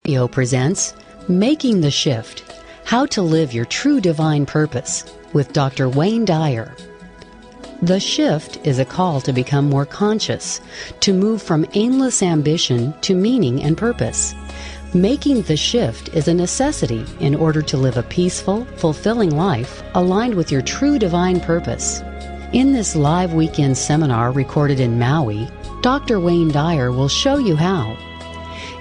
Audio presents Making the Shift, How to Live Your True Divine Purpose with Dr. Wayne Dyer. The shift is a call to become more conscious, to move from aimless ambition to meaning and purpose. Making the shift is a necessity in order to live a peaceful, fulfilling life aligned with your true divine purpose. In this live weekend seminar recorded in Maui, Dr. Wayne Dyer will show you how.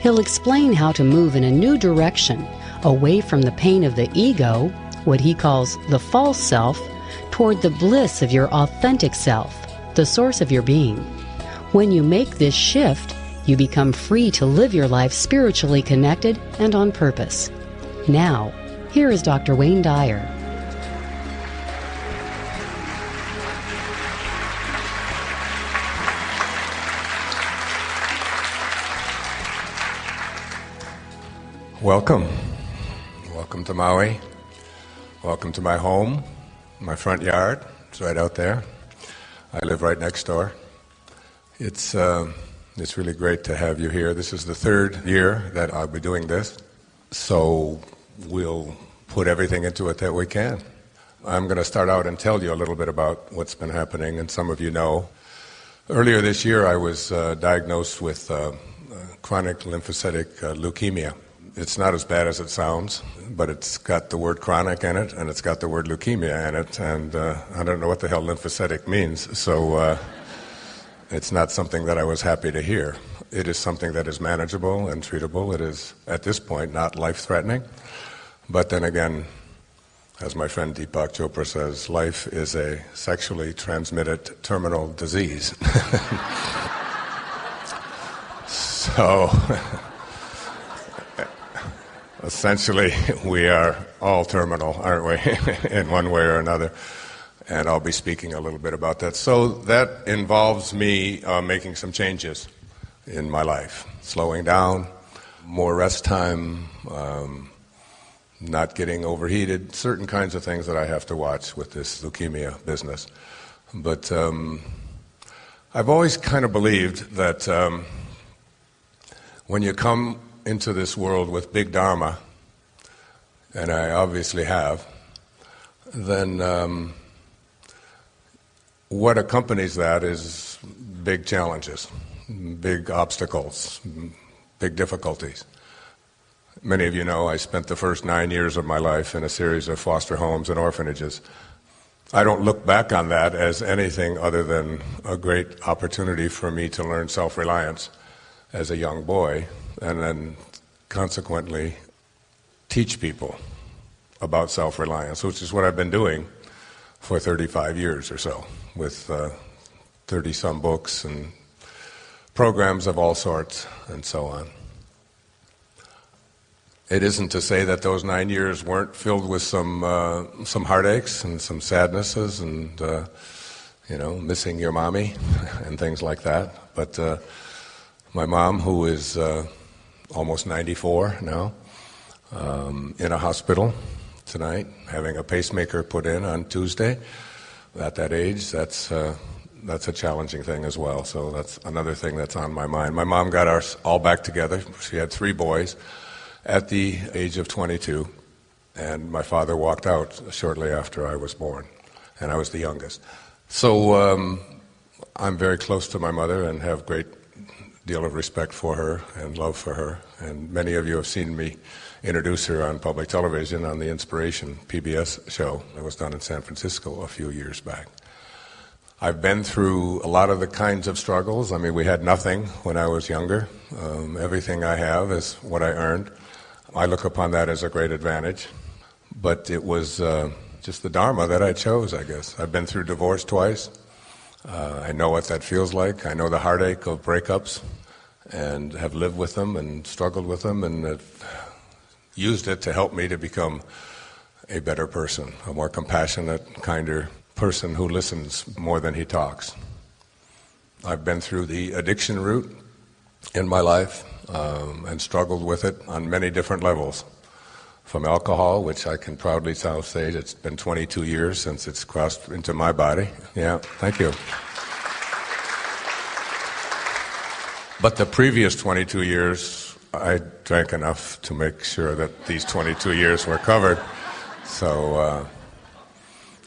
He'll explain how to move in a new direction, away from the pain of the ego, what he calls the false self, toward the bliss of your authentic self, the source of your being. When you make this shift, you become free to live your life spiritually connected and on purpose. Now, here is Dr. Wayne Dyer. Welcome. Welcome to Maui. Welcome to my home, my front yard. It's right out there. I live right next door. It's really great to have you here. This is the third year that I'll be doing this, so we'll put everything into it that we can. I'm going to start out and tell you a little bit about what's been happening, and some of you know. Earlier this year, I was diagnosed with chronic lymphocytic leukemia. It's not as bad as it sounds, but it's got the word chronic in it, and it's got the word leukemia in it, and I don't know what the hell lymphocytic means, so it's not something that I was happy to hear. It is something that is manageable and treatable. It is, at this point, not life-threatening, but then again, as my friend Deepak Chopra says, life is a sexually transmitted terminal disease. So... essentially, we are all terminal, aren't we, in one way or another? And I'll be speaking a little bit about that. So that involves me making some changes in my life. Slowing down, more rest time, not getting overheated, certain kinds of things that I have to watch with this leukemia business. But I've always kind of believed that when you come into this world with big dharma, and I obviously have, then what accompanies that is big challenges, big obstacles, big difficulties. Many of you know I spent the first 9 years of my life in a series of foster homes and orphanages. I don't look back on that as anything other than a great opportunity for me to learn self-reliance as a young boy, and then consequently teach people about self-reliance, which is what I've been doing for 35 years or so, with 30-some books and programs of all sorts and so on. It isn't to say that those 9 years weren't filled with some heartaches and some sadnesses and, missing your mommy and things like that, but my mom, who is almost 94 now, in a hospital tonight, having a pacemaker put in on Tuesday. At that age, that's a challenging thing as well. So that's another thing that's on my mind. My mom got us all back together. She had 3 boys at the age of 22, and my father walked out shortly after I was born, and I was the youngest. So I'm very close to my mother and have great deal of respect for her and love for her, and many of you have seen me introduce her on public television on the Inspiration PBS show that was done in San Francisco a few years back. I've been through a lot of the kinds of struggles. I mean, we had nothing when I was younger. Everything I have is what I earned. I look upon that as a great advantage, but it was just the dharma that I chose, I guess. I've been through divorce twice. I know what that feels like. I know the heartache of breakups and have lived with them and struggled with them and have used it to help me to become a better person, a more compassionate, kinder person who listens more than he talks. I've been through the addiction route in my life and struggled with it on many different levels. From alcohol, which I can proudly say it's been 22 years since it's crossed into my body. Yeah, thank you. But the previous 22 years I drank enough to make sure that these 22 years were covered. So,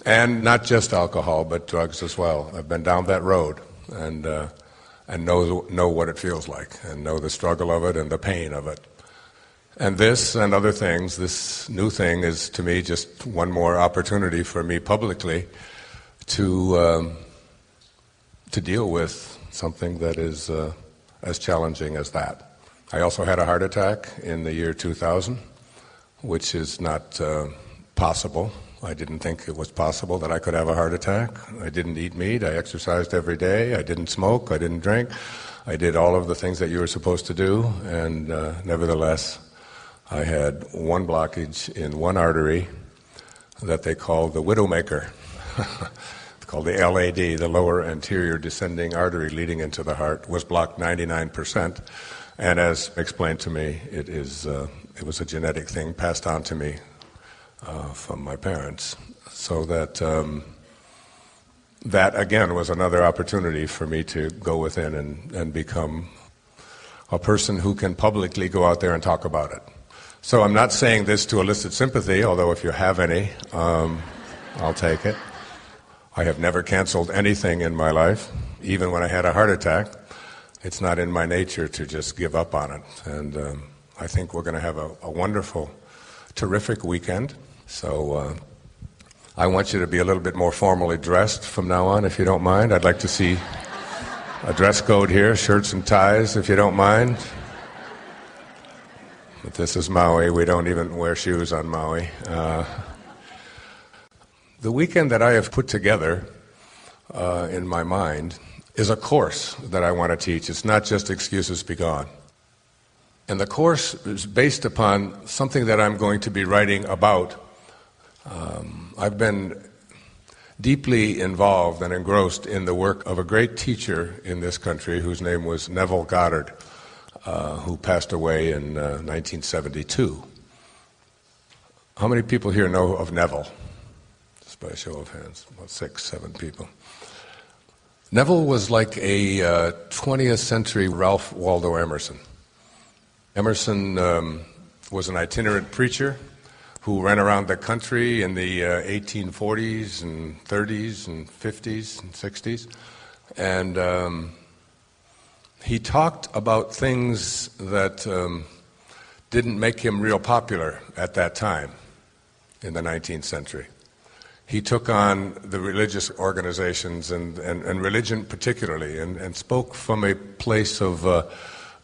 and not just alcohol, but drugs as well. I've been down that road and know what it feels like, and know the struggle of it and the pain of it. And this and other things, this new thing is to me just one more opportunity for me publicly to deal with something that is as challenging as that. I also had a heart attack in the year 2000, which is not possible. I didn't think it was possible that I could have a heart attack. I didn't eat meat. I exercised every day. I didn't smoke. I didn't drink. I did all of the things that you were supposed to do, and nevertheless, I had one blockage in one artery that they call the widowmaker. It's called the LAD, the lower anterior descending artery leading into the heart, was blocked 99%. And as explained to me, it was a genetic thing passed on to me from my parents. So that again was another opportunity for me to go within and become a person who can publicly go out there and talk about it. So I'm not saying this to elicit sympathy, although if you have any, I'll take it. I have never canceled anything in my life, even when I had a heart attack. It's not in my nature to just give up on it. And I think we're going to have a wonderful, terrific weekend. So I want you to be a little bit more formally dressed from now on, if you don't mind. I'd like to see a dress code here, shirts and ties, if you don't mind. But this is Maui. We don't even wear shoes on Maui. The weekend that I have put together in my mind is a course that I want to teach. It's not just Excuses Be Gone. And the course is based upon something that I'm going to be writing about. I've been deeply involved and engrossed in the work of a great teacher in this country whose name was Neville Goddard, who passed away in 1972. How many people here know of Neville? Just by a show of hands, about 6, 7 people. Neville was like a 20th century Ralph Waldo Emerson. Emerson was an itinerant preacher who ran around the country in the 1840s and 30s and 50s and 60s. And he talked about things that didn't make him real popular at that time in the 19th century. He took on the religious organizations and religion particularly and spoke from a place of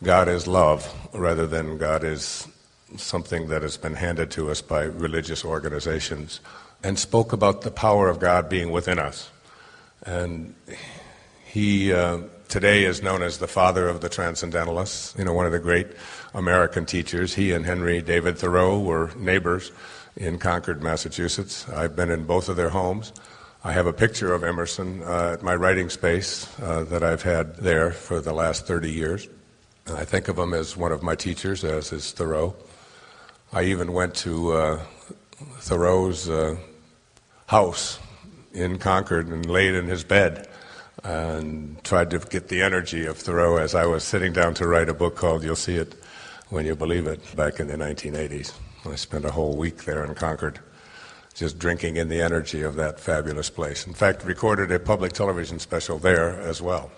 God is love rather than God is something that has been handed to us by religious organizations, and spoke about the power of God being within us. And he today is known as the father of the Transcendentalists, one of the great American teachers. He and Henry David Thoreau were neighbors in Concord, Massachusetts. I've been in both of their homes. I have a picture of Emerson at my writing space that I've had there for the last 30 years. And I think of him as one of my teachers, as is Thoreau. I even went to Thoreau's house in Concord and laid in his bed and tried to get the energy of Thoreau as I was sitting down to write a book called You'll See It When You Believe It back in the 1980s. I spent a whole week there in Concord just drinking in the energy of that fabulous place. In fact, recorded a public television special there as well.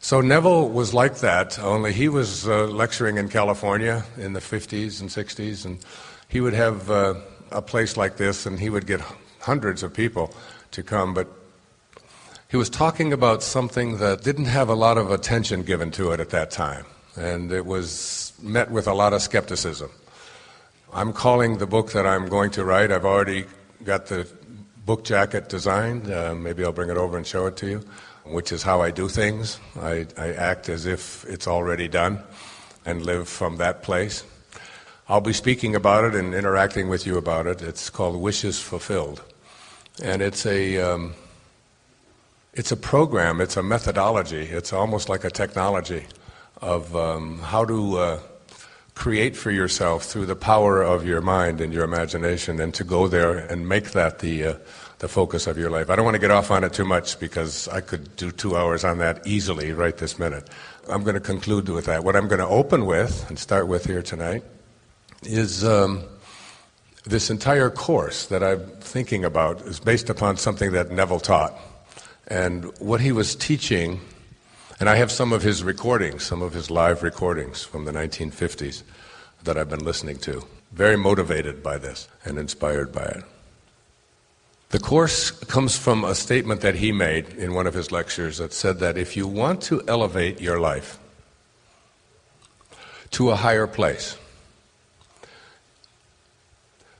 So Neville was like that, only he was lecturing in California in the 50s and 60s, and he would have a place like this, and he would get hundreds of people to come, but he was talking about something that didn't have a lot of attention given to it at that time, and it was met with a lot of skepticism. I'm calling the book that I'm going to write, I've already got the book jacket designed, maybe I'll bring it over and show it to you, which is how I do things. I act as if it's already done and live from that place. I'll be speaking about it and interacting with you about it. It's called Wishes Fulfilled. And it's a program, it's a methodology, it's almost like a technology of how to create for yourself through the power of your mind and your imagination, and to go there and make that the the focus of your life. I don't want to get off on it too much because I could do 2 hours on that easily right this minute. I'm going to conclude with that. What I'm going to open with and start with here tonight is this entire course that I'm thinking about is based upon something that Neville taught. And what he was teaching, and I have some of his recordings, some of his live recordings from the 1950s that I've been listening to. Very motivated by this and inspired by it. The course comes from a statement that he made in one of his lectures that said that if you want to elevate your life to a higher place,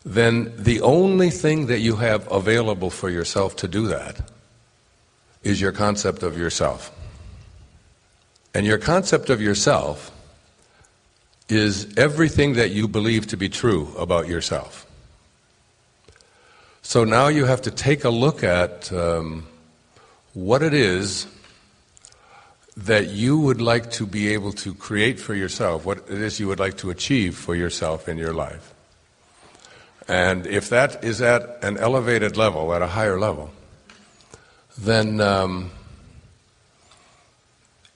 then the only thing that you have available for yourself to do that is your concept of yourself. And your concept of yourself is everything that you believe to be true about yourself. So now you have to take a look at what it is that you would like to be able to create for yourself, what it is you would like to achieve for yourself in your life. And if that is at an elevated level, at a higher level, then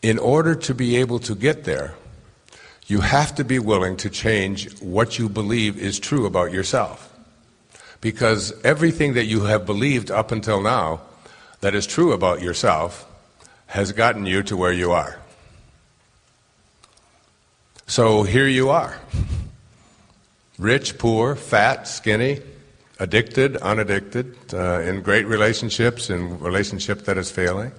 in order to be able to get there, you have to be willing to change what you believe is true about yourself. Because everything that you have believed up until now that is true about yourself has gotten you to where you are. So here you are. Rich, poor, fat, skinny, addicted, unaddicted, in great relationships, in relationship that is failing,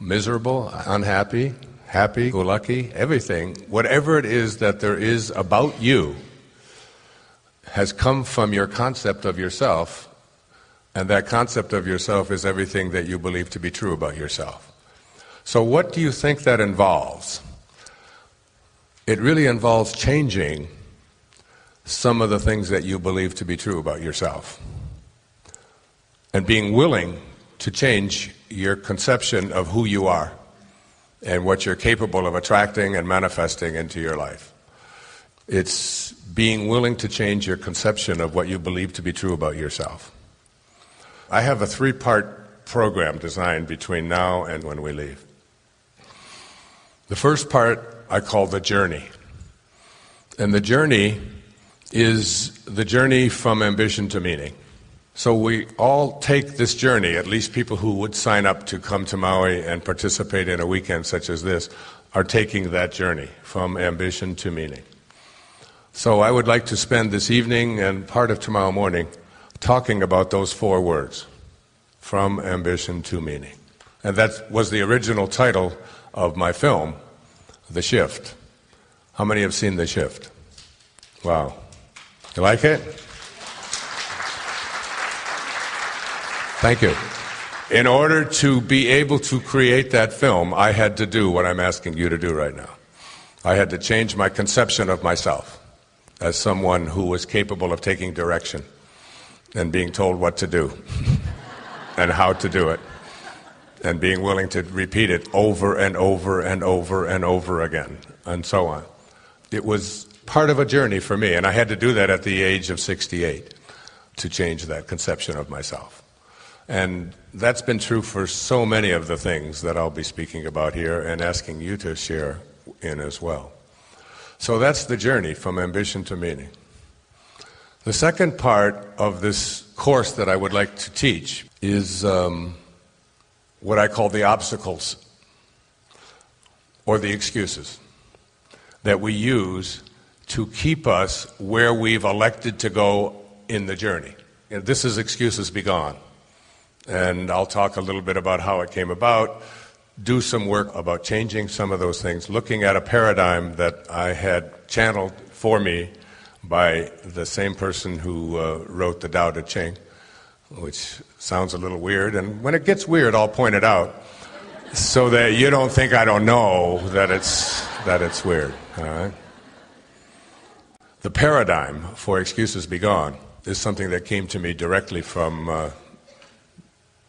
miserable, unhappy, happy, go lucky, everything, whatever it is that there is about you has come from your concept of yourself, and that concept of yourself is everything that you believe to be true about yourself. So what do you think that involves? It really involves changing some of the things that you believe to be true about yourself, and being willing to change your conception of who you are and what you're capable of attracting and manifesting into your life. It's being willing to change your conception of what you believe to be true about yourself. I have a 3-part program designed between now and when we leave. The first part I call the journey. And the journey is the journey from ambition to meaning. So we all take this journey, at least people who would sign up to come to Maui and participate in a weekend such as this, are taking that journey from ambition to meaning. So I would like to spend this evening and part of tomorrow morning talking about those 4 words, from ambition to meaning. And that was the original title of my film, The Shift. How many have seen The Shift? Wow. You like it? Thank you. In order to be able to create that film, I had to do what I'm asking you to do right now. I had to change my conception of myself as someone who was capable of taking direction and being told what to do and how to do it, and being willing to repeat it over and over and over and over again, and so on. It was part of a journey for me, and I had to do that at the age of 68 to change that conception of myself. And that's been true for so many of the things that I'll be speaking about here and asking you to share in as well. So that's the journey from ambition to meaning. The second part of this course that I would like to teach is what I call the obstacles or the excuses that we use to keep us where we've elected to go in the journey. And this is Excuses Be Gone. And I'll talk a little bit about how it came about, do some work about changing some of those things, looking at a paradigm that I had channeled for me by the same person who wrote the Tao Te Ching, which sounds a little weird. And when it gets weird, I'll point it out so that you don't think I don't know that it's weird. All right? The paradigm for Excuses Be Gone is something that came to me directly from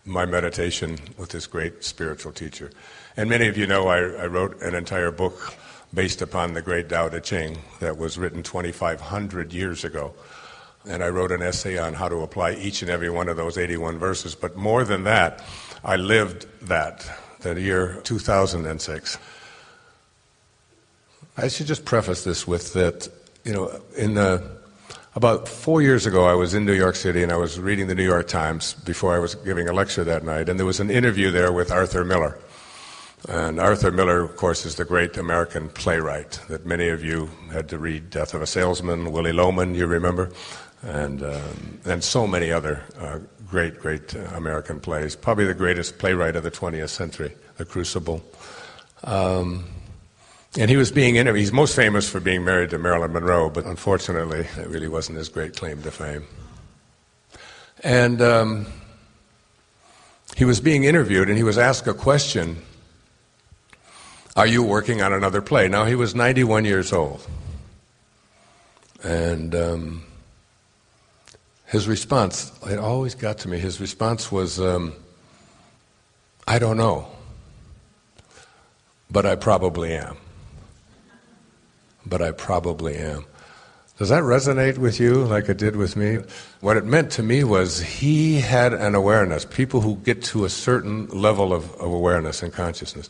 my meditation with this great spiritual teacher. And many of you know I wrote an entire book based upon the great Tao Te Ching that was written 2,500 years ago And I wrote an essay on how to apply each and every one of those 81 verses. But more than that, I lived that, the year 2006. I should just preface this with that, about 4 years ago, I was in New York City and I was reading the New York Times before I was giving a lecture that night, and there was an interview there with Arthur Miller. And Arthur Miller, of course, is the great American playwright that many of you had to read. Death of a Salesman, Willy Loman, you remember, and so many other great American plays. Probably the greatest playwright of the 20th century, The Crucible. And he was being interviewed. He's most famous for being married to Marilyn Monroe, but unfortunately, it really wasn't his great claim to fame. And he was being interviewed, and he was asked a question, "Are you working on another play?" Now, he was 91 years old. And his response, it always got to me, his response was, "I don't know, but I probably am. But I probably am." Does that resonate with you like it did with me? What it meant to me was he had an awareness. People who get to a certain level of awareness and consciousness,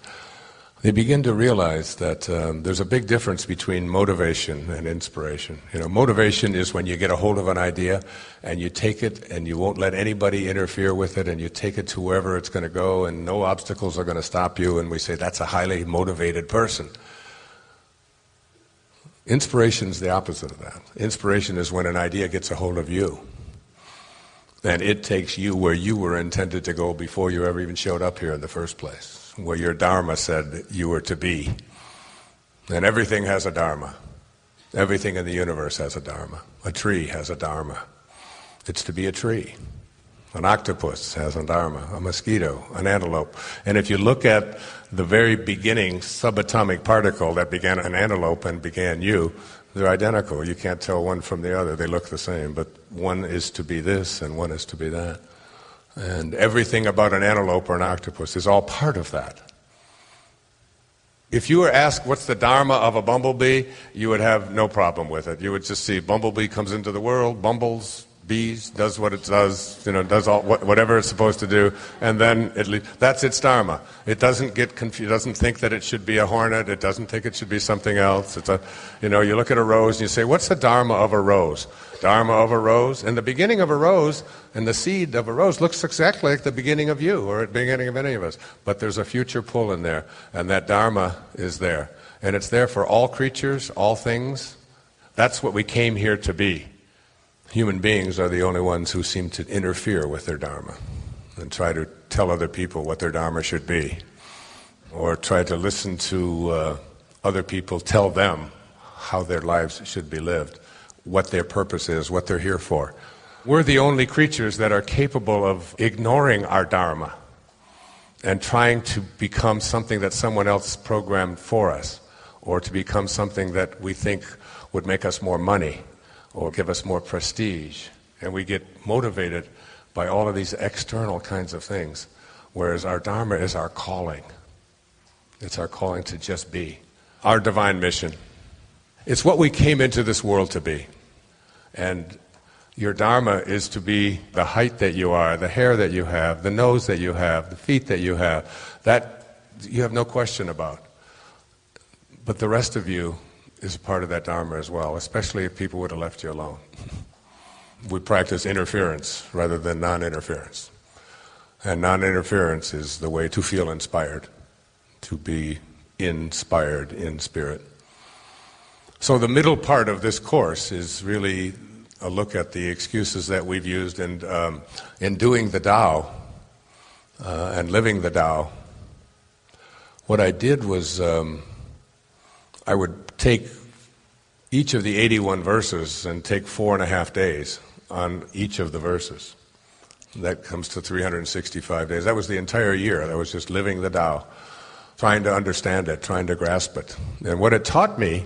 they begin to realize that there's a big difference between motivation and inspiration. Motivation is when you get a hold of an idea and you take it and you won't let anybody interfere with it, and you take it to wherever it's going to go and no obstacles are going to stop you, and we say that's a highly motivated person. Inspiration is the opposite of that. Inspiration is when an idea gets a hold of you and it takes you where you were intended to go before you ever even showed up here in the first place, where your Dharma said you were to be. And everything has a Dharma. Everything in the universe has a Dharma. A tree has a Dharma. It's to be a tree. An octopus has a Dharma, a mosquito, an antelope. And if you look at the very beginning subatomic particle that began an antelope and began you, they're identical. You can't tell one from the other. They look the same, but one is to be this and one is to be that. And everything about an antelope or an octopus is all part of that. If you were asked what's the Dharma of a bumblebee, you would have no problem with it. You would just see bumblebee comes into the world, bumbles, bees, does what it does, does whatever it's supposed to do, and then that's its Dharma. It doesn't get confused. It doesn't think that it should be a hornet. It doesn't think it should be something else. It's you look at a rose and you say, what's the Dharma of a rose? Dharma of a rose, and the beginning of a rose and the seed of a rose looks exactly like the beginning of you or the beginning of any of us. But there's a future pull in there, and that Dharma is there. And it's there for all creatures, all things. That's what we came here to be. Human beings are the only ones who seem to interfere with their Dharma and try to tell other people what their Dharma should be, or try to listen to other people tell them how their lives should be lived, what their purpose is, what they're here for. We're the only creatures that are capable of ignoring our Dharma and trying to become something that someone else programmed for us, or to become something that we think would make us more money or give us more prestige. And we get motivated by all of these external kinds of things, whereas our Dharma is our calling. It's our calling to just be. Our divine mission. It's what we came into this world to be. And your Dharma is to be the height that you are, the hair that you have, the nose that you have, the feet that you have. That you have no question about. But the rest of you is a part of that Dharma as well, especially if people would have left you alone. We practice interference rather than non-interference. And non-interference is the way to feel inspired, to be inspired in spirit. So the middle part of this course is really a look at the excuses that we've used in doing the Tao and living the Tao. What I did was I would take each of the 81 verses and take 4.5 days on each of the verses. That comes to 365 days. That was the entire year. That was just living the Tao, trying to understand it, trying to grasp it. And what it taught me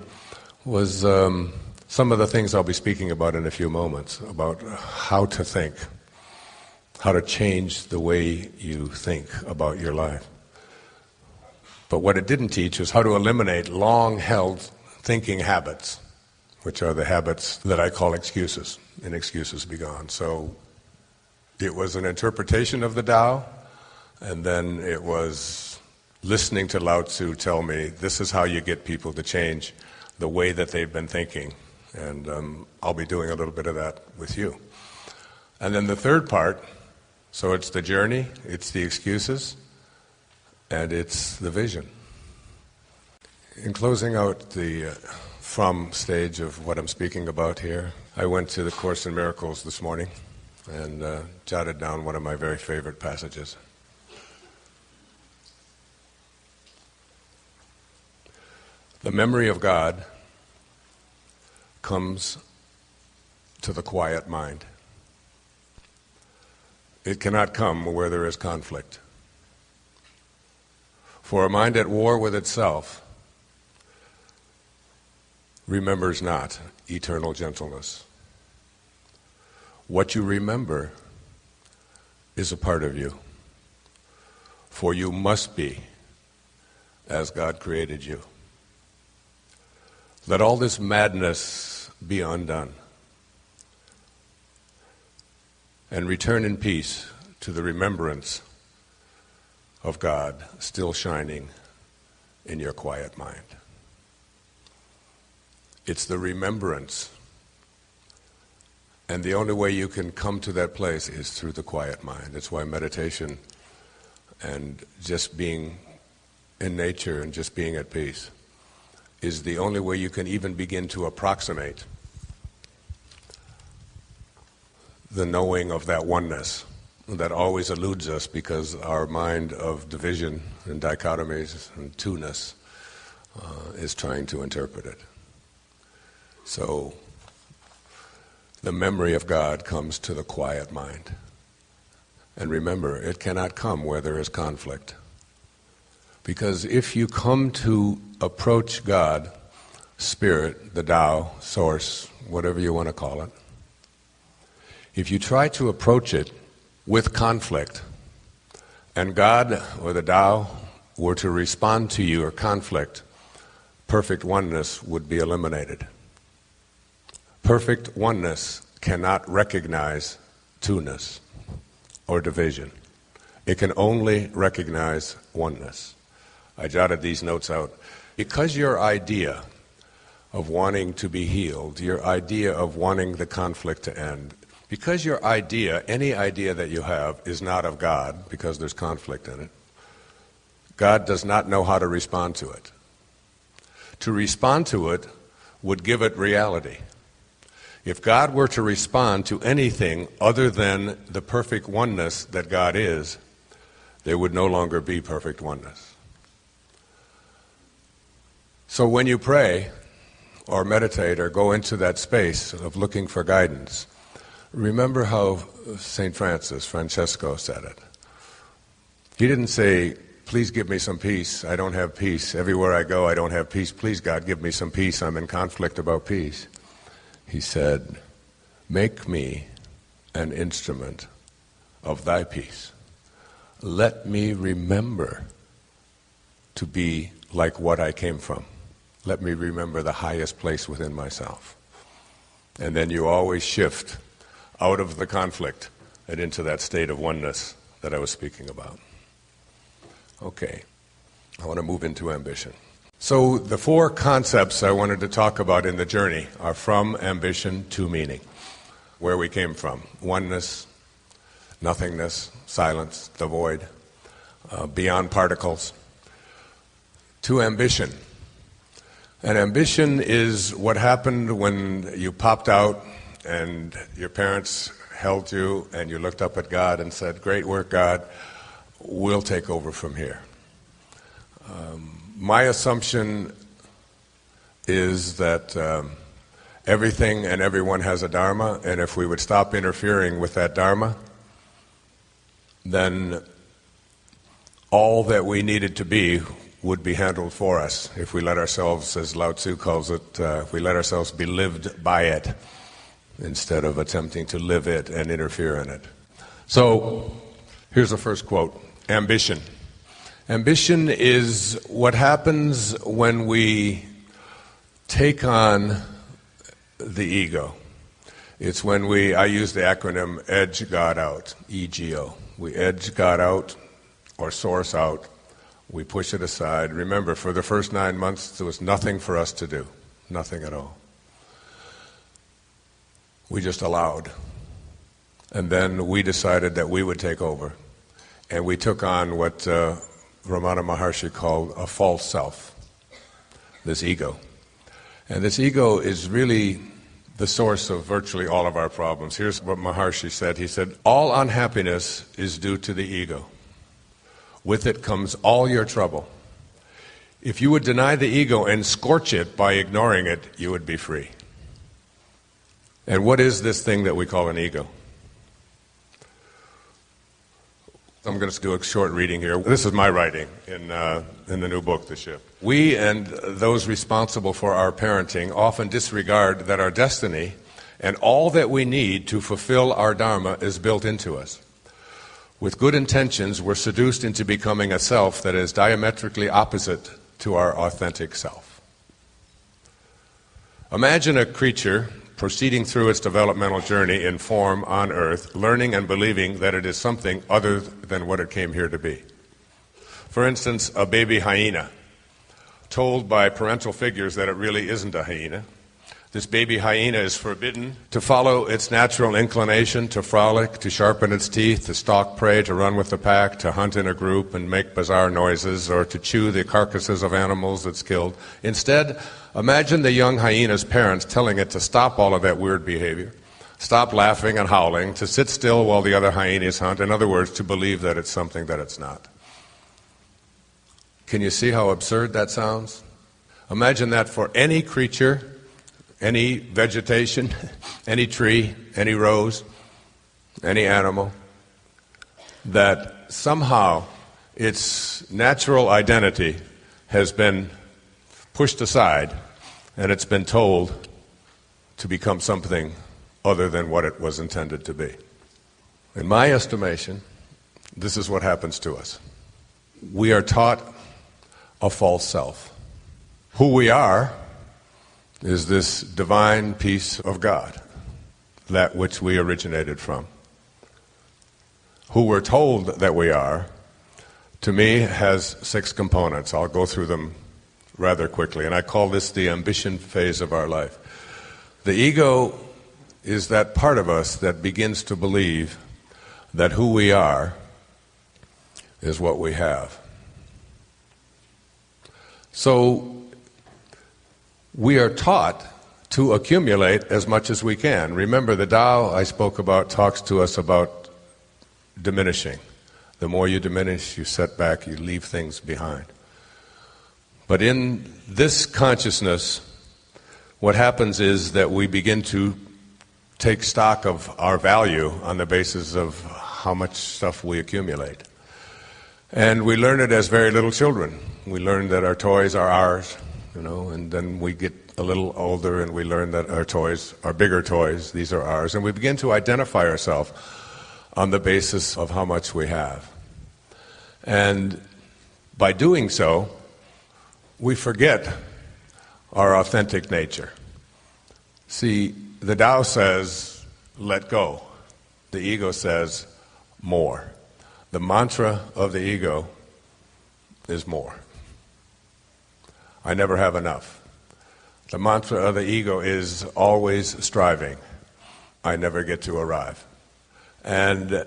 was some of the things I'll be speaking about in a few moments, about how to think, how to change the way you think about your life. But what it didn't teach is how to eliminate long-held thinking habits, which are the habits that I call excuses, and excuses be gone. So it was an interpretation of the Tao, and then it was listening to Lao Tzu tell me, this is how you get people to change the way that they've been thinking. And I'll be doing a little bit of that with you. And then the third part, so it's the journey, it's the excuses, and it's the vision. In closing out the from stage of what I'm speaking about here, I went to the Course in Miracles this morning and jotted down one of my very favorite passages. The memory of God comes to the quiet mind. It cannot come where there is conflict. For a mind at war with itself remembers not eternal gentleness. What you remember is a part of you, for you must be as God created you. Let all this madness be undone, and return in peace to the remembrance of God still shining in your quiet mind. It's the remembrance, and the only way you can come to that place is through the quiet mind. That's why meditation and just being in nature and just being at peace is the only way you can even begin to approximate the knowing of that oneness that always eludes us because our mind of division and dichotomies and two-ness is trying to interpret it. So the memory of God comes to the quiet mind. And remember, it cannot come where there is conflict. Because if you come to approach God, Spirit, the Tao, Source, whatever you want to call it, if you try to approach it with conflict, and God or the Tao were to respond to your conflict, perfect oneness would be eliminated. Perfect oneness cannot recognize two-ness or division. It can only recognize oneness. I jotted these notes out. Because your idea of wanting to be healed, your idea of wanting the conflict to end, because your idea, any idea that you have, is not of God, because there's conflict in it, God does not know how to respond to it. To respond to it would give it reality. If God were to respond to anything other than the perfect oneness that God is, there would no longer be perfect oneness. So when you pray or meditate or go into that space of looking for guidance, remember how St. Francesco said it. He didn't say, please give me some peace, I don't have peace. Everywhere I go, I don't have peace. Please, God, give me some peace. I'm in conflict about peace. He said, make me an instrument of thy peace. Let me remember to be like what I came from. Let me remember the highest place within myself. And then you always shift out of the conflict and into that state of oneness that I was speaking about. Okay, I want to move into ambition. So the four concepts I wanted to talk about in the journey are from ambition to meaning, where we came from. Oneness, nothingness, silence, the void, beyond particles, to ambition. And ambition is what happened when you popped out and your parents held you and you looked up at God and said, great work, God, we'll take over from here. My assumption is that everything and everyone has a dharma, and if we would stop interfering with that dharma, then all that we needed to be would be handled for us if we let ourselves, as Lao Tzu calls it, if we let ourselves be lived by it instead of attempting to live it and interfere in it. So here's the first quote. Ambition. Ambition is what happens when we take on the ego. It's when I use the acronym EDGE God out, EGO. We edge God out or source out. We push it aside. Remember, for the first 9 months, there was nothing for us to do. Nothing at all. We just allowed. And then we decided that we would take over. And we took on what Ramana Maharshi called a false self, this ego. And this ego is really the source of virtually all of our problems. Here's what Maharshi said. He said, all unhappiness is due to the ego. With it comes all your trouble. If you would deny the ego and scorch it by ignoring it, you would be free. And what is this thing that we call an ego? I'm going to do a short reading here. This is my writing in the new book, The Shift. We and those responsible for our parenting often disregard that our destiny and all that we need to fulfill our dharma is built into us. With good intentions, we're seduced into becoming a self that is diametrically opposite to our authentic self. Imagine a creature proceeding through its developmental journey in form on Earth, learning and believing that it is something other than what it came here to be. For instance, a baby hyena, told by parental figures that it really isn't a hyena. This baby hyena is forbidden to follow its natural inclination to frolic, to sharpen its teeth, to stalk prey, to run with the pack, to hunt in a group and make bizarre noises, or to chew the carcasses of animals it's killed. Instead, imagine the young hyena's parents telling it to stop all of that weird behavior, stop laughing and howling, to sit still while the other hyenas hunt. In other words, to believe that it's something that it's not. Can you see how absurd that sounds? Imagine that for any creature, any vegetation, any tree, any rose, any animal, that somehow its natural identity has been pushed aside and it's been told to become something other than what it was intended to be. In my estimation, this is what happens to us. We are taught a false self. Who we are is this divine piece of God, that which we originated from. Who we're told that we are, to me, has 6 components. I'll go through them rather quickly, and I call this the ambition phase of our life. The ego is that part of us that begins to believe that who we are is what we have. So we are taught to accumulate as much as we can. Remember, the Tao I spoke about talks to us about diminishing. The more you diminish, you set back, you leave things behind. But in this consciousness, what happens is that we begin to take stock of our value on the basis of how much stuff we accumulate. And we learn it as very little children. We learn that our toys are ours, and then we get a little older and we learn that our toys are bigger toys, these are ours, and we begin to identify ourselves on the basis of how much we have. And by doing so, we forget our authentic nature. See, the Tao says, let go. The ego says, more. The mantra of the ego is more. I never have enough. The mantra of the ego is always striving. I never get to arrive. And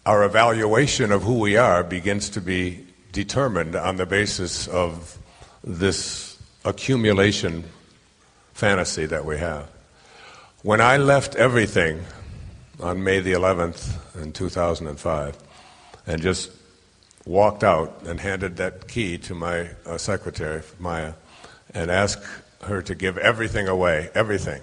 our evaluation of who we are begins to be determined on the basis of this accumulation fantasy that we have. When I left everything on May the 11th in 2005 and just walked out and handed that key to my secretary, Maya, and asked her to give everything away, everything.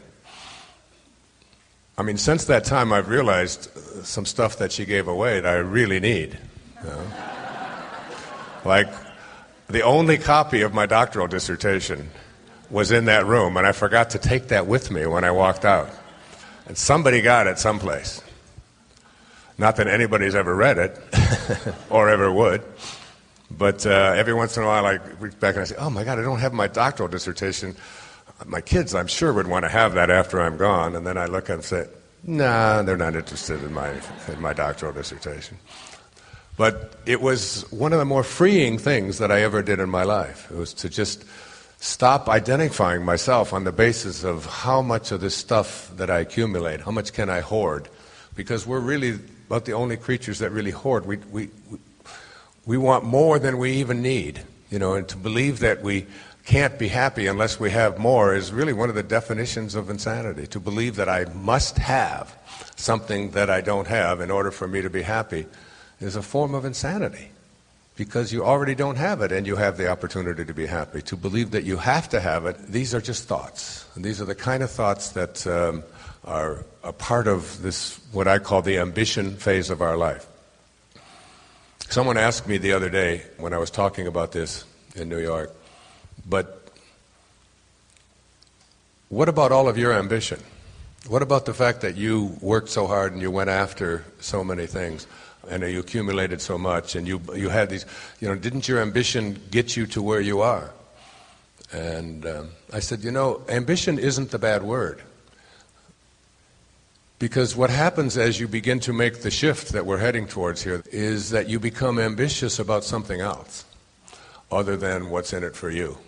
I mean, since that time I've realized some stuff that she gave away that I really need. Like, the only copy of my doctoral dissertation was in that room, and I forgot to take that with me when I walked out. And somebody got it someplace. Not that anybody's ever read it, or ever would, but every once in a while I reach back and I say, oh my God, I don't have my doctoral dissertation. My kids, I'm sure, would want to have that after I'm gone, and then I look and say, nah, they're not interested in my doctoral dissertation. But it was one of the more freeing things that I ever did in my life. It was to just stop identifying myself on the basis of how much of this stuff that I accumulate, how much can I hoard, because we're really about the only creatures that really hoard. We want more than we even need, and to believe that we can't be happy unless we have more is really one of the definitions of insanity. To believe that I must have something that I don't have in order for me to be happy is a form of insanity, because you already don't have it and you have the opportunity to be happy. To believe that you have to have it, these are just thoughts. And these are the kind of thoughts that are a part of this, what I call the ambition phase of our life. Someone asked me the other day when I was talking about this in New York, but what about all of your ambition? What about the fact that you worked so hard and you went after so many things and you accumulated so much and you had these, didn't your ambition get you to where you are? And I said, ambition isn't the bad word. Because what happens as you begin to make the shift that we're heading towards here is that you become ambitious about something else other than what's in it for you,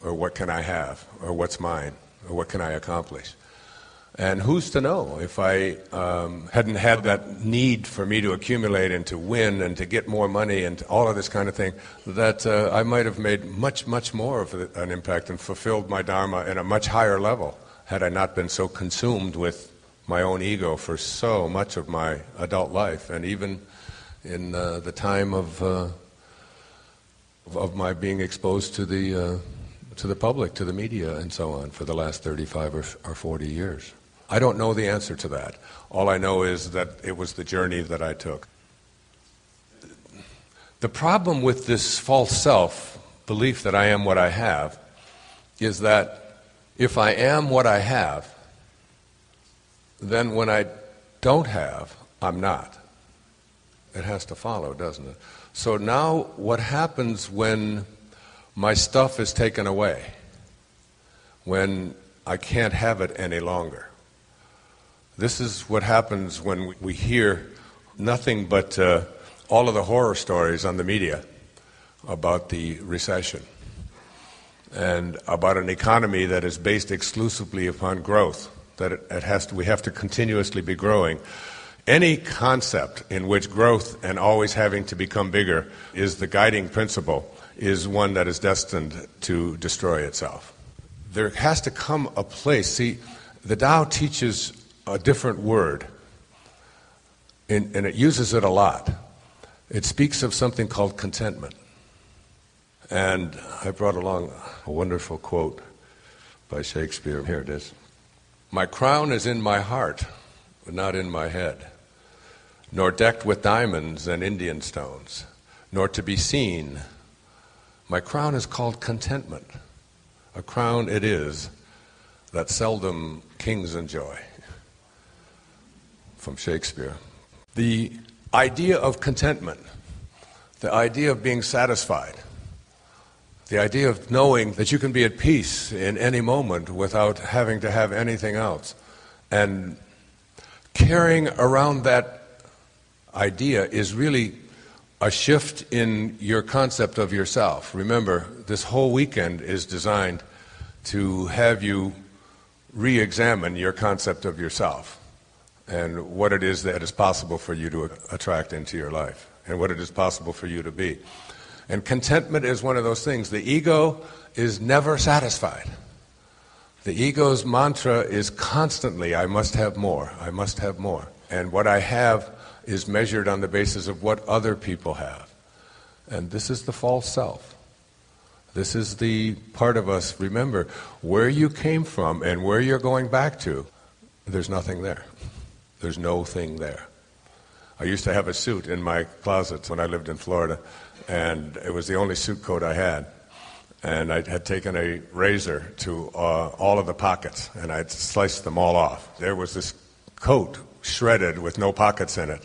or what can I have, or what's mine, or what can I accomplish. And who's to know, if I hadn't had that need for me to accumulate and to win and to get more money and all of this kind of thing, that I might have made much, much more of an impact and fulfilled my dharma in a much higher level had I not been so consumed with my own ego for so much of my adult life, and even in the time of my being exposed to the public, to the media, and so on, for the last 35 or 40 years. I don't know the answer to that. All I know is that it was the journey that I took. The problem with this false self, belief that I am what I have, is that if I am what I have, then when I don't have, I'm not. It has to follow, doesn't it? So now what happens when my stuff is taken away, when I can't have it any longer? This is what happens when we hear nothing but all of the horror stories on the media about the recession and about an economy that is based exclusively upon growth, that we have to continuously be growing. Any concept in which growth and always having to become bigger is the guiding principle is one that is destined to destroy itself. There has to come a place. See, the Tao teaches a different word, and it uses it a lot. It speaks of something called contentment. And I brought along a wonderful quote by Shakespeare. Here it is. "My crown is in my heart, but not in my head, nor decked with diamonds and Indian stones, nor to be seen. My crown is called contentment. A crown it is that seldom kings enjoy." From Shakespeare. The idea of contentment, the idea of being satisfied, the idea of knowing that you can be at peace in any moment without having to have anything else, and carrying around that idea is really a shift in your concept of yourself. Remember, this whole weekend is designed to have you re-examine your concept of yourself and what it is that is possible for you to attract into your life and what it is possible for you to be. And contentment is one of those things. The ego is never satisfied. The ego's mantra is constantly, I must have more, I must have more. And what I have is measured on the basis of what other people have. And this is the false self. This is the part of us, remember, where you came from and where you're going back to, there's nothing there. There's no thing there. I used to have a suit in my closet when I lived in Florida, and it was the only suit coat I had. And I had taken a razor to all of the pockets, and I'd sliced them all off. There was this coat shredded with no pockets in it.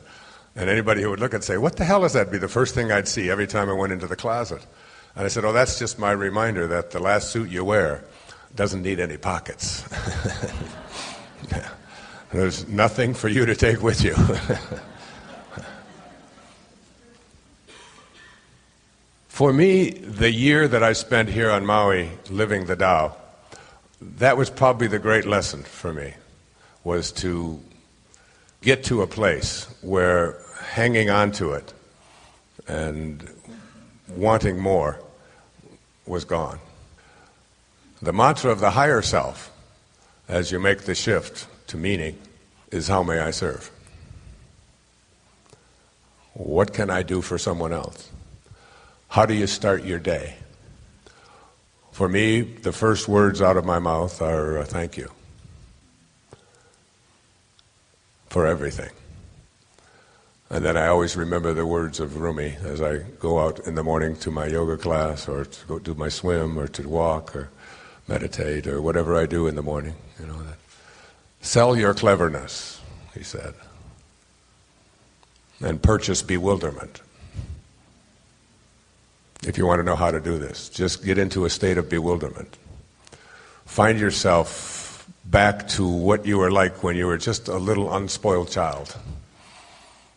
And anybody who would look and say, "What the hell is that?" be the first thing I'd see every time I went into the closet. And I said, "Oh, that's just my reminder that the last suit you wear doesn't need any pockets. There's nothing for you to take with you. For me, the year that I spent here on Maui living the Tao, that was probably the great lesson for me, was to get to a place where hanging on to it and wanting more was gone. The mantra of the higher self, as you make the shift to meaning, is how may I serve? What can I do for someone else? How do you start your day? For me, the first words out of my mouth are thank you for everything. And then I always remember the words of Rumi as I go out in the morning to my yoga class, or to go do my swim, or to walk, or meditate, or whatever I do in the morning. That sell your cleverness, he said, and purchase bewilderment. If you want to know how to do this, just get into a state of bewilderment. Find yourself back to what you were like when you were just a little unspoiled child.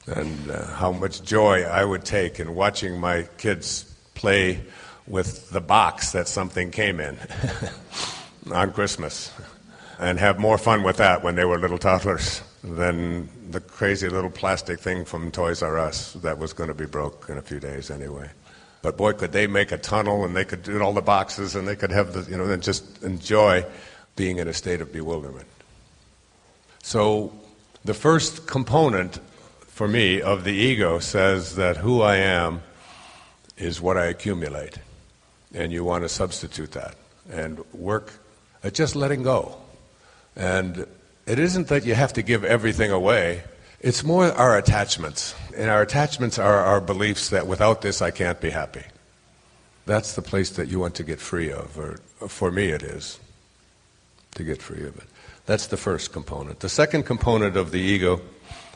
And how much joy I would take in watching my kids play with the box that something came in on Christmas, and have more fun with that when they were little toddlers than the crazy little plastic thing from Toys R Us that was going to be broke in a few days anyway. But boy, could they make a tunnel, and they could do all the boxes, and they could have and just enjoy being in a state of bewilderment. So the first component for me of the ego says that who I am is what I accumulate. And you want to substitute that and work at just letting go. And it isn't that you have to give everything away. It's more our attachments. And our attachments are our beliefs that without this I can't be happy. That's the place that you want to get free of, or for me it is, to get free of it. That's the first component. The second component of the ego,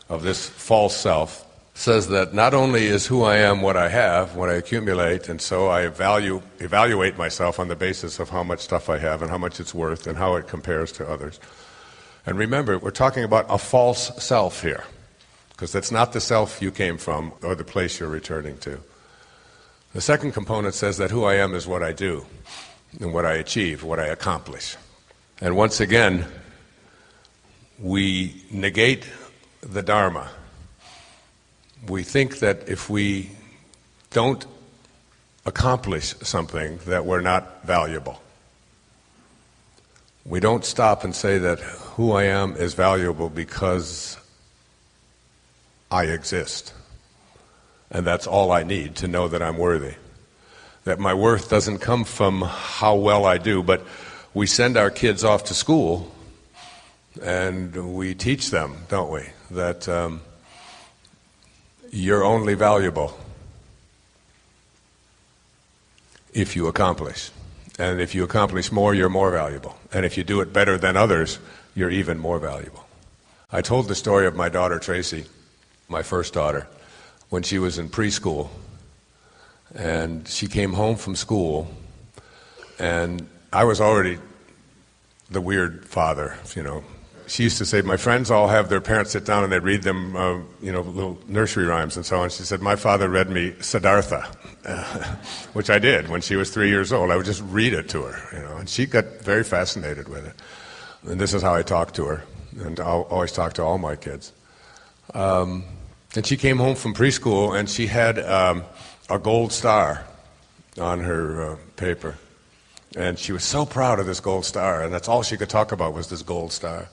of this false self, says that not only is who I am what I have, what I accumulate, and so I evaluate myself on the basis of how much stuff I have and how much it's worth and how it compares to others. And remember, we're talking about a false self here, because that's not the self you came from or the place you're returning to. The second component says that who I am is what I do and what I achieve, what I accomplish. And once again, we negate the Dharma. We think that if we don't accomplish something, that we're not valuable. We don't stop and say that who I am is valuable because I exist. And that's all I need to know that I'm worthy. That my worth doesn't come from how well I do, but we send our kids off to school and we teach them, don't we, that you're only valuable if you accomplish. And if you accomplish more, you're more valuable. And if you do it better than others, you're even more valuable. I told the story of my daughter Tracy, my first daughter, when she was in preschool. And she came home from school, and I was already the weird father, She used to say, my friends all have their parents sit down and they read them, little nursery rhymes and so on. She said, my father read me Siddhartha, which I did when she was 3 years old. I would just read it to her, and she got very fascinated with it. And this is how I talk to her, and I'll always talk to all my kids. And she came home from preschool, and she had a gold star on her paper. And she was so proud of this gold star, and that's all she could talk about was this gold star.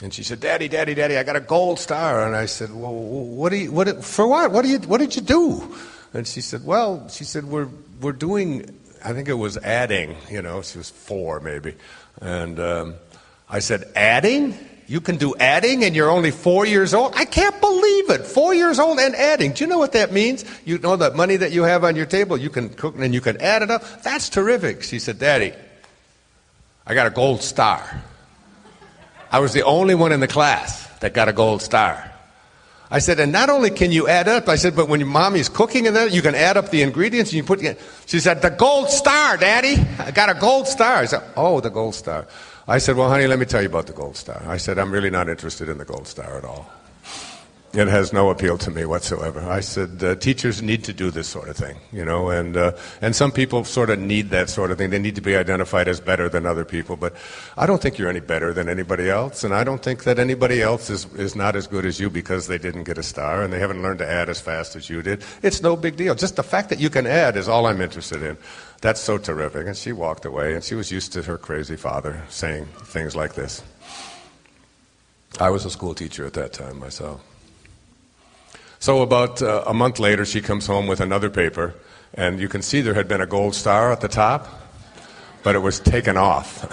And she said, Daddy, Daddy, Daddy, I got a gold star. And I said, well, for what? What did you do? And she said, we're doing, I think it was adding, she was 4 maybe. And I said, adding? You can do adding and you're only 4 years old? I can't believe it. 4 years old and adding. Do you know what that means? You know that money that you have on your table, you can cook and you can add it up? That's terrific. She said, Daddy, I got a gold star. I was the only one in the class that got a gold star. I said, and not only can you add up, I said, but when your mommy's cooking and that, you can add up the ingredients and you put. She said, the gold star, Daddy. I got a gold star. I said, oh, the gold star. I said, well, honey, let me tell you about the gold star. I said, I'm really not interested in the gold star at all. It has no appeal to me whatsoever. I said, teachers need to do this sort of thing, and some people sort of need that sort of thing. They need to be identified as better than other people, but I don't think you're any better than anybody else, and I don't think that anybody else is not as good as you because they didn't get a star and they haven't learned to add as fast as you did. It's no big deal. Just the fact that you can add is all I'm interested in. That's so terrific. And she walked away, and she was used to her crazy father saying things like this. I was a school teacher at that time myself. So about a month later, she comes home with another paper, and you can see there had been a gold star at the top, but it was taken off.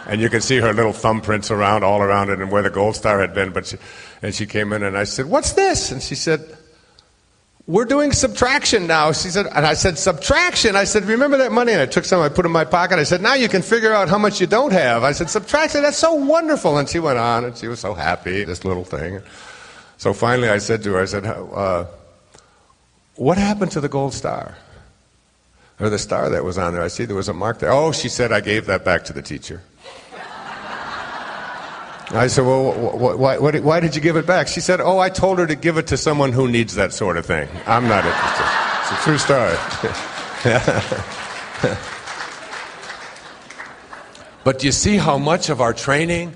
And you can see her little thumbprints all around it and where the gold star had been. And she came in, and I said, what's this? And she said, we're doing subtraction now. She said, and I said, subtraction? I said, remember that money? And I took some, I put it in my pocket. I said, now you can figure out how much you don't have. I said, subtraction, that's so wonderful. And she went on, and she was so happy, this little thing. So finally I said to her, what happened to the gold star? Or the star that was on there? I see there was a mark there. Oh, she said, I gave that back to the teacher. I said, well, why did you give it back? She said, oh, I told her to give it to someone who needs that sort of thing. I'm not interested. It's a true story. But do you see how much of our training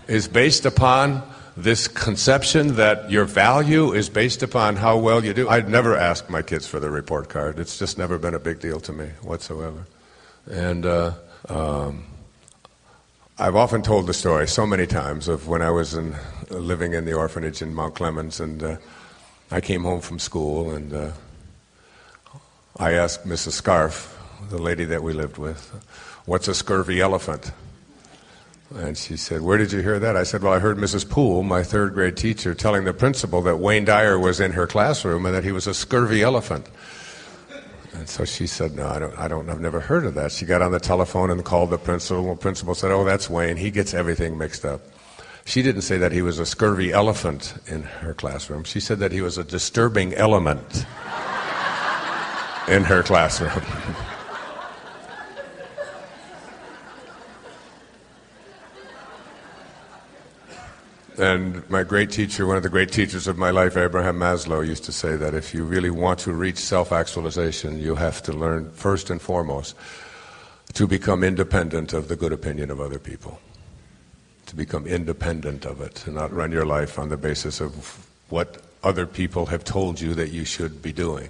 is based upon this conception that your value is based upon how well you do? I'd never ask my kids for their report card. It's just never been a big deal to me whatsoever. And I've often told the story so many times of when I was living in the orphanage in Mount Clemens, and I came home from school, and I asked Mrs. Scarf, the lady that we lived with, what's a scurvy elephant? And she said, where did you hear that? I said, well, I heard Mrs. Poole, my third grade teacher, telling the principal that Wayne Dyer was in her classroom and that he was a scurvy elephant. And so she said, no, I've never heard of that. She got on the telephone and called the principal. The principal said, oh, that's Wayne. He gets everything mixed up. She didn't say that he was a scurvy elephant in her classroom. She said that he was a disturbing element in her classroom. And my great teacher, one of the great teachers of my life, Abraham Maslow, used to say that if you really want to reach self-actualization, you have to learn, first and foremost, to become independent of the good opinion of other people. To become independent of it, and not run your life on the basis of what other people have told you that you should be doing.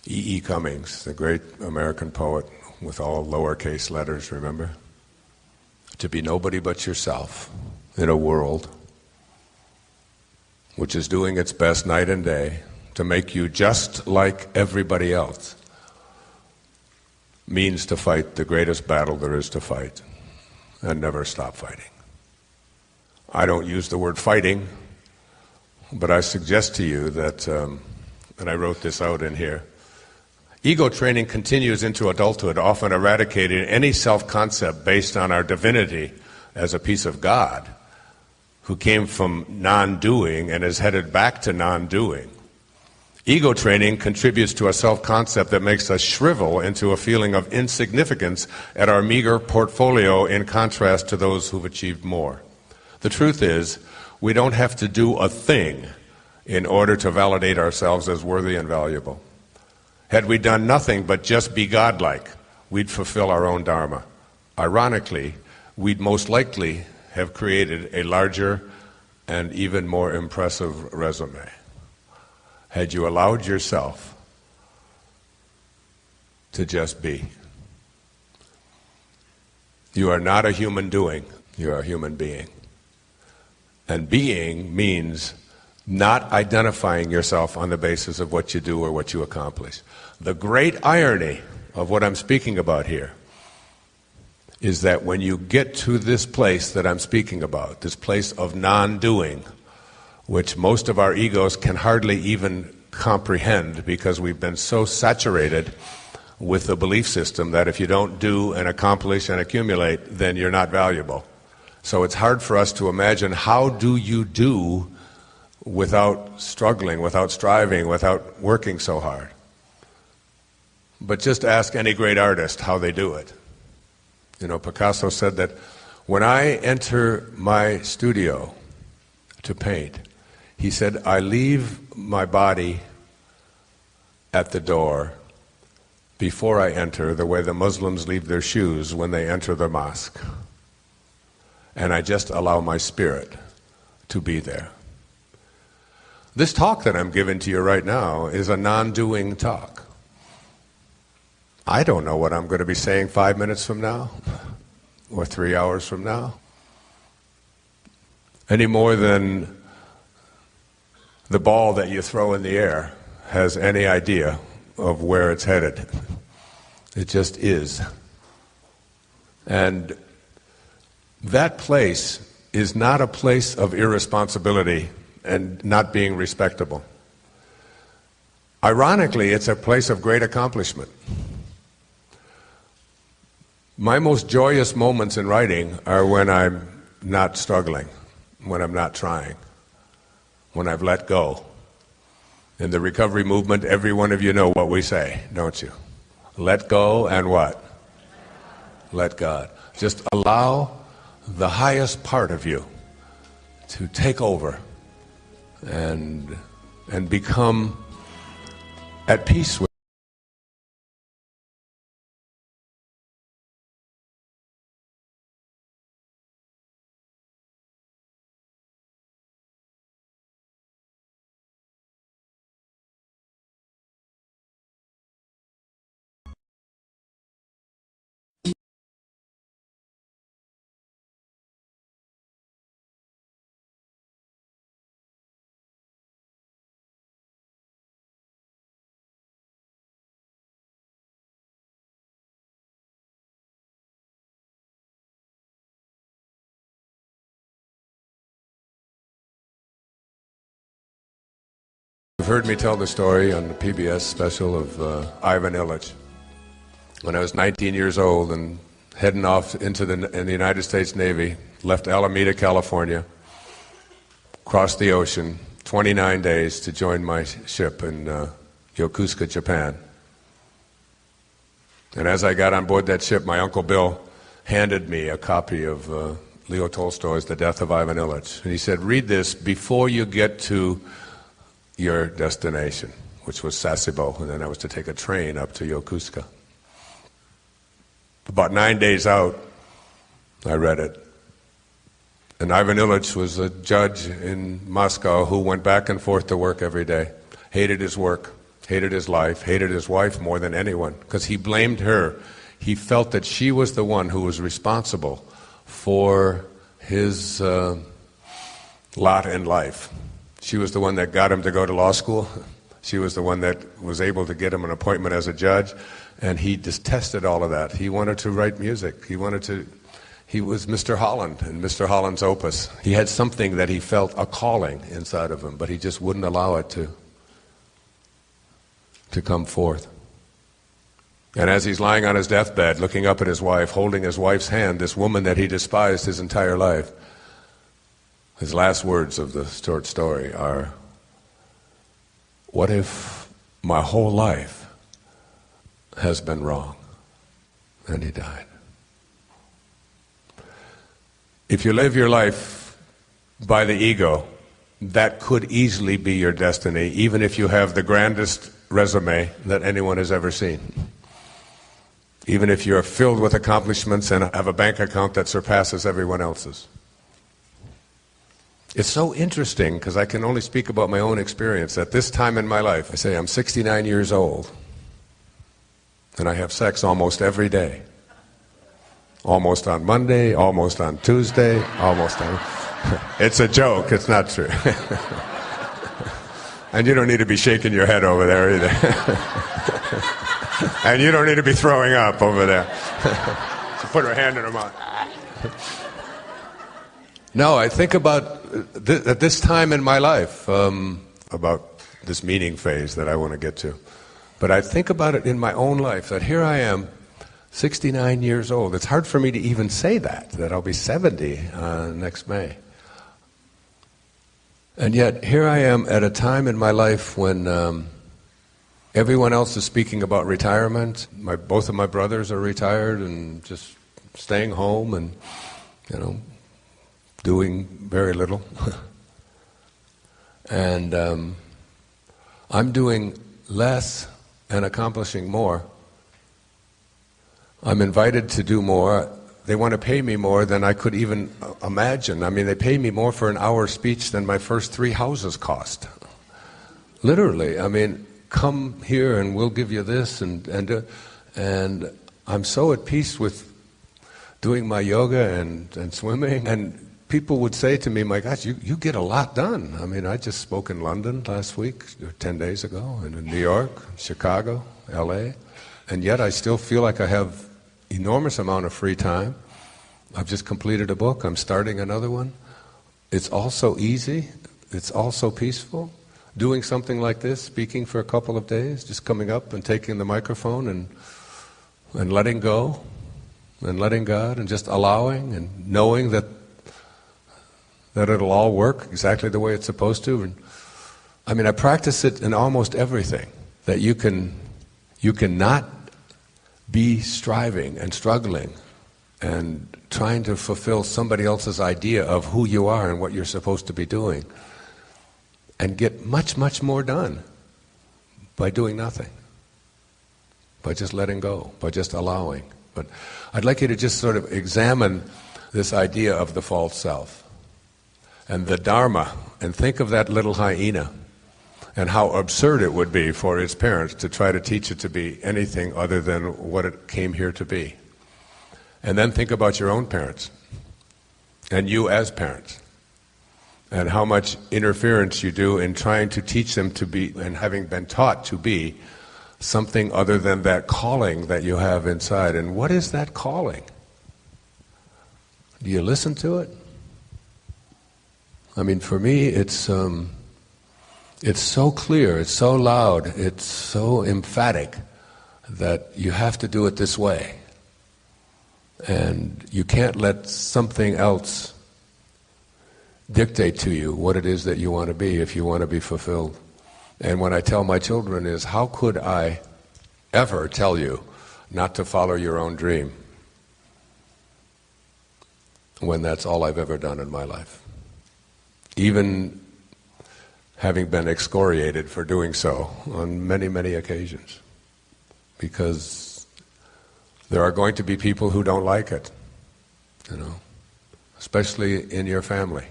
E. E. Cummings, the great American poet with all lowercase letters, remember? To be nobody but yourself in a world which is doing its best night and day to make you just like everybody else means to fight the greatest battle there is to fight and never stop fighting. I don't use the word fighting, but I suggest to you that, and I wrote this out in here, ego training continues into adulthood, often eradicating any self-concept based on our divinity as a piece of God who came from non-doing and is headed back to non-doing. Ego training contributes to a self-concept that makes us shrivel into a feeling of insignificance at our meager portfolio in contrast to those who've achieved more. The truth is, we don't have to do a thing in order to validate ourselves as worthy and valuable. Had we done nothing but just be godlike, we'd fulfill our own dharma. Ironically, we'd most likely have created a larger and even more impressive resume had you allowed yourself to just be. You are not a human doing, you are a human being. And being means not identifying yourself on the basis of what you do or what you accomplish. The great irony of what I'm speaking about here is that when you get to this place that I'm speaking about, this place of non-doing, which most of our egos can hardly even comprehend because we've been so saturated with the belief system that if you don't do and accomplish and accumulate, then you're not valuable. So it's hard for us to imagine, how do you do without struggling, without striving, without working so hard. But just ask any great artist how they do it. You know, Picasso said that when I enter my studio to paint, he said, I leave my body at the door before I enter, the way the Muslims leave their shoes when they enter the mosque. And I just allow my spirit to be there. This talk that I'm giving to you right now is a non-doing talk. I don't know what I'm going to be saying 5 minutes from now or 3 hours from now, any more than the ball that you throw in the air has any idea of where it's headed. It just is. And that place is not a place of irresponsibility and not being respectable. Ironically, it's a place of great accomplishment. My most joyous moments in writing are when I'm not struggling, when I'm not trying, when I've let go. In the recovery movement, every one of you know what we say, don't you? Let go and what? Let God. Just allow the highest part of you to take over and become at peace with. You've heard me tell the story on the PBS special of Ivan Illich. When I was 19 years old and heading off in the United States Navy, left Alameda, California, crossed the ocean, 29 days to join my ship in Yokosuka, Japan. And as I got on board that ship, my Uncle Bill handed me a copy of Leo Tolstoy's The Death of Ivan Illich. And he said, read this before you get to your destination, which was Sasebo, and then I was to take a train up to Yokosuka. About 9 days out, I read it. And Ivan Illich was a judge in Moscow who went back and forth to work every day, hated his work, hated his life, hated his wife more than anyone, because he blamed her. He felt that she was the one who was responsible for his lot in life. She was the one that got him to go to law school. She was the one that was able to get him an appointment as a judge. And he detested all of that. He wanted to write music. He was Mr. Holland in Mr. Holland's opus. He had something that he felt a calling inside of him, but he just wouldn't allow it to come forth. And as he's lying on his deathbed, looking up at his wife, holding his wife's hand, this woman that he despised his entire life, his last words of the short story are, what if my whole life has been wrong? And he died. If you live your life by the ego, that could easily be your destiny, even if you have the grandest resume that anyone has ever seen. Even if you're filled with accomplishments and have a bank account that surpasses everyone else's. It's so interesting, because I can only speak about my own experience. At this time in my life, I say I'm 69 years old, and I have sex almost every day. Almost on Monday, almost on Tuesday, almost on... It's a joke, it's not true. And you don't need to be shaking your head over there either. And you don't need to be throwing up over there. So put her hand in her mouth. No, I think about at this time in my life, about this meaning phase that I want to get to. But I think about it in my own life, that here I am, 69 years old. It's hard for me to even say that I'll be 70 next May. And yet, here I am at a time in my life when everyone else is speaking about retirement. Both of my brothers are retired and just staying home and, doing very little. And I'm doing less and accomplishing more. I'm invited to do more. They want to pay me more than I could even imagine. I mean, they pay me more for an hour speech than my first 3 houses cost. Literally. I mean, come here and we'll give you this, and I'm so at peace with doing my yoga and swimming. And people would say to me, my gosh, you get a lot done. I mean, I just spoke in London last week, 10 days ago, and in New York, Chicago, LA, and yet I still feel like I have enormous amount of free time. I've just completed a book. I'm starting another one. It's all so easy. It's all so peaceful. Doing something like this, speaking for a couple of days, just coming up and taking the microphone and letting go and letting God and just allowing and knowing that it'll all work exactly the way it's supposed to. And I mean, I practice it in almost everything, that you can not be striving and struggling and trying to fulfill somebody else's idea of who you are and what you're supposed to be doing, and get much, much more done by doing nothing, by just letting go, by just allowing. But I'd like you to just sort of examine this idea of the false self and the Dharma, and think of that little hyena and how absurd it would be for its parents to try to teach it to be anything other than what it came here to be. And then think about your own parents, and you as parents, and how much interference you do in trying to teach them to be, and having been taught to be, something other than that calling that you have inside. And what is that calling? Do you listen to it? I mean, for me, it's so clear, it's so loud, it's so emphatic that you have to do it this way. And you can't let something else dictate to you what it is that you want to be if you want to be fulfilled. And what I tell my children is, how could I ever tell you not to follow your own dream when that's all I've ever done in my life? Even having been excoriated for doing so on many, many occasions. Because there are going to be people who don't like it, especially in your family.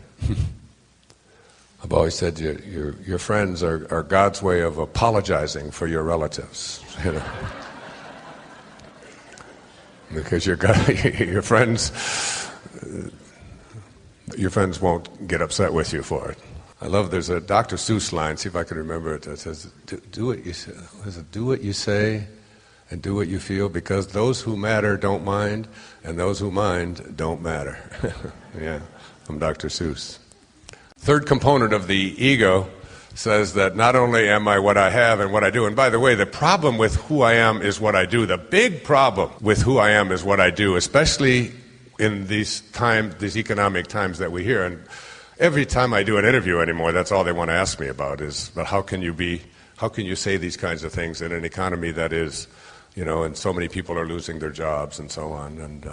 I've always said your friends are God's way of apologizing for your relatives, because your friends won't get upset with you for it. I love, there's a Dr. Seuss line, see if I can remember it, that says, do what you say and do what you feel, because those who matter don't mind, and those who mind don't matter. Yeah, from Dr. Seuss. Third component of the ego says that not only am I what I have and what I do, and by the way, the problem with who I am is what I do. The big problem with who I am is what I do, especially in these economic times that we hear. And every time I do an interview anymore, that's all they want to ask me about is, but how can you say these kinds of things in an economy that is, and so many people are losing their jobs and so on. And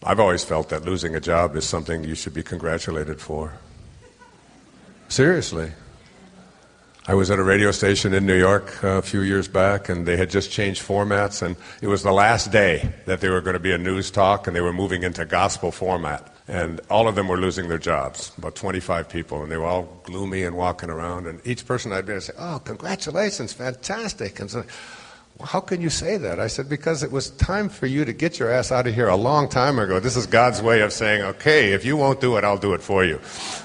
I've always felt that losing a job is something you should be congratulated for. Seriously. I was at a radio station in New York a few years back, and they had just changed formats, and it was the last day that they were going to be a news talk, and they were moving into gospel format. And all of them were losing their jobs, about 25 people, and they were all gloomy and walking around. And each person I'd be able to say, "Oh, congratulations, fantastic." And so, well, how can you say that? I said, because it was time for you to get your ass out of here a long time ago. This is God's way of saying, okay, if you won't do it, I'll do it for you.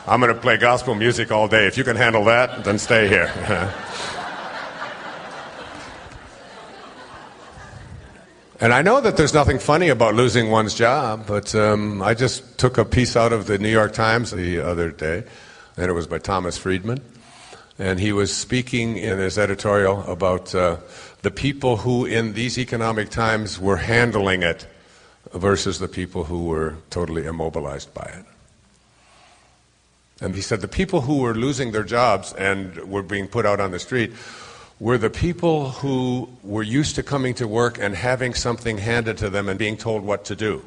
I'm going to play gospel music all day. If you can handle that, then stay here. And I know that there's nothing funny about losing one's job, but I just took a piece out of the New York Times the other day, and it was by Thomas Friedman. And he was speaking in his editorial about the people who in these economic times were handling it versus the people who were totally immobilized by it. And he said the people who were losing their jobs and were being put out on the street were the people who were used to coming to work and having something handed to them and being told what to do.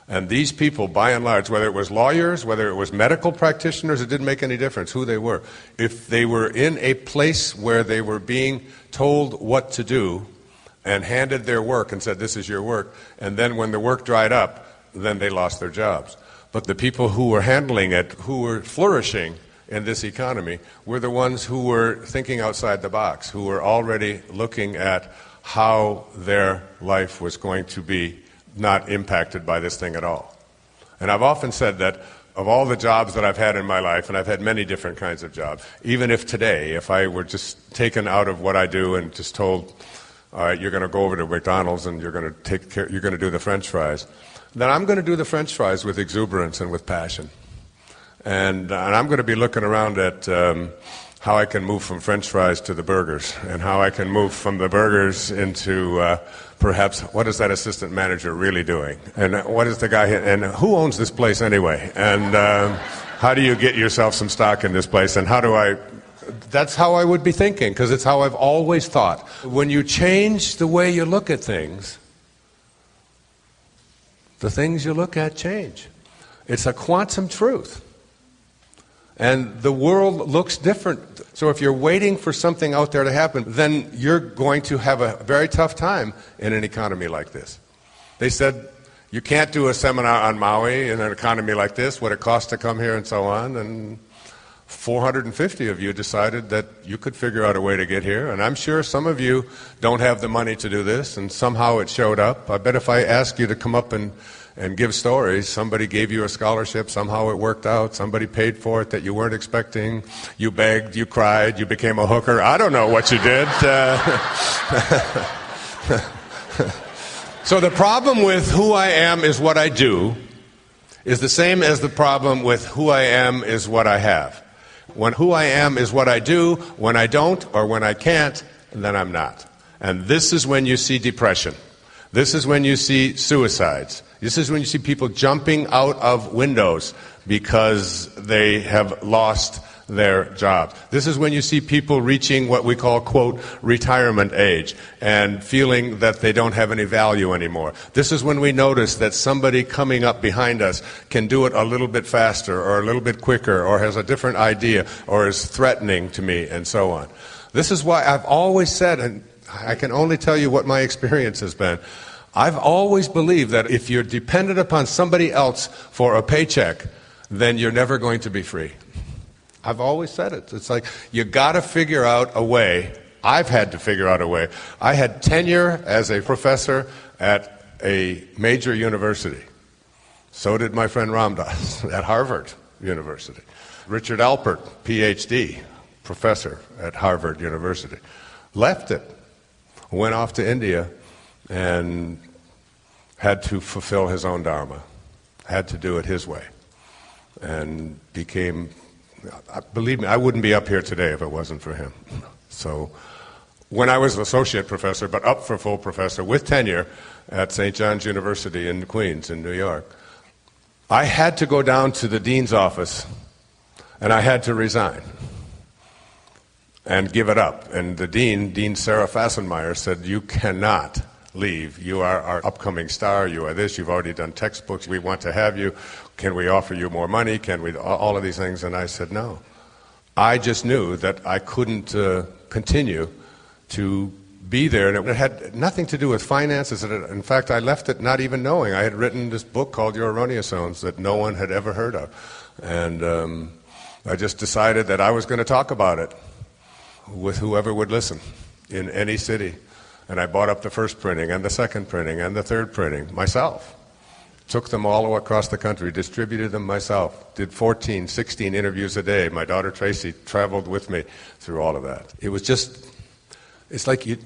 And these people, by and large, whether it was lawyers, whether it was medical practitioners, it didn't make any difference who they were. If they were in a place where they were being told what to do and handed their work and said, this is your work, and then when the work dried up, then they lost their jobs. But the people who were handling it, who were flourishing in this economy, were the ones who were thinking outside the box, who were already looking at how their life was going to be not impacted by this thing at all. And I've often said that of all the jobs that I've had in my life, and I've had many different kinds of jobs, even if today, if I were just taken out of what I do and just told, all right, you're going to go over to McDonald's and you're going to do the French fries, then I'm going to do the French fries with exuberance and with passion. And I'm going to be looking around at how I can move from French fries to the burgers, and how I can move from the burgers into perhaps what is that assistant manager really doing, and what is the guy, and who owns this place anyway, and how do you get yourself some stock in this place, and how do I... That's how I would be thinking, because it's how I've always thought. When you change the way you look at things, the things you look at change. It's a quantum truth. And the world looks different. So if you're waiting for something out there to happen, then you're going to have a very tough time in an economy like this. They said, you can't do a seminar on Maui in an economy like this, what it costs to come here and so on, and 450 of you decided that you could figure out a way to get here, and I'm sure some of you don't have the money to do this, and somehow it showed up. I bet if I asked you to come up and give stories, somebody gave you a scholarship, somehow it worked out, somebody paid for it that you weren't expecting, you begged, you cried, you became a hooker, I don't know what you did. So the problem with who I am is what I do is the same as the problem with who I am is what I have. When who I am is what I do, when I don't or when I can't, then I'm not. And this is when you see depression. This is when you see suicides. This is when you see people jumping out of windows because they have lost their jobs. This is when you see people reaching what we call, quote, retirement age and feeling that they don't have any value anymore. This is when we notice that somebody coming up behind us can do it a little bit faster or a little bit quicker or has a different idea or is threatening to me and so on. This is why I've always said, and I can only tell you what my experience has been, I've always believed that if you're dependent upon somebody else for a paycheck, then you're never going to be free. I've always said it. It's like, you got to figure out a way. I've had to figure out a way. I had tenure as a professor at a major university. So did my friend Ramdas at Harvard University. Richard Alpert, PhD, professor at Harvard University. Left it, went off to India, and had to fulfill his own dharma, had to do it his way, and became, believe me, I wouldn't be up here today if it wasn't for him. So when I was an associate professor, but up for full professor with tenure at St. John's University in Queens in New York, I had to go down to the dean's office and I had to resign and give it up. And the Dean Sarah Fassenmeyer, said, you cannot leave. You are our upcoming star. You are this. You've already done textbooks. We want to have you. Can we offer you more money? Can we? All of these things. And I said, no. I just knew that I couldn't continue to be there. And it had nothing to do with finances. In fact, I left it not even knowing. I had written this book called OurArea that no one had ever heard of. And I just decided that I was going to talk about it with whoever would listen in any city. And I bought up the first printing and the second printing and the third printing myself. Took them all across the country, distributed them myself, did 14, 16 interviews a day. My daughter Tracy traveled with me through all of that. It was just, it's like you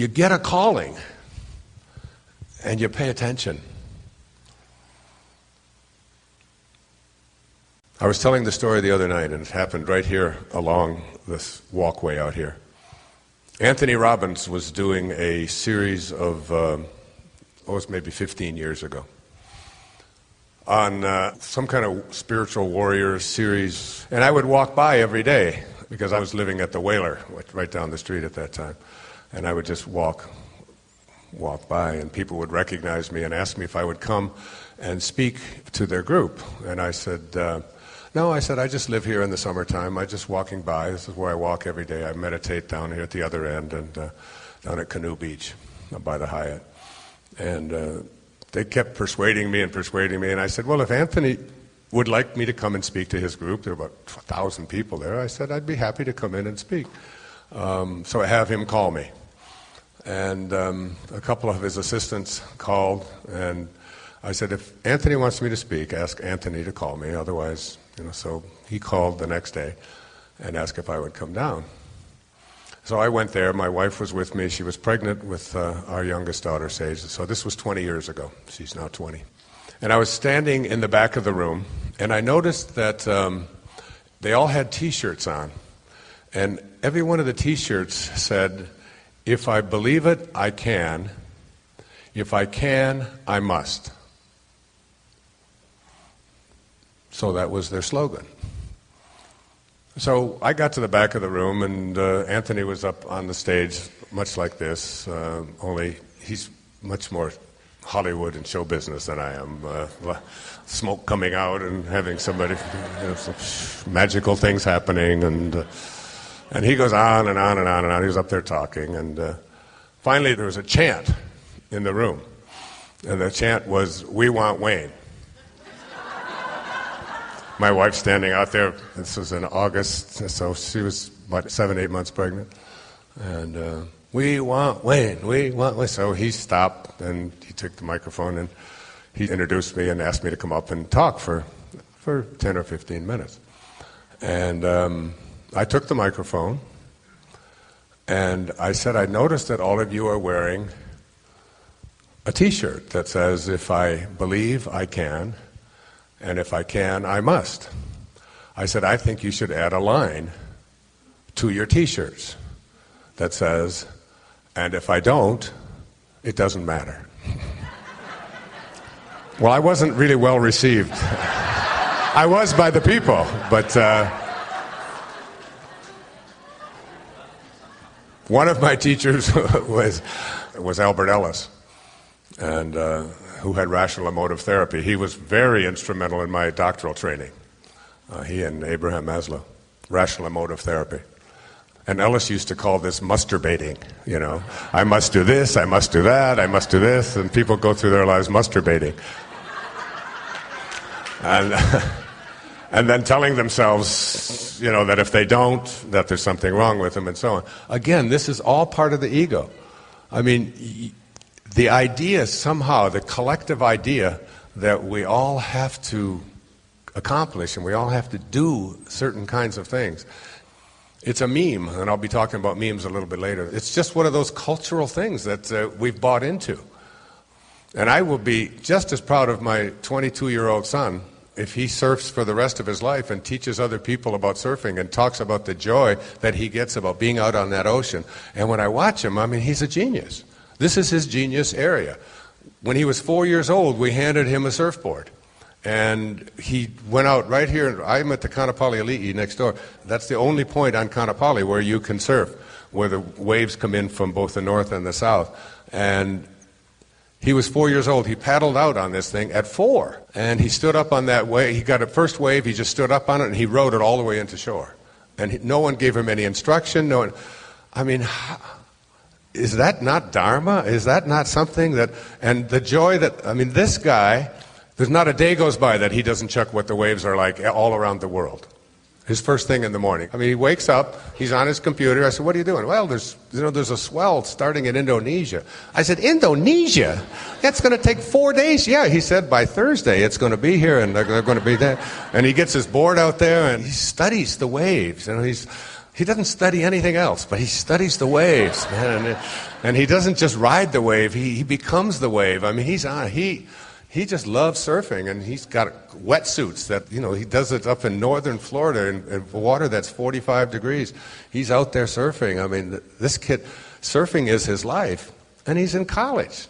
get a calling and you pay attention. I was telling the story the other night, and it happened right here along this walkway out here. Anthony Robbins was doing a series of, it was maybe 15 years ago, on some kind of spiritual warrior series. And I would walk by every day because I was living at the Whaler, right down the street at that time. And I would just walk by, and people would recognize me and ask me if I would come and speak to their group. And I said, no, I said, I just live here in the summertime. I'm just walking by. This is where I walk every day. I meditate down here at the other end and down at Canoe Beach by the Hyatt. And they kept persuading me, and I said, well, if Anthony would like me to come and speak to his group, there were about 1,000 people there, I said, I'd be happy to come in and speak. So I have him call me. And a couple of his assistants called, and I said, if Anthony wants me to speak, ask Anthony to call me. Otherwise, so he called the next day and asked if I would come down. So I went there. My wife was with me. She was pregnant with our youngest daughter, Sage. So this was 20 years ago. She's now 20. And I was standing in the back of the room, and I noticed that they all had T-shirts on. And every one of the T-shirts said, if I believe it, I can. If I can, I must. So that was their slogan. So I got to the back of the room, and Anthony was up on the stage, much like this, only he's much more Hollywood and show business than I am. Smoke coming out and having somebody, some magical things happening, and he goes on and on and on and on. He was up there talking, and finally there was a chant in the room, and the chant was, "We want Wayne." My wife standing out there, this was in August, so she was about 7-8 months pregnant, and we want Wayne, we want Wayne. So he stopped, and he took the microphone, and he introduced me and asked me to come up and talk for 10 or 15 minutes. And I took the microphone, and I said, I noticed that all of you are wearing a T-shirt that says, if I believe, I can, and if I can, I must. I said, I think you should add a line to your T-shirts that says, and if I don't, it doesn't matter. Well, I wasn't really well received. I was by the people, but one of my teachers was Albert Ellis, and who had rational emotive therapy. He was very instrumental in my doctoral training. He and Abraham Maslow, rational emotive therapy. And Ellis used to call this masturbating, I must do this, I must do that, I must do this, and people go through their lives masturbating. And then telling themselves, that if they don't, that there's something wrong with them, and so on. Again, this is all part of the ego. I mean, the idea somehow, the collective idea that we all have to accomplish and we all have to do certain kinds of things. It's a meme, and I'll be talking about memes a little bit later. It's just one of those cultural things that we've bought into. And I will be just as proud of my 22-year-old son if he surfs for the rest of his life and teaches other people about surfing and talks about the joy that he gets about being out on that ocean. And when I watch him, he's a genius. This is his genius area. When he was 4 years old, we handed him a surfboard. And he went out right here. I'm at the Kanapali Ali'i next door. That's the only point on Kanapali where you can surf, where the waves come in from both the north and the south. And he was 4 years old. He paddled out on this thing at 4. And he stood up on that wave. He got a first wave. He just stood up on it, and he rode it all the way into shore. And no one gave him any instruction. No one. Is that not Dharma? Is that not something that, and the joy that, this guy, there's not a day goes by that he doesn't check what the waves are like all around the world. His first thing in the morning. He wakes up, he's on his computer. I said, what are you doing? Well, there's a swell starting in Indonesia. I said, Indonesia? That's going to take 4 days. Yeah, he said, by Thursday it's going to be here and they're going to be there. And he gets his board out there and he studies the waves. He doesn't study anything else, but he studies the waves, man. And he doesn't just ride the wave, he becomes the wave. He just loves surfing, and he's got wetsuits that, he does it up in northern Florida in water that's 45 degrees. He's out there surfing. This kid, surfing is his life, and he's in college,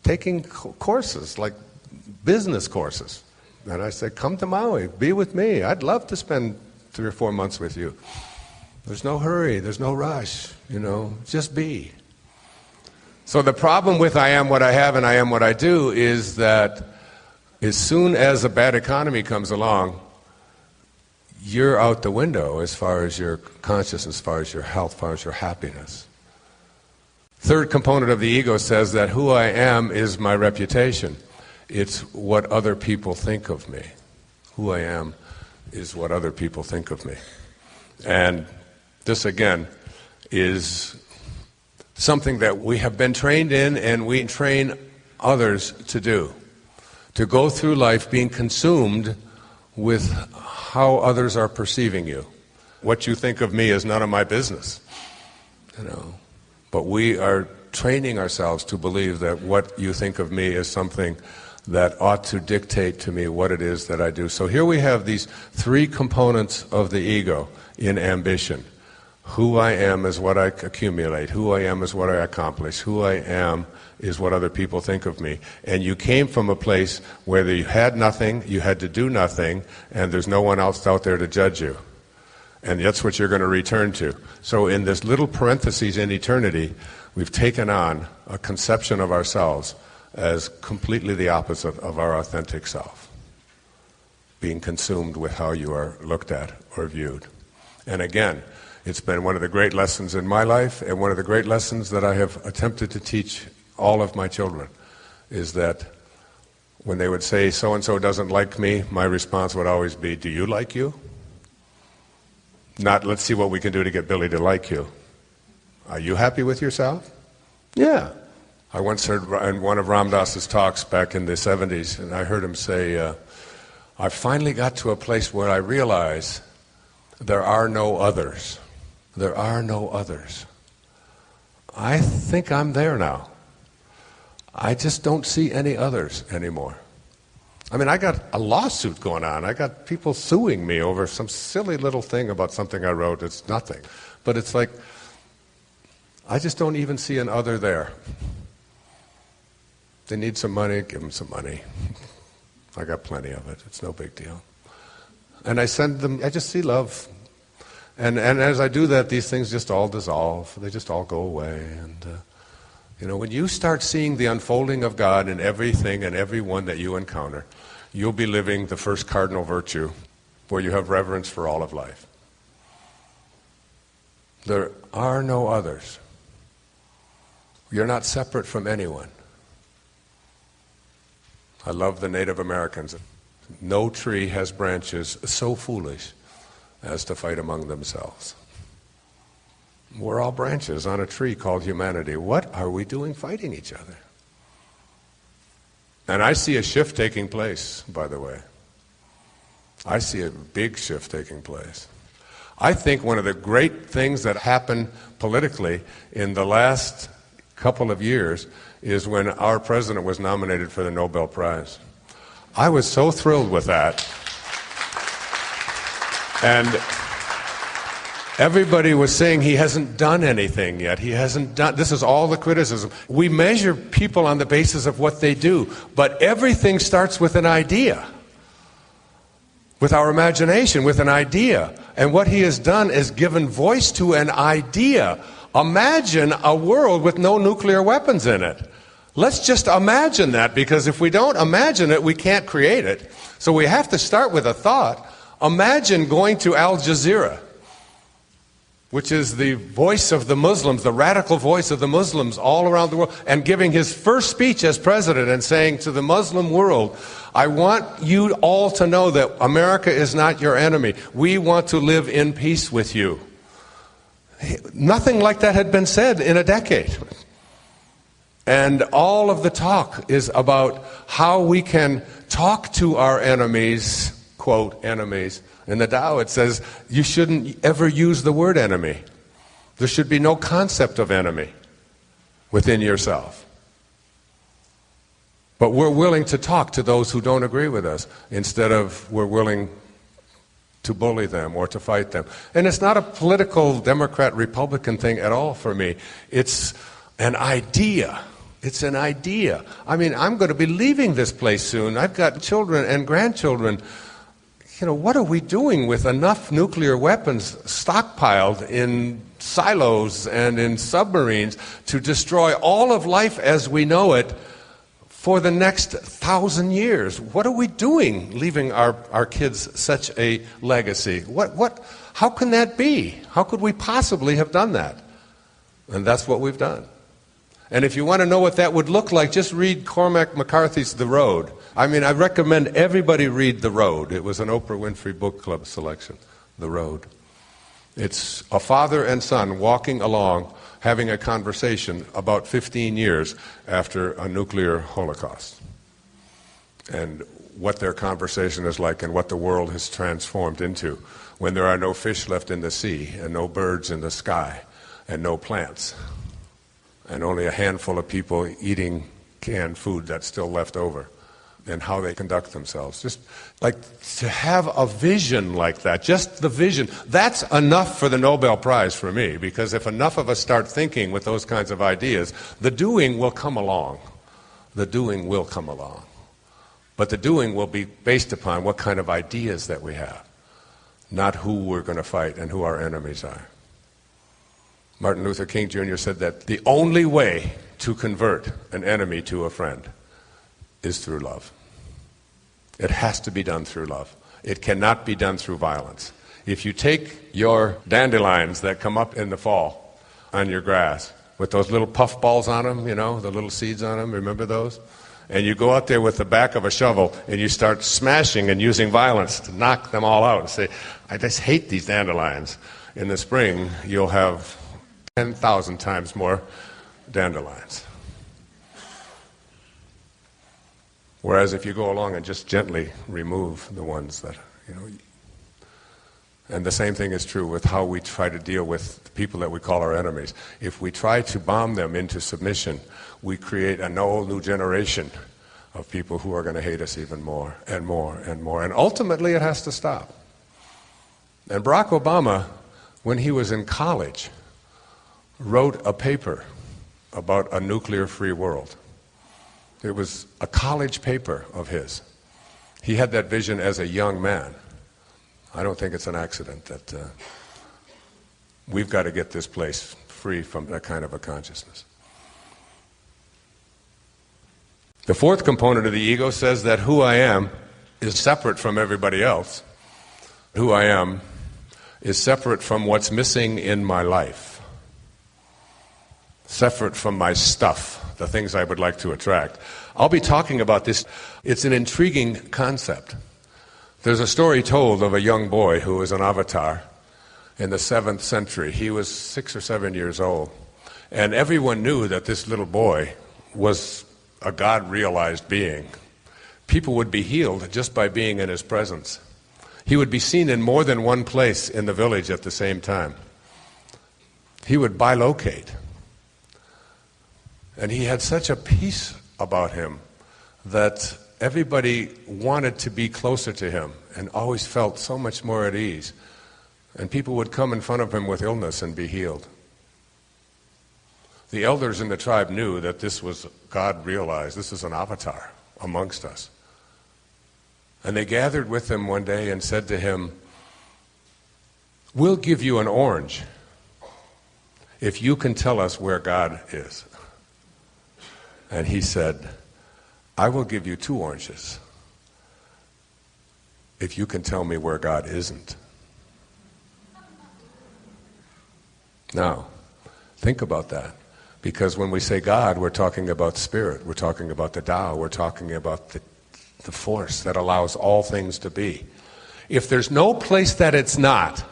taking courses like business courses. And I said, come to Maui, be with me. I'd love to spend 3 or 4 months with you. There's no hurry, there's no rush, just be. So the problem with I am what I have and I am what I do is that as soon as a bad economy comes along, you're out the window as far as your consciousness, as far as your health, as far as your happiness. Third component of the ego says that who I am is my reputation. It's what other people think of me. Who I am is what other people think of me. And this, again, is something that we have been trained in and we train others to do. To go through life being consumed with how others are perceiving you. What you think of me is none of my business. But we are training ourselves to believe that what you think of me is something that ought to dictate to me what it is that I do. So here we have these 3 components of the ego in ambition. Who I am is what I accumulate. Who I am is what I accomplish. Who I am is what other people think of me. And you came from a place where you had nothing, you had to do nothing, and there's no one else out there to judge you. And that's what you're going to return to. So in this little parentheses in eternity, we've taken on a conception of ourselves as completely the opposite of our authentic self, being consumed with how you are looked at or viewed. And again, it's been one of the great lessons in my life, and one of the great lessons that I have attempted to teach all of my children, is that when they would say, so-and-so doesn't like me, my response would always be, do you like you? Not, let's see what we can do to get Billy to like you. Are you happy with yourself? Yeah. I once heard in one of Ram Dass's talks back in the 70s, and I heard him say, I finally got to a place where I realize there are no others. There are no others. I think I'm there now. I just don't see any others anymore. I mean, I got a lawsuit going on. I got people suing me over some silly little thing about something I wrote. It's nothing. But it's like, I just don't even see an other there. They need some money, give them some money. I got plenty of it. It's no big deal. And I send them, I just see love. And as I do that, these things just all dissolve. They just all go away. And when you start seeing the unfolding of God in everything and everyone that you encounter, you'll be living the first cardinal virtue, where you have reverence for all of life. There are no others. You're not separate from anyone. I love the Native Americans. No tree has branches so foolish as to fight among themselves. We're all branches on a tree called humanity. What are we doing fighting each other? And I see a shift taking place, by the way. I see a big shift taking place. I think one of the great things that happened politically in the last couple of years is when our president was nominated for the Nobel Prize. I was so thrilled with that. And everybody was saying he hasn't done anything yet. He hasn't done, this is all the criticism. We measure people on the basis of what they do, but everything starts with an idea. With our imagination, with an idea. And what he has done is given voice to an idea. Imagine a world with no nuclear weapons in it. Let's just imagine that, because if we don't imagine it, we can't create it. So we have to start with a thought. Imagine going to Al Jazeera, which is the voice of the Muslims, the radical voice of the Muslims all around the world, and giving his first speech as president and saying to the Muslim world, I want you all to know that America is not your enemy. We want to live in peace with you. Nothing like that had been said in a decade. And all of the talk is about how we can talk to our enemies, quote, enemies. In the Tao it says you shouldn't ever use the word enemy. There should be no concept of enemy within yourself. But we're willing to talk to those who don't agree with us, instead of we're willing to bully them or to fight them. And it's not a political Democrat-Republican thing at all for me. It's an idea It's an idea. I mean, I'm going to be leaving this place soon. I've got children and grandchildren. What are we doing with enough nuclear weapons stockpiled in silos and in submarines to destroy all of life as we know it for the next 1,000 years? What are we doing leaving our kids such a legacy? How can that be? How could we possibly have done that? And that's what we've done. And if you want to know what that would look like, just read Cormac McCarthy's The Road. I mean, I recommend everybody read The Road. It was an Oprah Winfrey Book Club selection, The Road. It's a father and son walking along, having a conversation about 15 years after a nuclear holocaust. And what their conversation is like and what the world has transformed into when there are no fish left in the sea and no birds in the sky and no plants and only a handful of people eating canned food that's still left over, and how they conduct themselves. Just like to have a vision like that, just the vision, that's enough for the Nobel Prize for me, because if enough of us start thinking with those kinds of ideas, the doing will come along. The doing will come along. But the doing will be based upon what kind of ideas that we have, not who we're going to fight and who our enemies are. Martin Luther King Jr. said that the only way to convert an enemy to a friend is through love. It has to be done through love. It cannot be done through violence. If you take your dandelions that come up in the fall on your grass with those little puff balls on them, the little seeds on them, remember those? And you go out there with the back of a shovel and you start smashing and using violence to knock them all out and say, I just hate these dandelions. In the spring, you'll have 10,000 times more dandelions. Whereas if you go along and just gently remove the ones that, and the same thing is true with how we try to deal with the people that we call our enemies. If we try to bomb them into submission, we create a whole new generation of people who are going to hate us even more and more and more. And ultimately it has to stop. And Barack Obama, when he was in college, wrote a paper about a nuclear-free world. It was a college paper of his. He had that vision as a young man. I don't think it's an accident that we've got to get this place free from that kind of a consciousness. The fourth component of the ego says that who I am is separate from everybody else. Who I am is separate from what's missing in my life. Separate from my stuff, the things I would like to attract. I'll be talking about this. It's an intriguing concept. There's a story told of a young boy who was an avatar in the 7th century. He was 6 or 7 years old. And everyone knew that this little boy was a God-realized being. People would be healed just by being in his presence. He would be seen in more than one place in the village at the same time. He would bilocate. And he had such a peace about him that everybody wanted to be closer to him and always felt so much more at ease. And people would come in front of him with illness and be healed. The elders in the tribe knew that this was God realized. This is an avatar amongst us. And they gathered with him one day and said to him, "We'll give you an orange if you can tell us where God is." And he said, "I will give you 2 oranges if you can tell me where God isn't." Now, think about that. Because when we say God, we're talking about spirit, we're talking about the Tao, we're talking about the force that allows all things to be. If there's no place that it's not,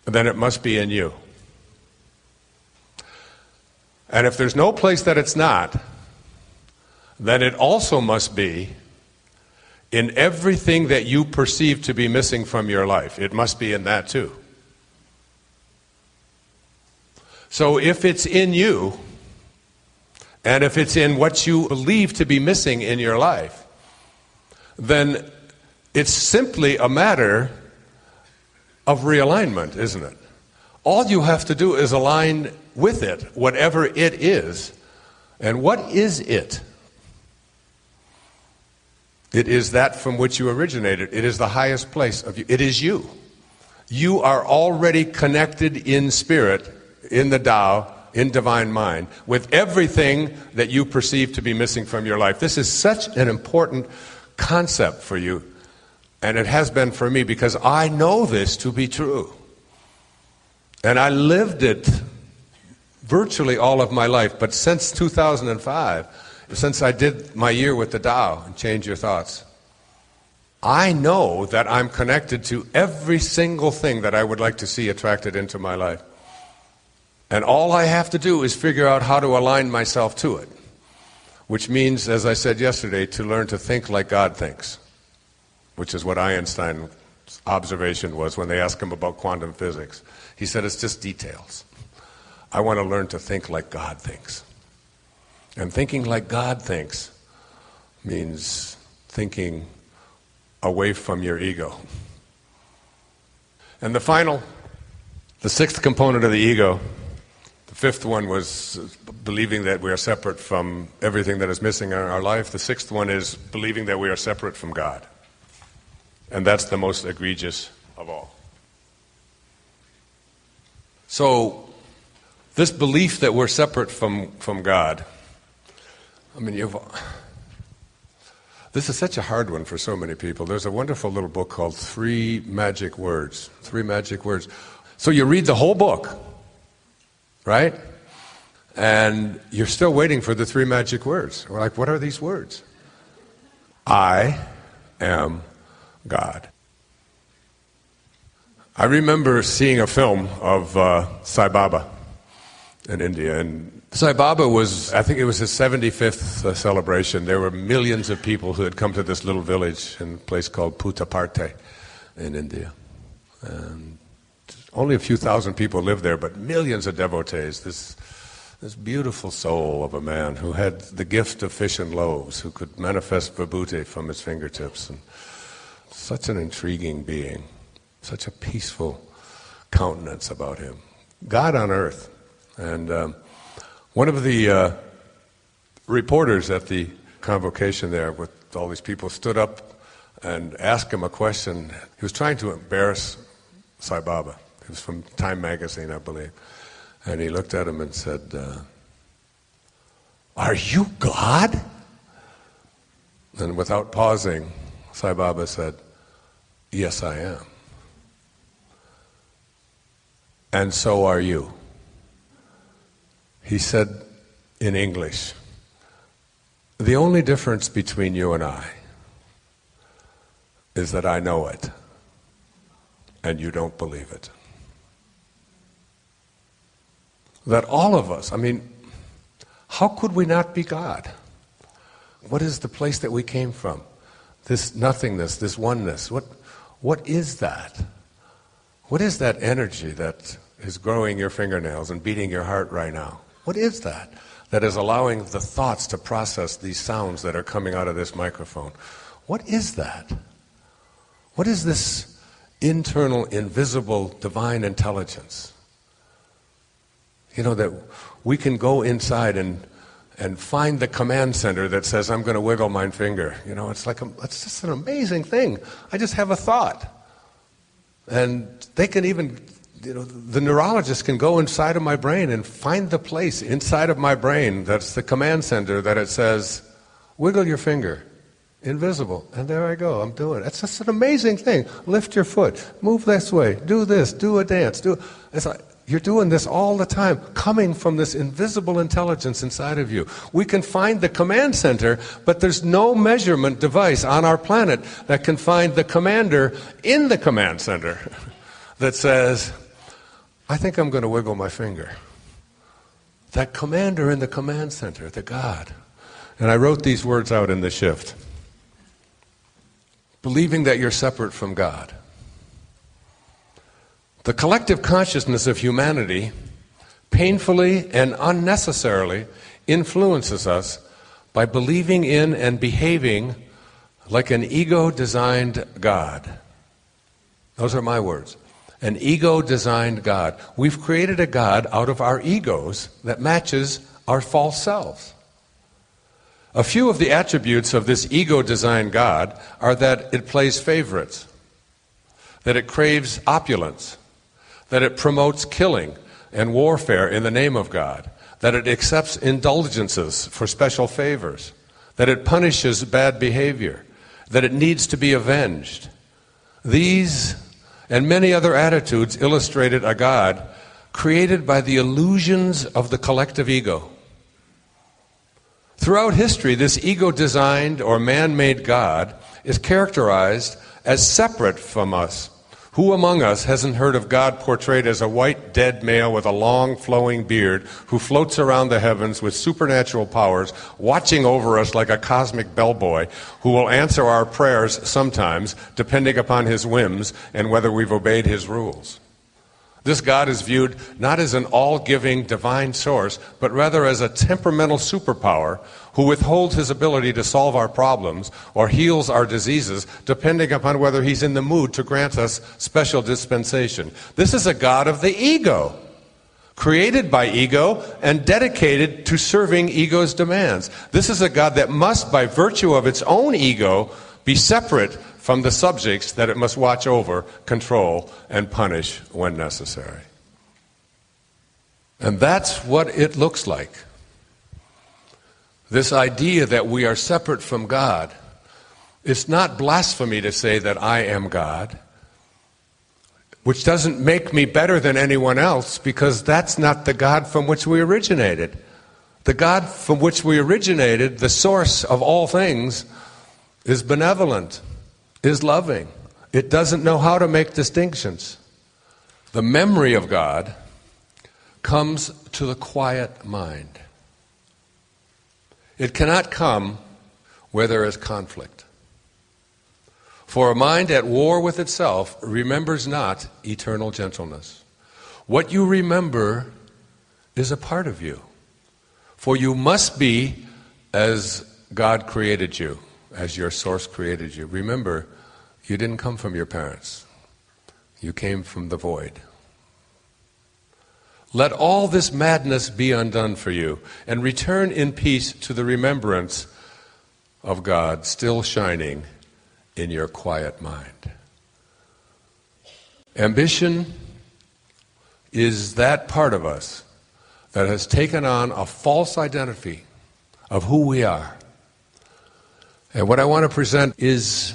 then it must be in you. And if there's no place that it's not, then it also must be in everything that you perceive to be missing from your life. It must be in that too. So if it's in you, and if it's in what you believe to be missing in your life, then it's simply a matter of realignment, isn't it? All you have to do is align with it, whatever it is. And what is it? It is that from which you originated. It is the highest place of you. It is you. You are already connected in spirit, in the Tao, in divine mind, with everything that you perceive to be missing from your life. This is such an important concept for you, and it has been for me, because I know this to be true. And I lived it virtually all of my life, but since 2005, since I did my year with the Tao and Change Your Thoughts, I know that I'm connected to every single thing that I would like to see attracted into my life. And all I have to do is figure out how to align myself to it, which means, as I said yesterday, to learn to think like God thinks, which is what Einstein's observation was when they asked him about quantum physics. He said, it's just details. I want to learn to think like God thinks. And thinking like God thinks means thinking away from your ego. And the sixth component of the ego, the fifth one was believing that we are separate from everything that is missing in our life. The sixth one is believing that we are separate from God. And that's the most egregious of all. So, this belief that we're separate from God, I mean, this is such a hard one for so many people. There's a wonderful little book called 3 Magic Words. 3 Magic Words. So you read the whole book, right? And you're still waiting for the 3 magic words. We're like, what are these words? I am God. I remember seeing a film of Sai Baba in India, and Sai Baba was, I think it was his 75th celebration. There were millions of people who had come to this little village in a place called Puttaparthi in India. And only a few thousand people lived there, but millions of devotees. This beautiful soul of a man who had the gift of fish and loaves, who could manifest vibhuti from his fingertips. And such an intriguing being, such a peaceful countenance about him. God on earth. And one of the reporters at the convocation there with all these people stood up and asked him a question. He was trying to embarrass Sai Baba. He was from Time magazine, I believe. And he looked at him and said, are you God? And without pausing, Sai Baba said, yes, I am. And so are you. He said in English, the only difference between you and I is that I know it, and you don't believe it. That all of us, I mean, how could we not be God? What is the place that we came from? This nothingness, this oneness, what is that? What is that energy that is growing your fingernails and beating your heart right now? What is that is allowing the thoughts to process these sounds that are coming out of this microphone? What is that? What is this internal, invisible, divine intelligence? You know, that we can go inside and find the command center that says, I'm going to wiggle my finger. You know, it's just an amazing thing. I just have a thought. And they can even, you know, the neurologist can go inside of my brain and find the place inside of my brain that's the command center that it says, wiggle your finger, invisible, and there I go, I'm doing it. It's just an amazing thing. Lift your foot, move this way, do this, do a dance. It's like, you're doing this all the time, coming from this invisible intelligence inside of you. We can find the command center, but there's no measurement device on our planet that can find the commander in the command center that says, I think I'm going to wiggle my finger. That commander in the command center, the God. And I wrote these words out in the shift. Believing that you're separate from God. The collective consciousness of humanity painfully and unnecessarily influences us by believing in and behaving like an ego-designed God. Those are my words. An ego-designed God. We've created a God out of our egos that matches our false selves. A few of the attributes of this ego-designed God are that it plays favorites, that it craves opulence, that it promotes killing and warfare in the name of God, that it accepts indulgences for special favors, that it punishes bad behavior, that it needs to be avenged. These and many other attitudes illustrated a God created by the illusions of the collective ego. Throughout history, this ego-designed or man-made God is characterized as separate from us. Who among us hasn't heard of God portrayed as a white, dead male with a long, flowing beard who floats around the heavens with supernatural powers, watching over us like a cosmic bellboy who will answer our prayers sometimes, depending upon his whims and whether we've obeyed his rules? This God is viewed not as an all-giving divine source, but rather as a temperamental superpower who withholds his ability to solve our problems or heals our diseases, depending upon whether he's in the mood to grant us special dispensation. This is a God of the ego, created by ego and dedicated to serving ego's demands. This is a God that must, by virtue of its own ego, be separate from the subjects that it must watch over, control, and punish when necessary. And that's what it looks like. This idea that we are separate from God, it's not blasphemy to say that I am God, which doesn't make me better than anyone else, because that's not the God from which we originated. The God from which we originated, the source of all things, is benevolent, is loving. It doesn't know how to make distinctions. The memory of God comes to the quiet mind. It cannot come where there is conflict. For a mind at war with itself remembers not eternal gentleness. What you remember is a part of you. For you must be as God created you, as your source created you. Remember, you didn't come from your parents. You came from the void. Let all this madness be undone for you, and return in peace to the remembrance of God still shining in your quiet mind. Ambition is that part of us that has taken on a false identity of who we are. And what I want to present is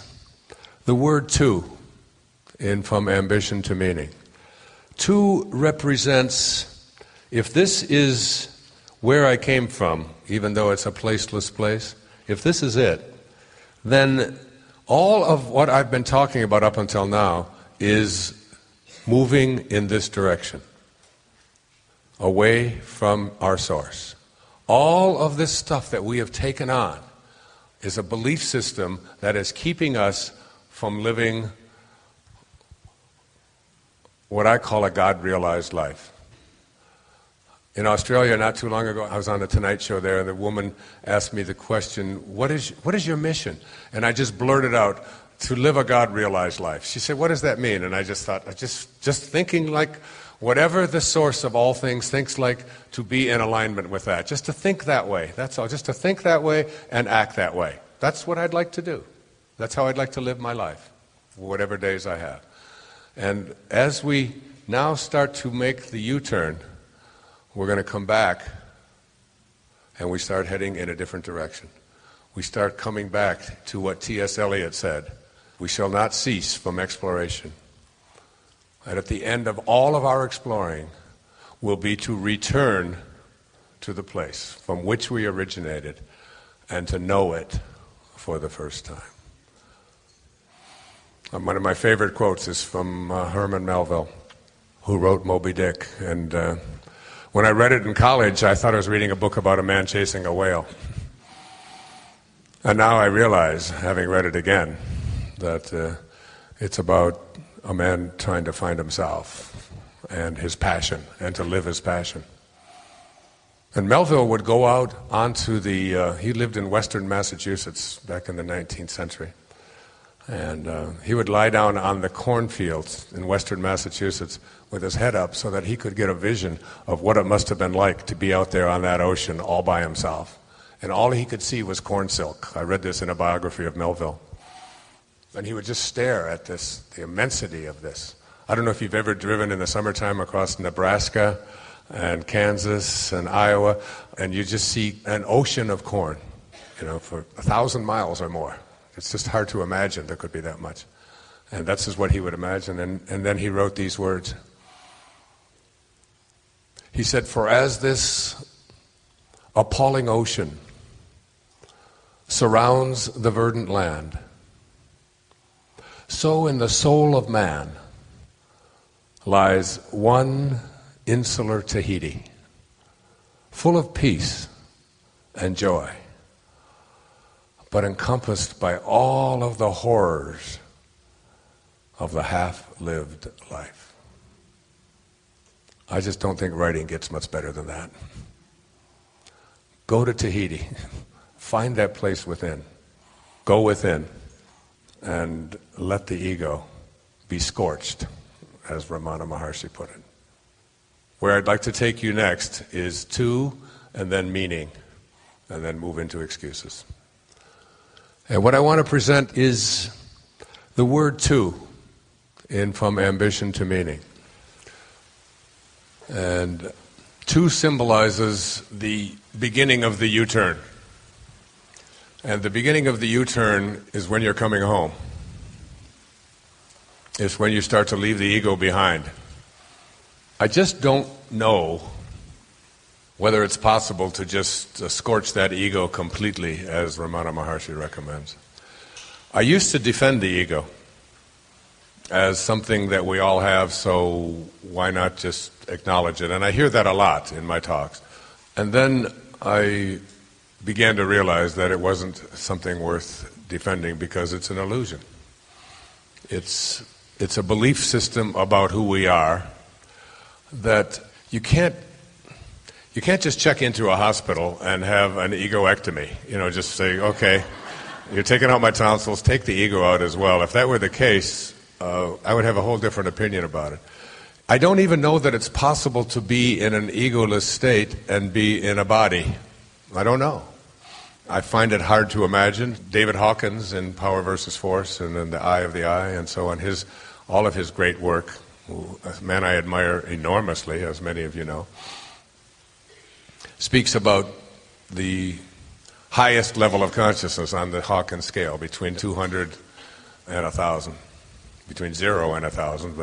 the word to in From Ambition to Meaning. To represents, if this is where I came from, even though it's a placeless place, if this is it, then all of what I've been talking about up until now is moving in this direction, away from our source. All of this stuff that we have taken on is a belief system that is keeping us from living what I call a God-realized life. In Australia, not too long ago, I was on the Tonight Show there, and the woman asked me the question, what is your mission? And I just blurted out, to live a God-realized life. She said, what does that mean? And I just thought, just thinking like whatever the source of all things thinks like, to be in alignment with that. Just to think that way, that's all. Just to think that way and act that way. That's what I'd like to do. That's how I'd like to live my life, whatever days I have. And as we now start to make the U-turn, we're going to come back and we start heading in a different direction. We start coming back to what T.S. Eliot said, we shall not cease from exploration. And at the end of all of our exploring will be to return to the place from which we originated and to know it for the first time. One of my favorite quotes is from Herman Melville, who wrote Moby Dick. And when I read it in college, I thought I was reading a book about a man chasing a whale. And now I realize, having read it again, that it's about a man trying to find himself and his passion, and to live his passion. And Melville would go out onto the, he lived in western Massachusetts back in the 19th century. And he would lie down on the cornfields in western Massachusetts with his head up so that he could get a vision of what it must have been like to be out there on that ocean all by himself. And all he could see was corn silk. I read this in a biography of Melville. And he would just stare at this, the immensity of this. I don't know if you've ever driven in the summertime across Nebraska and Kansas and Iowa, and you just see an ocean of corn, for 1,000 miles or more. It's just hard to imagine there could be that much. And that's just what he would imagine. And then he wrote these words. He said, "For as this appalling ocean surrounds the verdant land, so in the soul of man lies one insular Tahiti, full of peace and joy, but encompassed by all of the horrors of the half-lived life." I just don't think writing gets much better than that. Go to Tahiti. Find that place within. Go within and let the ego be scorched, as Ramana Maharshi put it. Where I'd like to take you next is to and then meaning, and then move into excuses. And what I want to present is the word to in From Ambition to Meaning. And to symbolizes the beginning of the U-turn. And the beginning of the U-turn is when you're coming home. It's when you start to leave the ego behind. I just don't know whether it's possible to just scorch that ego completely, as Ramana Maharshi recommends. I used to defend the ego as something that we all have, so why not just acknowledge it? And I hear that a lot in my talks. And then I began to realize that it wasn't something worth defending because it's an illusion. It's a belief system about who we are that you can't just check into a hospital and have an egoectomy. Just say, okay, you're taking out my tonsils, take the ego out as well. If that were the case, I would have a whole different opinion about it. I don't even know that it's possible to be in an egoless state and be in a body. I don't know. I find it hard to imagine. David Hawkins in Power versus Force and in The Eye of the Eye and so on, all of his great work, a man I admire enormously, as many of you know, speaks about the highest level of consciousness on the Hawkins scale, between 200 and 1,000. Between 0 and 1,000,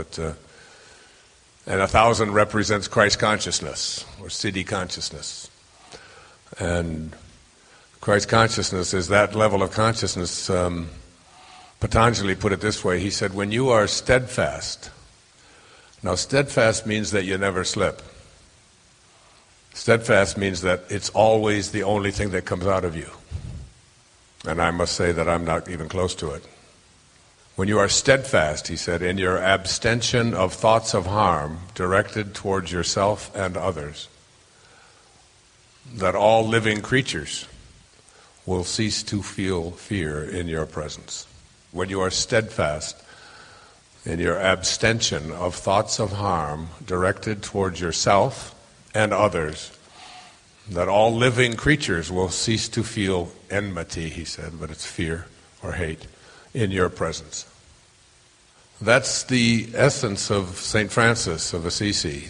and 1,000 represents Christ consciousness, or Siddhi consciousness. And Christ consciousness is that level of consciousness. Patanjali put it this way. He said, when you are steadfast, now steadfast means that you never slip. Steadfast means that it's always the only thing that comes out of you. And I must say that I'm not even close to it. When you are steadfast, he said, in your abstention of thoughts of harm directed towards yourself and others, that all living creatures will cease to feel fear in your presence. When you are steadfast in your abstention of thoughts of harm directed towards yourself and others, that all living creatures will cease to feel enmity, he said, but it's fear or hate, in your presence. That's the essence of St. Francis of Assisi,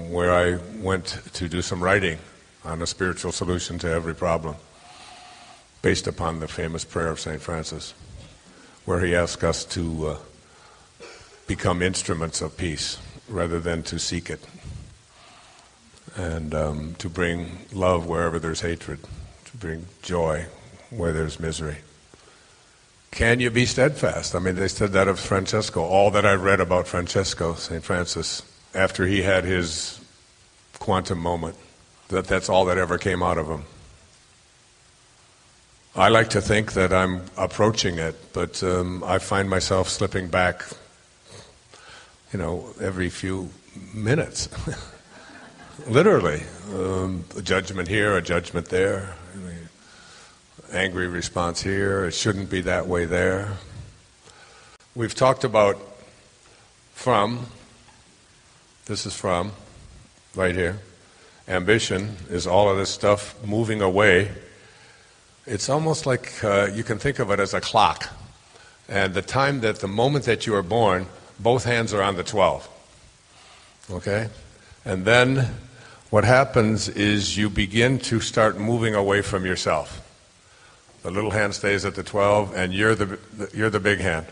where I went to do some writing on a spiritual solution to every problem, based upon the famous prayer of St. Francis, where he asks us to become instruments of peace rather than to seek it, and to bring love wherever there's hatred, to bring joy where there's misery. Can you be steadfast? I mean, they said that of Francesco. All that I read about Francesco, St. Francis, after he had his quantum moment, that's all that ever came out of him. I like to think that I'm approaching it, but I find myself slipping back, every few minutes. Literally. A judgment here, a judgment there. Angry response here, it shouldn't be that way there. We've talked about from, this is from, right here. Ambition is all of this stuff moving away. It's almost like you can think of it as a clock. And the moment that you are born, both hands are on the 12. Okay? And then what happens is you begin to start moving away from yourself. The little hand stays at the 12, and you're the big hand.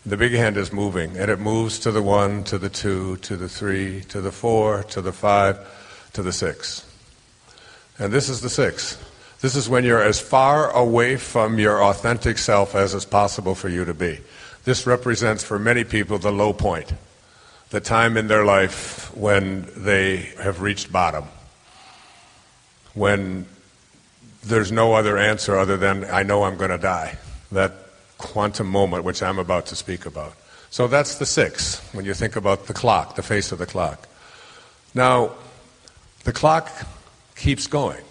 The big hand is moving, and it moves to the 1, to the 2, to the 3, to the 4, to the 5, to the 6. And this is the 6. This is when you're as far away from your authentic self as is possible for you to be. This represents for many people the low point, the time in their life when they have reached bottom, when there's no other answer other than, I know I'm going to die, that quantum moment which I'm about to speak about. So that's the 6, when you think about the clock, the face of the clock. Now, the clock keeps going.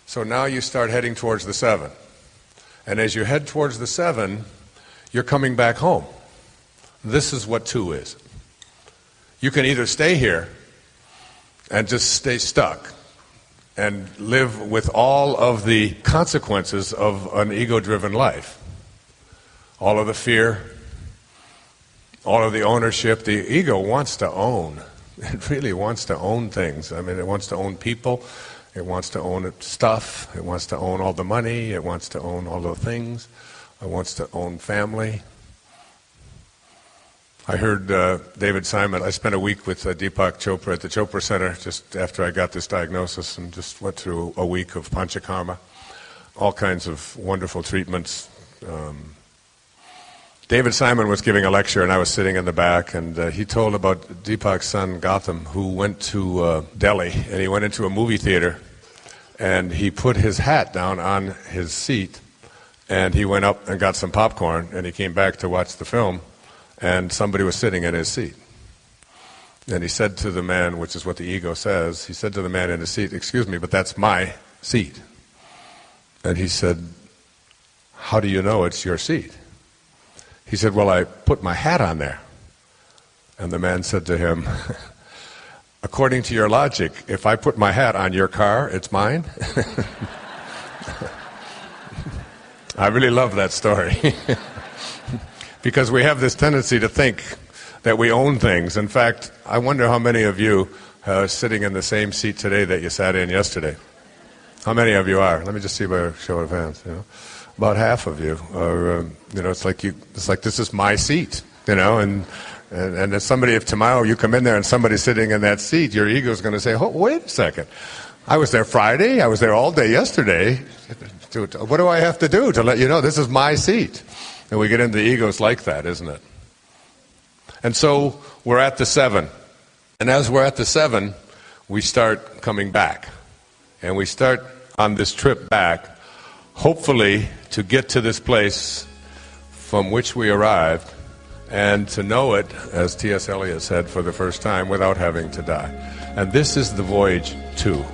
So now you start heading towards the 7. And as you head towards the 7, you're coming back home. This is what 2 is. You can either stay here and just stay stuck and live with all of the consequences of an ego-driven life. All of the fear, all of the ownership. The ego wants to own. It really wants to own things. I mean, it wants to own people. It wants to own stuff. It wants to own all the money. It wants to own all the things. It wants to own family. I heard David Simon. I spent a week with Deepak Chopra at the Chopra Center just after I got this diagnosis, and just went through a week of panchakarma, all kinds of wonderful treatments. David Simon was giving a lecture, and I was sitting in the back, and he told about Deepak's son Gautam, who went to Delhi, and he went into a movie theater, and he put his hat down on his seat, and he went up and got some popcorn, and he came back to watch the film, and somebody was sitting in his seat. And he said to the man, which is what the ego says, he said to the man in his seat, "Excuse me, but that's my seat." And he said, "How do you know it's your seat?" He said, "Well, I put my hat on there." And the man said to him, "According to your logic, if I put my hat on your car, it's mine?" I really love that story. Because we have this tendency to think that we own things. In fact, I wonder how many of you are sitting in the same seat today that you sat in yesterday. How many of you are? Let me just see by a show of hands. About half of you are. It's like this is my seat. And if tomorrow you come in there and somebody's sitting in that seat, your ego is going to say, "Oh, wait a second. I was there Friday. I was there all day yesterday. What do I have to do to let you know this is my seat?" And we get into egos like that, isn't it? And so we're at the 7. And as we're at the 7, we start coming back. And we start on this trip back, hopefully to get to this place from which we arrived, and to know it, as T.S. Eliot said, for the first time without having to die. And this is the voyage to.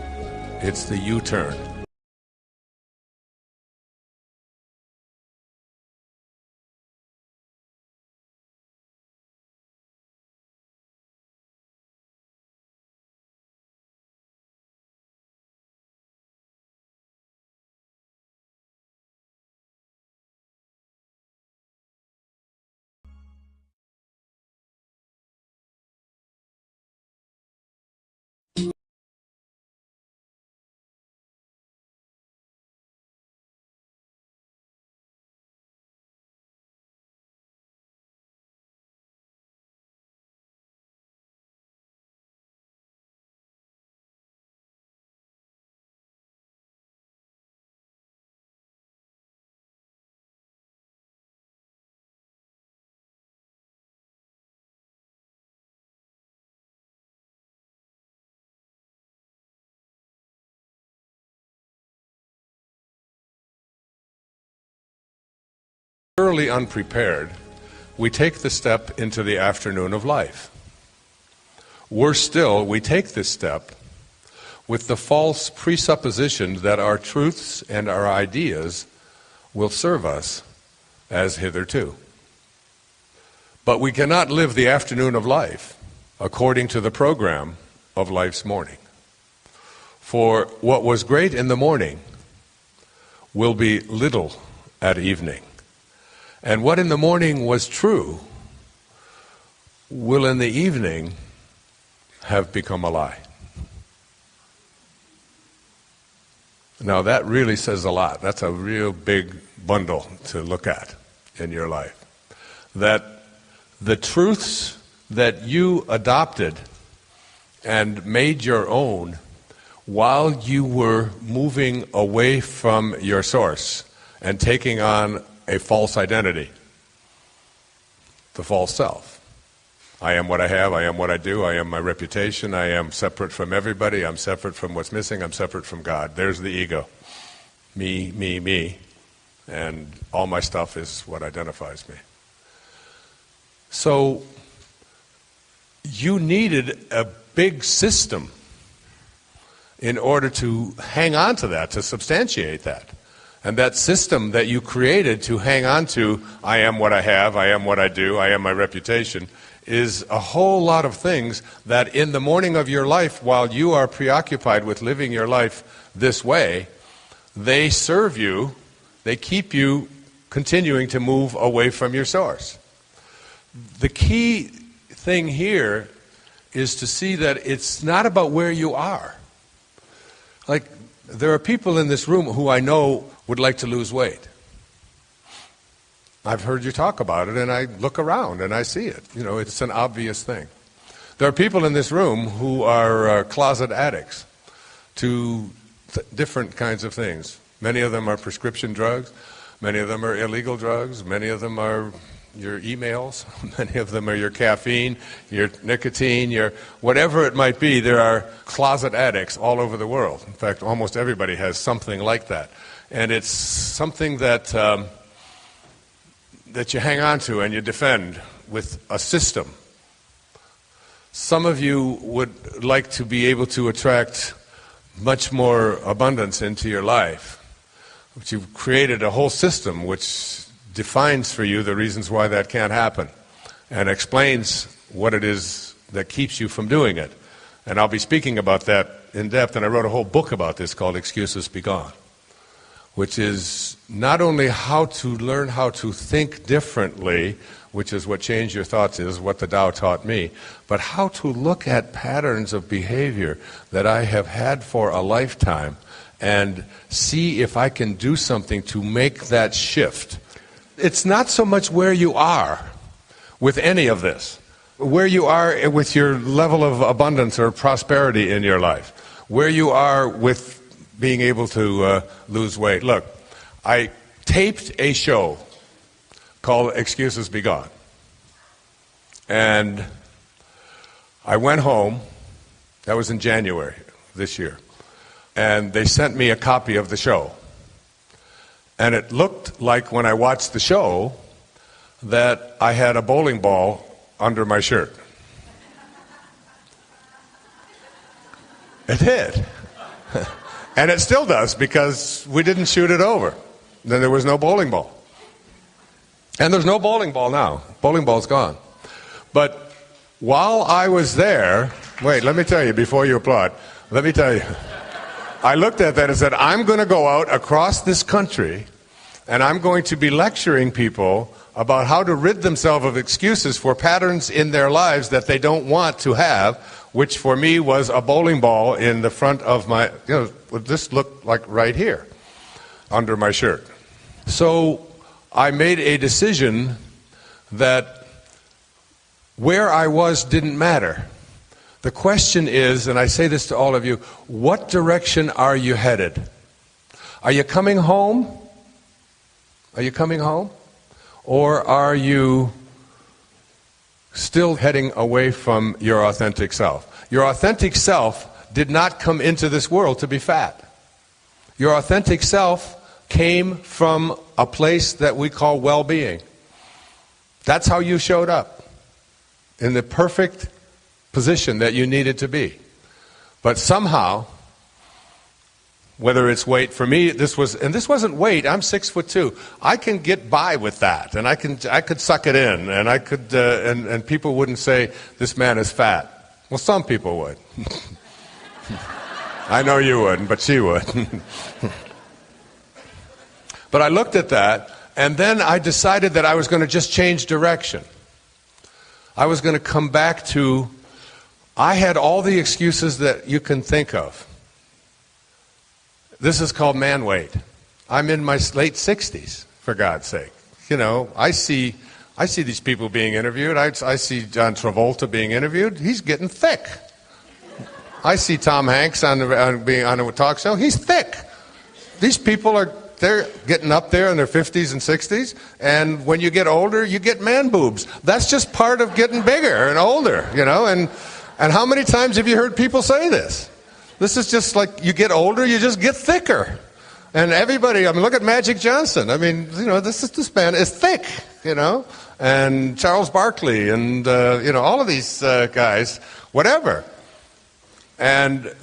It's the U-turn. Thoroughly unprepared, we take the step into the afternoon of life. Worse still, we take this step with the false presupposition that our truths and our ideas will serve us as hitherto. But we cannot live the afternoon of life according to the program of life's morning. For what was great in the morning will be little at evening. And what in the morning was true will in the evening have become a lie. Now that really says a lot. That's a real big bundle to look at in your life. That the truths that you adopted and made your own while you were moving away from your source and taking on a false identity, the false self. I am what I have, I am what I do, I am my reputation, I am separate from everybody, I'm separate from what's missing, I'm separate from God. There's the ego. Me, me, me. And all my stuff is what identifies me. So, you needed a big system in order to hang on to that, to substantiate that. And that system that you created to hang on to, I am what I have, I am what I do, I am my reputation, is a whole lot of things that in the morning of your life, while you are preoccupied with living your life this way, they serve you, they keep you continuing to move away from your source. The key thing here is to see that it's not about where you are. Like, there are people in this room who I know would like to lose weight. I've heard you talk about it, and I look around and I see it. You know, it's an obvious thing. There are people in this room who are closet addicts to different kinds of things. Many of them are prescription drugs. Many of them are illegal drugs. Many of them are your emails. Many of them are your caffeine, your nicotine, your whatever it might be. There are closet addicts all over the world. In fact, almost everybody has something like that. And it's something that that you hang on to and you defend with a system. Some of you would like to be able to attract much more abundance into your life. But you've created a whole system which defines for you the reasons why that can't happen and explains what it is that keeps you from doing it. And I'll be speaking about that in depth, and I wrote a whole book about this called Excuses Be Gone, which is not only how to learn how to think differently, which is what Change Your Thoughts is, what the Tao taught me, but how to look at patterns of behavior that I have had for a lifetime and see if I can do something to make that shift. It's not so much where you are with any of this, where you are with your level of abundance or prosperity in your life, where you are with being able to lose weight. Look, I taped a show called Excuses Be Gone. And I went home, that was in January this year, and they sent me a copy of the show. And it looked like when I watched the show that I had a bowling ball under my shirt. It did. And it still does, because we didn't shoot it over. Then there was no bowling ball. And there's no bowling ball now. Bowling ball's gone. But while I was there, wait, let me tell you, before you applaud, let me tell you, I looked at that and said, I'm going to go out across this country and I'm going to be lecturing people about how to rid themselves of excuses for patterns in their lives that they don't want to have, which for me was a bowling ball in the front of my, this looked like right here, under my shirt. So I made a decision that where I was didn't matter. The question is, and I say this to all of you, what direction are you headed? Are you coming home? Are you coming home? Or are you still heading away from your authentic self? Your authentic self did not come into this world to be fat. Your authentic self came from a place that we call well-being. That's how you showed up, in the perfect position that you needed to be. But somehow, Whether it's weight, for me, this wasn't weight. I'm 6'2". I can get by with that, and I could suck it in, and I could, and people wouldn't say this man is fat. Well, some people would. I know you wouldn't, but she would. But I looked at that, and then I decided that I was going to just change direction. I was going to come back to, I had all the excuses that you can think of. This is called man weight. I'm in my late 60s, for God's sake. You know, I see these people being interviewed. I see John Travolta being interviewed. He's getting thick. I see Tom Hanks being on a talk show. He's thick. These people they're getting up there in their 50s and 60s, and when you get older, you get man boobs. That's just part of getting bigger and older, you know. And how many times have you heard people say this? This is just like you get older, you just get thicker. And everybody, I mean, look at Magic Johnson. I mean, you know, this man is thick, you know. And Charles Barkley and, you know, all of these guys, whatever. And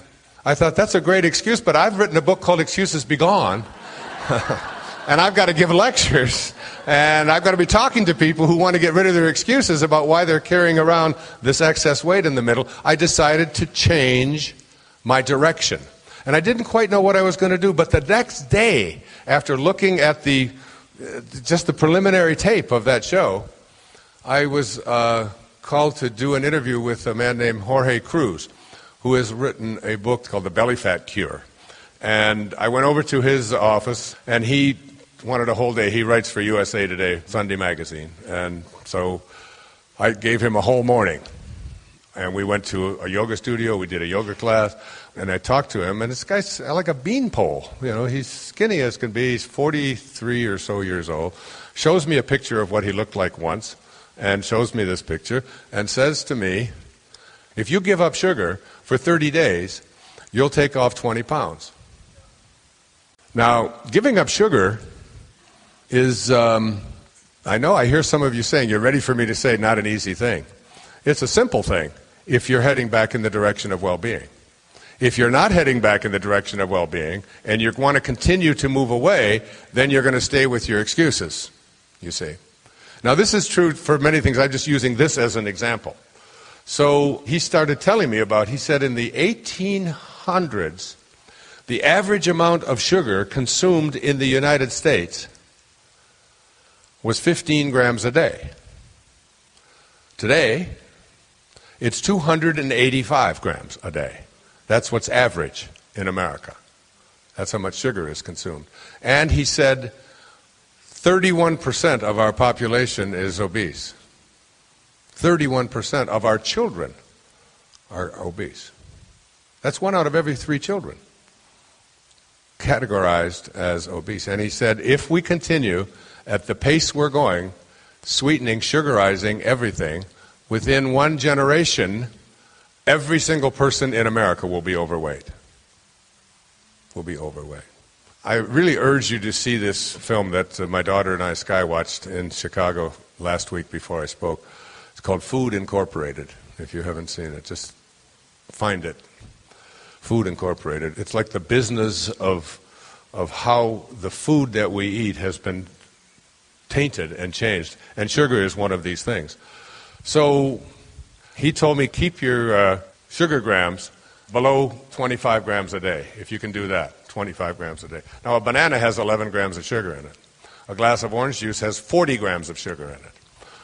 I thought, that's a great excuse, but I've written a book called Excuses Be Gone. And I've got to give lectures. And I've got to be talking to people who want to get rid of their excuses about why they're carrying around this excess weight in the middle. I decided to change my direction. And I didn't quite know what I was going to do, but the next day, after looking at just the preliminary tape of that show, I was called to do an interview with a man named Jorge Cruz, who has written a book called The Belly Fat Cure. And I went over to his office, and he wanted a whole day. He writes for USA Today, Sunday magazine. And so I gave him a whole morning. And we went to a yoga studio, we did a yoga class, and I talked to him, and this guy's like a beanpole. You know, he's skinny as can be, he's 43 or so years old, shows me a picture of what he looked like once, and shows me this picture, and says to me, if you give up sugar for 30 days, you'll take off 20 pounds. Now, giving up sugar is, I know I hear some of you saying, you're ready for me to say, not an easy thing. It's a simple thing if you're heading back in the direction of well-being. If you're not heading back in the direction of well-being and you want to continue to move away, then you're going to stay with your excuses, you see. Now, this is true for many things. I'm just using this as an example. So he started telling me about, he said in the 1800s, the average amount of sugar consumed in the United States was 15 grams a day. Today, it's 285 grams a day. That's what's average in America. That's how much sugar is consumed. And he said 31% of our population is obese. 31% of our children are obese. That's 1 out of every 3 children categorized as obese. And he said, if we continue at the pace we're going, sweetening, sugarizing everything, within 1 generation, every single person in America will be overweight. Will be overweight. I really urge you to see this film that my daughter and I skywatched in Chicago last week before I spoke. It's called Food Incorporated. If you haven't seen it, just find it. Food Incorporated. It's like the business of how the food that we eat has been tainted and changed. And sugar is one of these things. So he told me, keep your sugar grams below 25 grams a day, if you can do that, 25 grams a day. Now, a banana has 11 grams of sugar in it. A glass of orange juice has 40 grams of sugar in it.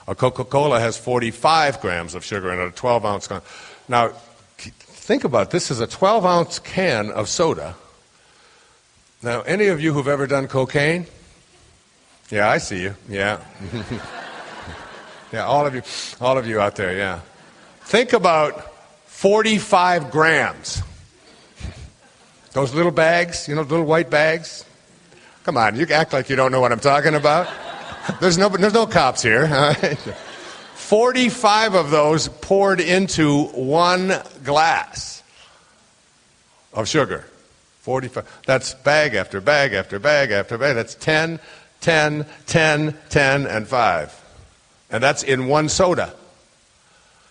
A Coca-Cola has 45 grams of sugar in it, a 12-ounce can. Now, think about this. This is a 12-ounce can of soda. Now, any of you who've ever done cocaine? Yeah, I see you. Yeah. Yeah, all of you out there, yeah. Think about 45 grams. Those little bags, you know, little white bags. Come on, you act like you don't know what I'm talking about. There's no cops here. All right? 45 of those poured into 1 glass of sugar. 45. That's bag after bag after bag after bag. That's 10, 10, 10, 10, and 5. And that's in 1 soda.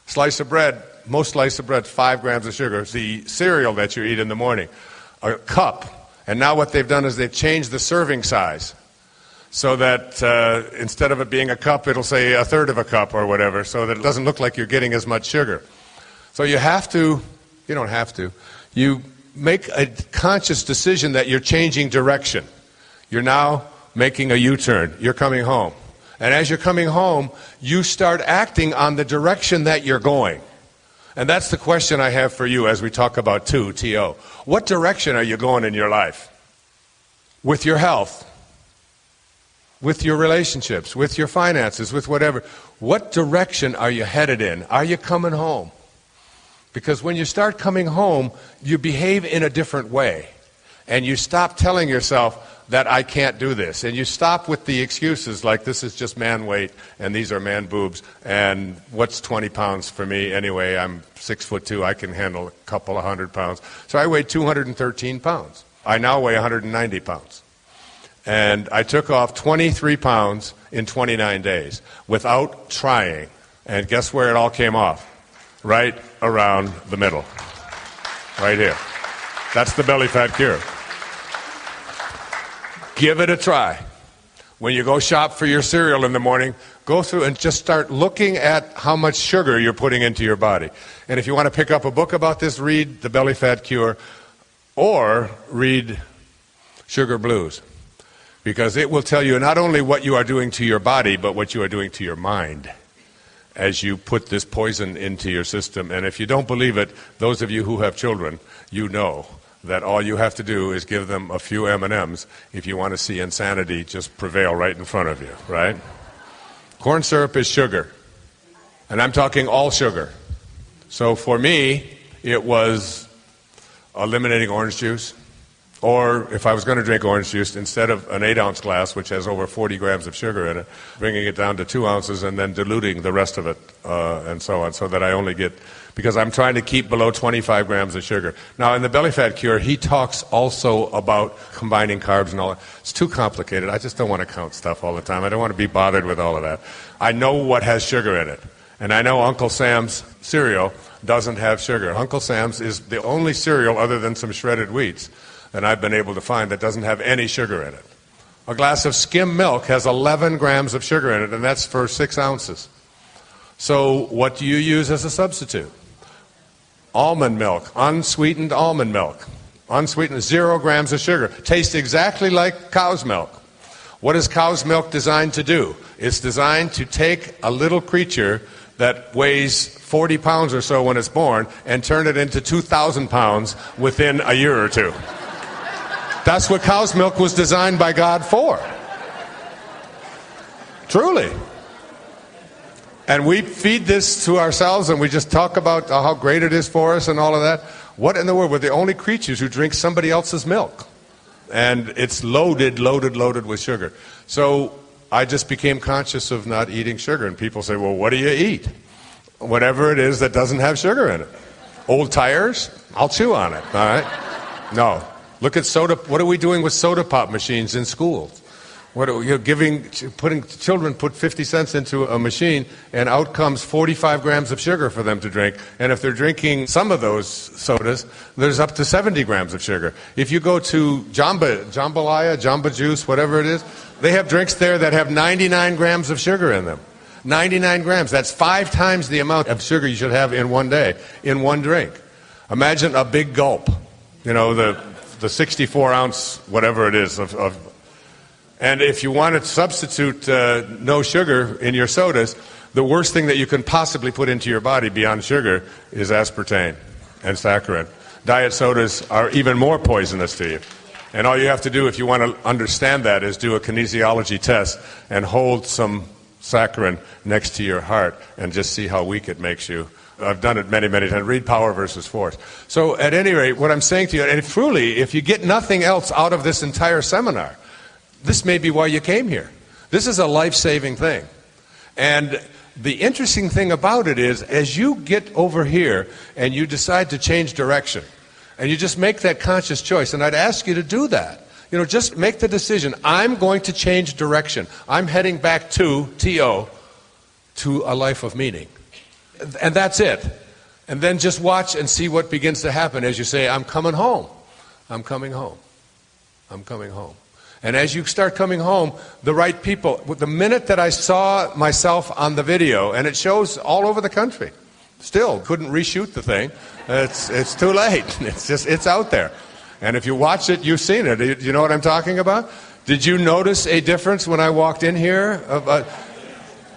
Slice of bread, most slice of bread, 5 grams of sugar. The cereal that you eat in the morning, a cup, And now what they've done is they've changed the serving size so that instead of it being a cup, it'll say a third of a cup or whatever, so that it doesn't look like you're getting as much sugar. So you don't have to, you make a conscious decision that you're changing direction. You're now making a U-turn. You're coming home. And as you're coming home, you start acting on the direction that you're going. And that's the question I have for you as we talk about T-O. What direction are you going in your life? With your health, with your relationships, with your finances, with whatever. What direction are you headed in? Are you coming home? Because when you start coming home, you behave in a different way. And you stop telling yourself that I can't do this. And you stop with the excuses like this is just man weight and these are man boobs and what's 20 pounds for me anyway? I'm 6'2", I can handle a couple of 100 pounds. So I weighed 213 pounds. I now weigh 190 pounds. And I took off 23 pounds in 29 days without trying. And guess where it all came off? Right around the middle. Right here. That's the belly fat cure. Give it a try. When you go shop for your cereal in the morning, go through and just start looking at how much sugar you're putting into your body. And if you want to pick up a book about this, read The Belly Fat Cure or read Sugar Blues. Because it will tell you not only what you are doing to your body, but what you are doing to your mind as you put this poison into your system. And if you don't believe it, those of you who have children, you know that all you have to do is give them a few M&Ms if you want to see insanity just prevail right in front of you, right? Corn syrup is sugar, and I'm talking all sugar. So for me, it was eliminating orange juice, or if I was going to drink orange juice, instead of an 8-ounce glass, which has over 40 grams of sugar in it, bringing it down to 2 ounces and then diluting the rest of it and so on, so that I only get, because I'm trying to keep below 25 grams of sugar. Now, in the Belly Fat Cure, he talks also about combining carbs and all that. It's too complicated. I just don't want to count stuff all the time. I don't want to be bothered with all of that. I know what has sugar in it, and I know Uncle Sam's cereal doesn't have sugar. Uncle Sam's is the only cereal other than some shredded wheats that I've been able to find that doesn't have any sugar in it. A glass of skim milk has 11 grams of sugar in it, and that's for 6 ounces. So what do you use as a substitute? Almond milk, unsweetened almond milk. Unsweetened, 0 grams of sugar. Tastes exactly like cow's milk. What is cow's milk designed to do? It's designed to take a little creature that weighs 40 pounds or so when it's born and turn it into 2,000 pounds within a year or two. That's what cow's milk was designed by God for. Truly. And we feed this to ourselves and we just talk about how great it is for us and all of that. What in the world? We're the only creatures who drink somebody else's milk. And it's loaded with sugar. So I just became conscious of not eating sugar. And people say, well, what do you eat? Whatever it is that doesn't have sugar in it. Old tires? I'll chew on it, all right? No. Look at soda. What are we doing with soda pop machines in schools? What are you putting children put 50 cents into a machine and out comes 45 grams of sugar for them to drink. And if they're drinking some of those sodas, there's up to 70 grams of sugar. If you go to Jambalaya, Jamba Juice, whatever it is, they have drinks there that have 99 grams of sugar in them. 99 grams. That's 5 times the amount of sugar you should have in one day, in one drink. Imagine a big gulp. You know, the 64-ounce, whatever it is, and if you want to substitute no sugar in your sodas, the worst thing that you can possibly put into your body beyond sugar is aspartame and saccharin. Diet sodas are even more poisonous to you. And all you have to do if you want to understand that is do a kinesiology test and hold some saccharin next to your heart and just see how weak it makes you. I've done it many, many times. Read Power versus Force. So at any rate, what I'm saying to you, and truly, if you get nothing else out of this entire seminar, this may be why you came here. This is a life-saving thing. And the interesting thing about it is, as you get over here and you decide to change direction, and you just make that conscious choice, and I'd ask you to do that. You know, just make the decision. I'm going to change direction. I'm heading back to T-O, to a life of meaning. And that's it. And then just watch and see what begins to happen as you say, I'm coming home. I'm coming home. I'm coming home. And as you start coming home, the right people, the minute that I saw myself on the video, and it shows all over the country, still couldn't reshoot the thing. It's too late. It's out there. And if you watch it, you've seen it. Do you know what I'm talking about? Did you notice a difference when I walked in here?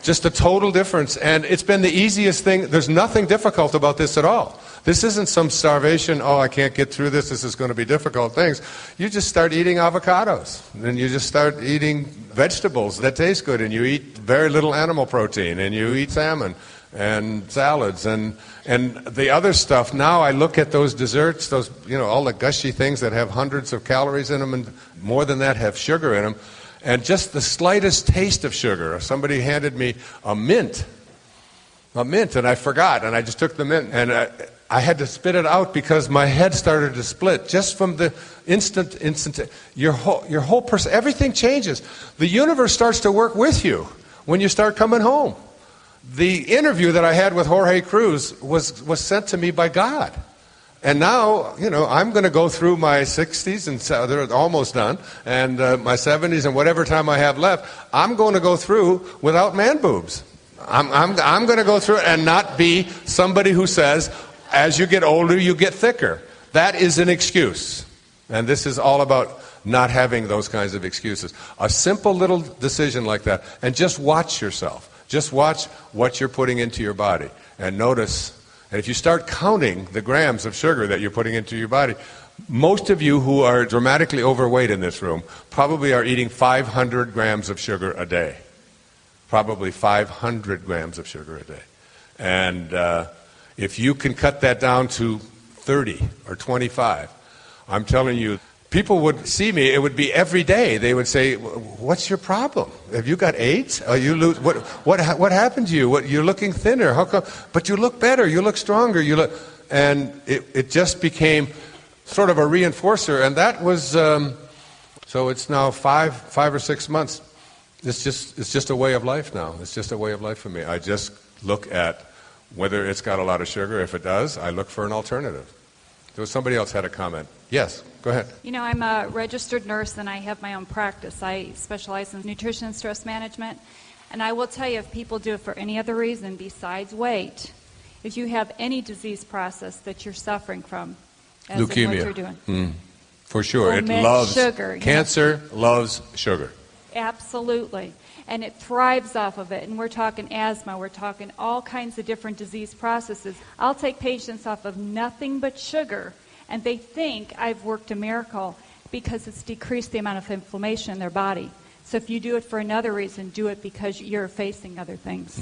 Just a total difference. And it's been the easiest thing. There's nothing difficult about this at all. This isn't some starvation, I can't get through this is going to be difficult things. You just start eating avocados, and you just start eating vegetables that taste good, and you eat very little animal protein, and you eat salmon and salads and the other stuff. Now I look at those desserts, those, all the gushy things that have hundreds of calories in them, and more than that have sugar in them, and just the slightest taste of sugar. Somebody handed me a mint, and I forgot, and I just took the mint, and I had to spit it out because my head started to split just from the instant. Your whole person, everything changes. The universe starts to work with you when you start coming home. The interview that I had with Jorge Cruz was sent to me by God. And now, I'm going to go through my 60s, and so they're almost done, and my 70s, and whatever time I have left, I'm going to go through without man boobs. I'm going to go through it and not be somebody who says, as you get older, you get thicker. That is an excuse. And this is all about not having those kinds of excuses. A simple little decision like that, and just watch yourself. Just watch what you're putting into your body, and notice. And if you start counting the grams of sugar that you're putting into your body, most of you who are dramatically overweight in this room probably are eating 500 grams of sugar a day. Probably 500 grams of sugar a day. And if you can cut that down to 30 or 25, I'm telling you, people would see me, it would be every day. They would say, what's your problem? Have you got AIDS? What happened to you? You're looking thinner. How come? But you look better, you look stronger, and it just became sort of a reinforcer, and that was, so it's now 5 or 6 months. It's just a way of life now. It's just a way of life for me. I just look at whether it's got a lot of sugar. If it does, I look for an alternative. There was somebody else had a comment. Yes, go ahead. I'm a registered nurse, and I have my own practice. I specialize in nutrition and stress management. And I will tell you, if people do it for any other reason besides weight, if you have any disease process that you're suffering from, as leukemia, what you're doing. For sure. It loves sugar. Cancer loves sugar. Absolutely. And it thrives off of it. And we're talking asthma, we're talking all kinds of different disease processes. I'll take patients off of nothing but sugar, and they think I've worked a miracle because it's decreased the amount of inflammation in their body. So if you do it for another reason, do it because you're facing other things.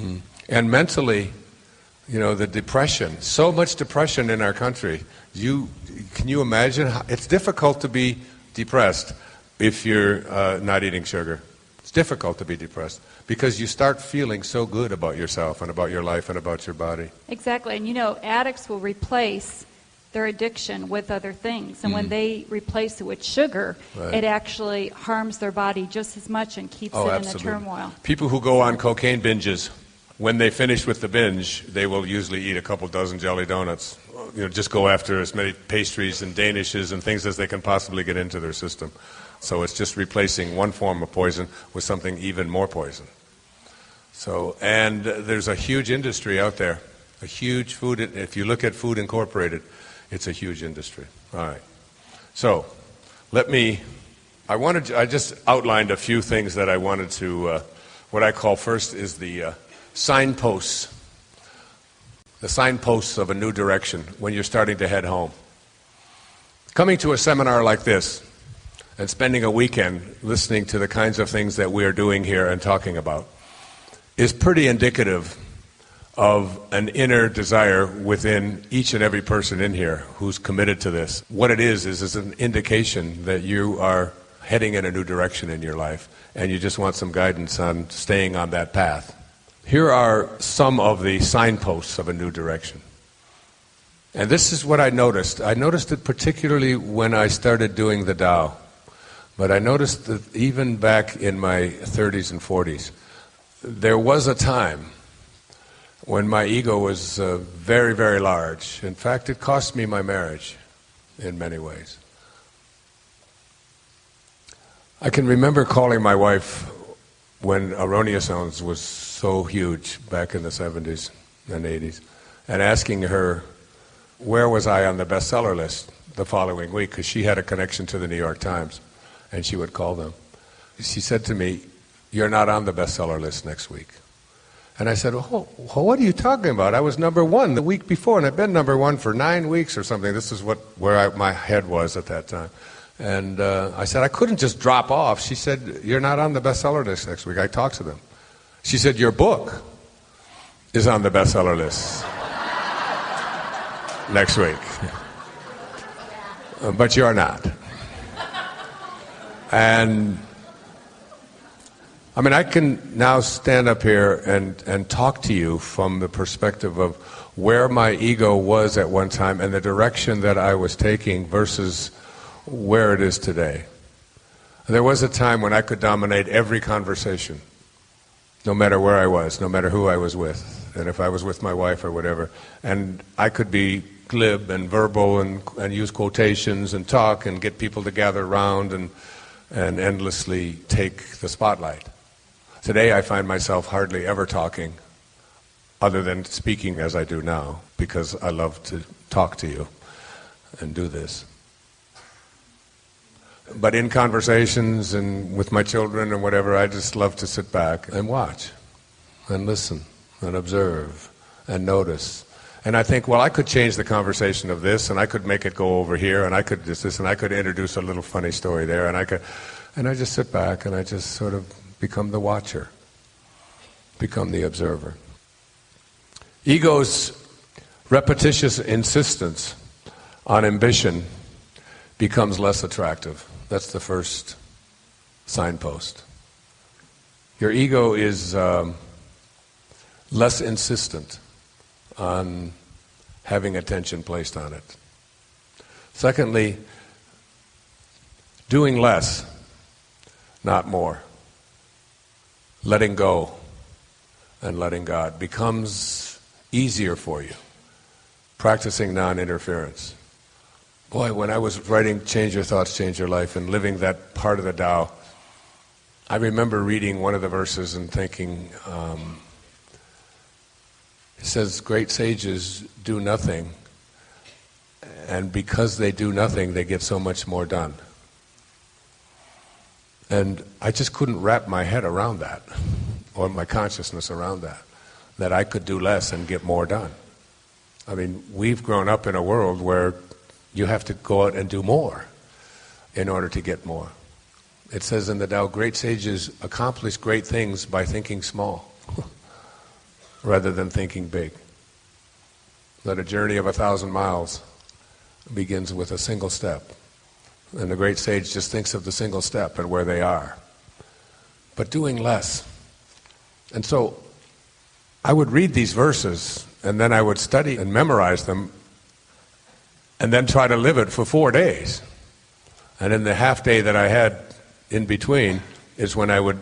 And mentally, the depression, so much depression in our country. Can you imagine? It's difficult to be depressed if you're not eating sugar. It's difficult to be depressed because you start feeling so good about yourself and about your life and about your body. Exactly. And addicts will replace their addiction with other things. And when they replace it with sugar, it actually harms their body just as much and keeps it in a turmoil. People who go on cocaine binges, when they finish with the binge, they will usually eat a couple dozen jelly donuts. Just go after as many pastries and danishes and things as they can possibly get into their system. So it's just replacing one form of poison with something even more poison. And there's a huge industry out there, a huge food. If you look at Food Incorporated, it's a huge industry. All right. So I just outlined a few things that I wanted to, what I call first is the signposts. The signposts of a new direction when you're starting to head home. Coming to a seminar like this and spending a weekend listening to the kinds of things that we are doing here and talking about is pretty indicative of an inner desire within each and every person in here who's committed to this. What it is an indication that you are heading in a new direction in your life and you just want some guidance on staying on that path. Here are some of the signposts of a new direction. And this is what I noticed. I noticed it particularly when I started doing the Tao. But I noticed that even back in my 30s and 40s, there was a time when my ego was very, very large. In fact, it cost me my marriage in many ways. I can remember calling my wife when Aronia Sounds was so huge back in the 70s and 80s, and asking her where was I on the bestseller list the following week, because she had a connection to the New York Times, and she would call them. She said to me, "You're not on the bestseller list next week." And I said, "Oh, what are you talking about? I was number one the week before, and I've been number one for 9 weeks or something." This is where my head was at that time. And I said, "I couldn't just drop off." She said, "You're not on the bestseller list next week." I talked to them. She said, "Your book is on the bestseller list next week. But you're not." And I mean, I can now stand up here and talk to you from the perspective of where my ego was at one time and the direction that I was taking versus where it is today. There was a time when I could dominate every conversation, no matter where I was, no matter who I was with, and if I was with my wife or whatever. And I could be glib and verbal and use quotations and talk and get people to gather around and endlessly take the spotlight. Today I find myself hardly ever talking, other than speaking as I do now, because I love to talk to you and do this. But in conversations and with my children and whatever, I just love to sit back and watch and listen and observe and notice. And I think, well, I could change the conversation of this, and I could make it go over here, and I could this, and I could introduce a little funny story there, and I just sit back and I just sort of become the watcher, become the observer. Ego's repetitious insistence on ambition becomes less attractive. That's the first signpost. Your ego is less insistent on having attention placed on it. Secondly, doing less, not more. Letting go and letting God becomes easier for you. Practicing non-interference. Boy, when I was writing Change Your Thoughts, Change Your Life and living that part of the Tao, I remember reading one of the verses and thinking, it says, great sages do nothing, and because they do nothing, they get so much more done. And I just couldn't wrap my head around that, or my consciousness around that I could do less and get more done. I mean, we've grown up in a world where you have to go out and do more in order to get more. It says in the Tao, great sages accomplish great things by thinking small rather than thinking big. That a journey of 1,000 miles begins with a single step. And the great sage just thinks of the single step and where they are. But doing less. And so I would read these verses and then I would study and memorize them and then try to live it for 4 days. And in the half day that I had in between is when I would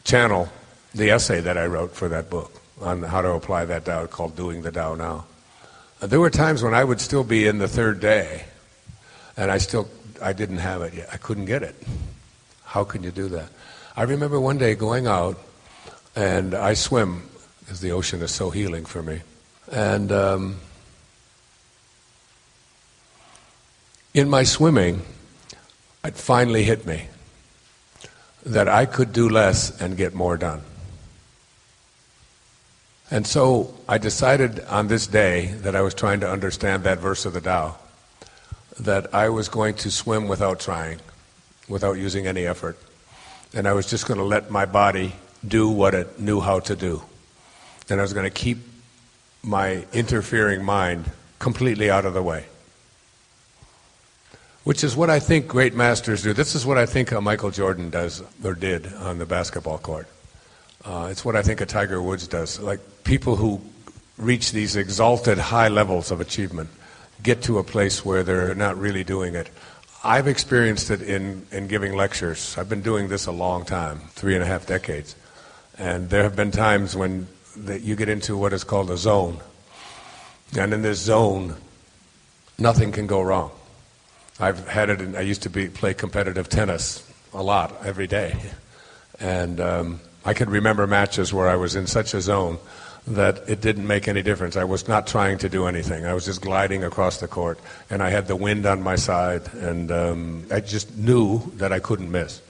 channel the essay that I wrote for that book on how to apply that Tao, called Doing the Tao Now. There were times when I would still be in the third day and I didn't have it yet. I couldn't get it. How can you do that? I remember one day going out, and I swim, because the ocean is so healing for me. And in my swimming, it finally hit me that I could do less and get more done. And so I decided on this day that I was trying to understand that verse of the Tao, that I was going to swim without trying, without using any effort. And I was just going to let my body do what it knew how to do. And I was going to keep my interfering mind completely out of the way. Which is what I think great masters do. This is what I think Michael Jordan does, or did, on the basketball court. It's what I think a Tiger Woods does. Like, people who reach these exalted high levels of achievement get to a place where they're not really doing it. I've experienced it in giving lectures. I've been doing this a long time, 3.5 decades. And there have been times when you get into what is called a zone. And in this zone, nothing can go wrong. I've had it, I used to play competitive tennis a lot every day. And I could remember matches where I was in such a zone that it didn't make any difference. I was not trying to do anything. I was just gliding across the court, and I had the wind on my side, and I just knew that I couldn't miss.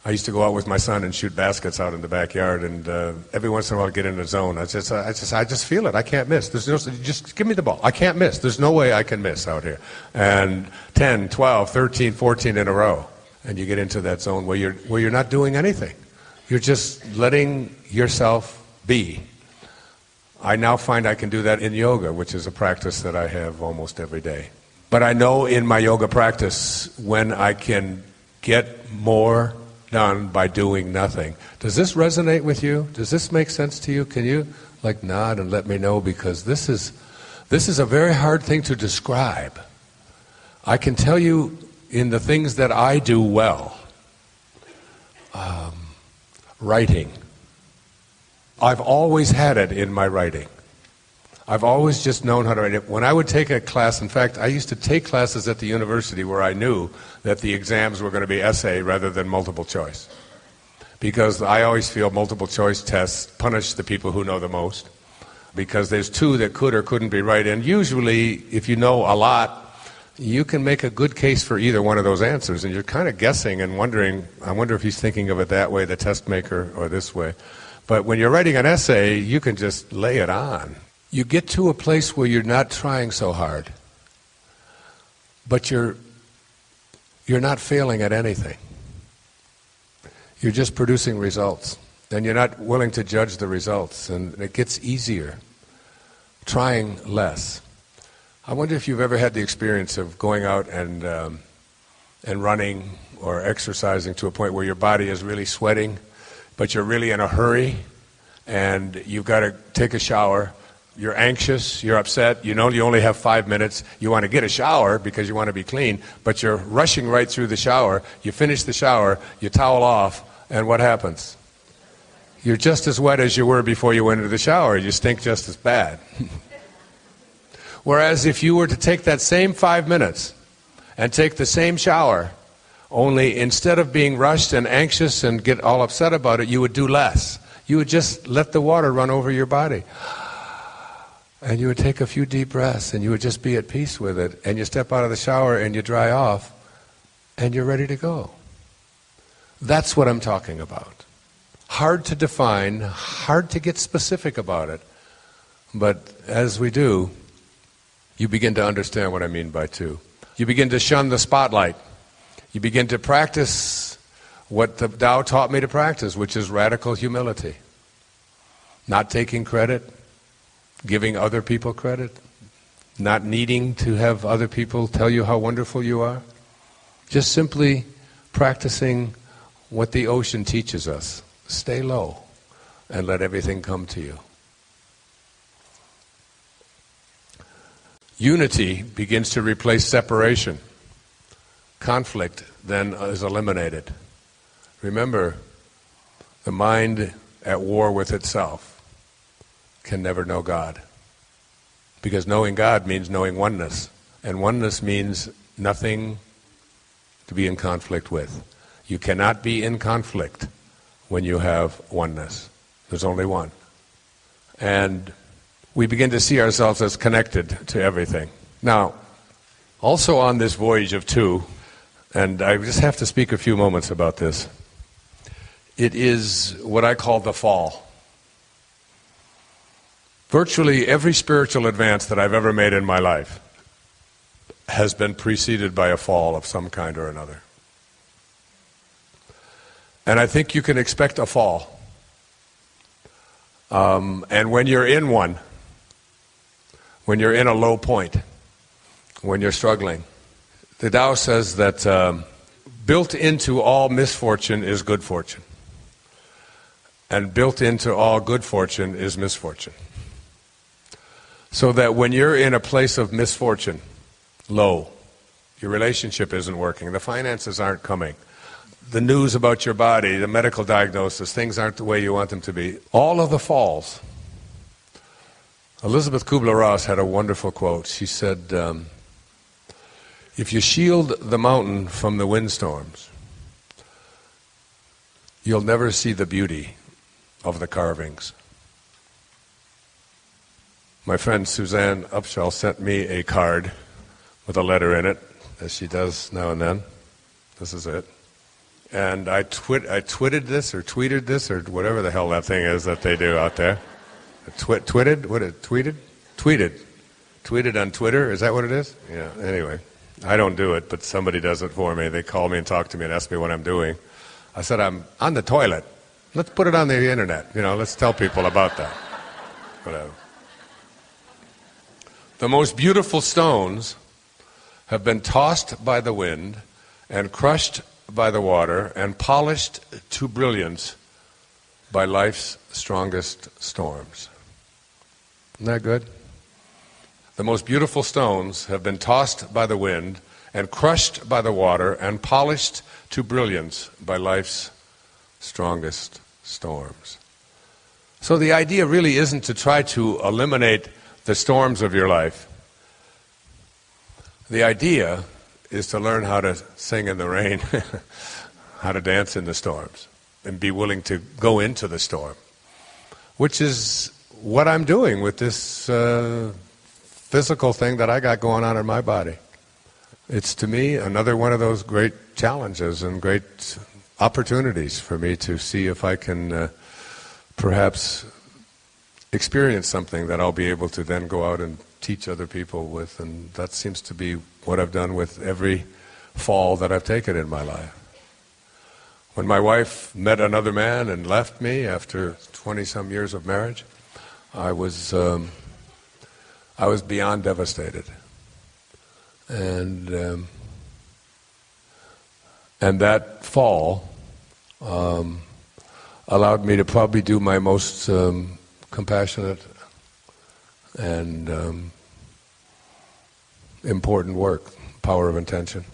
I used to go out with my son and shoot baskets out in the backyard, and every once in a while I'd get in a zone. I just feel it. I can't miss. Just give me the ball. I can't miss. There's no way I can miss out here. And 10, 12, 13, 14 in a row, and you get into that zone where you're not doing anything. You're just letting yourself be. I now find I can do that in yoga, which is a practice that I have almost every day. But I know in my yoga practice when I can get more done by doing nothing. Does this resonate with you? Does this make sense to you? Can you nod and let me know, because this is a very hard thing to describe. I can tell you in the things that I do well, writing. I've always had it in my writing. I've always just known how to write it. When I would take a class, in fact, I used to take classes at the university where I knew that the exams were going to be essay rather than multiple choice. Because I always feel multiple choice tests punish the people who know the most. Because there's two that could or couldn't be right. And usually, if you know a lot, you can make a good case for either one of those answers. And you're kind of guessing and wondering, I wonder if he's thinking of it that way, the test maker, or this way. But when you're writing an essay, you can just lay it on. You get to a place where you're not trying so hard, but you're not failing at anything. You're just producing results, and you're not willing to judge the results, and it gets easier, trying less. I wonder if you've ever had the experience of going out and running or exercising to a point where your body is really sweating, but you're really in a hurry, and you've got to take a shower. You're anxious, you're upset, you know you only have 5 minutes, you want to get a shower because you want to be clean, but you're rushing right through the shower, you finish the shower, you towel off, and what happens? You're just as wet as you were before you went into the shower, you stink just as bad. Whereas if you were to take that same 5 minutes and take the same shower, only instead of being rushed and anxious and get all upset about it, you would do less. You would just let the water run over your body. And you would take a few deep breaths, and you would just be at peace with it. And you step out of the shower, and you dry off, and you're ready to go. That's what I'm talking about. Hard to define, hard to get specific about it. But as we do, you begin to understand what I mean by two. You begin to shun the spotlight. You begin to practice what the Tao taught me to practice, which is radical humility. Not taking credit. Giving other people credit, not needing to have other people tell you how wonderful you are, just simply practicing what the ocean teaches us. Stay low and let everything come to you. Unity begins to replace separation. Conflict then is eliminated. Remember, the mind at war with itself can never know God. Because knowing God means knowing oneness. And oneness means nothing to be in conflict with. You cannot be in conflict when you have oneness. There's only one. And we begin to see ourselves as connected to everything. Now, also on this voyage of two, and I just have to speak a few moments about this, it is what I call the fall. Virtually every spiritual advance that I've ever made in my life has been preceded by a fall of some kind or another. And I think you can expect a fall. And when you're in one, when you're in a low point, when you're struggling, the Tao says that built into all misfortune is good fortune. And built into all good fortune is misfortune. So that when you're in a place of misfortune, low, your relationship isn't working, the finances aren't coming, the news about your body, the medical diagnosis, things aren't the way you want them to be, all of the falls. Elizabeth Kubler-Ross had a wonderful quote. She said, if you shield the mountain from the windstorms, you'll never see the beauty of the carvings. My friend Suzanne Upshall sent me a card with a letter in it, as she does now and then. This is it. And I tweeted this, or tweeted this, or whatever the hell that thing is that they do out there. Tweeted? What is it? Tweeted? Tweeted. Tweeted on Twitter? Is that what it is? Yeah, anyway. I don't do it, but somebody does it for me. They call me and talk to me and ask me what I'm doing. I said, I'm on the toilet. Let's put it on the internet. Let's tell people about that. Whatever. The most beautiful stones have been tossed by the wind and crushed by the water and polished to brilliance by life's strongest storms. Isn't that good? The most beautiful stones have been tossed by the wind and crushed by the water and polished to brilliance by life's strongest storms. So the idea really isn't to try to eliminate the storms of your life. The idea is to learn how to sing in the rain, how to dance in the storms, and be willing to go into the storm, which is what I'm doing with this physical thing that I got going on in my body. It's, to me, another one of those great challenges and great opportunities for me to see if I can perhaps experience something that I'll be able to then go out and teach other people with, and that seems to be what I've done with every fall that I've taken in my life. When my wife met another man and left me after 20-some years of marriage, I was beyond devastated, and that fall allowed me to probably do my most compassionate and important work, Power of Intention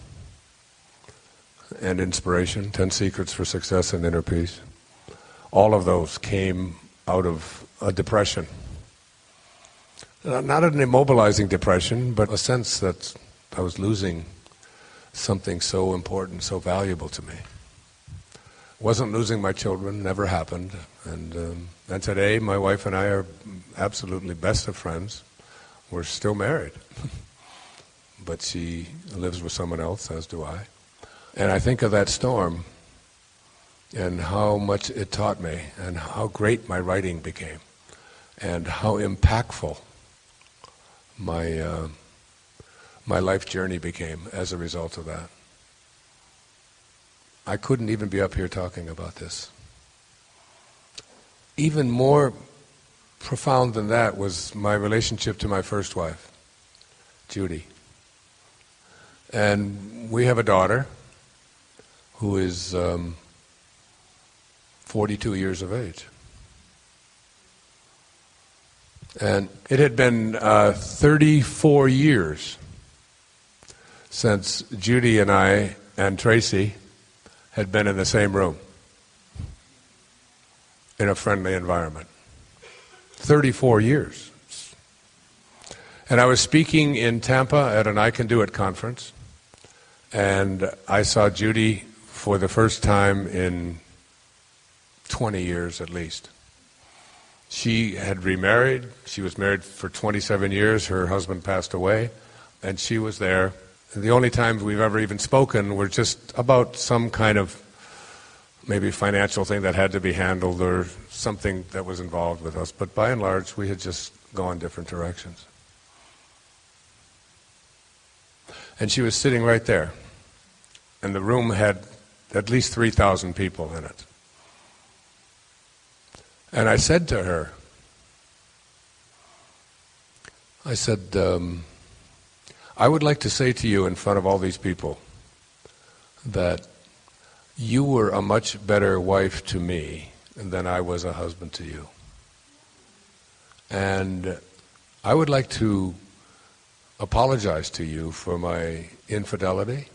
and Inspiration, 10 Secrets for Success and Inner Peace. All of those came out of a depression. Not an immobilizing depression, but a sense that I was losing something so important, so valuable to me. Wasn't losing my children, never happened. And today, my wife and I are absolutely best of friends. We're still married. But she lives with someone else, as do I. And I think of that storm and how much it taught me and how great my writing became and how impactful my life journey became as a result of that. I couldn't even be up here talking about this. Even more profound than that was my relationship to my first wife, Judy. And we have a daughter who is 42 years of age. And it had been 34 years since Judy and I and Tracy had been in the same room in a friendly environment. 34 years. And I was speaking in Tampa at an I Can Do It conference, and I saw Judy for the first time in 20 years at least. She had remarried. She was married for 27 years. Her husband passed away, and she was there. And the only times we've ever even spoken were just about some kind of maybe financial thing that had to be handled or something that was involved with us. But by and large, we had just gone different directions. And she was sitting right there. And the room had at least 3,000 people in it. And I said to her, I said, I would like to say to you in front of all these people that you were a much better wife to me than I was a husband to you. And I would like to apologize to you for my infidelity,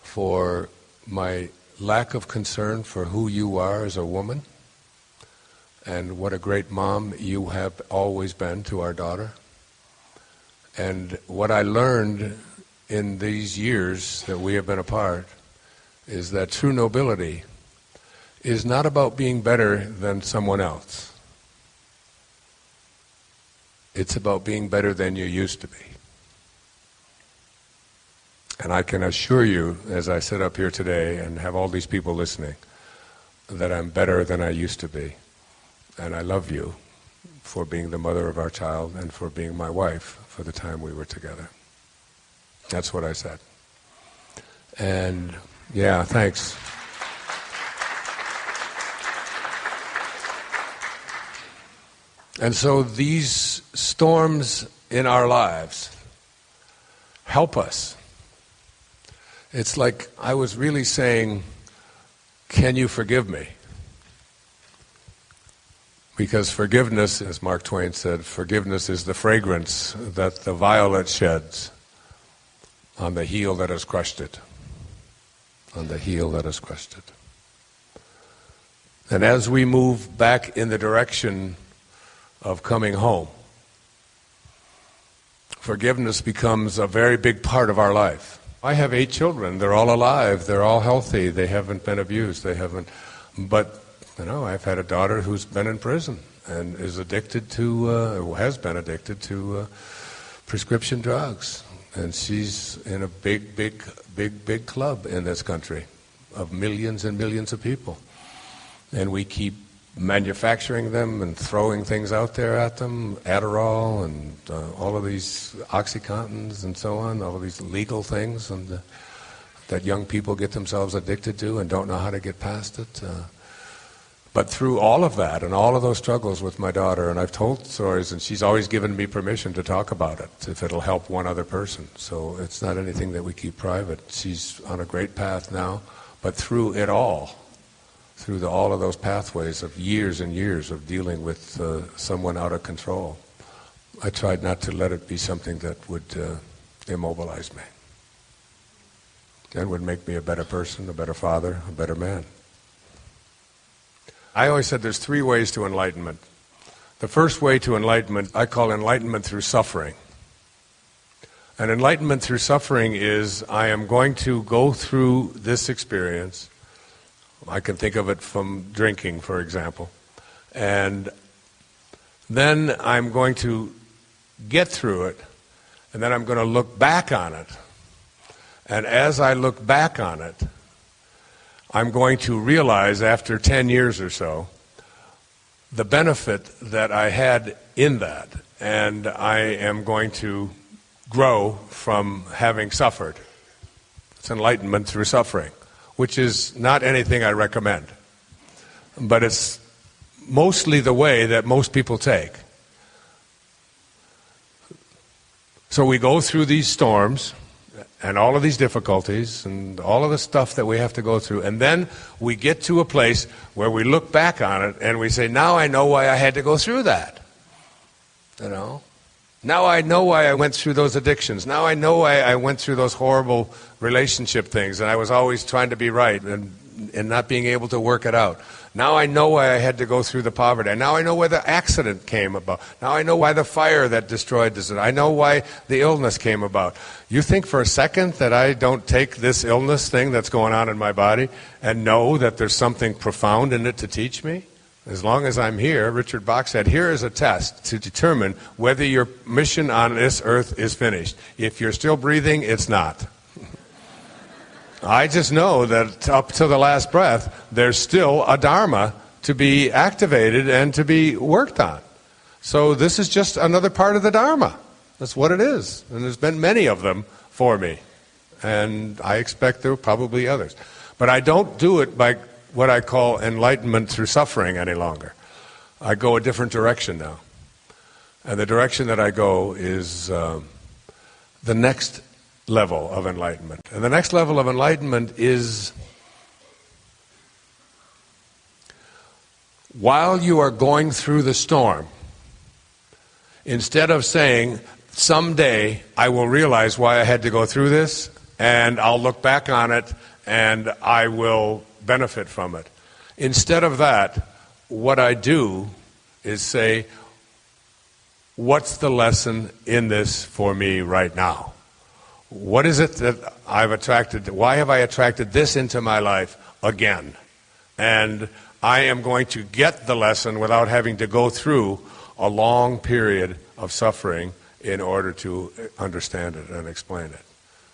for my lack of concern for who you are as a woman, and what a great mom you have always been to our daughter. And what I learned in these years that we have been apart is that true nobility is not about being better than someone else. It's about being better than you used to be. And I can assure you, as I sit up here today and have all these people listening, that I'm better than I used to be. And I love you for being the mother of our child and for being my wife for the time we were together. That's what I said. And yeah, thanks. And so these storms in our lives help us. It's like I was really saying, can you forgive me? Because forgiveness, as Mark Twain said, forgiveness is the fragrance that the violet sheds on the heel that has crushed it. On the heel that has crushed it. And as we move back in the direction of coming home, forgiveness becomes a very big part of our life. I have 8 children. They're all alive. They're all healthy. They haven't been abused. But I've had a daughter who's been in prison and is addicted to, has been addicted to prescription drugs. And she's in a big club in this country of millions and millions of people. And we keep manufacturing them and throwing things out there at them, Adderall and all of these Oxycontins and so on, all of these legal things that young people get themselves addicted to and don't know how to get past it. But through all of that and all of those struggles with my daughter, and I've told stories, and she's always given me permission to talk about it if it'll help one other person. So it's not anything that we keep private. She's on a great path now, but through it all, through all of those pathways of years and years of dealing with someone out of control, I tried not to let it be something that would immobilize me and would make me a better person, a better father, a better man. I always said there's 3 ways to enlightenment. The first way to enlightenment, I call enlightenment through suffering. And enlightenment through suffering is I am going to go through this experience. I can think of it from drinking, for example. And then I'm going to get through it, and then I'm going to look back on it. And as I look back on it, I'm going to realize after 10 years or so the benefit that I had in that, and I am going to grow from having suffered. It's enlightenment through suffering, which is not anything I recommend, but it's mostly the way that most people take. So we go through these storms and all of these difficulties and all of the stuff that we have to go through, and then we get to a place where we look back on it and we say, now I know why I had to go through that. Now I know why I went through those addictions. Now I know why I went through those horrible relationship things, and I was always trying to be right and not being able to work it out. Now I know why I had to go through the poverty. Now I know why the accident came about. Now I know why the fire that destroyed this. I know why the illness came about. You think for a second that I don't take this illness thing that's going on in my body and know that there's something profound in it to teach me? As long as I'm here, Richard Bach said, here is a test to determine whether your mission on this earth is finished. If you're still breathing, it's not. I just know that up to the last breath, there's still a dharma to be activated and to be worked on. So this is just another part of the dharma. That's what it is. And there's been many of them for me. And I expect there are probably others. But I don't do it by what I call enlightenment through suffering any longer. I go a different direction now. And the direction that I go is the next level of enlightenment. And the next level of enlightenment is while you are going through the storm, instead of saying, someday I will realize why I had to go through this, and I'll look back on it, and I will benefit from it. Instead of that, what I do is say, what's the lesson in this for me right now? What is it that I've attracted? Why have I attracted this into my life again? And I am going to get the lesson without having to go through a long period of suffering in order to understand it and explain it.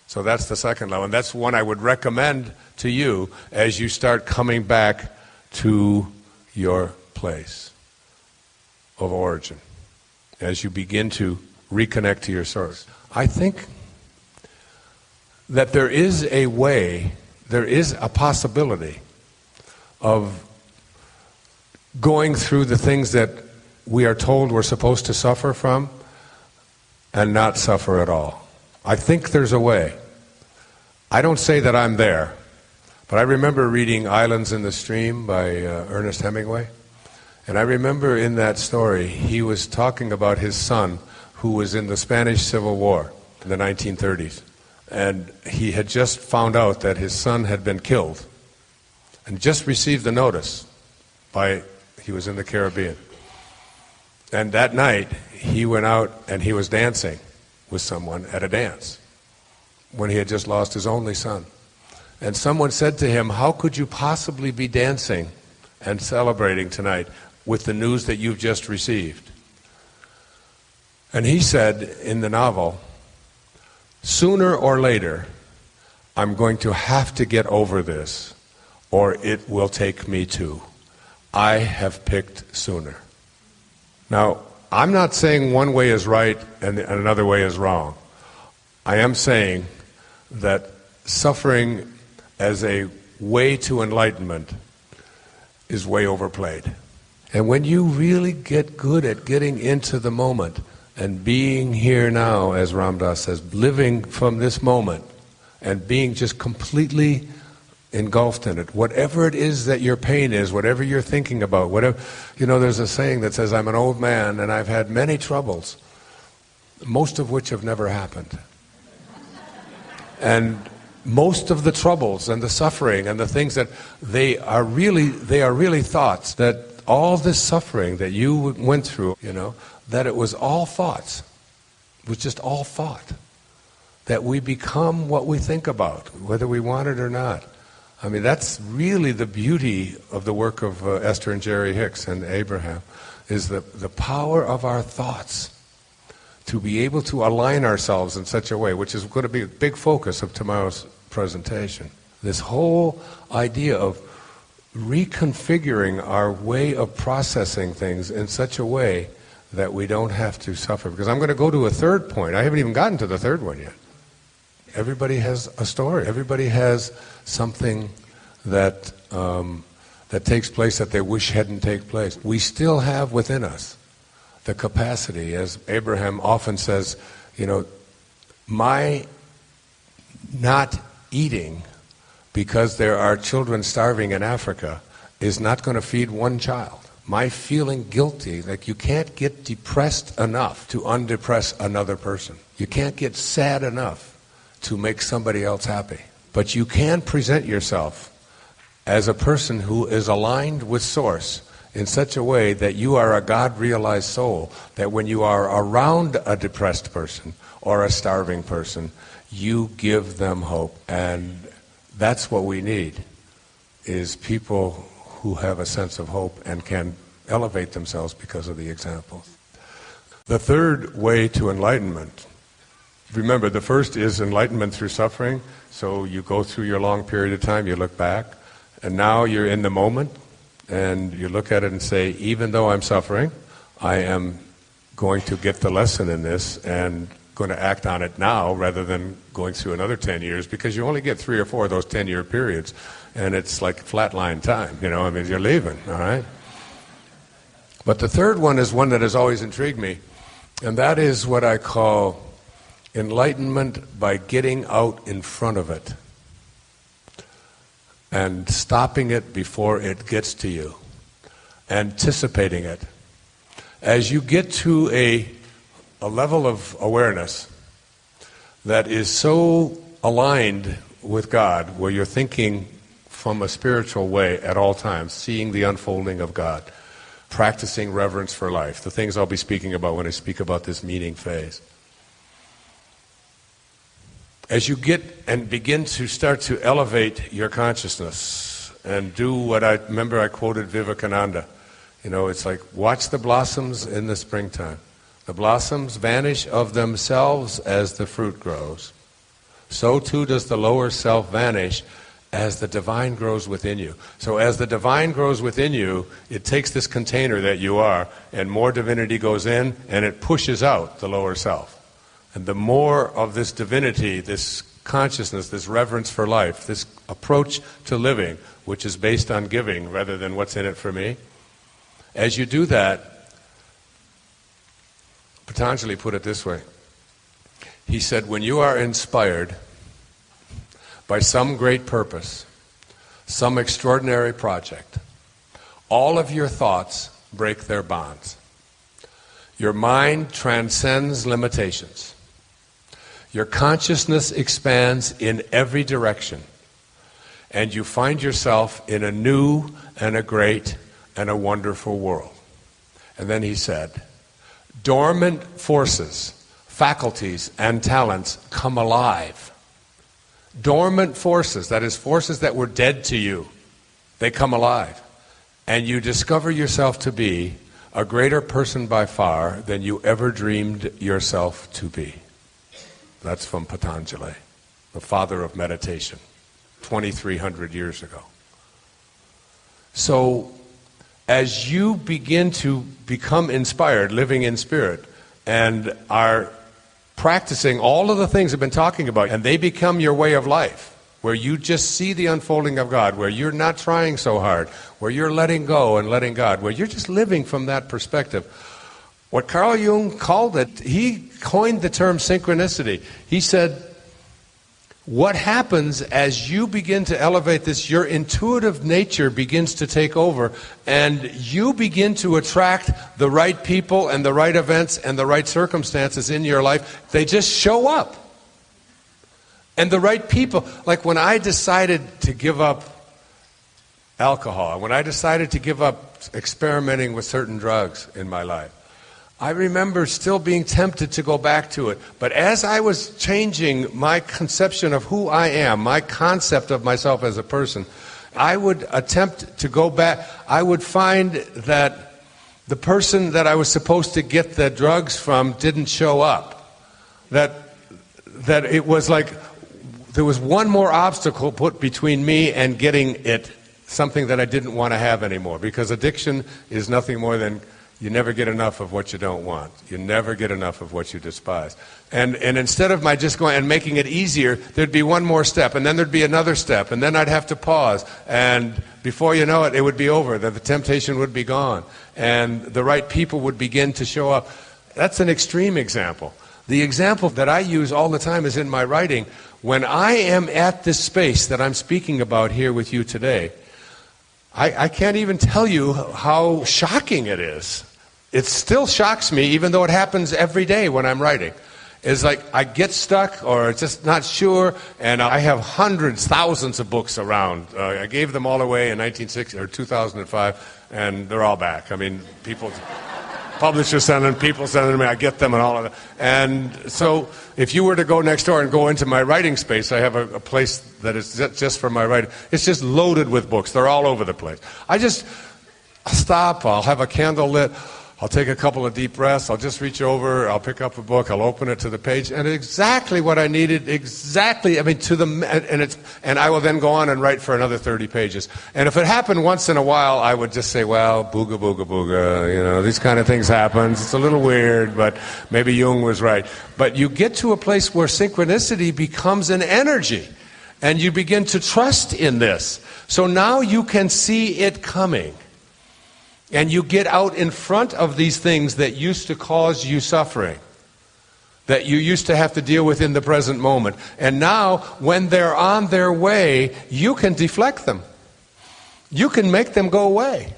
So that's the second level. And that's one I would recommend to you as you start coming back to your place of origin, as you begin to reconnect to your source. I think that there is a way, there is a possibility of going through the things that we are told we're supposed to suffer from and not suffer at all. I think there's a way. I don't say that I'm there, but I remember reading Islands in the Stream by Ernest Hemingway. And I remember in that story, he was talking about his son who was in the Spanish Civil War in the 1930s. And he had just found out that his son had been killed and just received the notice he was in the Caribbean. And that night, he went out and he was dancing with someone at a dance when he had just lost his only son. And someone said to him, "How could you possibly be dancing and celebrating tonight with the news that you've just received?" And he said in the novel, "Sooner or later, I'm going to have to get over this, or it will take me too. I have picked sooner." Now, I'm not saying one way is right and another way is wrong. I am saying that suffering as a way to enlightenment is way overplayed. And when you really get good at getting into the moment and being here now, as Ram Dass says, living from this moment and being just completely engulfed in it, whatever it is that your pain is, whatever you're thinking about, whatever, there's a saying that says, "I'm an old man and I've had many troubles, most of which have never happened." And most of the troubles and the suffering and the things that they are really thoughts, that all this suffering that you went through, that it was all thoughts. It was just all thought. That we become what we think about, whether we want it or not. I mean, that's really the beauty of the work of Esther and Jerry Hicks and Abraham, is the power of our thoughts to be able to align ourselves in such a way, which is going to be a big focus of tomorrow's presentation. This whole idea of reconfiguring our way of processing things in such a way that we don't have to suffer. Because I'm going to go to a third point. I haven't even gotten to the third one yet. Everybody has a story. Everybody has something that takes place that they wish hadn't taken place. We still have within us the capacity, as Abraham often says, my not eating because there are children starving in Africa is not going to feed one child. My feeling guilty, like you can't get depressed enough to undepress another person. You can't get sad enough to make somebody else happy. But you can present yourself as a person who is aligned with Source in such a way that you are a God-realized soul, that when you are around a depressed person or a starving person, you give them hope. And that's what we need, is people who have a sense of hope and can elevate themselves because of the examples. The third way to enlightenment, remember, the first is enlightenment through suffering. So you go through your long period of time, you look back, and now you're in the moment, and you look at it and say, even though I'm suffering, I am going to get the lesson in this and going to act on it now rather than going through another 10 years, because you only get 3 or 4 of those 10-year periods, and it's like flatline time, you're leaving, all right? But the third one is one that has always intrigued me, and that is what I call enlightenment by getting out in front of it and stopping it before it gets to you, anticipating it. As you get to a level of awareness that is so aligned with God, where you're thinking from a spiritual way at all times, seeing the unfolding of God, practicing reverence for life, the things I'll be speaking about when I speak about this meaning phase. As you get and begin to start to elevate your consciousness and do what I remember I quoted Vivekananda. You know, it's like, watch the blossoms in the springtime. The blossoms vanish of themselves as the fruit grows. So too does the lower self vanish as the divine grows within you. So as the divine grows within you, it takes this container that you are, and more divinity goes in, and it pushes out the lower self. And the more of this divinity, this consciousness, this reverence for life, this approach to living, which is based on giving rather than what's in it for me, as you do that, Patanjali put it this way. He said, when you are inspired by some great purpose, some extraordinary project, all of your thoughts break their bonds. Your mind transcends limitations. Your consciousness expands in every direction, and you find yourself in a new and a great and a wonderful world. And then he said, dormant forces, faculties, and talents come alive. Dormant forces, that is, forces that were dead to you, they come alive. And you discover yourself to be a greater person by far than you ever dreamed yourself to be. That's from Patanjali, the father of meditation, 2,300 years ago. So, as you begin to become inspired, living in spirit, and are practicing all of the things I've been talking about, and they become your way of life, where you just see the unfolding of God, where you're not trying so hard, where you're letting go and letting God, where you're just living from that perspective. What Carl Jung called it, he coined the term synchronicity. He said, what happens as you begin to elevate this, your intuitive nature begins to take over, and you begin to attract the right people and the right events and the right circumstances in your life. They just show up. And the right people, like when I decided to give up alcohol, when I decided to give up experimenting with certain drugs in my life, I remember still being tempted to go back to it. But as I was changing my conception of who I am, my concept of myself as a person, I would attempt to go back. I would find that the person that I was supposed to get the drugs from didn't show up. That it was like there was one more obstacle put between me and getting it, something that I didn't want to have anymore. Because addiction is nothing more than you never get enough of what you don't want. You never get enough of what you despise. And instead of my just going and making it easier, there'd be one more step, and then there'd be another step, and then I'd have to pause. And before you know it, it would be over. The temptation would be gone. And the right people would begin to show up. That's an extreme example. The example that I use all the time is in my writing. When I am at this space that I'm speaking about here with you today, I can't even tell you how shocking it is. It still shocks me, even though it happens every day when I'm writing. It's like I get stuck or just not sure, and I have hundreds, thousands of books around. I gave them all away in 2005, and they're all back. I mean, people, publishers send them, people send them to me, I get them and all of that. And so if you were to go next door and go into my writing space, I have a place that is just for my writing. It's just loaded with books. They're all over the place. I'll stop, I'll have a candle lit, I'll take a couple of deep breaths, I'll just reach over, I'll pick up a book, I'll open it to the page, and exactly what I needed, exactly, I mean, and I will then go on and write for another 30 pages. And if it happened once in a while, I would just say, well, booga, booga, booga, you know, these kind of things happen. It's a little weird, but maybe Jung was right. But you get to a place where synchronicity becomes an energy, and you begin to trust in this. So now you can see it coming. And you get out in front of these things that used to cause you suffering, that you used to have to deal with in the present moment. And now, when they're on their way, you can deflect them. You can make them go away.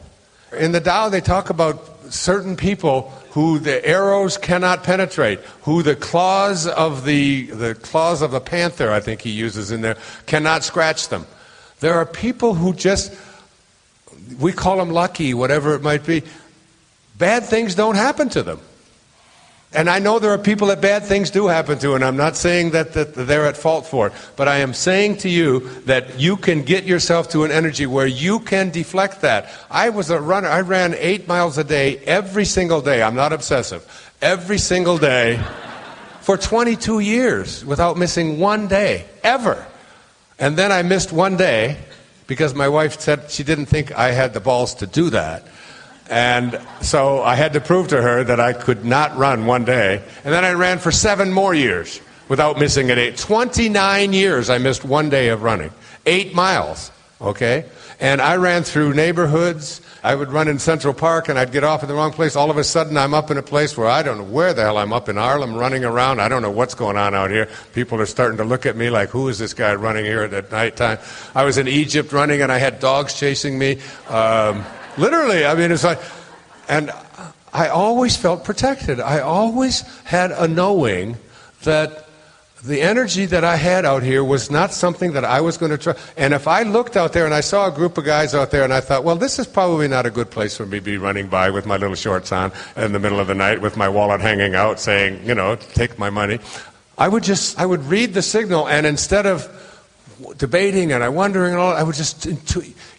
In the Tao, they talk about certain people who the arrows cannot penetrate, who the claws of the panther, I think he uses in there, cannot scratch them. There are people who just, we call them lucky, whatever it might be. Bad things don't happen to them. And I know there are people that bad things do happen to, and I'm not saying that they're at fault for it. But I am saying to you that you can get yourself to an energy where you can deflect that. I was a runner. I ran 8 miles a day every single day. I'm not obsessive. Every single day for 22 years without missing one day, ever. And then I missed one day because my wife said she didn't think I had the balls to do that. And so I had to prove to her that I could not run one day. And then I ran for 7 more years without missing a day. 29 years I missed one day of running. 8 miles, okay? And I ran through neighborhoods. I would run in Central Park, and I'd get off in the wrong place. All of a sudden, I'm up in a place where I don't know where the hell I'm up in Harlem running around. I don't know what's going on out here. People are starting to look at me like, who is this guy running here at nighttime? I was in Egypt running, and I had dogs chasing me. Literally, I mean, it's like, and I always felt protected. I always had a knowing that the energy that I had out here was not something that I was going to try. And if I looked out there and I saw a group of guys out there and I thought, well, this is probably not a good place for me to be running by with my little shorts on in the middle of the night with my wallet hanging out saying, you know, take my money. I would read the signal, and instead of debating and wondering and all, I would just,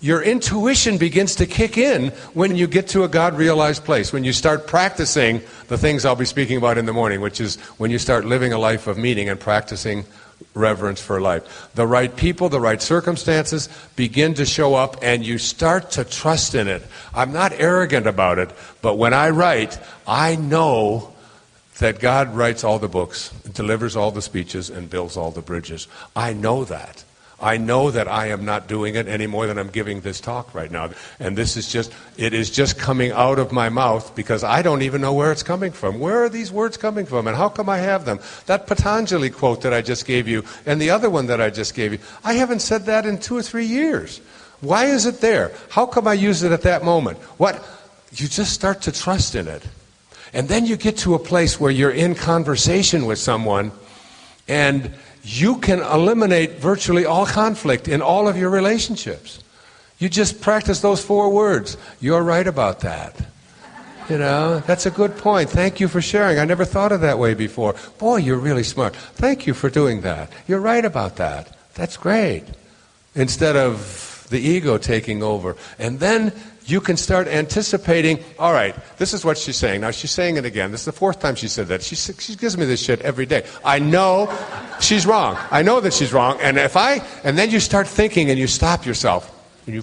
your intuition begins to kick in when you get to a God-realized place, when you start practicing the things I'll be speaking about in the morning, which is when you start living a life of meaning and practicing reverence for life. The right people, the right circumstances begin to show up, and you start to trust in it. I'm not arrogant about it, but when I write, I know that God writes all the books, delivers all the speeches, and builds all the bridges. I know that. I know that I am not doing it any more than I'm giving this talk right now. And this is just, it is just coming out of my mouth because I don't even know where it's coming from. Where are these words coming from, and how come I have them? That Patanjali quote that I just gave you, and the other one that I just gave you, I haven't said that in 2 or 3 years. Why is it there? How come I use it at that moment? What? You just start to trust in it. And then you get to a place where you're in conversation with someone, and you can eliminate virtually all conflict in all of your relationships. You just practice those 4 words. You're right about that. You know, that's a good point. Thank you for sharing. I never thought of that way before. Boy, you're really smart. Thank you for doing that. You're right about that. That's great. Instead of the ego taking over. And then you can start anticipating, all right, this is what she's saying. Now, she's saying it again. This is the 4th time she said that. She gives me this shit every day. I know she's wrong. I know that she's wrong. And then you start thinking and you stop yourself. And you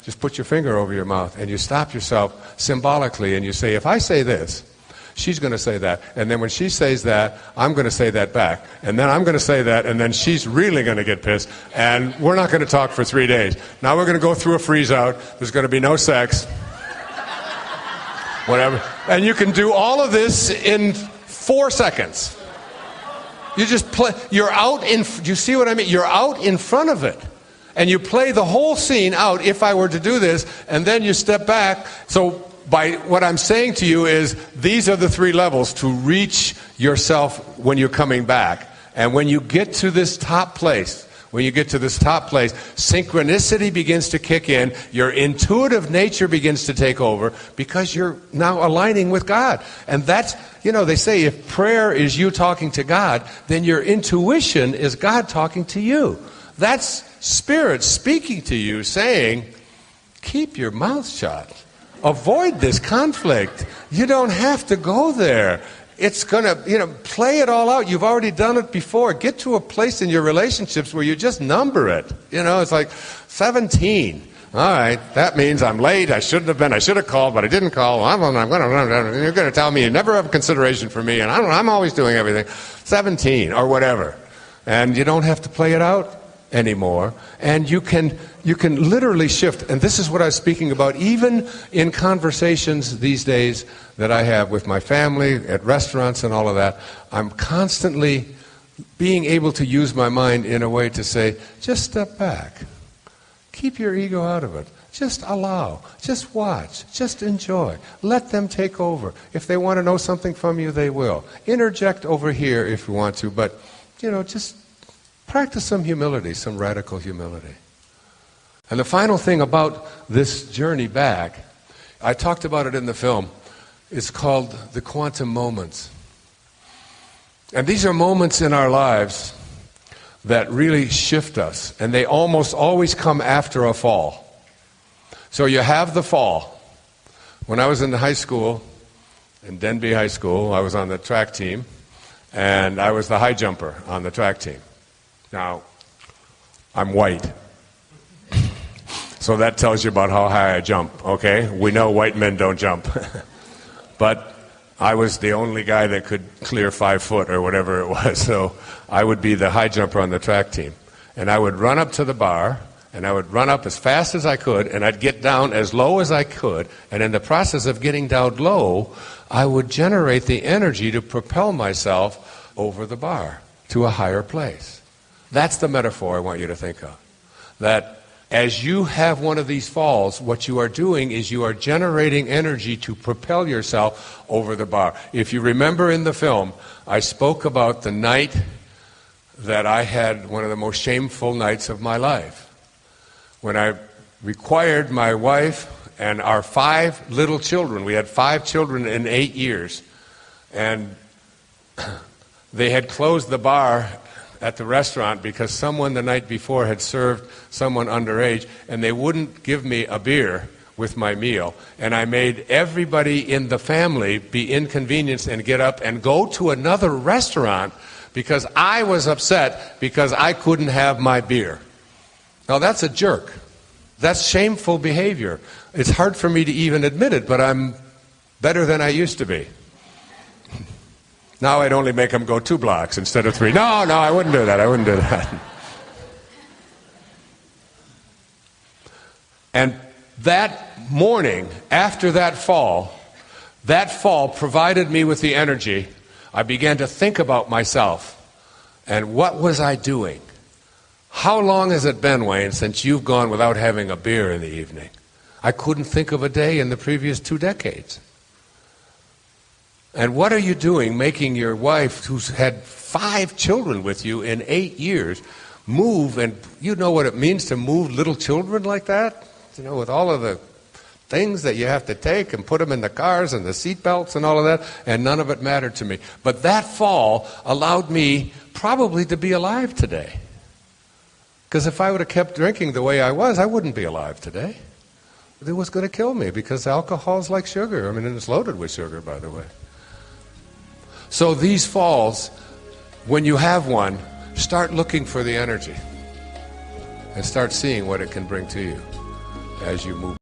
just put your finger over your mouth and you stop yourself symbolically and you say, if I say this, she's going to say that. And then when she says that, I'm going to say that back. And then I'm going to say that, and then she's really going to get pissed. And we're not going to talk for 3 days. Now we're going to go through a freeze-out. There's going to be no sex. Whatever. And you can do all of this in 4 seconds. You just play. You're out in, do you see what I mean? You're out in front of it. And you play the whole scene out, if I were to do this, and then you step back. So by what I'm saying to you is, these are the 3 levels to reach yourself when you're coming back. And when you get to this top place, synchronicity begins to kick in, your intuitive nature begins to take over, because you're now aligning with God. And that's, you know, they say if prayer is you talking to God, then your intuition is God talking to you. That's Spirit speaking to you, saying, keep your mouth shut. Avoid this conflict. You don't have to go there. It's going to, play it all out. You've already done it before. Get to a place in your relationships where you just number it. It's like 17. All right, that means I'm late. I shouldn't have been. I should have called, but I didn't call. You're going to tell me you never have consideration for me, and I'm always doing everything. 17 or whatever. And you don't have to play it out anymore, and you can literally shift. And this is what I was speaking about, even in conversations these days that I have with my family, at restaurants and all of that. I'm constantly being able to use my mind in a way to say, just step back. Keep your ego out of it. Just allow. Just watch. Just enjoy. Let them take over. If they want to know something from you, they will. Interject over here if you want to, but, just practice some humility, some radical humility. And the final thing about this journey back, I talked about it in the film, is called the quantum moments. And these are moments in our lives that really shift us, and they almost always come after a fall. So you have the fall. When I was in high school, in Denby High School, I was on the track team, and I was the high jumper on the track team. Now, I'm white. So that tells you about how high I jump, okay? We know white men don't jump. But I was the only guy that could clear 5 foot or whatever it was, so I would be the high jumper on the track team. And I would run up to the bar, and I would run up as fast as I could, and I'd get down as low as I could, and in the process of getting down low, I would generate the energy to propel myself over the bar to a higher place. That's the metaphor I want you to think of. That as you have one of these falls, what you are doing is you are generating energy to propel yourself over the bar. If you remember in the film, I spoke about the night that I had one of the most shameful nights of my life, when I required my wife and our 5 little children. We had 5 children in 8 years, and they had closed the bar at the restaurant because someone the night before had served someone underage, and they wouldn't give me a beer with my meal. And I made everybody in the family be inconvenienced and get up and go to another restaurant because I was upset because I couldn't have my beer. Now that's a jerk. That's shameful behavior. It's hard for me to even admit it, but I'm better than I used to be. Now I'd only make them go 2 blocks instead of 3. No, I wouldn't do that. I wouldn't do that. And that morning, after that fall provided me with the energy. I began to think about myself. And what was I doing? How long has it been, Wayne, since you've gone without having a beer in the evening? I couldn't think of a day in the previous 2 decades. And what are you doing making your wife, who's had 5 children with you in 8 years, move? And you know what it means to move little children like that? You know, with all of the things that you have to take and put them in the cars and the seat belts and all of that, and none of it mattered to me. But that fall allowed me probably to be alive today. Because if I would have kept drinking the way I was, I wouldn't be alive today. It was going to kill me because alcohol's like sugar. I mean, and it's loaded with sugar, by the way. So these falls, when you have one, start looking for the energy and start seeing what it can bring to you as you move.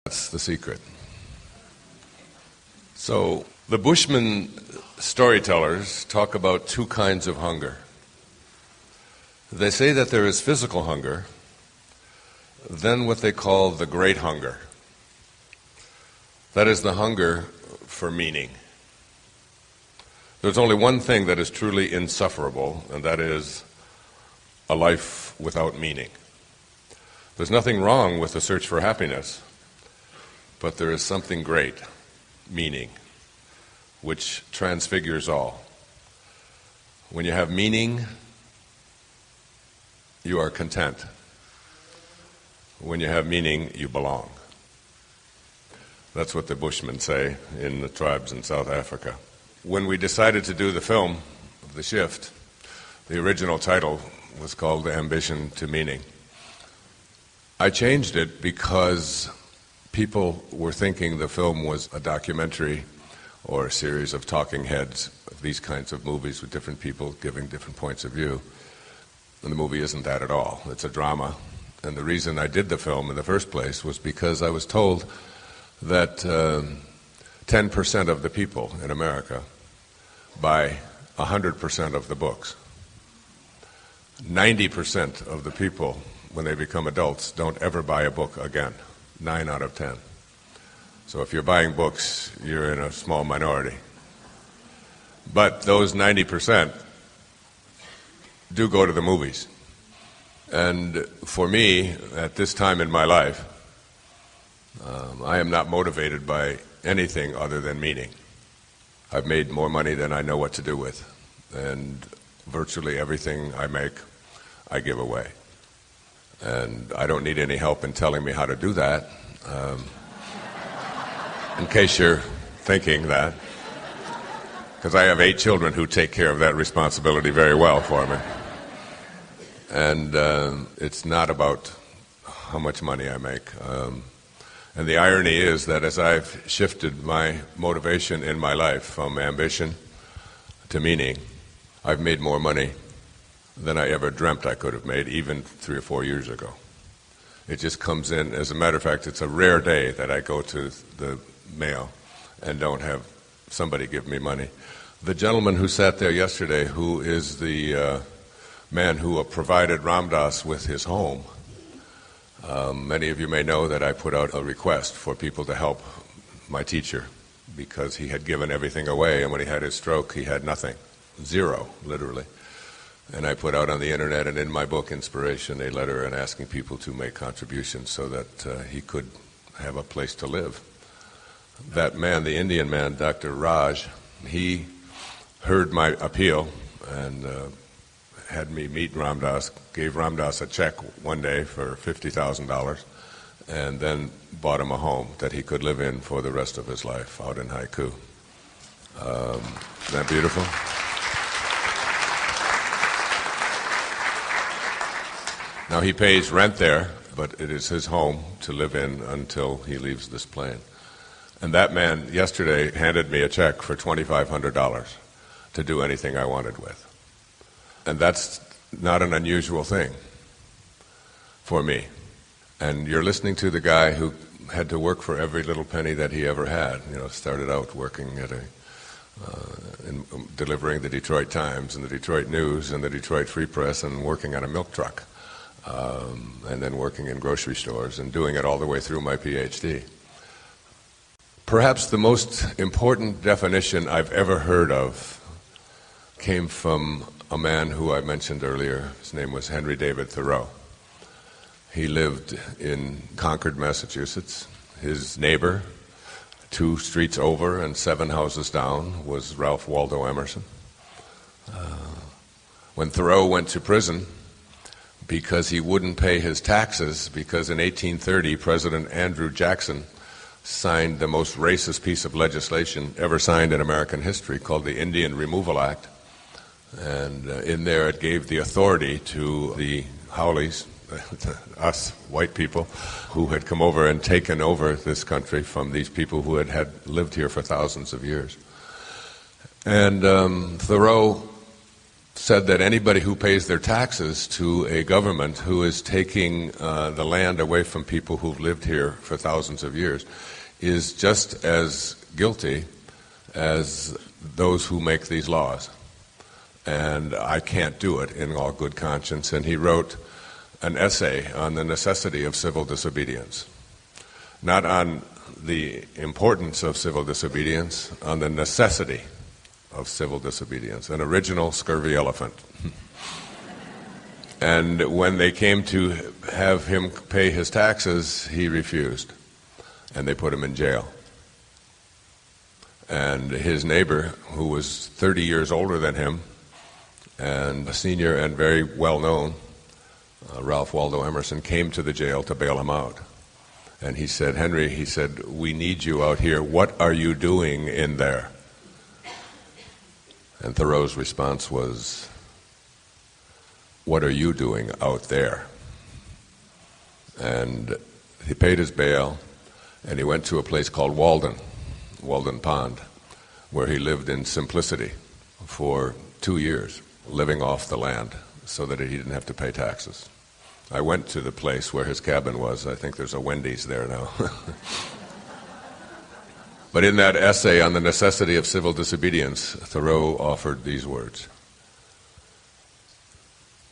That's the secret. So the Bushman storytellers talk about 2 kinds of hunger. They say that there is physical hunger, then what they call the great hunger. That is the hunger for meaning. There's only one thing that is truly insufferable, and that is a life without meaning. There's nothing wrong with the search for happiness, but there is something great, meaning, which transfigures all. When you have meaning, you are content. When you have meaning, you belong. That's what the Bushmen say in the tribes in South Africa. When we decided to do the film, The Shift, the original title was called Ambition to Meaning. I changed it because people were thinking the film was a documentary or a series of talking heads of these kinds of movies with different people giving different points of view. And the movie isn't that at all. It's a drama. And the reason I did the film in the first place was because I was told that 10% of the people in America buy 100% of the books. 90% of the people, when they become adults, don't ever buy a book again. 9 out of 10. So if you're buying books, you're in a small minority. But those 90% do go to the movies. And for me, at this time in my life, I am not motivated by anything other than meaning. I've made more money than I know what to do with. And virtually everything I make, I give away. And I don't need any help in telling me how to do that, in case you're thinking that. Because I have 8 children who take care of that responsibility very well for me. And it's not about how much money I make. And the irony is that as I've shifted my motivation in my life from ambition to meaning, I've made more money than I ever dreamt I could have made, even 3 or 4 years ago. It just comes in. As a matter of fact, it's a rare day that I go to the mail and don't have somebody give me money. The gentleman who sat there yesterday, who is the man who provided Ram Dass with his home. Many of you may know that I put out a request for people to help my teacher because he had given everything away, and when he had his stroke, he had nothing. 0, literally. And I put out on the internet and in my book, Inspiration, a letter and asking people to make contributions so that he could have a place to live. That man, the Indian man, Dr. Raj, he heard my appeal and had me meet Ram Dass, gave Ram Dass a check one day for $50,000, and then bought him a home that he could live in for the rest of his life out in Haiku. Isn't that beautiful? Now he pays rent there, but it is his home to live in until he leaves this plane. And that man yesterday handed me a check for $2,500 to do anything I wanted with. And that's not an unusual thing for me. And you're listening to the guy who had to work for every little penny that he ever had. You know, started out working at delivering the Detroit Times and the Detroit News and the Detroit Free Press and working on a milk truck. And then working in grocery stores and doing it all the way through my PhD. Perhaps the most important definition I've ever heard of came from a man who I mentioned earlier. His name was Henry David Thoreau. He lived in Concord, Massachusetts. His neighbor, 2 streets over and 7 houses down, was Ralph Waldo Emerson. When Thoreau went to prison because he wouldn't pay his taxes, because in 1830 President Andrew Jackson signed the most racist piece of legislation ever signed in American history called the Indian Removal Act. And in there it gave the authority to the Howleys, us white people, who had come over and taken over this country from these people who had lived here for thousands of years. And Thoreau said that anybody who pays their taxes to a government who is taking the land away from people who've lived here for thousands of years is just as guilty as those who make these laws. And I can't do it in all good conscience. And he wrote an essay on the necessity of civil disobedience. Not on the importance of civil disobedience, on the necessity of civil disobedience. An original scurvy elephant. And when they came to have him pay his taxes, he refused. And they put him in jail. And his neighbor, who was 30 years older than him, and a senior and very well-known, Ralph Waldo Emerson, came to the jail to bail him out. And he said, Henry, he said, we need you out here. What are you doing in there? And Thoreau's response was, what are you doing out there? And he paid his bail, and he went to a place called Walden Pond, where he lived in simplicity for 2 years, living off the land so that he didn't have to pay taxes. I went to the place where his cabin was. I think there's a Wendy's there now. But in that essay on the necessity of civil disobedience, Thoreau offered these words.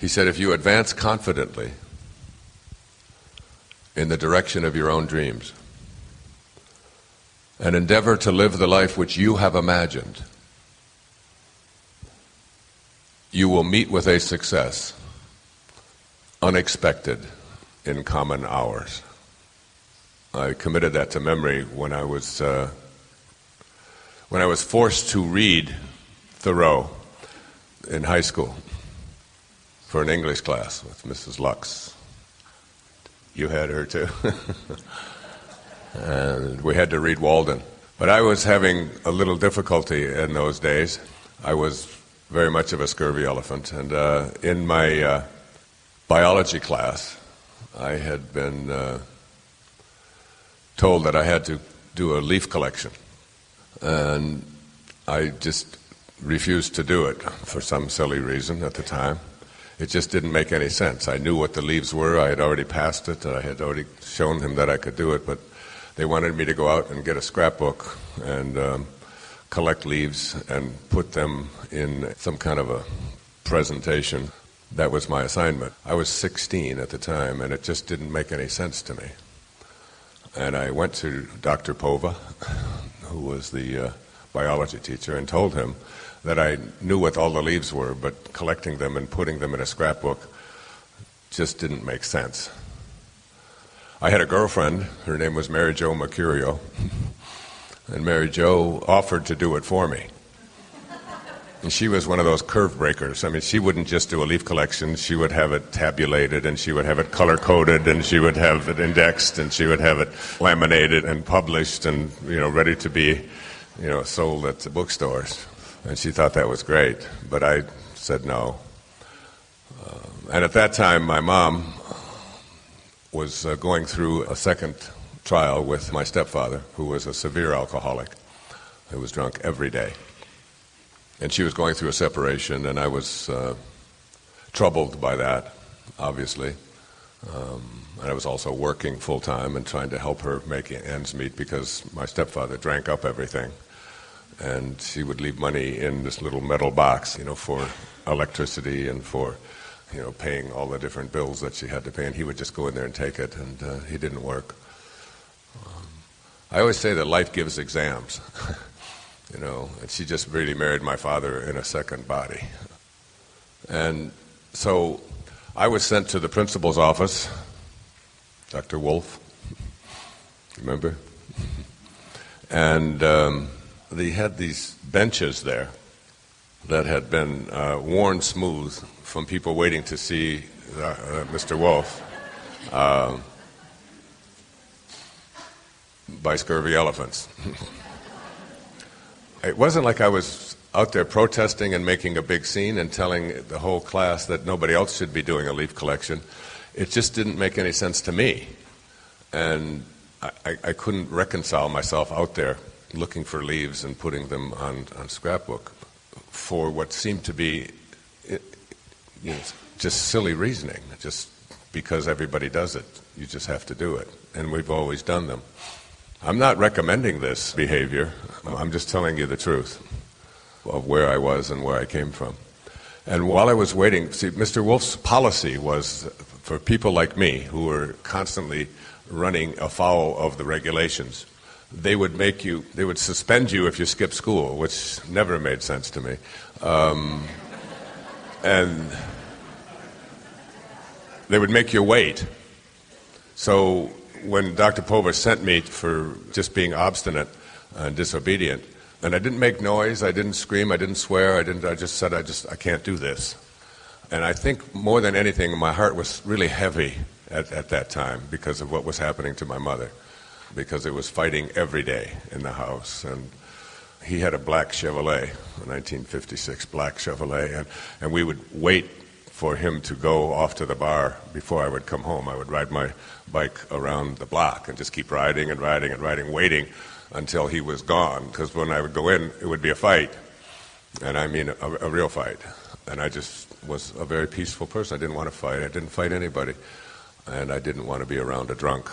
He said, if you advance confidently in the direction of your own dreams and endeavor to live the life which you have imagined, you will meet with a success unexpected in common hours. I committed that to memory when I was forced to read Thoreau in high school for an English class with Mrs. Lux. You had her too. And we had to read Walden. But I was having a little difficulty in those days. I was very much of a scurvy elephant. And in my biology class, I had been told that I had to do a leaf collection. And I just refused to do it for some silly reason at the time. It just didn't make any sense. I knew what the leaves were. I had already passed it. I had already shown him that I could do it, but they wanted me to go out and get a scrapbook and collect leaves and put them in some kind of a presentation. That was my assignment. I was 16 at the time, and it just didn't make any sense to me. And I went to Dr. Pova, who was the biology teacher, and told him that I knew what all the leaves were, but collecting them and putting them in a scrapbook just didn't make sense. I had a girlfriend. Her name was Mary Jo Mercurio, and Mary Jo offered to do it for me. And she was one of those curve breakers. I mean, she wouldn't just do a leaf collection. She would have it tabulated, and she would have it color-coded, and she would have it indexed, and she would have it laminated and published and, ready to be, sold at the bookstores. And she thought that was great, but I said no. And at that time, my mom was going through a second trial with my stepfather, who was a severe alcoholic, who was drunk every day. And she was going through a separation, and I was troubled by that, obviously. And I was also working full-time and trying to help her make ends meet because my stepfather drank up everything. And she would leave money in this little metal box, for electricity and for, paying all the different bills that she had to pay. And he would just go in there and take it, and he didn't work. I always say that life gives exams, and she just really married my father in a second body. And so I was sent to the principal's office, Dr. Wolf, remember? And they had these benches there that had been worn smooth from people waiting to see Mr. Wolf by scurvy elephants. It wasn't like I was out there protesting and making a big scene and telling the whole class that nobody else should be doing a leaf collection. It just didn't make any sense to me. And I couldn't reconcile myself out there looking for leaves and putting them on scrapbook for what seemed to be just silly reasoning. Just because everybody does it, you just have to do it. And we've always done them. I'm not recommending this behavior. I'm just telling you the truth of where I was and where I came from. And while I was waiting, see, Mr. Wolf's policy was for people like me who were constantly running afoul of the regulations. They would suspend you if you skipped school, which never made sense to me. And they would make you wait. So when Dr. Pova sent me for just being obstinate and disobedient, and I didn't make noise, I didn't scream, I didn't swear, I just said, I can't do this. And I think more than anything, my heart was really heavy at that time because of what was happening to my mother, because it was fighting every day in the house. And he had a black Chevrolet, a 1956 black Chevrolet, and we would wait for him to go off to the bar before I would come home. I would ride my bike around the block and just keep riding and riding and riding, waiting until he was gone. Because when I would go in, it would be a fight. And I mean a real fight. And I just was a very peaceful person. I didn't want to fight. I didn't fight anybody. And I didn't want to be around a drunk.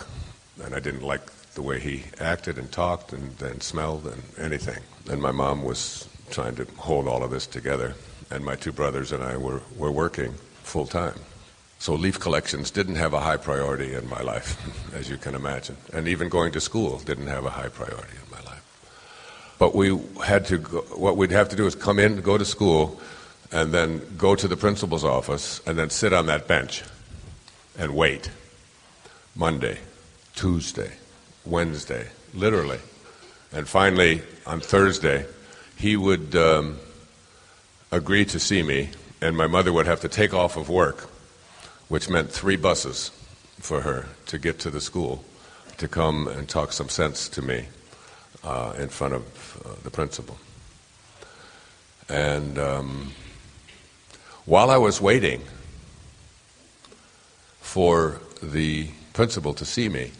And I didn't like the way he acted and talked and smelled and anything. And my mom was trying to hold all of this together. And my two brothers and I were working full time. So leaf collections didn't have a high priority in my life, as you can imagine. And even going to school didn't have a high priority in my life. But what we'd have to do is come in, go to school, and then go to the principal's office, and then sit on that bench and wait. Monday, Tuesday, Wednesday, literally. And finally, on Thursday, he would agree to see me, and my mother would have to take off of work, which meant 3 buses for her to get to the school, to come and talk some sense to me in front of the principal. And while I was waiting for the principal to see me,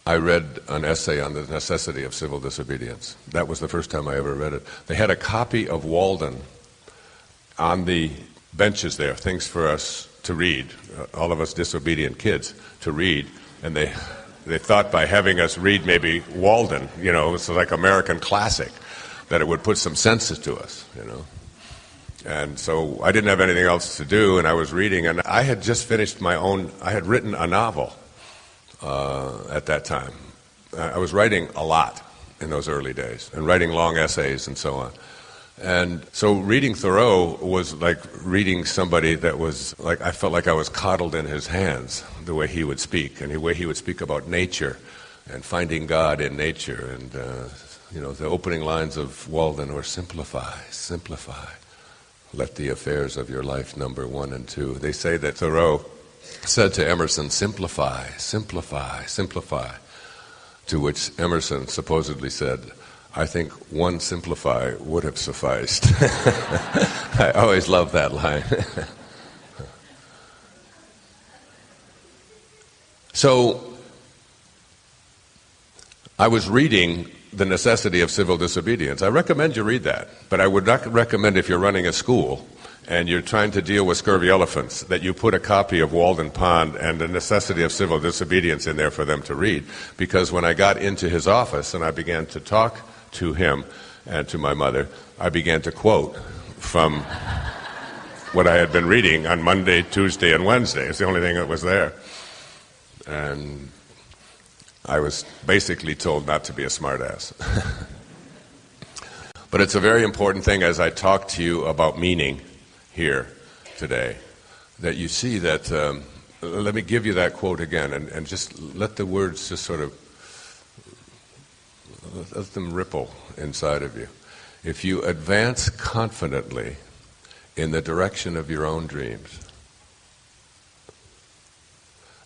I read an essay on the necessity of civil disobedience. That was the first time I ever read it. They had a copy of Walden on the benches there, things for us to read, all of us disobedient kids to read, and they thought by having us read maybe Walden, you know, it's like American classic, that it would put some sense to us, you know. And so I didn't have anything else to do, and I was reading, and I had just finished I had written a novel at that time. I was writing a lot in those early days, and writing long essays and so on. And so reading Thoreau was like reading somebody that was like, I felt like I was coddled in his hands, the way he would speak, and the way he would speak about nature and finding God in nature. And, you know, the opening lines of Walden were simplify, simplify. Let the affairs of your life number 1 and 2. They say that Thoreau said to Emerson, simplify, simplify, simplify. To which Emerson supposedly said, I think 1 simplify would have sufficed. I always loved that line. So, I was reading The Necessity of Civil Disobedience. I recommend you read that, but I would not recommend if you're running a school and you're trying to deal with scurvy elephants, that you put a copy of Walden Pond and The Necessity of Civil Disobedience in there for them to read. Because when I got into his office and I began to talk to him and to my mother, I began to quote from what I had been reading on Monday, Tuesday, and Wednesday. It's the only thing that was there. And I was basically told not to be a smartass. But it's a very important thing as I talk to you about meaning here today, that you see that, let me give you that quote again, and just let the words just sort of, let them ripple inside of you. If you advance confidently in the direction of your own dreams,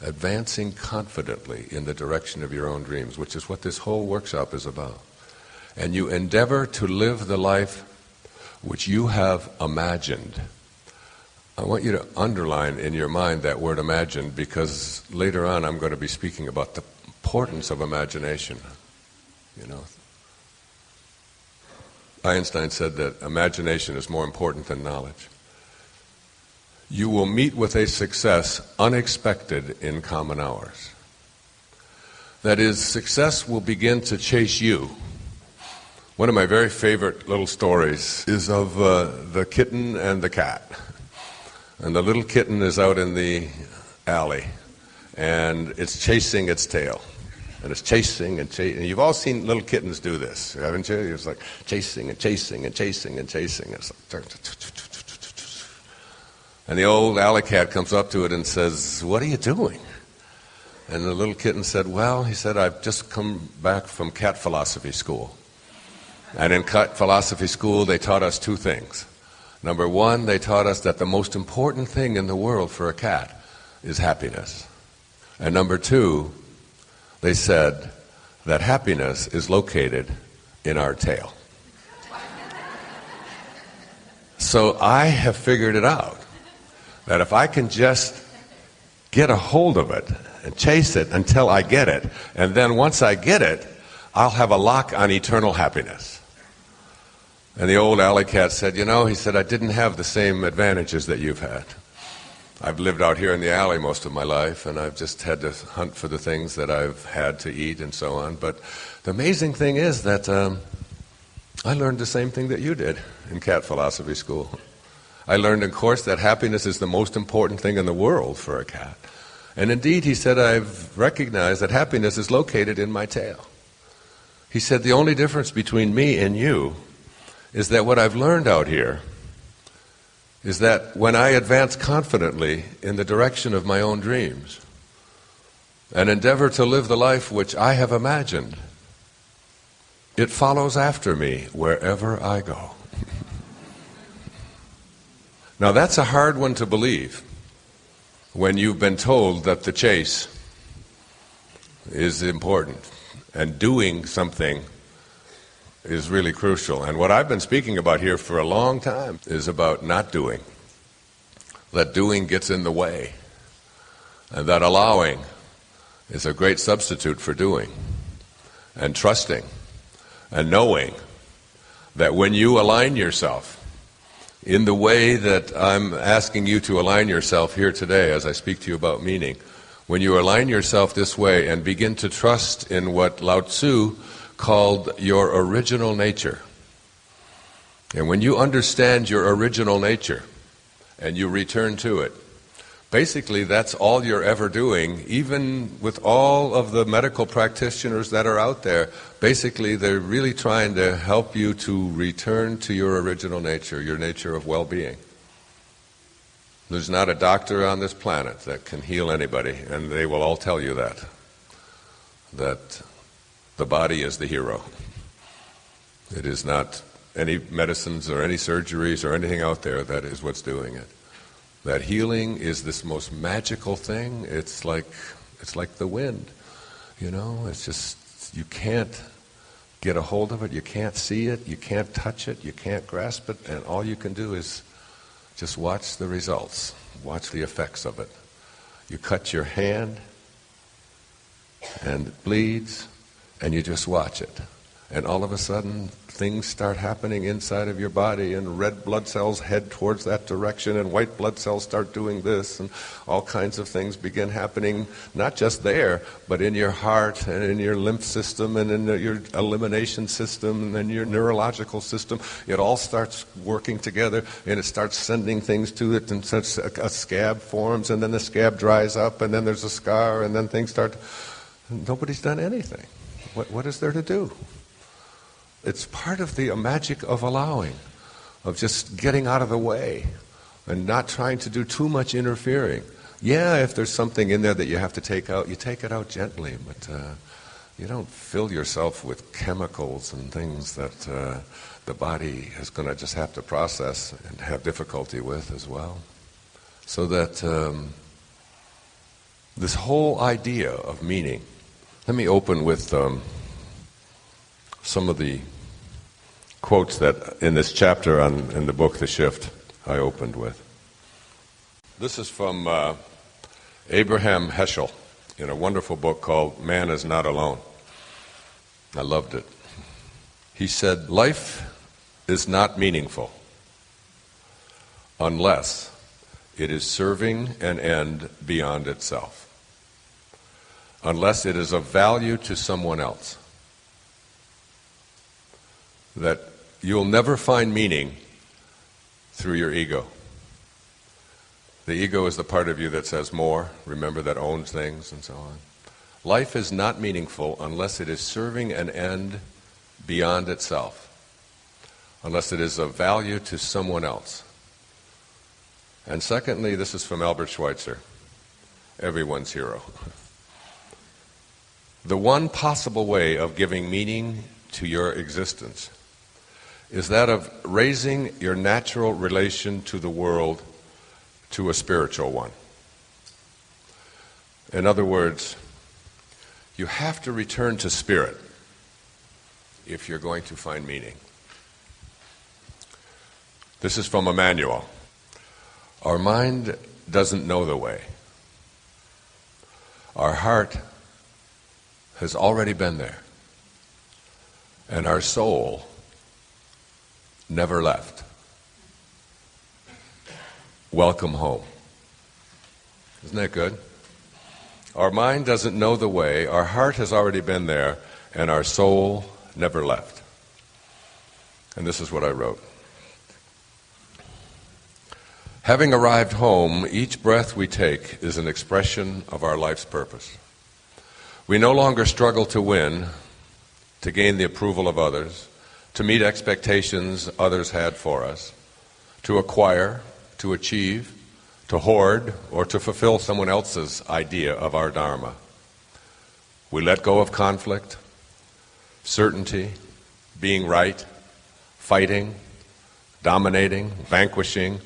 advancing confidently in the direction of your own dreams, which is what this whole workshop is about, and you endeavor to live the life which you have imagined. I want you to underline in your mind that word imagined, because later on I'm going to be speaking about the importance of imagination. You know, Einstein said that imagination is more important than knowledge. You will meet with a success unexpected in common hours. That is, success will begin to chase you. One of my very favorite little stories is of the kitten and the cat. And the little kitten is out in the alley, and it's chasing its tail. And it's chasing and chasing. And you've all seen little kittens do this, haven't you? It's like chasing and chasing and chasing and chasing. It's like, and the old alley cat comes up to it and says, "What are you doing?" And the little kitten said, "Well," he said, "I've just come back from cat philosophy school. And in cat philosophy school, they taught us 2 things. Number 1, they taught us that the most important thing in the world for a cat is happiness. And number 2, they said that happiness is located in our tail." So I have figured it out, that if I can just get a hold of it and chase it until I get it, and then once I get it, I'll have a lock on eternal happiness. And the old alley cat said, he said, I didn't have the same advantages that you've had. I've lived out here in the alley most of my life, and I've just had to hunt for the things that I've had to eat and so on. But the amazing thing is that I learned the same thing that you did in cat philosophy school. I learned, of course, that happiness is the most important thing in the world for a cat. And indeed, he said, I've recognized that happiness is located in my tail. He said, the only difference between me and you is that what I've learned out here is that when I advance confidently in the direction of my own dreams and endeavor to live the life which I have imagined, it follows after me wherever I go. Now that's a hard one to believe when you've been told that the chase is important and doing something is really crucial. And what I've been speaking about here for a long time is about not doing. That doing gets in the way. And that allowing is a great substitute for doing. And trusting. And knowing that when you align yourself in the way that I'm asking you to align yourself here today as I speak to you about meaning, when you align yourself this way and begin to trust in what Lao Tzu called your original nature. And when you understand your original nature and you return to it, basically that's all you're ever doing. Even with all of the medical practitioners that are out there, basically they're really trying to help you to return to your original nature, your nature of well-being. There's not a doctor on this planet that can heal anybody, and they will all tell you that the body is the hero. It is not any medicines or any surgeries or anything out there that is what's doing it. That healing is this most magical thing. It's like the wind, It's just, you can't get a hold of it, you can't see it, you can't touch it, you can't grasp it, and all you can do is just watch the results, watch the effects of it. You cut your hand, and it bleeds, and you just watch it. And all of a sudden, things start happening inside of your body, and red blood cells head towards that direction, and white blood cells start doing this, and all kinds of things begin happening, not just there, but in your heart, and in your lymph system, and in your elimination system, and in your neurological system. It all starts working together, and it starts sending things to it, and such a scab forms, and then the scab dries up, and then there's a scar, and then things start. Nobody's done anything. What is there to do? It's part of the magic of allowing, of just getting out of the way and not trying to do too much interfering. Yeah, if there's something in there that you have to take out, you take it out gently, but you don't fill yourself with chemicals and things that the body is going to just have to process and have difficulty with as well. So that this whole idea of meaning, let me open with some of the quotes that in this chapter in the book, The Shift, I opened with. This is from Abraham Heschel in a wonderful book called Man is Not Alone. I loved it. He said, life is not meaningful unless it is serving an end beyond itself, unless it is of value to someone else. That you'll never find meaning through your ego. The ego is the part of you that says more, remember, that owns things and so on. Life is not meaningful unless it is serving an end beyond itself, unless it is of value to someone else. And secondly, this is from Albert Schweitzer, everyone's hero. The one possible way of giving meaning to your existence is that of raising your natural relation to the world to a spiritual one. In other words, you have to return to spirit if you're going to find meaning. This is from a manual. Our mind doesn't know the way. Our heart has already been there. And our soul never left. Welcome home. Isn't that good? Our mind doesn't know the way, our heart has already been there, and our soul never left. And this is what I wrote. Having arrived home, each breath we take is an expression of our life's purpose. We no longer struggle to win, to gain the approval of others, to meet expectations others had for us, to acquire, to achieve, to hoard, or to fulfill someone else's idea of our Dharma. We let go of conflict, certainty, being right, fighting, dominating, vanquishing,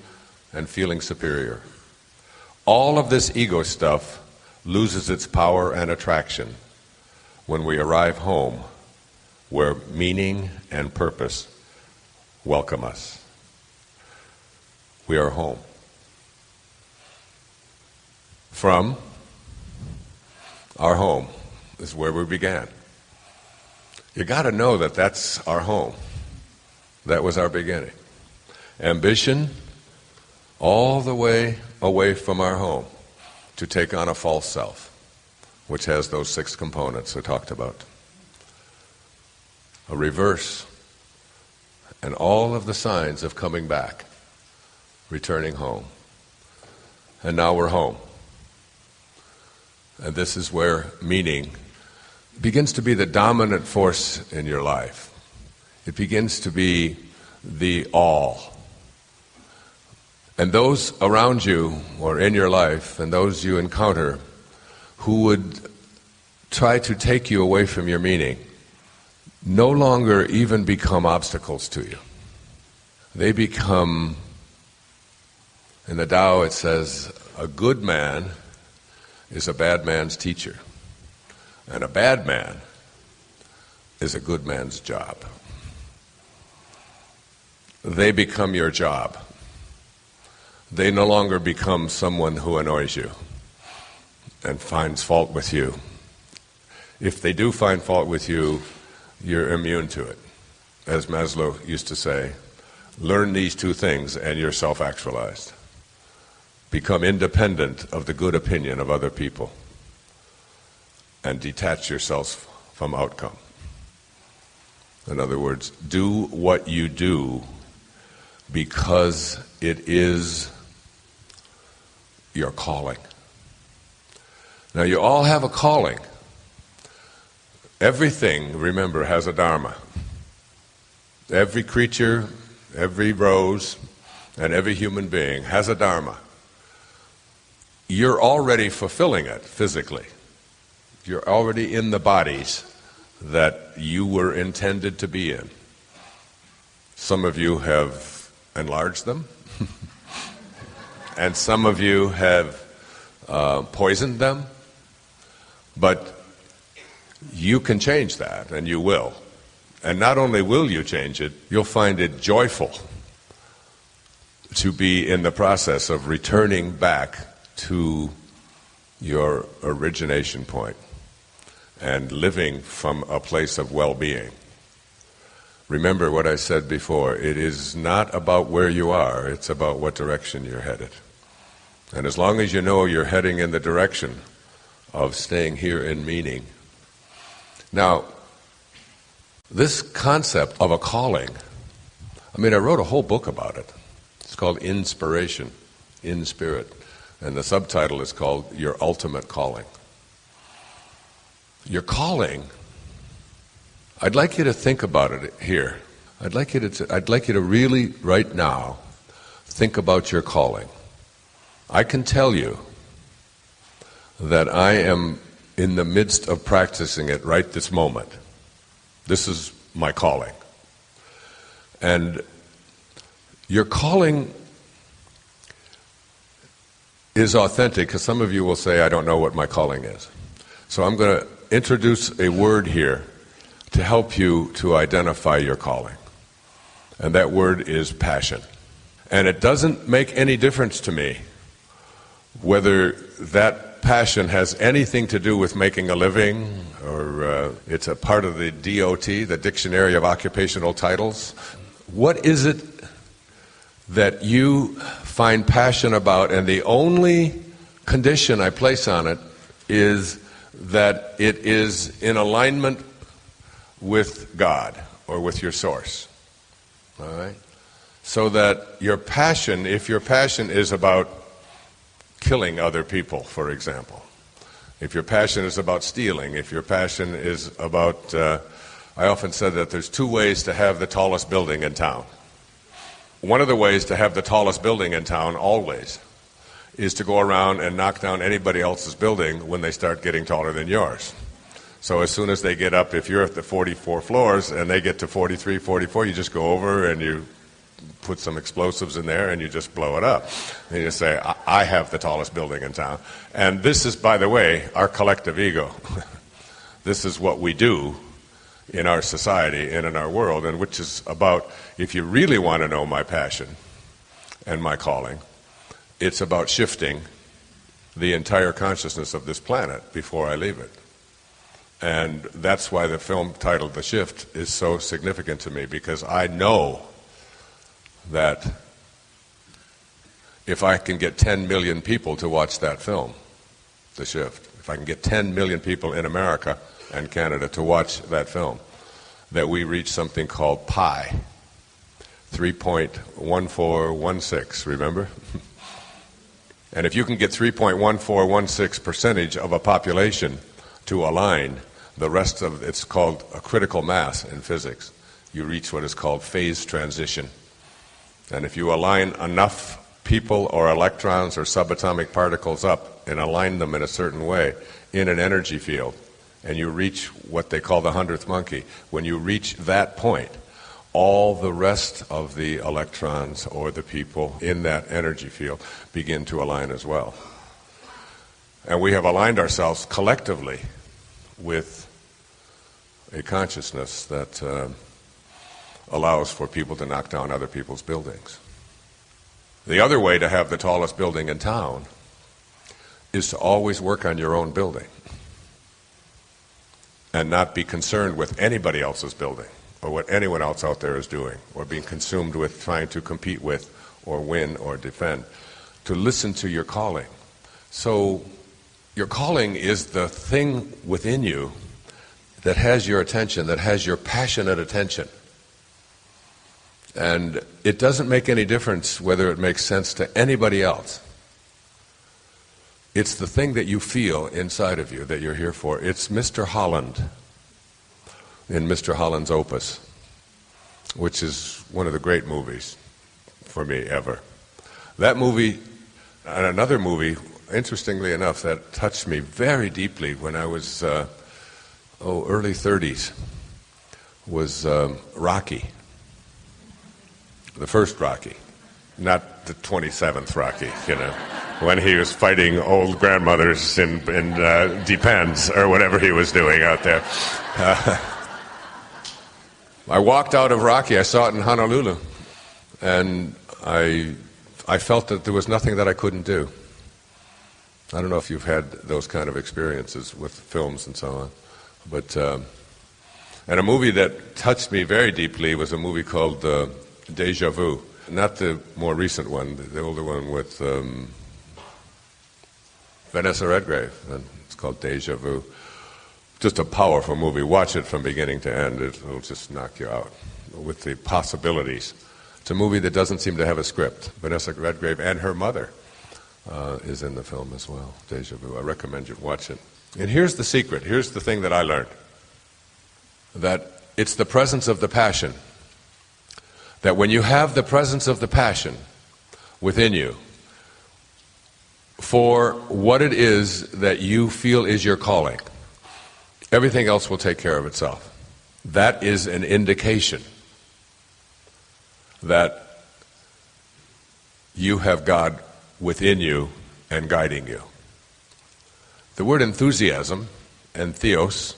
and feeling superior. All of this ego stuff loses its power and attraction when we arrive home, where meaning and purpose welcome us. We are home. From our home is where we began. You got to know that that's our home. That was our beginning. Ambition, all the way away from our home to take on a false self, which has those 6 components I talked about. A reverse, and all of the signs of coming back, returning home. And now we're home. And this is where meaning begins to be the dominant force in your life. It begins to be the all. And those around you or in your life and those you encounter who would try to take you away from your meaning no longer even become obstacles to you. They become, in the Tao it says, a good man is a bad man's teacher, and a bad man is a good man's job. They become your job. They no longer become someone who annoys you and finds fault with you. If they do find fault with you, you're immune to it. As Maslow used to say, learn these 2 things and you're self-actualized. Become independent of the good opinion of other people and detach yourself from outcome. In other words, do what you do because it is your calling. Now, you all have a calling. Everything, remember, has a Dharma. Every creature, every rose, and every human being has a Dharma. You're already fulfilling it physically. You're already in the bodies that you were intended to be in. Some of you have enlarged them, and some of you have poisoned them, but you can change that, and you will. And not only will you change it, you'll find it joyful to be in the process of returning back to your origination point and living from a place of well-being. Remember what I said before, it is not about where you are, it's about what direction you're headed. And as long as you know you're heading in the direction of staying here in meaning. Now, this concept of a calling, I wrote a whole book about it. It's called Inspiration, in Spirit. And the subtitle is called Your Ultimate Calling. Your calling, I'd like you to think about it here. I'd like you to really, right now, think about your calling. I can tell you that I am in the midst of practicing it right this moment. This is my calling. And your calling is authentic, because some of you will say, I don't know what my calling is. So I'm going to introduce a word here to help you to identify your calling. And that word is passion. And it doesn't make any difference to me whether that passion has anything to do with making a living, or it's a part of the DOT, the Dictionary of Occupational Titles. What is it that you find passion about? And the only condition I place on it is that it is in alignment with God or with your source. All right? So that your passion, if your passion is about killing other people, for example, if your passion is about stealing, if your passion is about, I often said that there's two ways to have the tallest building in town. One of the ways to have the tallest building in town, always, is to go around and knock down anybody else's building when they start getting taller than yours. So as soon as they get up, if you're at the 44 floors and they get to 43, 44, you just go over and you put some explosives in there and you just blow it up. And you say, I have the tallest building in town. And this is, by the way, our collective ego. This is what we do in our society and in our world, and which is about, if you really want to know my passion and my calling, it's about shifting the entire consciousness of this planet before I leave it. And that's why the film titled The Shift is so significant to me, because I know that if I can get 10 million people to watch that film, The Shift, if I can get 10 million people in America and Canada to watch that film, that we reach something called pi, 3.1416, remember? And if you can get 3.1416% of a population to align, the rest of it's called a critical mass in physics. You reach what is called phase transition. And if you align enough people or electrons or subatomic particles up and align them in a certain way in an energy field, and you reach what they call the 100th monkey, when you reach that point, all the rest of the electrons or the people in that energy field begin to align as well. And we have aligned ourselves collectively with a consciousness that allows for people to knock down other people's buildings. The other way to have the tallest building in town is to always work on your own building and not be concerned with anybody else's building or what anyone else out there is doing, or being consumed with trying to compete with or win or defend. To listen to your calling. So your calling is the thing within you that has your attention, that has your passionate attention. And it doesn't make any difference whether it makes sense to anybody else. It's the thing that you feel inside of you that you're here for. It's Mr. Holland in Mr. Holland's Opus, which is one of the great movies for me ever. That movie, and another movie, interestingly enough, that touched me very deeply when I was early 30s, was Rocky. The first Rocky, not the 27th Rocky, you know, when he was fighting old grandmothers in Depends, or whatever he was doing out there. I walked out of Rocky, I saw it in Honolulu, and I felt that there was nothing that I couldn't do. I don't know if you've had those kind of experiences with films and so on, but and a movie that touched me very deeply was a movie called Deja Vu. Not the more recent one, the older one with Vanessa Redgrave. It's called Deja Vu. Just a powerful movie. Watch it from beginning to end. It'll just knock you out with the possibilities. It's a movie that doesn't seem to have a script. Vanessa Redgrave and her mother is in the film as well, Deja Vu. I recommend you watch it. And here's the secret. Here's the thing that I learned. That it's the presence of the passion. That when you have the presence of the passion within you for what it is that you feel is your calling, everything else will take care of itself. That is an indication that you have God within you and guiding you. The word enthusiasm and theos,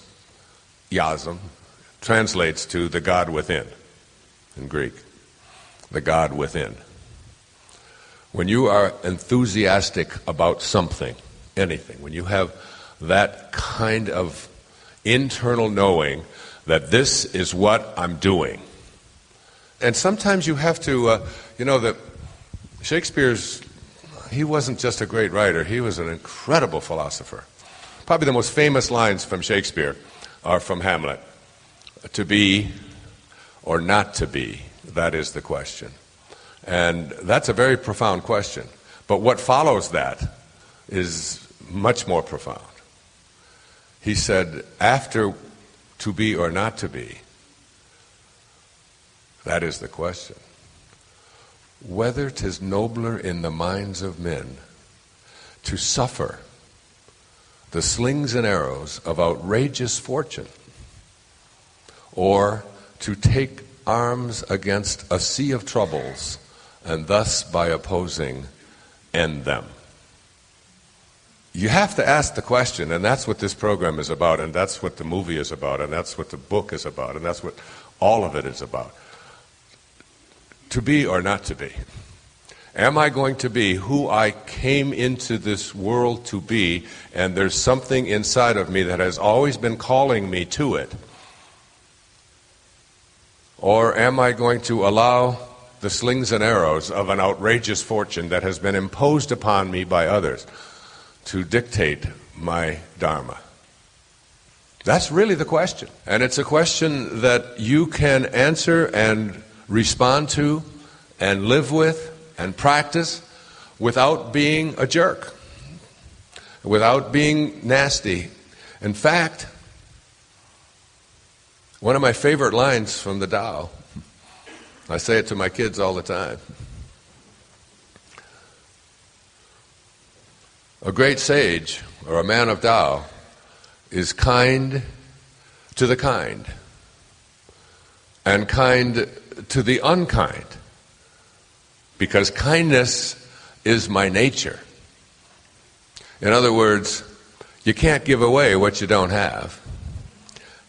iasm, translates to the God within in Greek. The God within. When you are enthusiastic about something, anything, when you have that kind of internal knowing that this is what I'm doing. And sometimes you have to, that Shakespeare's, he wasn't just a great writer, he was an incredible philosopher. Probably the most famous lines from Shakespeare are from Hamlet. To be or not to be, that is the question. And that's a very profound question. But what follows that is much more profound. He said, after to be or not to be, that is the question. Whether 'tis nobler in the minds of men to suffer the slings and arrows of outrageous fortune, or to take arms against a sea of troubles, and thus by opposing end them. You have to ask the question, and that's what this program is about, and that's what the movie is about, and that's what the book is about, and that's what all of it is about. To be or not to be. Am I going to be who I came into this world to be, and there's something inside of me that has always been calling me to it? Or am I going to allow the slings and arrows of an outrageous fortune that has been imposed upon me by others to dictate my dharma? That's really the question. And it's a question that you can answer and respond to and live with and practice without being a jerk, without being nasty. In fact, one of my favorite lines from the Tao, I say it to my kids all the time. A great sage, or a man of Tao, is kind to the kind, and kind to the unkind, because kindness is my nature. In other words, you can't give away what you don't have,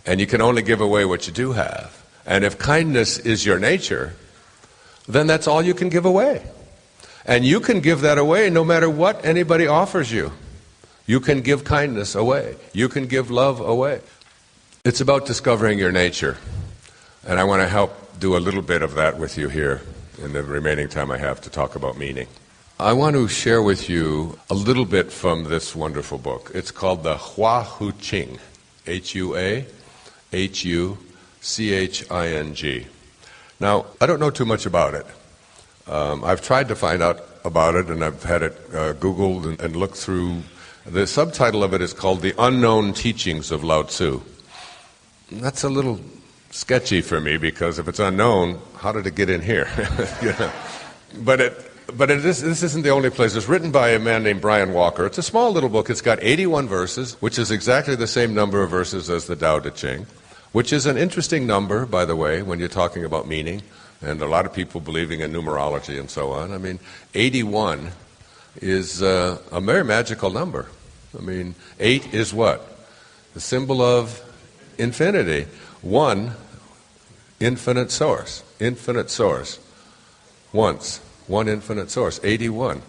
and you can only give away what you do have. And if kindness is your nature, then that's all you can give away. And you can give that away no matter what anybody offers you. You can give kindness away. You can give love away. It's about discovering your nature. And I want to help do a little bit of that with you here in the remaining time I have to talk about meaning. I want to share with you a little bit from this wonderful book. It's called the Hua Hu Ching, Huahuching. Now, I don't know too much about it. I've tried to find out about it, and I've had it Googled and looked through. The subtitle of it is called The Unknown Teachings of Lao Tzu. That's a little sketchy for me, because if it's unknown, how did it get in here? You know? But this isn't the only place. It's written by a man named Brian Walker. It's a small little book. It's got 81 verses, which is exactly the same number of verses as the Tao Te Ching, which is an interesting number, by the way, when you're talking about meaning, and a lot of people believing in numerology and so on. I mean, 81 is a very magical number. I mean, 8 is what? The symbol of infinity. 1, infinite source. Infinite source. Once. One infinite source. 81.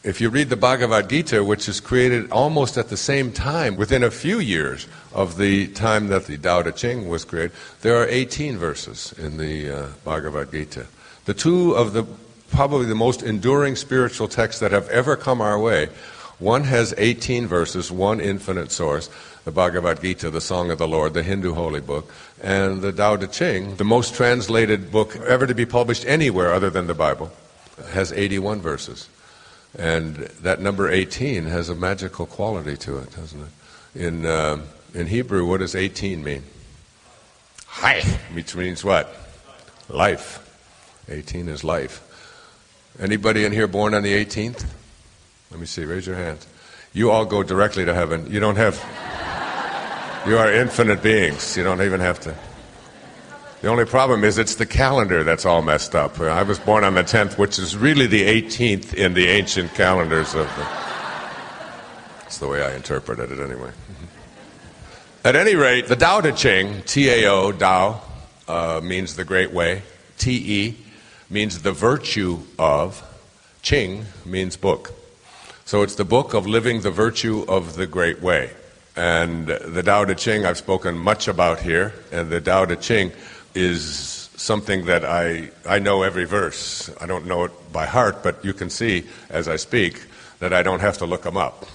If you read the Bhagavad Gita, which is created almost at the same time, within a few years of the time that the Tao Te Ching was created, there are 18 verses in the Bhagavad Gita. The two of the probably the most enduring spiritual texts that have ever come our way. One has 18 verses, one infinite source, the Bhagavad Gita, the Song of the Lord, the Hindu holy book, and the Tao Te Ching, the most translated book ever to be published anywhere other than the Bible, has 81 verses. And that number 18 has a magical quality to it, doesn't it? In Hebrew, what does 18 mean? Hai, which means what? Life. 18 is life. Anybody in here born on the 18th? Let me see, raise your hands. You all go directly to heaven. You don't have... You are infinite beings. You don't even have to... The only problem is it's the calendar that's all messed up. I was born on the 10th, which is really the 18th in the ancient calendars of the... That's the way I interpreted it anyway. At any rate, the Tao Te Ching, T-A-O, Tao, means the great way. T-E means the virtue of. Ching means book. So it's the book of living the virtue of the Great Way. And the Tao Te Ching I've spoken much about here, and the Tao Te Ching is something that I know every verse. I don't know it by heart, but you can see as I speak that I don't have to look them up.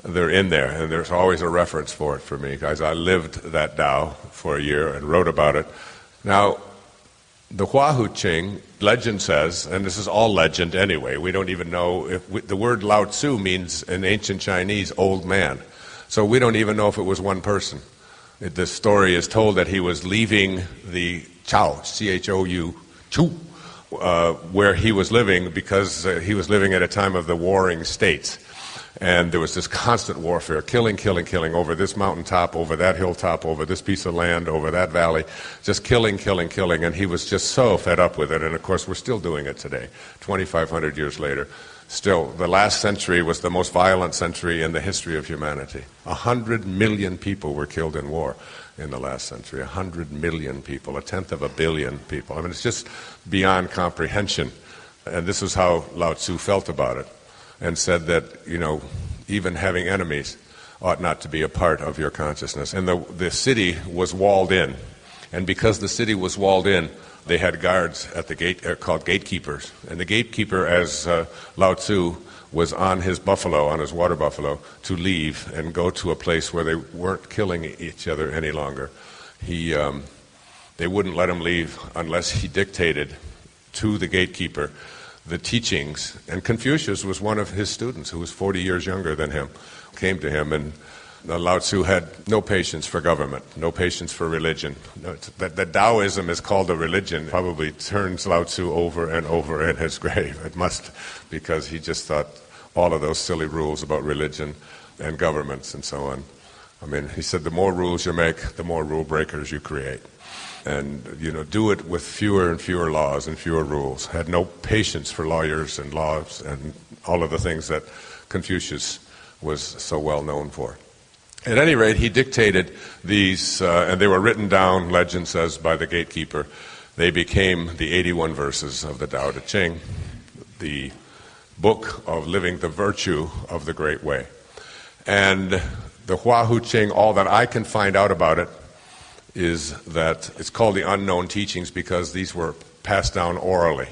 They're in there, and there's always a reference for it for me, because I lived that Tao for a year and wrote about it. Now, the Huahu Ching, legend says, and this is all legend anyway, we don't even know if the word Lao Tzu means in ancient Chinese old man. So we don't even know if it was one person. The story is told that he was leaving the Chao, C-H-O-U, where he was living, because he was living at a time of the warring states. And there was this constant warfare, killing over this mountaintop, over that hilltop, over this piece of land, over that valley, just killing. And he was just so fed up with it. And of course, we're still doing it today, 2,500 years later. Still, the last century was the most violent century in the history of humanity. 100 million people were killed in war in the last century. 100 million people, 1/10 of a billion people. I mean, it's just beyond comprehension. And this is how Lao Tzu felt about it, and said that, even having enemies ought not to be a part of your consciousness. And the city was walled in. And because the city was walled in, they had guards at the gate called gatekeepers. And the gatekeeper, as Lao Tzu was on his buffalo, on his water buffalo, to leave and go to a place where they weren't killing each other any longer, they wouldn't let him leave unless he dictated to the gatekeeper the teachings. And Confucius was one of his students, who was 40 years younger than him, came to him, and Lao Tzu had no patience for government, no patience for religion. That Taoism is called a religion probably turns Lao Tzu over and over in his grave. It must, because he just thought all of those silly rules about religion and governments and so on. I mean, he said the more rules you make, the more rule breakers you create. And, do it with fewer and fewer laws and fewer rules. Had no patience for lawyers and laws and all of the things that Confucius was so well known for. At any rate, he dictated these, and they were written down, legend says, by the gatekeeper. They became the 81 verses of the Tao Te Ching, the book of living the virtue of the Great Way. And the Huahu Ching, all that I can find out about it, is that it's called the unknown teachings because these were passed down orally.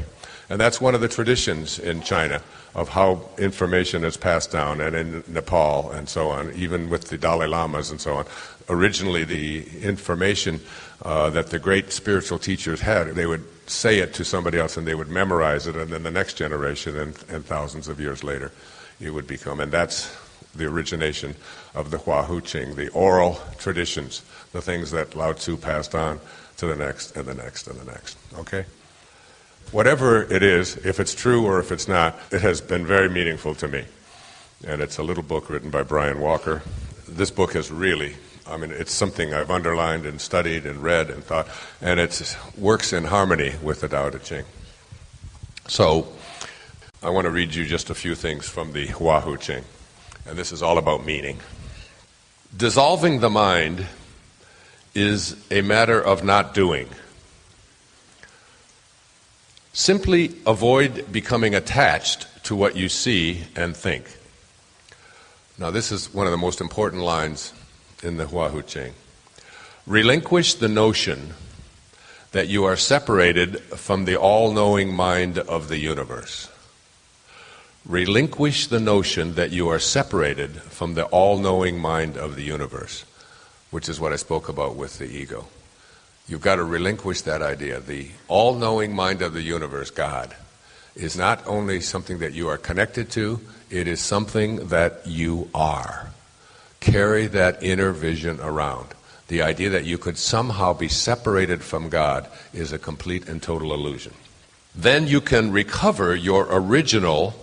And that's one of the traditions in China of how information is passed down, and in Nepal and so on, even with the Dalai Lamas and so on. Originally, the information that the great spiritual teachers had, they would say it to somebody else and they would memorize it, and then the next generation and thousands of years later it would become. And that's the origination of the Huahu Ching, the oral traditions, the things that Lao Tzu passed on to the next and the next and the next. Okay? Whatever it is, if it's true or if it's not, it has been very meaningful to me. And it's a little book written by Brian Walker. This book is really, it's something I've underlined and studied and read and thought, and it works in harmony with the Tao Te Ching. So, I want to read you just a few things from the Huahu Ching. And this is all about meaning. Dissolving the mind is a matter of not doing. Simply avoid becoming attached to what you see and think. Now, this is one of the most important lines in the Huahu Ching. Relinquish the notion that you are separated from the all-knowing mind of the universe. Relinquish the notion that you are separated from the all-knowing mind of the universe, which is what I spoke about with the ego. You've got to relinquish that idea. The all-knowing mind of the universe, God, is not only something that you are connected to, it is something that you are. Carry that inner vision around. The idea that you could somehow be separated from God is a complete and total illusion. Then you can recover your original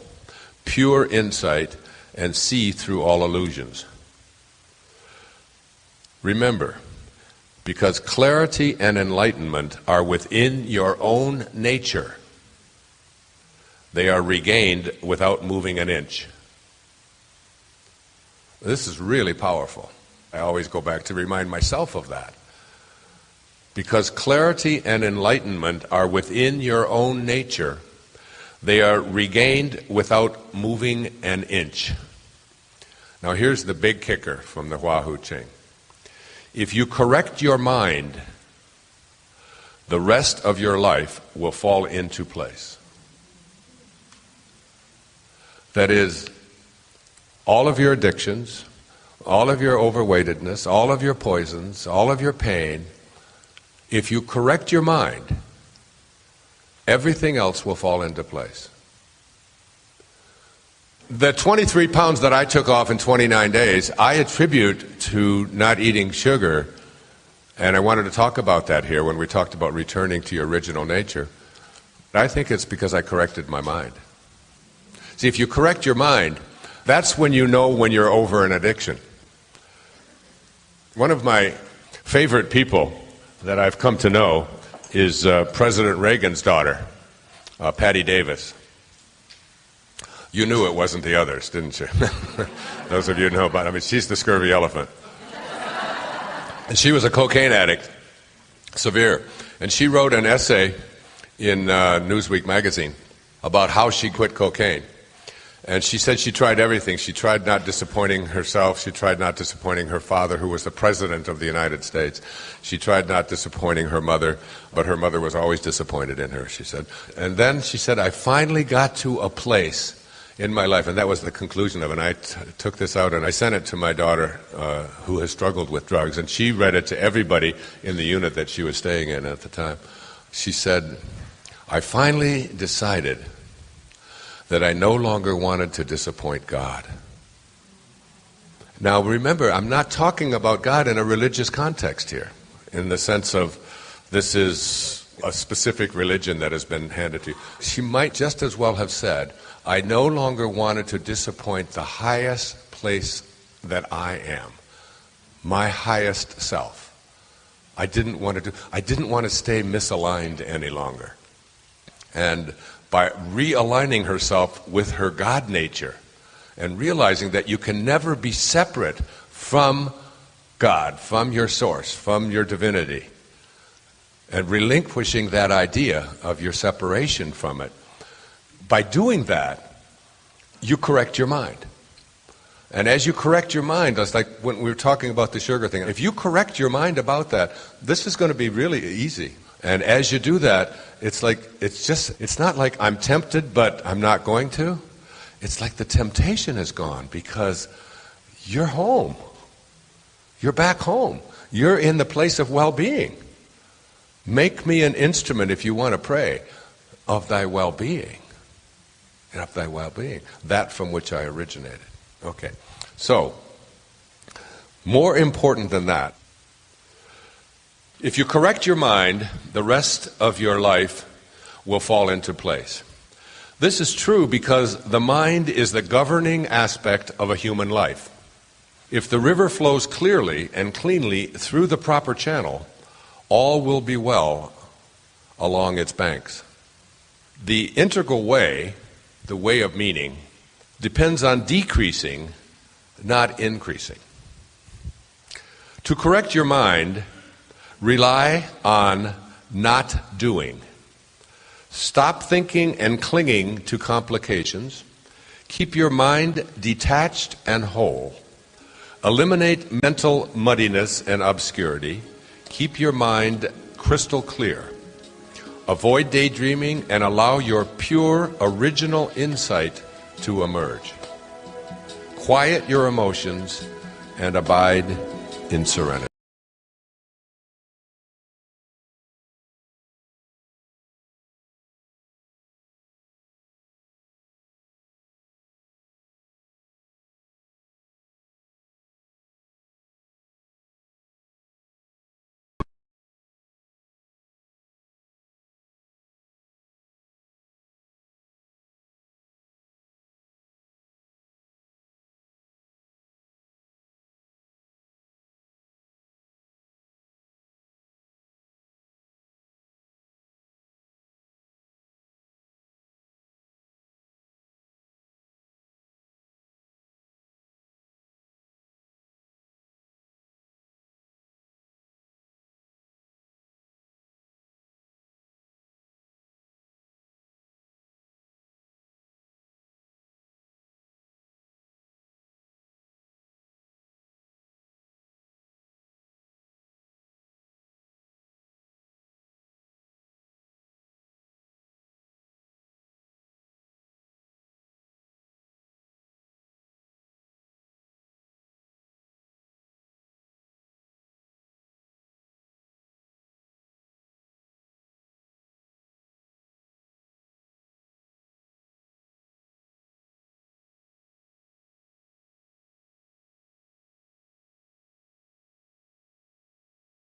pure insight and see through all illusions. Remember, because clarity and enlightenment are within your own nature, they are regained without moving an inch. This is really powerful. I always go back to remind myself of that. Because clarity and enlightenment are within your own nature, They are regained without moving an inch. Now here's the big kicker from the Huahu Ching. If you correct your mind, the rest of your life will fall into place. That is, all of your addictions, all of your overweightedness, all of your poisons, all of your pain, if you correct your mind, everything else will fall into place. The 23 pounds that I took off in 29 days, I attribute to not eating sugar, and I wanted to talk about that here when we talked about returning to your original nature. I think it's because I corrected my mind. See, if you correct your mind, that's when you know when you're over an addiction. One of my favorite people that I've come to know is President Reagan's daughter, Patty Davis. You knew it wasn't the others, didn't you? Those of you know about it. I mean, she's the scurvy elephant. And she was a cocaine addict, severe. And she wrote an essay in Newsweek magazine about how she quit cocaine. And she said she tried everything. She tried not disappointing herself. She tried not disappointing her father, who was the President of the United States. She tried not disappointing her mother, but her mother was always disappointed in her, she said. And then she said, I finally got to a place in my life, and that was the conclusion of it. And I took this out and I sent it to my daughter, who has struggled with drugs, and she read it to everybody in the unit that she was staying in at the time. She said, I finally decided that I no longer wanted to disappoint God. Now remember, I'm not talking about God in a religious context here, in the sense of this is a specific religion that has been handed to you. She might just as well have said, I no longer wanted to disappoint the highest place that I am, my highest self. I didn't want to stay misaligned any longer. And by realigning herself with her God nature and realizing that you can never be separate from God, from your source, from your divinity, and relinquishing that idea of your separation from it, by doing that, you correct your mind. And as you correct your mind, it's like when we were talking about the sugar thing, if you correct your mind about that, this is going to be really easy. And as you do that, it's not like I'm tempted, but I'm not going to. It's like the temptation is gone because you're home. You're back home. You're in the place of well-being. Make me an instrument, if you want to pray, of thy well-being. And of thy well-being. That from which I originated. Okay. So, more important than that, if you correct your mind, the rest of your life will fall into place. This is true because the mind is the governing aspect of a human life. If the river flows clearly and cleanly through the proper channel, all will be well along its banks. The integral way, the way of meaning, depends on decreasing, not increasing. To correct your mind, rely on not doing. Stop thinking and clinging to complications. Keep your mind detached and whole. Eliminate mental muddiness and obscurity. Keep your mind crystal clear. Avoid daydreaming and allow your pure, original insight to emerge. Quiet your emotions and abide in serenity.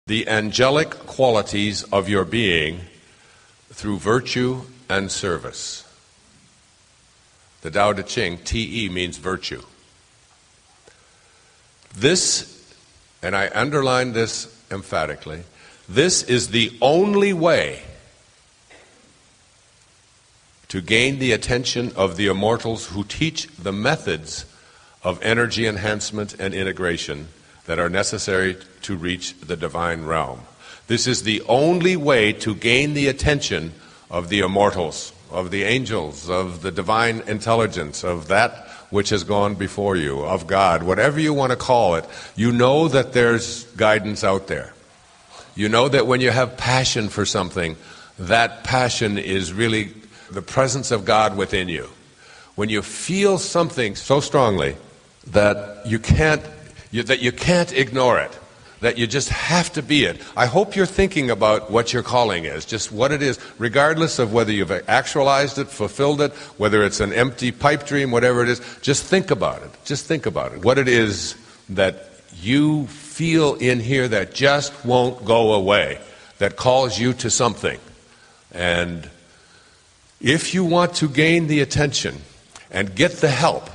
the angelic qualities of your being through virtue and service. The Tao Te Ching, Te means virtue. This, and I underline this emphatically, this is the only way to gain the attention of the immortals who teach the methods of energy enhancement and integration that are necessary to reach the divine realm. This is the only way to gain the attention of the immortals, of the angels, of the divine intelligence, of that which has gone before you, of God, whatever you want to call it. You know that there's guidance out there. You know that when you have passion for something, that passion is really the presence of God within you. When you feel something so strongly that you can't ignore it, that you just have to be it. I hope you're thinking about what your calling is, just what it is, regardless of whether you've actualized it, fulfilled it, whether it's an empty pipe dream, whatever it is. Just think about it. Just think about it. What it is that you feel in here that just won't go away, that calls you to something. And if you want to gain the attention and get the help,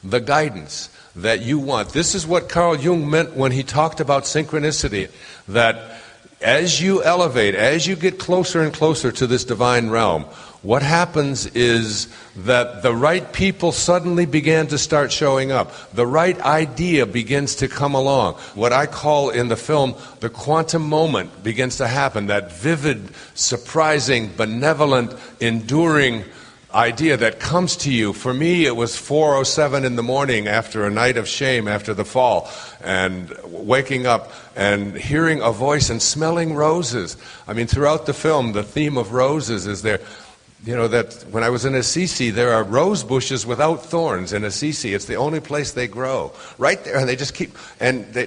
the guidance that you want. This is what Carl Jung meant when he talked about synchronicity, that as you elevate, as you get closer and closer to this divine realm, what happens is that the right people suddenly began to start showing up. The right idea begins to come along. What I call in the film, the quantum moment begins to happen, that vivid, surprising, benevolent, enduring idea that comes to you. For me, it was 4:07 in the morning after a night of shame, after the fall, and waking up and hearing a voice and smelling roses. I mean, throughout the film, the theme of roses is there. You know, that when I was in Assisi, there are rose bushes without thorns in Assisi. It's the only place they grow. Right there, and they just keep,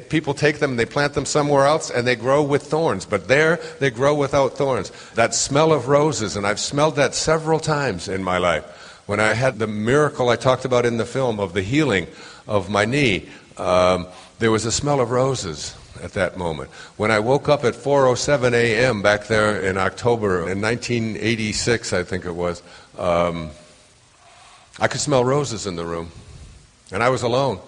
people take them and they plant them somewhere else and they grow with thorns. But there, they grow without thorns. That smell of roses, and I've smelled that several times in my life. When I had the miracle I talked about in the film of the healing of my knee, there was a smell of roses at that moment. When I woke up at 4:07 a.m. back there in October in 1986, I think it was, I could smell roses in the room. And I was alone.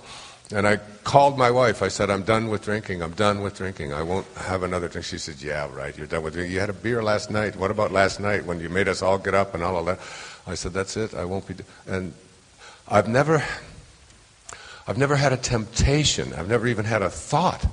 And I called my wife. I said, I'm done with drinking. I'm done with drinking. I won't have another drink. She said, yeah, right, you're done with drinking. You had a beer last night. What about last night when you made us all get up and all of that? I said, that's it. I won't be. And I've never had a temptation. I've never even had a thought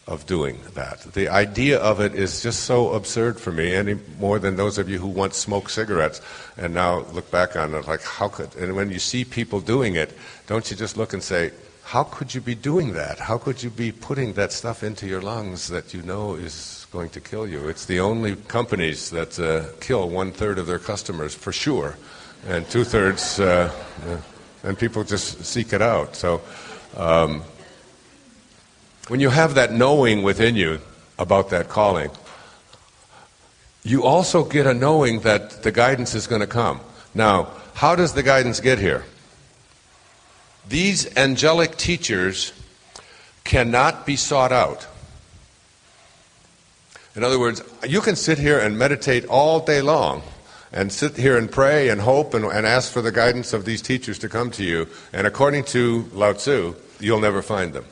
of doing that. The idea of it is just so absurd for me, any more than those of you who once smoked cigarettes and now look back on it like, how could, and when you see people doing it, don't you just look and say, how could you be doing that? How could you be putting that stuff into your lungs that you know is going to kill you? It's the only companies that kill 1/3 of their customers for sure, and 2/3, and people just seek it out. So, when you have that knowing within you about that calling, you also get a knowing that the guidance is going to come. Now, how does the guidance get here? These angelic teachers cannot be sought out. In other words, you can sit here and meditate all day long and sit here and pray and hope and ask for the guidance of these teachers to come to you, and according to Lao Tzu, you'll never find them.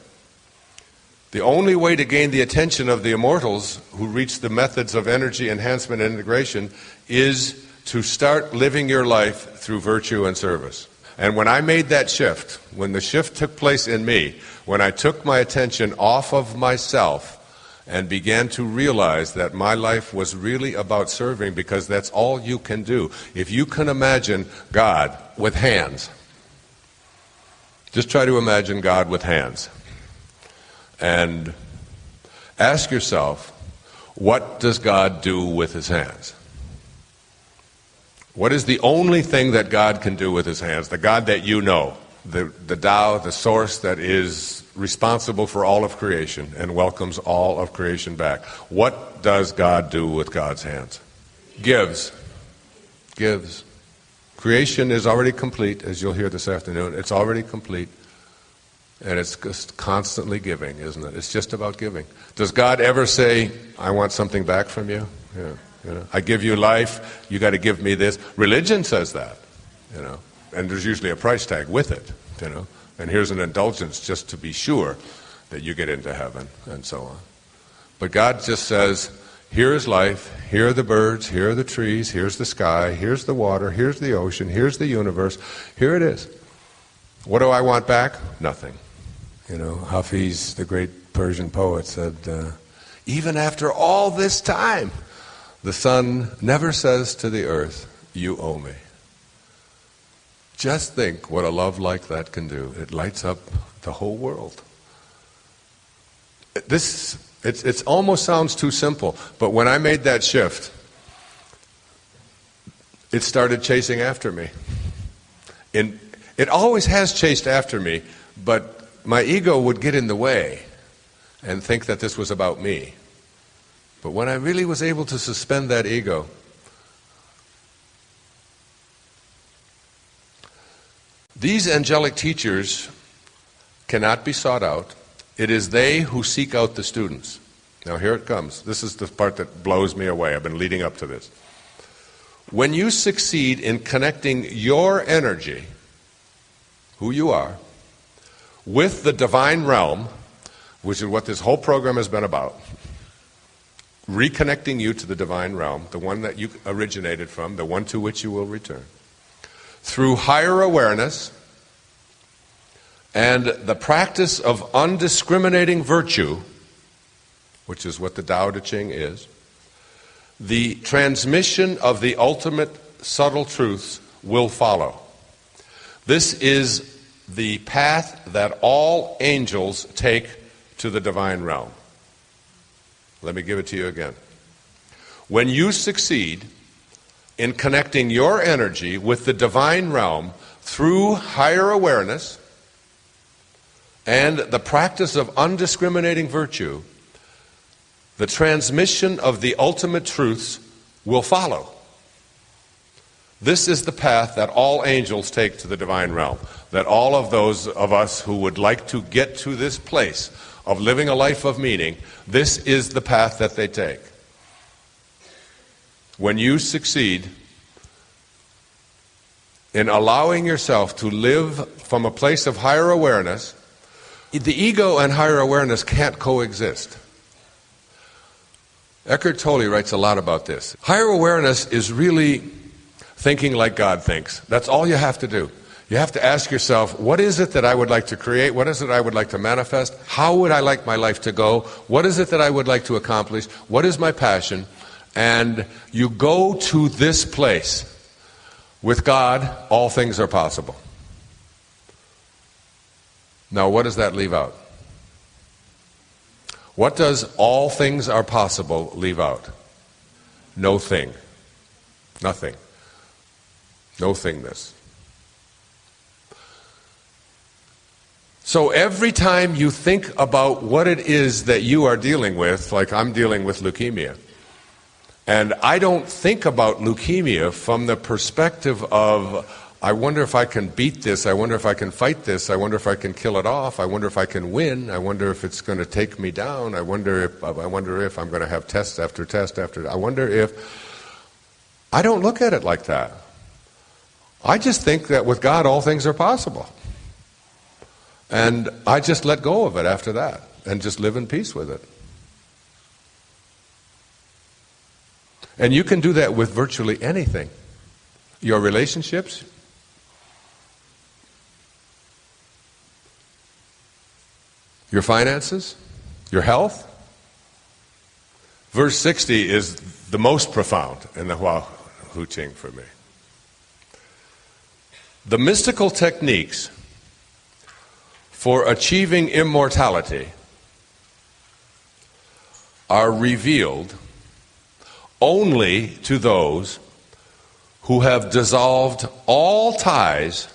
The only way to gain the attention of the immortals who reach the methods of energy enhancement and integration is to start living your life through virtue and service. And when I made that shift, when the shift took place in me, when I took my attention off of myself and began to realize that my life was really about serving, because that's all you can do. If you can imagine God with hands, just try to imagine God with hands. And ask yourself, what does God do with his hands? What is the only thing that God can do with his hands? The God that you know, the Tao, the source that is responsible for all of creation and welcomes all of creation back. What does God do with God's hands? Gives. Gives. Creation is already complete, as you'll hear this afternoon. It's already complete. And it's just constantly giving, isn't it? It's just about giving. Does God ever say, I want something back from you? Yeah, you know, I give you life, you got to give me this. Religion says that, you know, and there's usually a price tag with it, you know. And here's an indulgence just to be sure that you get into heaven, and so on. But God just says, here is life, here are the birds, here are the trees, here's the sky, here's the water, here's the ocean, here's the universe, here it is. What do I want back? Nothing. You know, Hafiz, the great Persian poet, said, even after all this time, the sun never says to the earth, you owe me. Just think what a love like that can do. It lights up the whole world. It almost sounds too simple, but when I made that shift, it started chasing after me. It always has chased after me, but my ego would get in the way and think that this was about me. But when I really was able to suspend that ego, these angelic teachers cannot be sought out. It is they who seek out the students. Now here it comes. This is the part that blows me away. I've been leading up to this. When you succeed in connecting your energy, who you are, with the divine realm, which is what this whole program has been about, reconnecting you to the divine realm, the one that you originated from, the one to which you will return, through higher awareness and the practice of undiscriminating virtue, which is what the Tao Te Ching is, the transmission of the ultimate subtle truths will follow. This is the path that all angels take to the divine realm. Let me give it to you again. When you succeed in connecting your energy with the divine realm through higher awareness and the practice of undiscriminating virtue, the transmission of the ultimate truths will follow. This is the path that all angels take to the divine realm, that all of those of us who would like to get to this place of living a life of meaning, this is the path that they take. When you succeed in allowing yourself to live from a place of higher awareness, the ego and higher awareness can't coexist. Eckhart Tolle writes a lot about this. Higher awareness is really thinking like God thinks. That's all you have to do. You have to ask yourself, what is it that I would like to create? What is it I would like to manifest? How would I like my life to go? What is it that I would like to accomplish? What is my passion? And you go to this place. With God, all things are possible. Now, what does that leave out? What does all things are possible leave out? No thing. Nothing. No thingness. So every time you think about what it is that you are dealing with, like I'm dealing with leukemia, and I don't think about leukemia from the perspective of, I wonder if I can beat this, I wonder if I can fight this, I wonder if I can kill it off, I wonder if I can win, I wonder if it's going to take me down, I wonder if I'm going to have test after test after, I wonder if, I don't look at it like that. I just think that with God all things are possible. And I just let go of it after that and just live in peace with it. And you can do that with virtually anything. Your relationships, your finances, your health. Verse 60 is the most profound in the Hua Hu Ching for me. The mystical techniques for achieving immortality are revealed only to those who have dissolved all ties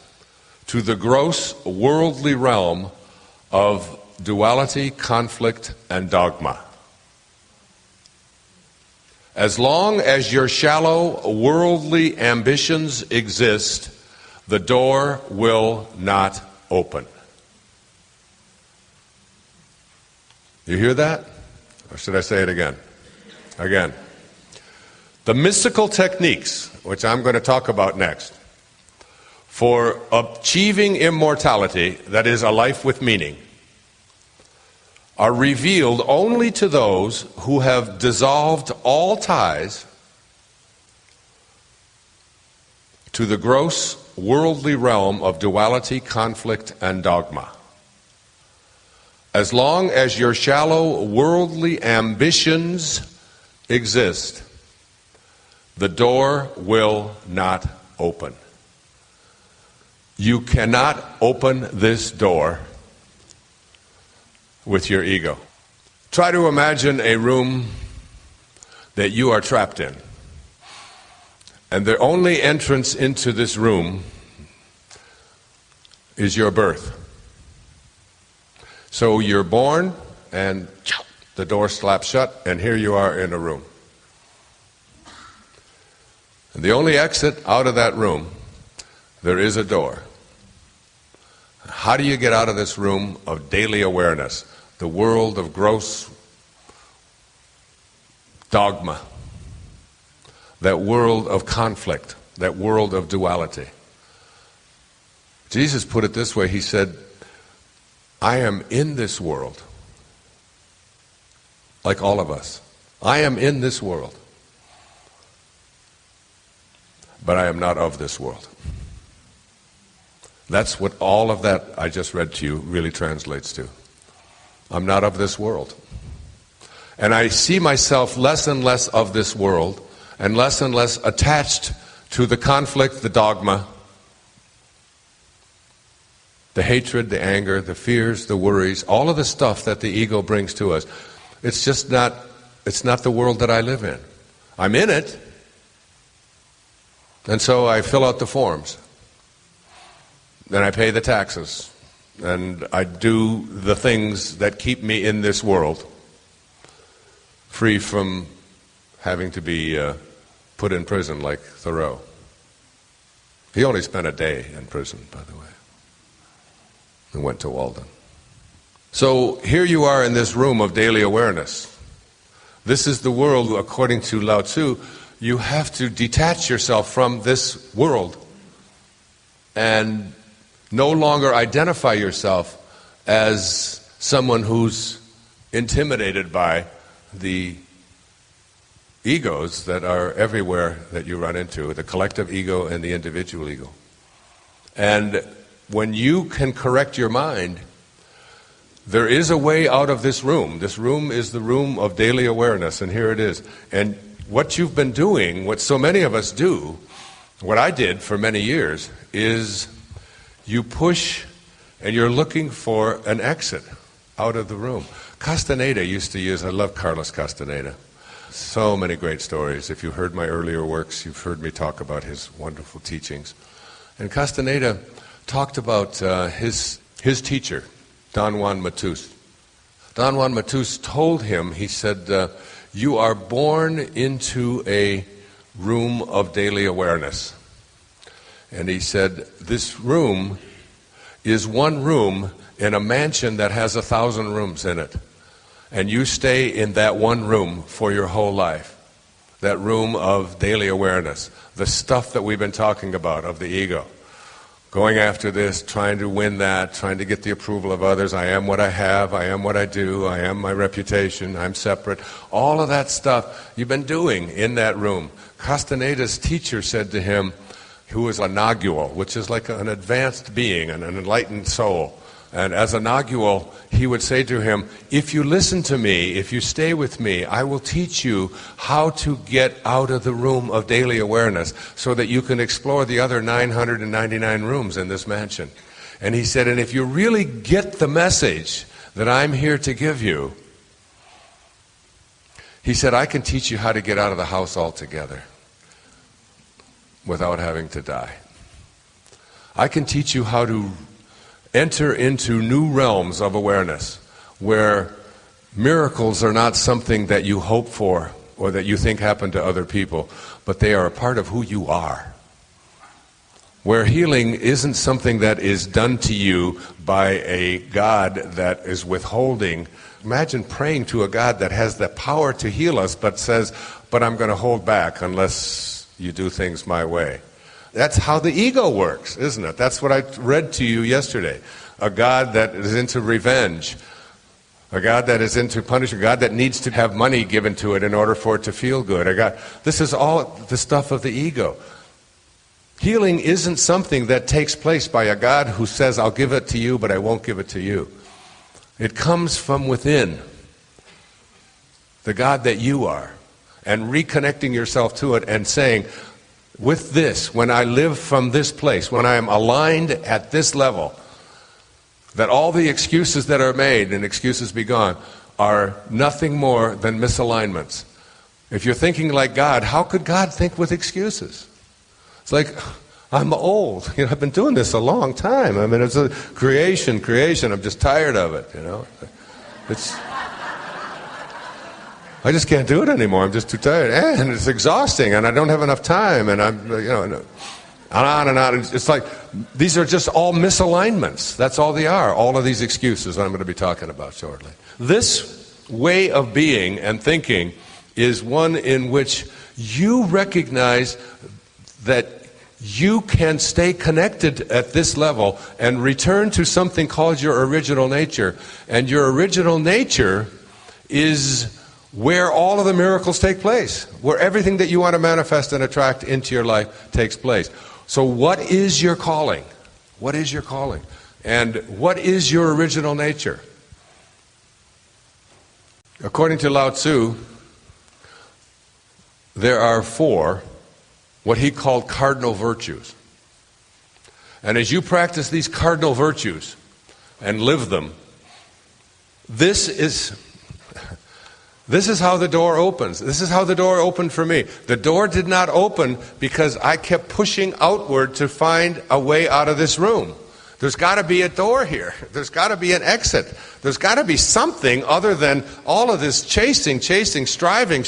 to the gross worldly realm of duality, conflict, and dogma. As long as your shallow worldly ambitions exist, the door will not open. You hear that? Or should I say it again? Again. The mystical techniques, which I'm going to talk about next, for achieving immortality, that is, a life with meaning, are revealed only to those who have dissolved all ties to the gross worldly realm of duality, conflict, and dogma. As long as your shallow worldly ambitions exist, the door will not open. You cannot open this door with your ego. Try to imagine a room that you are trapped in. And the only entrance into this room is your birth. So you're born, and the door slaps shut, and here you are in a room. And the only exit out of that room, there is a door. How do you get out of this room of daily awareness, the world of gross dogma, that world of conflict, that world of duality? Jesus put it this way. He said, I am in this world, like all of us. I am in this world, but I am not of this world. That's what all of that I just read to you really translates to. I'm not of this world. And I see myself less and less of this world and less attached to the conflict, the dogma, the hatred, the anger, the fears, the worries, all of the stuff that the ego brings to us. It's just not, it's not the world that I live in. I'm in it. And so I fill out the forms. Then I pay the taxes. And I do the things that keep me in this world, free from having to be put in prison like Thoreau. He only spent a day in prison, by the way, and went to Walden. So here you are in this room of daily awareness. This is the world, according to Lao Tzu. You have to detach yourself from this world and no longer identify yourself as someone who's intimidated by the egos that are everywhere that you run into, the collective ego and the individual ego. And when you can correct your mind, there is a way out of this room. This room is the room of daily awareness, and here it is. And what you've been doing, what so many of us do, what I did for many years, is you push and you're looking for an exit out of the room. Castaneda used to use, I love Carlos Castaneda. So many great stories. If you heard my earlier works, you've heard me talk about his wonderful teachings. And Castaneda talked about his teacher, Don Juan Matus. Don Juan Matus told him, he said, you are born into a room of daily awareness. And he said, this room is one room in a mansion that has 1,000 rooms in it. And you stay in that one room for your whole life. That room of daily awareness. The stuff that we've been talking about of the ego. Going after this, trying to win that, trying to get the approval of others. I am what I have, I am what I do, I am my reputation, I'm separate. All of that stuff you've been doing in that room. Castaneda's teacher said to him, who was a Nagual, which is like an advanced being, an enlightened soul. And as a Nagual, he would say to him, if you listen to me, if you stay with me, I will teach you how to get out of the room of daily awareness so that you can explore the other 999 rooms in this mansion. And he said, and if you really get the message that I'm here to give you, he said, I can teach you how to get out of the house altogether without having to die. I can teach you how to enter into new realms of awareness where miracles are not something that you hope for or that you think happen to other people, but they are a part of who you are. Where healing isn't something that is done to you by a God that is withholding imagine praying to a God that has the power to heal us, but says, but I'm going to hold back unless you do things my way. That's how the ego works, isn't it? That's what I read to you yesterday. A God that is into revenge, a God that is into punishment, a God that needs to have money given to it in order for it to feel good. This is all the stuff of the ego. Healing isn't something that takes place by a God who says, I'll give it to you, but I won't give it to you. It comes from within, the God that you are, and reconnecting yourself to it and saying, with this, when I live from this place, when I am aligned at this level, that all the excuses that are made, and excuses be gone, are nothing more than misalignments. If you're thinking like God, how could God think with excuses? It's like, I'm old. I've been doing this a long time. I mean, it's a creation. I'm just tired of it, I just can't do it anymore. I'm just too tired. And it's exhausting, and I don't have enough time, and I'm, and on and on. It's like, these are just all misalignments. That's all they are. All of these excuses I'm going to be talking about shortly. This way of being and thinking is one in which you recognize that you can stay connected at this level and return to something called your original nature. And your original nature is where all of the miracles take place, where everything that you want to manifest and attract into your life takes place. So what is your calling? What is your calling? And what is your original nature? According to Lao Tzu, there are 4, what he called cardinal virtues. And as you practice these cardinal virtues and live them, this is how the door opens. This is how the door opened for me. The door did not open because I kept pushing outward to find a way out of this room. There's got to be a door here. There's got to be an exit. There's got to be something other than all of this chasing, striving,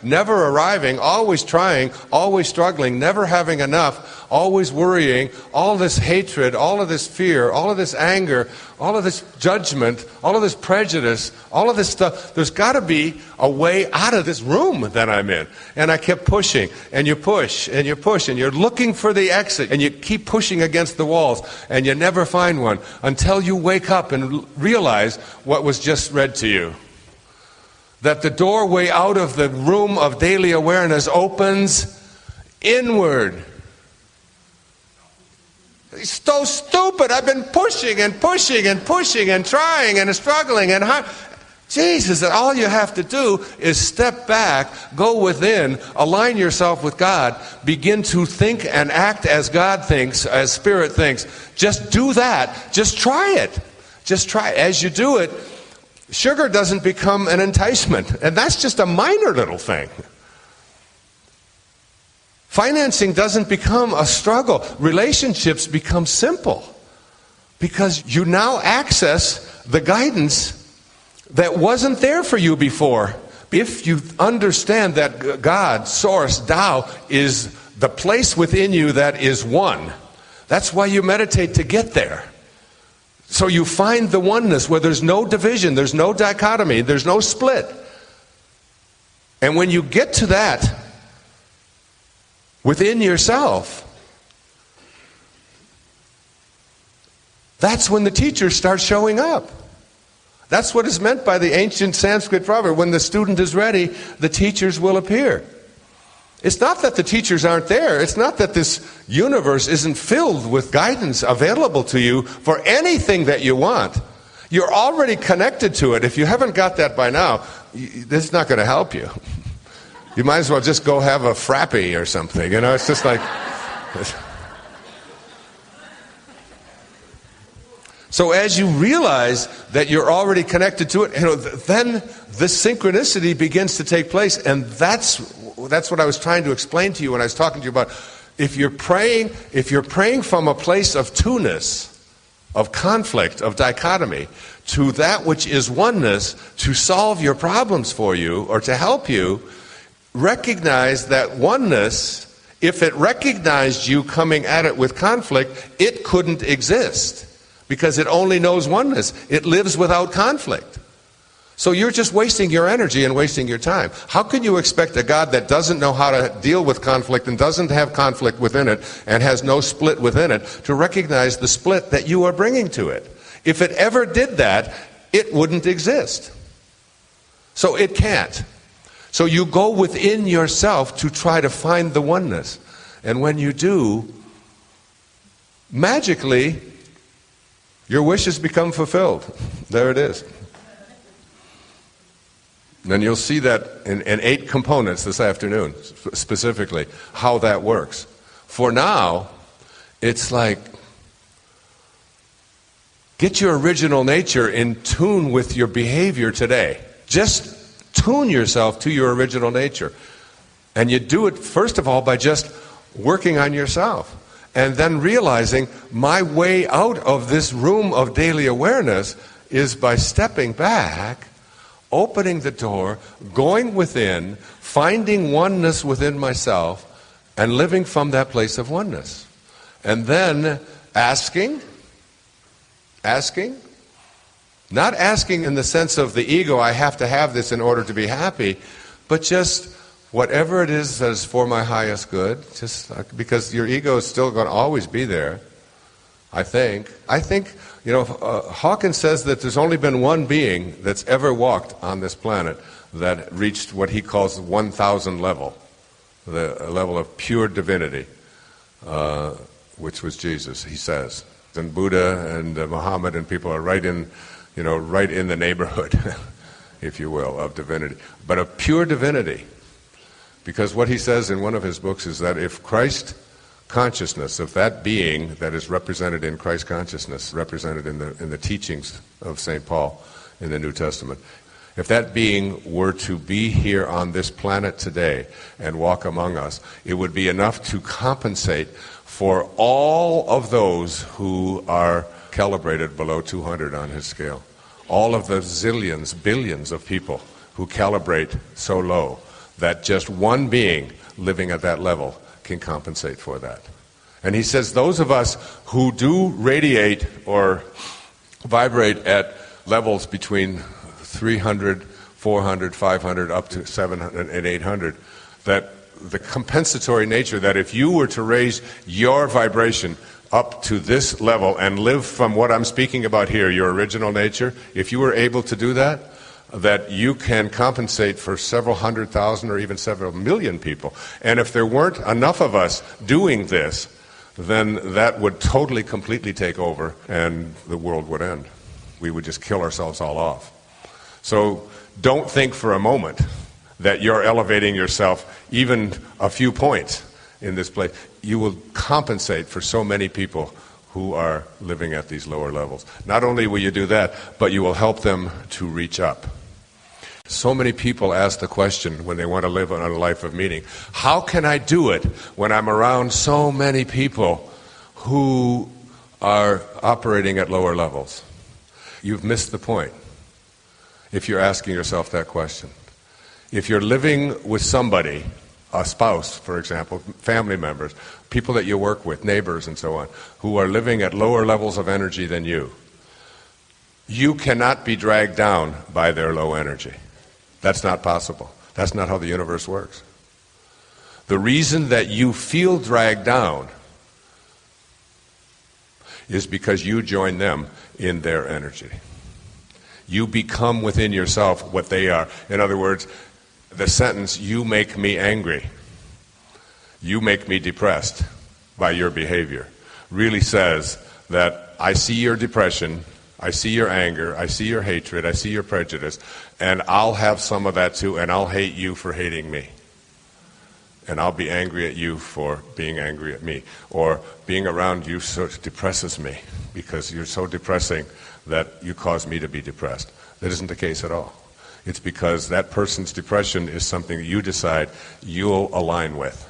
never arriving, always trying, always struggling, never having enough, always worrying, all this hatred, all of this fear, all of this anger, all of this judgment, all of this prejudice, all of this stuff. There's got to be a way out of this room that I'm in. And I kept pushing, and you push, and you push, and you're looking for the exit, and you keep pushing against the walls, and you never find one until you wake up and realize what was just read to you. That the doorway out of the room of daily awareness opens inward. It's so stupid. I've been pushing and trying and struggling and hard. Jesus, all you have to do is step back, go within, align yourself with God, begin to think and act as God thinks, as Spirit thinks. Just do that. Just try it. Just try it. As you do it, sugar doesn't become an enticement. And that's just a minor little thing. Financing doesn't become a struggle. Relationships become simple because you now access the guidance that wasn't there for you before. If you understand that God, Source, Tao, is the place within you that is one, that's why you meditate to get there. So you find the oneness where there's no division, there's no dichotomy, there's no split. And when you get to that within yourself, that's when the teachers start showing up. That's what is meant by the ancient Sanskrit proverb. When the student is ready, the teachers will appear. It's not that the teachers aren't there. It's not that this universe isn't filled with guidance available to you for anything that you want. You're already connected to it. If you haven't got that by now, this is not going to help you. You might as well just go have a frappe or something. It's just like... So as you realize that you're already connected to it, then this synchronicity begins to take place. And that's what I was trying to explain to you when I was talking to you about if you're praying from a place of two-ness, of conflict, of dichotomy, to that which is oneness, to solve your problems for you or to help you, recognize that oneness, if it recognized you coming at it with conflict, it couldn't exist. Because it only knows oneness. It lives without conflict. So you're just wasting your energy and wasting your time. How can you expect a God that doesn't know how to deal with conflict and doesn't have conflict within it and has no split within it to recognize the split that you are bringing to it? If it ever did that, it wouldn't exist. So it can't. So you go within yourself to try to find the oneness. And when you do, magically, your wishes become fulfilled. There it is. And you'll see that in 8 components this afternoon, specifically, how that works. For now, it's like, get your original nature in tune with your behavior today. Just tune yourself to your original nature. And you do it, first of all, by just working on yourself. And then realizing my way out of this room of daily awareness is by stepping back, opening the door, going within, finding oneness within myself, and living from that place of oneness. And then asking, not asking in the sense of the ego, I have to have this in order to be happy, but just whatever it is that is for my highest good, just because your ego is still going to always be there, I think, Hawkins says that there's only been one being that's ever walked on this planet that reached what he calls the 1,000 level, the level of pure divinity, which was Jesus, he says. And Buddha and Muhammad and people are right in the neighborhood, if you will, of divinity. But of pure divinity. Because what he says in one of his books is that if Christ consciousness, if that being that is represented in Christ consciousness, represented in the teachings of St. Paul in the New Testament, if that being were to be here on this planet today and walk among us, it would be enough to compensate for all of those who are calibrated below 200 on his scale. All of the zillions, billions of people who calibrate so low that just one being living at that level can compensate for that. And he says those of us who do radiate or vibrate at levels between 300, 400, 500, up to 700 and 800, that the compensatory nature, that if you were to raise your vibration up to this level and live from what I'm speaking about here, your original nature, if you were able to do that, that you can compensate for several 100,000 or even several million people. And if there weren't enough of us doing this, then that would totally, completely take over and the world would end. We would just kill ourselves all off. So don't think for a moment that you're elevating yourself even a few points in this place. You will compensate for so many people who are living at these lower levels. Not only will you do that, but you will help them to reach up. So many people ask the question when they want to live on a life of meaning, how can I do it when I'm around so many people who are operating at lower levels? You've missed the point if you're asking yourself that question. If you're living with somebody, a spouse, for example, family members, people that you work with, neighbors and so on, who are living at lower levels of energy than you, you cannot be dragged down by their low energy. That's not possible. That's not how the universe works. The reason that you feel dragged down is because you join them in their energy. You become within yourself what they are. In other words, the sentence, you make me angry, you make me depressed by your behavior, really says that I see your depression, I see your anger, I see your hatred, I see your prejudice, and I'll have some of that too, and I'll hate you for hating me. And I'll be angry at you for being angry at me. Or being around you so depresses me, because you're so depressing that you cause me to be depressed. That isn't the case at all. It's because that person's depression is something that you decide you'll align with.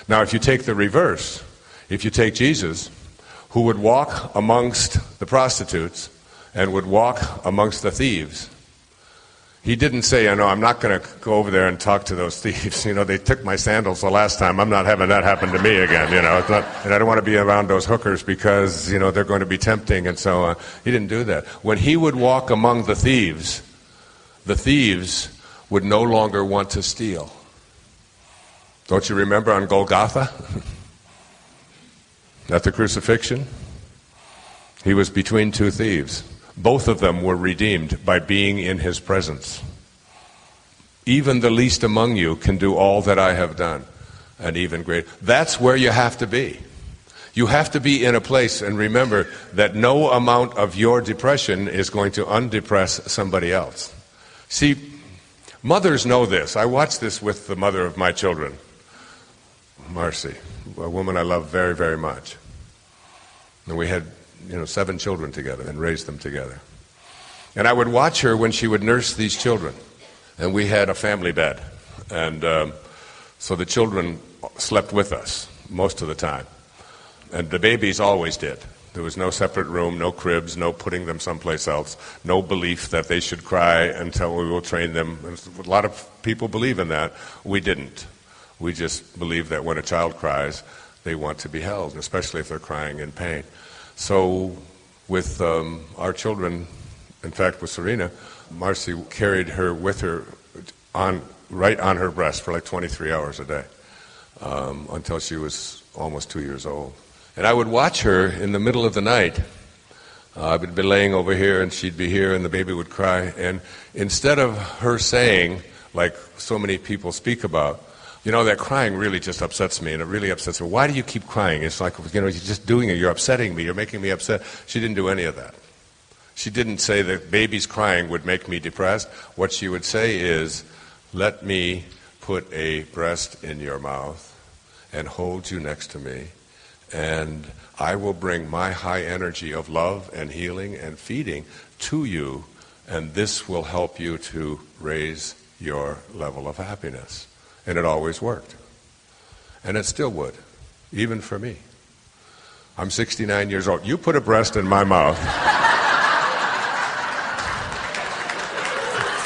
Now, if you take the reverse, if you take Jesus, who would walk amongst the prostitutes and would walk amongst the thieves, He didn't say, I'm not going to go over there and talk to those thieves. They took my sandals the last time. I'm not having that happen to me again, It's not, and I don't want to be around those hookers because, they're going to be tempting and so on. He didn't do that. When he would walk among the thieves would no longer want to steal. Don't you remember on Golgotha? At the crucifixion? He was between two thieves. Both of them were redeemed by being in his presence. Even the least among you can do all that I have done, and even greater. That's where you have to be. You have to be in a place, and remember that no amount of your depression is going to undepress somebody else. See, mothers know this. I watched this with the mother of my children, Marcy, a woman I love very, very much. And we had 7 children together and raised them together. And I would watch her when she would nurse these children. And we had a family bed. And so the children slept with us most of the time. And the babies always did. There was no separate room, no cribs, no putting them someplace else, no belief that they should cry until we will train them. A lot of people believe in that. We didn't. We just believe that when a child cries, they want to be held, especially if they're crying in pain. So with our children, in fact with Serena, Marcy carried her with her right on her breast for like 23 hours a day until she was almost 2 years old. And I would watch her in the middle of the night. I would be laying over here and she'd be here and the baby would cry. And instead of her saying, like so many people speak about, that crying really just upsets me, and it really upsets me. Why do you keep crying? It's like, you're just doing it. You're upsetting me. You're making me upset. She didn't do any of that. She didn't say that babies crying would make me depressed. What she would say is, let me put a breast in your mouth and hold you next to me, and I will bring my high energy of love and healing and feeding to you, and this will help you to raise your level of happiness. And it always worked. And it still would, even for me. I'm 69 years old. You put a breast in my mouth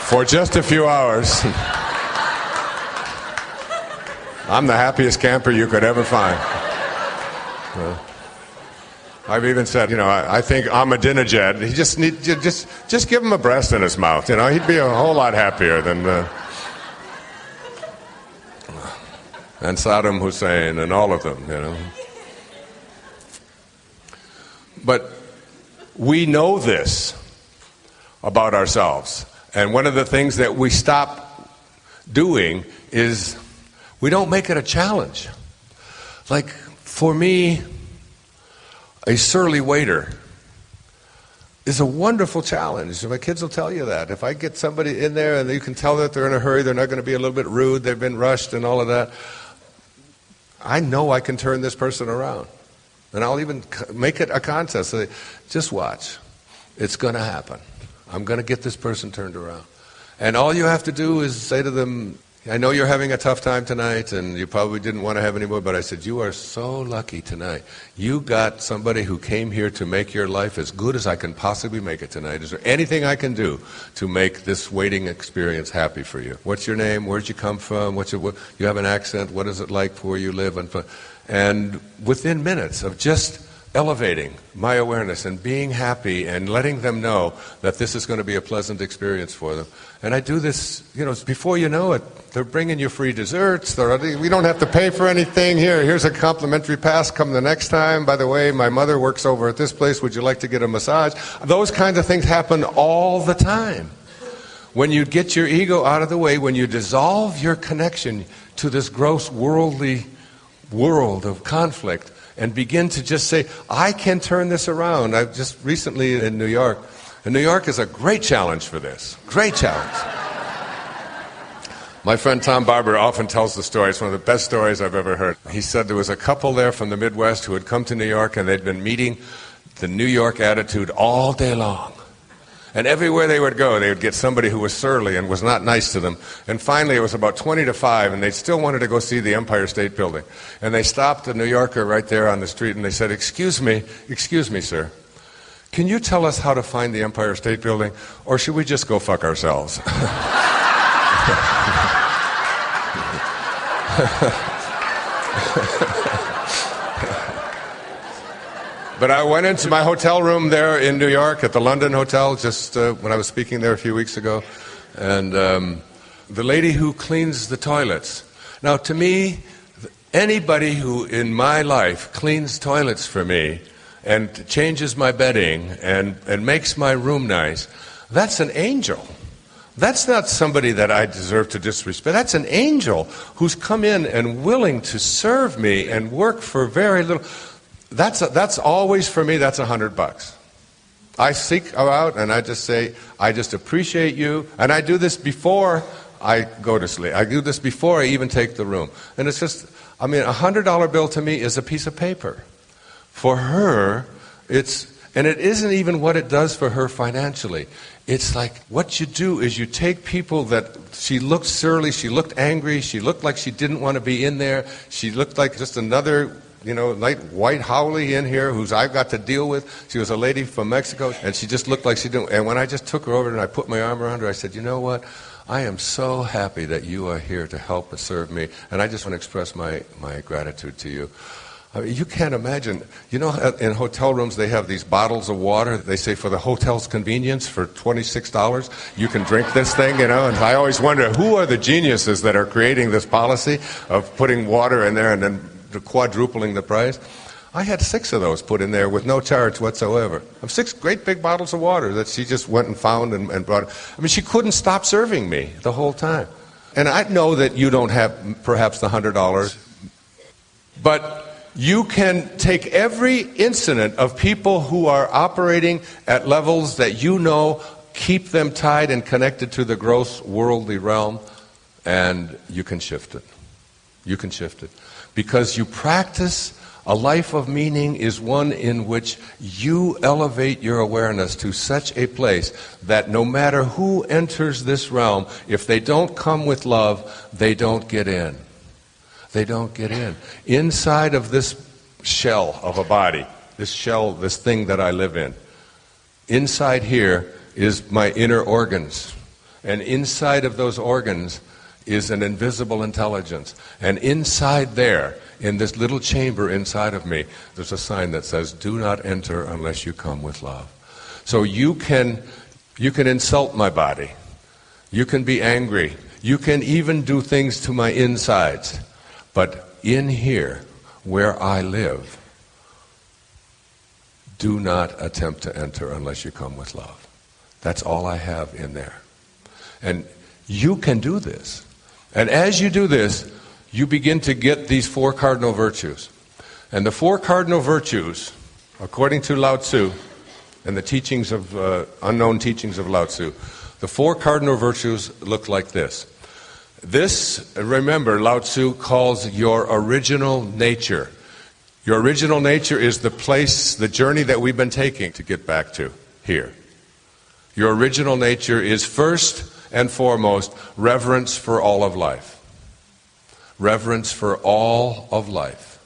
for just a few hours. I'm the happiest camper you could ever find. I've even said, I think Ahmadinejad, he just give him a breast in his mouth. He'd be a whole lot happier than... and Saddam Hussein and all of them, But we know this about ourselves. And one of the things that we stop doing is we don't make it a challenge. Like, for me, a surly waiter is a wonderful challenge. My kids will tell you that. If I get somebody in there and you can tell that they're in a hurry, they're not going to be a little bit rude, they've been rushed and all of that, I know I can turn this person around. And I'll even make it a contest. Say, just watch. It's going to happen. I'm going to get this person turned around. And all you have to do is say to them, I know you're having a tough time tonight, and you probably didn't want to have any more, but I said, you are so lucky tonight. You got somebody who came here to make your life as good as I can possibly make it tonight. Is there anything I can do to make this waiting experience happy for you? What's your name? Where'd you come from? You have an accent? What is it like where you live? And within minutes of just elevating my awareness and being happy and letting them know that this is going to be a pleasant experience for them. And I do this, before you know it, they're bringing you free desserts. We don't have to pay for anything. Here's a complimentary pass. Come the next time. By the way, my mother works over at this place. Would you like to get a massage? Those kinds of things happen all the time. When you get your ego out of the way, when you dissolve your connection to this gross worldly world of conflict, and begin to just say, I can turn this around. I've just recently in New York, and New York is a great challenge for this. Great challenge. My friend Tom Barber often tells the story. It's one of the best stories I've ever heard. He said there was a couple there from the Midwest who had come to New York, and they'd been meeting the New York attitude all day long. And everywhere they would go, they would get somebody who was surly and was not nice to them. And finally, it was about 20 to 5, and they still wanted to go see the Empire State Building. And they stopped a New Yorker right there on the street, and they said, excuse me, sir. can you tell us how to find the Empire State Building, or should we just go fuck ourselves? But I went into my hotel room there in New York at the London Hotel just when I was speaking there a few weeks ago, and the lady who cleans the toilets. Now, to me, anybody who in my life cleans toilets for me and changes my bedding and makes my room nice, that's an angel. That's not somebody that I deserve to disrespect. That's an angel who's come in and willing to serve me and work for very little. That's always, for me, that's $100. I seek her out and I just say, I just appreciate you. And I do this before I go to sleep. I do this before I even take the room. And it's just, I mean, $100 bill to me is a piece of paper. For her, and it isn't even what it does for her financially. It's like what you do is you take people that she looked surly, she looked angry, she looked like she didn't want to be in there, she looked like just another, like white howley in here who's I've got to deal with. She was a lady from Mexico, and she just looked like she didn't. And when I just took her over and I put my arm around her, I said, you know what? I am so happy that you are here to help and serve me, and I just want to express my gratitude to you. I mean, you can't imagine. In hotel rooms they have these bottles of water. They say for the hotel's convenience, for $26, you can drink this thing, And I always wonder, who are the geniuses that are creating this policy of putting water in there and then quadrupling the price? I had 6 of those put in there with no charge whatsoever. 6 great big bottles of water that she just went and found and brought. I mean, she couldn't stop serving me the whole time. And I know that you don't have perhaps the $100, but you can take every incident of people who are operating at levels that keep them tied and connected to the gross worldly realm, and you can shift it. You can shift it. Because you practice a life of meaning is one in which you elevate your awareness to such a place that no matter who enters this realm, if they don't come with love, they don't get in. They don't get in. Inside of this shell of a body, this thing that I live in, inside here is my inner organs. And inside of those organs is an invisible intelligence. And inside there, in this little chamber inside of me, there's a sign that says, do not enter unless you come with love. So you can insult my body. You can be angry. You can even do things to my insides. But in here, where I live, do not attempt to enter unless you come with love. That's all I have in there. And you can do this. And as you do this, you begin to get these 4 cardinal virtues. And the 4 cardinal virtues, according to Lao Tzu, and the teachings of unknown teachings of Lao Tzu, the 4 cardinal virtues look like this. This, remember, Lao Tzu calls your original nature. Your original nature is the place, the journey that we've been taking to get back to here. Your original nature is first and foremost reverence for all of life. Reverence for all of life.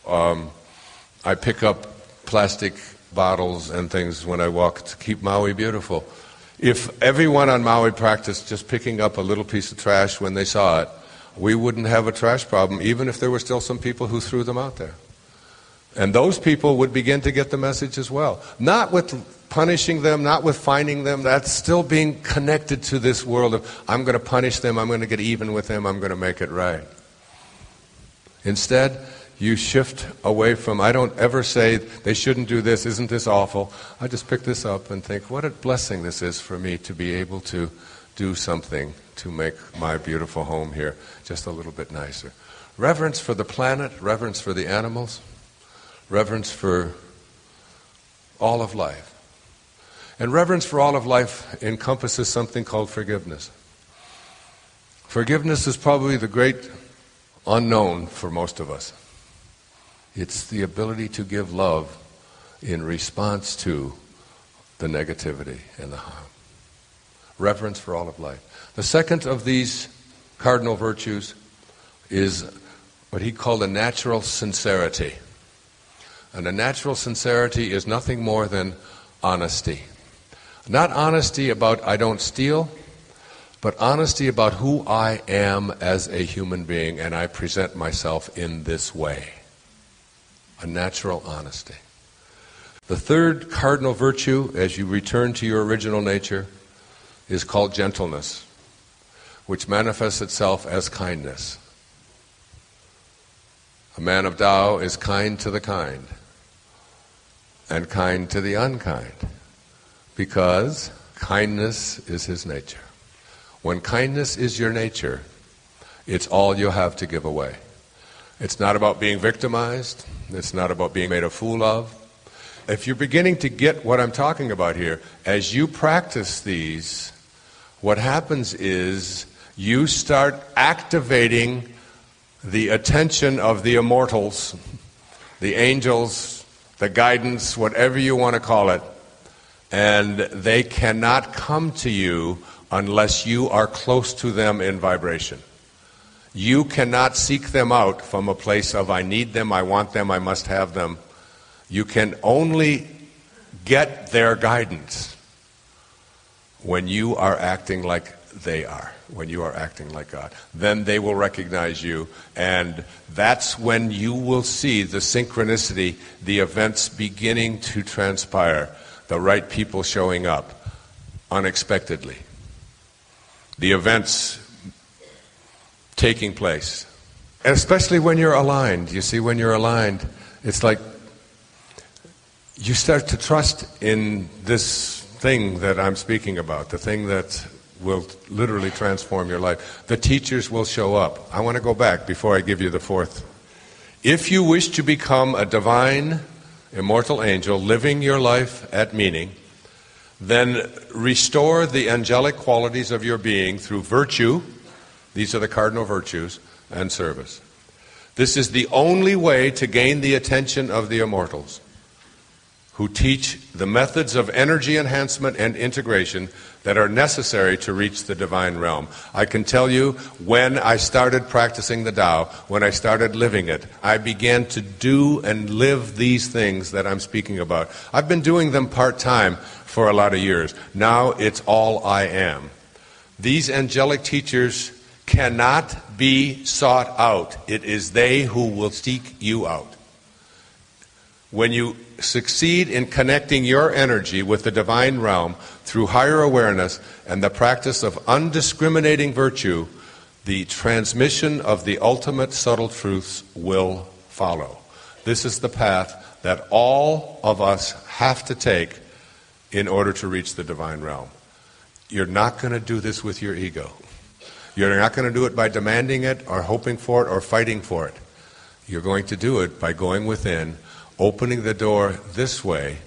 I pick up plastic bottles and things when I walk to keep Maui beautiful. If everyone on Maui practiced just picking up a little piece of trash when they saw it, we wouldn't have a trash problem, even if there were still some people who threw them out there. And those people would begin to get the message as well. Not with punishing them, not with fining them. That's still being connected to this world of, I'm going to punish them, I'm going to get even with them, I'm going to make it right. Instead, you shift away from, I don't ever say, they shouldn't do this, isn't this awful? I just pick this up and think, what a blessing this is for me to be able to do something to make my beautiful home here just a little bit nicer. Reverence for the planet, reverence for the animals, reverence for all of life. And reverence for all of life encompasses something called forgiveness. Forgiveness is probably the great unknown for most of us. It's the ability to give love in response to the negativity and the harm. Reverence for all of life. The second of these cardinal virtues is what he called a natural sincerity. And a natural sincerity is nothing more than honesty. Not honesty about I don't steal, but honesty about who I am as a human being, and I present myself in this way. A natural honesty. The third cardinal virtue, as you return to your original nature, is called gentleness, which manifests itself as kindness. A man of Tao is kind to the kind and kind to the unkind, because kindness is his nature. When kindness is your nature, it's all you have to give away. It's not about being victimized. It's not about being made a fool of. If you're beginning to get what I'm talking about here, as you practice these, what happens is you start activating the attention of the immortals, the angels, the guidance, whatever you want to call it, and they cannot come to you unless you are close to them in vibration. You cannot seek them out from a place of I need them, I want them, I must have them. You can only get their guidance when you are acting like they are, when you are acting like God. Then they will recognize you, and that's when you will see the synchronicity, the events beginning to transpire, the right people showing up unexpectedly. The events taking place. And especially when you're aligned. You see, when you're aligned, it's like you start to trust in this thing that I'm speaking about, the thing that will literally transform your life. The teachers will show up. I want to go back before I give you the fourth. If you wish to become a divine, immortal angel, living your life at meaning, then restore the angelic qualities of your being through virtue. These are the cardinal virtues, and service. This is the only way to gain the attention of the immortals, who teach the methods of energy enhancement and integration that are necessary to reach the divine realm. I can tell you, when I started practicing the Tao, when I started living it, I began to do and live these things that I'm speaking about. I've been doing them part-time for a lot of years. Now it's all I am. These angelic teachers cannot be sought out. It is they who will seek you out. When you succeed in connecting your energy with the divine realm through higher awareness and the practice of undiscriminating virtue, the transmission of the ultimate subtle truths will follow. This is the path that all of us have to take in order to reach the divine realm. You're not going to do this with your ego. You're not going to do it by demanding it or hoping for it or fighting for it. You're going to do it by going within, opening the door this way,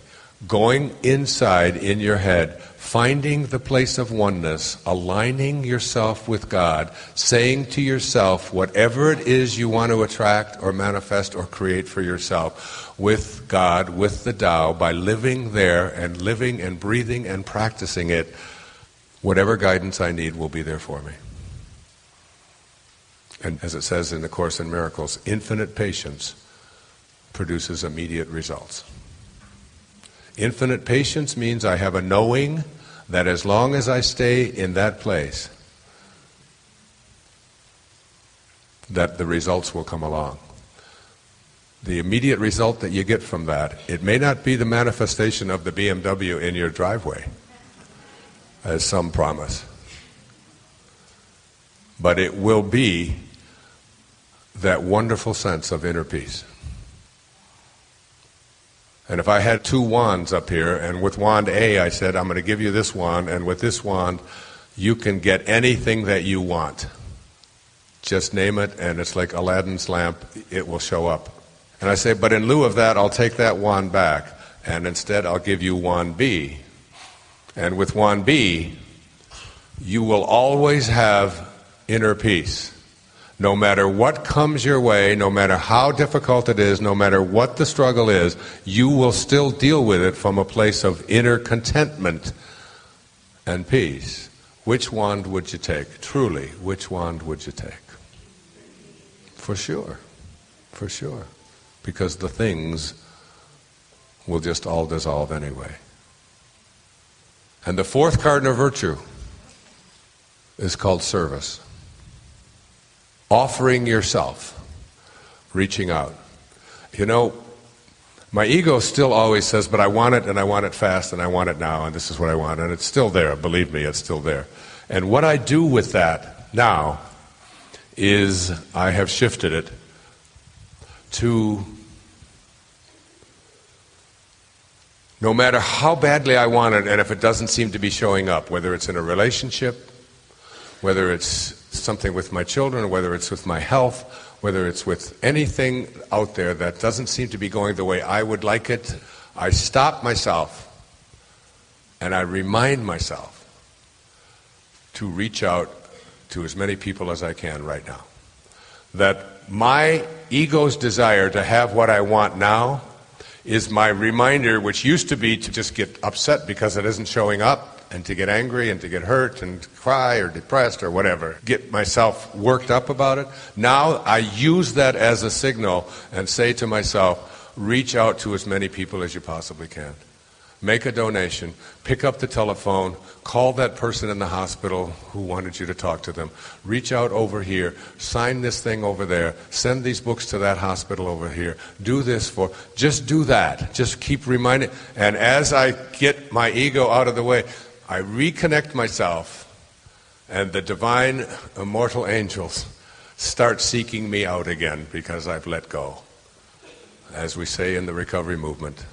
going inside in your head, finding the place of oneness, aligning yourself with God, saying to yourself whatever it is you want to attract or manifest or create for yourself with God, with the Tao, by living there and living and breathing and practicing it. Whatever guidance I need will be there for me. And as it says in the Course in Miracles, infinite patience produces immediate results. Infinite patience means I have a knowing that as long as I stay in that place, that the results will come along. The immediate result that you get from that, it may not be the manifestation of the BMW in your driveway, as some promise, but it will be that wonderful sense of inner peace. And if I had two wands up here, and with wand A I said, I'm going to give you this wand, and with this wand you can get anything that you want. Just name it, and it's like Aladdin's lamp, it will show up. And I say, but in lieu of that, I'll take that wand back, and instead I'll give you wand B. And with wand B, you will always have inner peace. No matter what comes your way, no matter how difficult it is, no matter what the struggle is, you will still deal with it from a place of inner contentment and peace. Which wand would you take? Truly, which wand would you take? For sure. For sure. Because the things will just all dissolve anyway. And the fourth cardinal virtue is called service. Offering yourself, reaching out. You know, my ego still always says, but I want it, and I want it fast, and I want it now, and this is what I want, and it's still there, believe me, it's still there. And what I do with that now is I have shifted it to, no matter how badly I want it, and if it doesn't seem to be showing up, whether it's in a relationship, whether it's something with my children, whether it's with my health, whether it's with anything out there that doesn't seem to be going the way I would like it, I stop myself and I remind myself to reach out to as many people as I can right now. That my ego's desire to have what I want now is my reminder, which used to be to just get upset because it isn't showing up, and to get angry and to get hurt and cry or depressed or whatever, get myself worked up about it. Now I use that as a signal and say to myself, reach out to as many people as you possibly can. Make a donation, pick up the telephone, call that person in the hospital who wanted you to talk to them, reach out over here, sign this thing over there, send these books to that hospital over here, do this for, just do that. Just keep reminding. And as I get my ego out of the way, I reconnect myself, and the divine immortal angels start seeking me out again because I've let go. As we say in the recovery movement,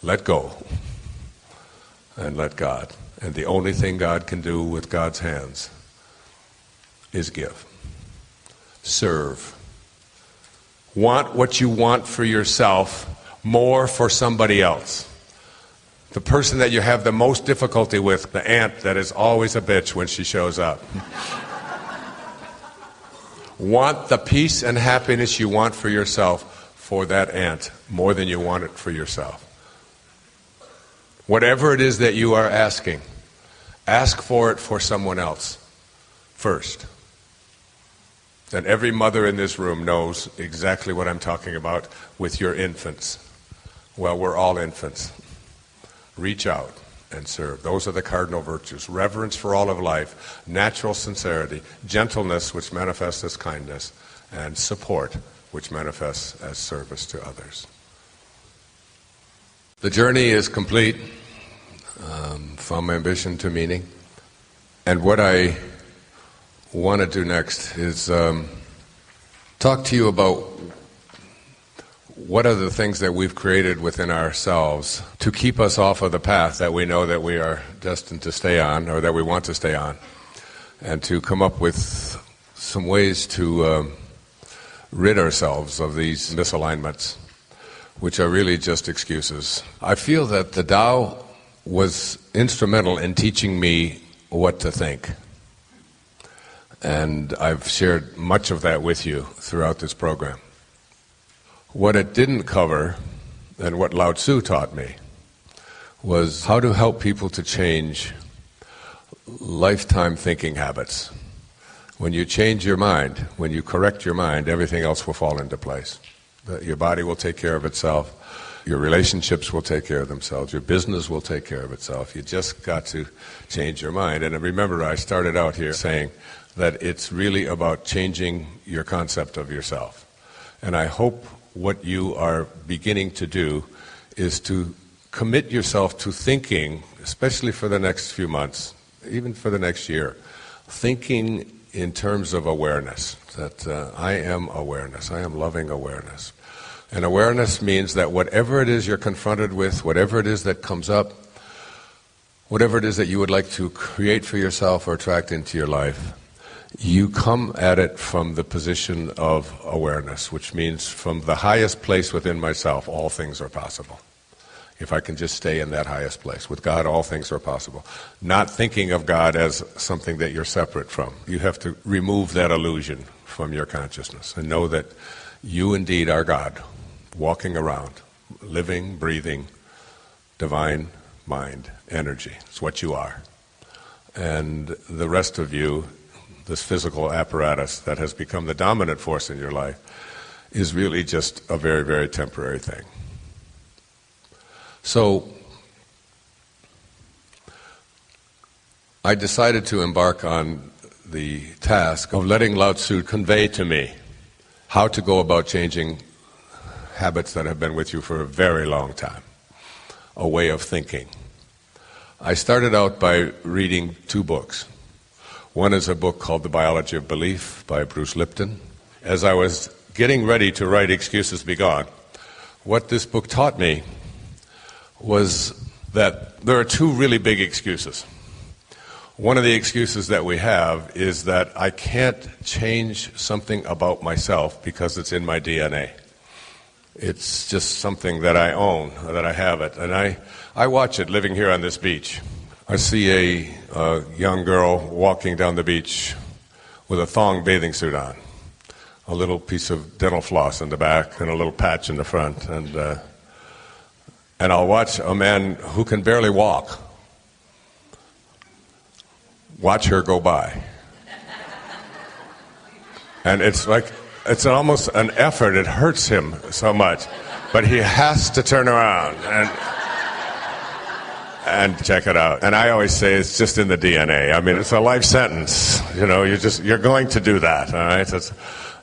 let go and let God. And the only thing God can do with God's hands is give. Serve. Want what you want for yourself more for somebody else. The person that you have the most difficulty with, the aunt that is always a bitch when she shows up. Want the peace and happiness you want for yourself for that aunt more than you want it for yourself. Whatever it is that you are asking, ask for it for someone else first. And every mother in this room knows exactly what I'm talking about with your infants. Well, we're all infants. Reach out and serve. Those are the cardinal virtues. Reverence for all of life, natural sincerity, gentleness, which manifests as kindness, and support, which manifests as service to others. The journey is complete, from ambition to meaning. And what I want to do next is talk to you about what are the things that we've created within ourselves to keep us off of the path that we know that we are destined to stay on, or that we want to stay on, and to come up with some ways to rid ourselves of these misalignments, which are really just excuses. I feel that the Tao was instrumental in teaching me what to think. And I've shared much of that with you throughout this program. What it didn't cover, and what Lao Tzu taught me, was how to help people to change lifetime thinking habits. When you change your mind, when you correct your mind, everything else will fall into place. Your body will take care of itself. Your relationships will take care of themselves. Your business will take care of itself. You just got to change your mind. And remember, I started out here saying that it's really about changing your concept of yourself. And I hope what you are beginning to do is to commit yourself to thinking, especially for the next few months, even for the next year, thinking in terms of awareness, that I am awareness, I am loving awareness. And awareness means that whatever it is you're confronted with, whatever it is that comes up, whatever it is that you would like to create for yourself or attract into your life, you come at it from the position of awareness, which means from the highest place within myself, all things are possible. If I can just stay in that highest place. With God, all things are possible. Not thinking of God as something that you're separate from. You have to remove that illusion from your consciousness and know that you indeed are God, walking around, living, breathing, divine mind, energy. It's what you are. And the rest of you, this physical apparatus that has become the dominant force in your life, is really just a very, very temporary thing. So I decided to embark on the task of letting Lao Tzu convey to me how to go about changing habits that have been with you for a very long time, a way of thinking. I started out by reading 2 books. One is a book called The Biology of Belief by Bruce Lipton. As I was getting ready to write Excuses Be Gone, what this book taught me was that there are 2 really big excuses. One of the excuses that we have is that I can't change something about myself because it's in my DNA. It's just something that I own, that I have it. And I watch it living here on this beach. I see a young girl walking down the beach with a thong bathing suit on, a little piece of dental floss in the back and a little patch in the front. And I'll watch a man who can barely walk watch her go by. And it's like, it's almost an effort. It hurts him so much. But he has to turn around and check it out. And I always say it's just in the DNA. I mean, it's a life sentence. You know, you're going to do that, all right?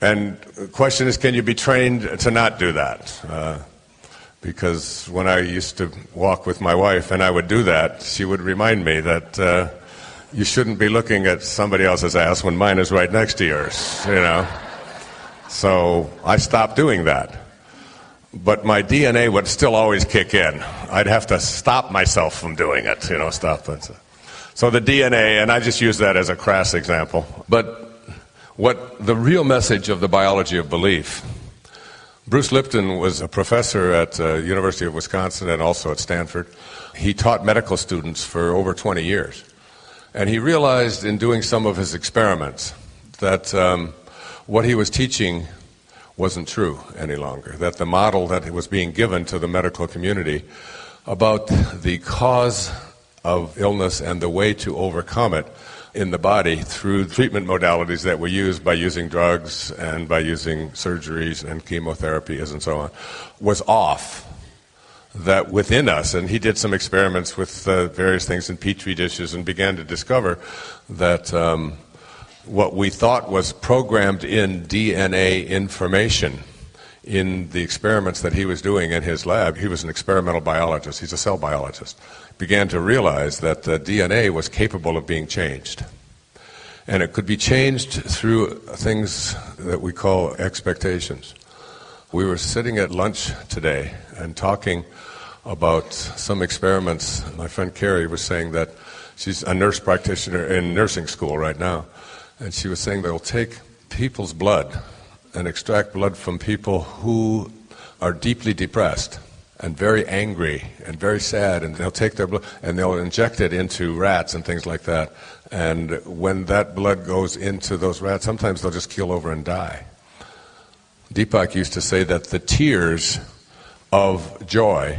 And the question is, can you be trained to not do that? Because when I used to walk with my wife and I would do that, she would remind me that you shouldn't be looking at somebody else's ass when mine is right next to yours, you know. So I stopped doing that. But my DNA would still always kick in. I'd have to stop myself from doing it, you know, stop it. So the DNA, and I just use that as a crass example. But what the real message of the biology of belief, Bruce Lipton was a professor at University of Wisconsin and also at Stanford. He taught medical students for over 20 years. And he realized in doing some of his experiments that what he was teaching wasn't true any longer, that the model that was being given to the medical community about the cause of illness and the way to overcome it in the body through treatment modalities that we use by using drugs and by using surgeries and chemotherapies and so on was off. That within us, and he did some experiments with various things in petri dishes and began to discover that what we thought was programmed in DNA information in the experiments that he was doing in his lab, he was an experimental biologist, he's a cell biologist, began to realize that the DNA was capable of being changed. And it could be changed through things that we call expectations. We were sitting at lunch today and talking about some experiments. My friend Carrie was saying that she's a nurse practitioner in nursing school right now, and she was saying they'll take people's blood and extract blood from people who are deeply depressed and very angry and very sad, and they'll take their blood and they'll inject it into rats and things like that. And when that blood goes into those rats, sometimes they'll just keel over and die. Deepak used to say that the tears of joy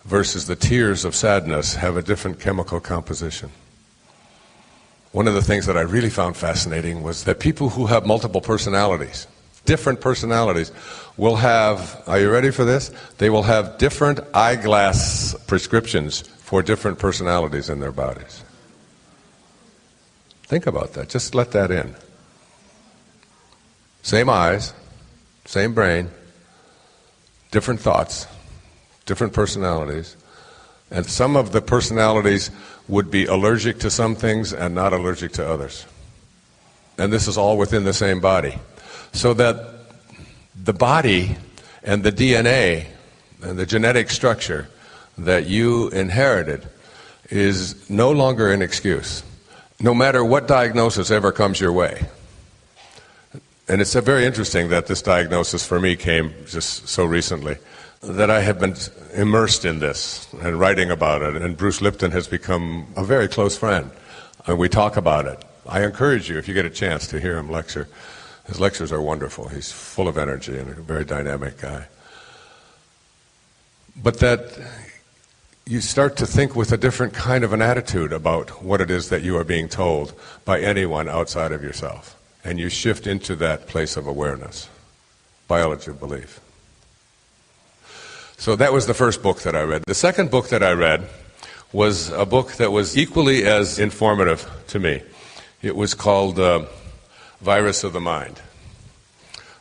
versus the tears of sadness have a different chemical composition. One of the things that I really found fascinating was that people who have multiple personalities, different personalities, will have, are you ready for this? They will have different eyeglass prescriptions for different personalities in their bodies. Think about that. Just let that in. Same eyes, same brain, different thoughts, different personalities, and some of the personalities would be allergic to some things and not allergic to others. And this is all within the same body. So that the body and the DNA and the genetic structure that you inherited is no longer an excuse, no matter what diagnosis ever comes your way. And it's very interesting that this diagnosis for me came just so recently, that I have been immersed in this and writing about it, and Bruce Lipton has become a very close friend, and we talk about it. I encourage you, if you get a chance, to hear him lecture. His lectures are wonderful. He's full of energy and a very dynamic guy. But that you start to think with a different kind of an attitude about what it is that you are being told by anyone outside of yourself. And you shift into that place of awareness, biology of belief. So that was the first book that I read. The second book that I read was a book that was equally as informative to me. It was called Virus of the Mind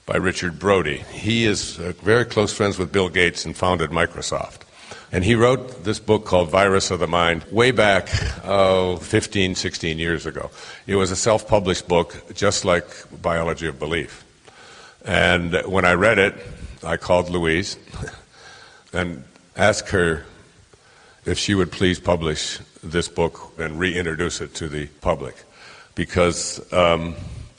by Richard Brody. He is very close friends with Bill Gates and founded Microsoft. And he wrote this book called Virus of the Mind way back 15, 16 years ago. It was a self-published book, just like Biology of Belief. And when I read it, I called Louise and asked her if she would please publish this book and reintroduce it to the public, because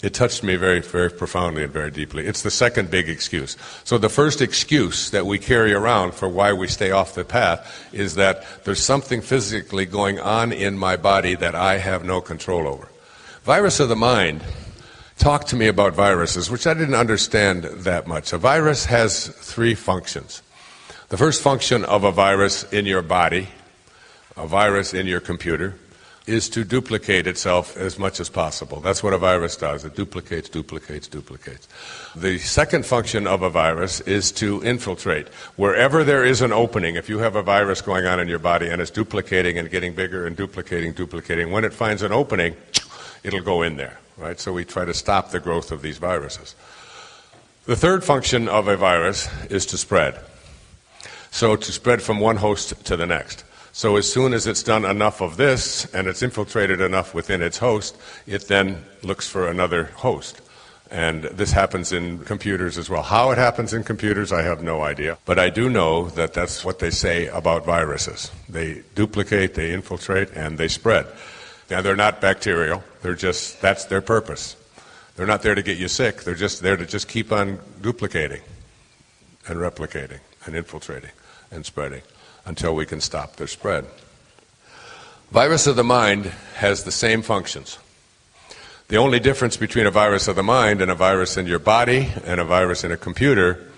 it touched me very, very profoundly and very deeply. It's the second big excuse. So the first excuse that we carry around for why we stay off the path is that there's something physically going on in my body that I have no control over. Virus of the Mind talked to me about viruses, which I didn't understand that much. A virus has three functions. The first function of a virus in your body, a virus in your computer, is to duplicate itself as much as possible. That's what a virus does. It duplicates, duplicates, duplicates. The second function of a virus is to infiltrate. Wherever there is an opening, if you have a virus going on in your body and it's duplicating and getting bigger and duplicating, when it finds an opening, it'll go in there, right? So we try to stop the growth of these viruses. The third function of a virus is to spread. So to spread from one host to the next. So as soon as it's done enough of this and it's infiltrated enough within its host, it then looks for another host. And this happens in computers as well. How it happens in computers, I have no idea. But I do know that that's what they say about viruses. They duplicate, they infiltrate, and they spread. Now, they're not bacterial. That's their purpose. They're not there to get you sick. They're just there to just keep on duplicating and replicating and infiltrating and spreading until we can stop their spread. Virus of the mind has the same functions. The only difference between a virus of the mind and a virus in your body and a virus in a computer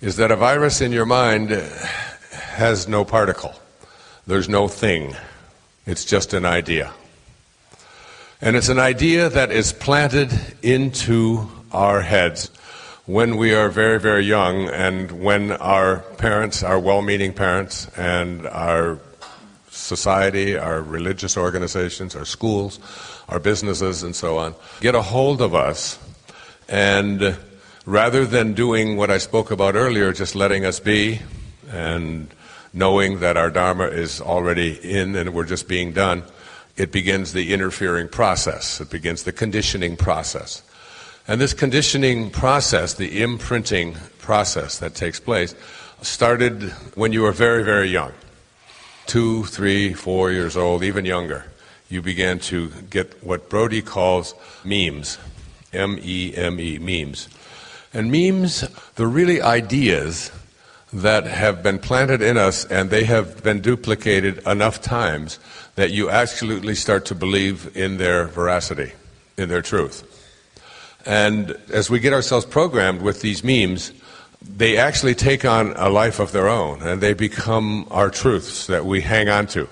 is that a virus in your mind has no particle. There's no thing. It's just an idea. And it's an idea that is planted into our heads when we are very, very young, and when our parents, our well-meaning parents, and our society, our religious organizations, our schools, our businesses, and so on, get a hold of us, and rather than doing what I spoke about earlier, just letting us be, and knowing that our Dharma is already in and we're just being done, it begins the interfering process. It begins the conditioning process. And this conditioning process, the imprinting process that takes place, started when you were very, very young. 2, 3, 4 years old, even younger. You began to get what Brody calls memes. M-E-M-E, memes. And memes, they're really ideas that have been planted in us, and they have been duplicated enough times that you absolutely start to believe in their veracity, in their truth. And as we get ourselves programmed with these memes, they actually take on a life of their own, and they become our truths that we hang on to.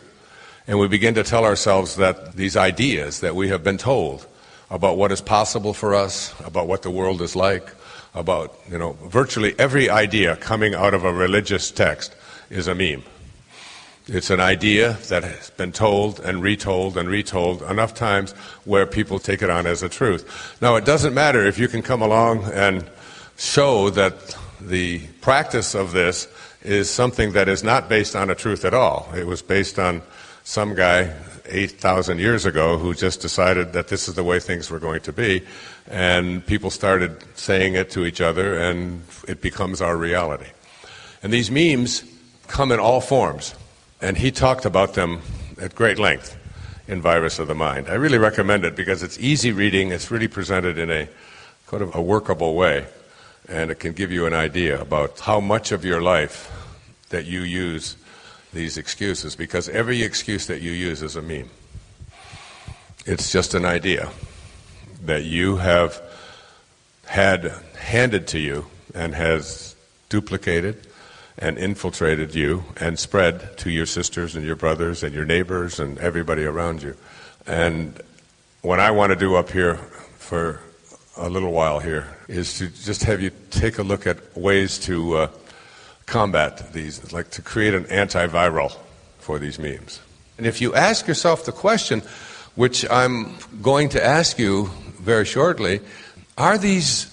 And we begin to tell ourselves that these ideas that we have been told about what is possible for us, about what the world is like, about, virtually every idea coming out of a religious text is a meme. It's an idea that has been told and retold enough times where people take it on as a truth. Now, it doesn't matter if you can come along and show that the practice of this is something that is not based on a truth at all. It was based on some guy 8,000 years ago who just decided that this is the way things were going to be, and people started saying it to each other, and it becomes our reality. And these memes come in all forms. And he talked about them at great length in Virus of the Mind. I really recommend it because it's easy reading. It's really presented in a kind of a workable way. And it can give you an idea about how much of your life that you use these excuses. Because every excuse that you use is a meme. It's just an idea that you have had handed to you and has duplicated and infiltrated you and spread to your sisters and your brothers and your neighbors and everybody around you. And what I want to do up here for a little while here is to just have you take a look at ways to combat these, like to create an antiviral for these memes. And if you ask yourself the question, which I'm going to ask you very shortly, are these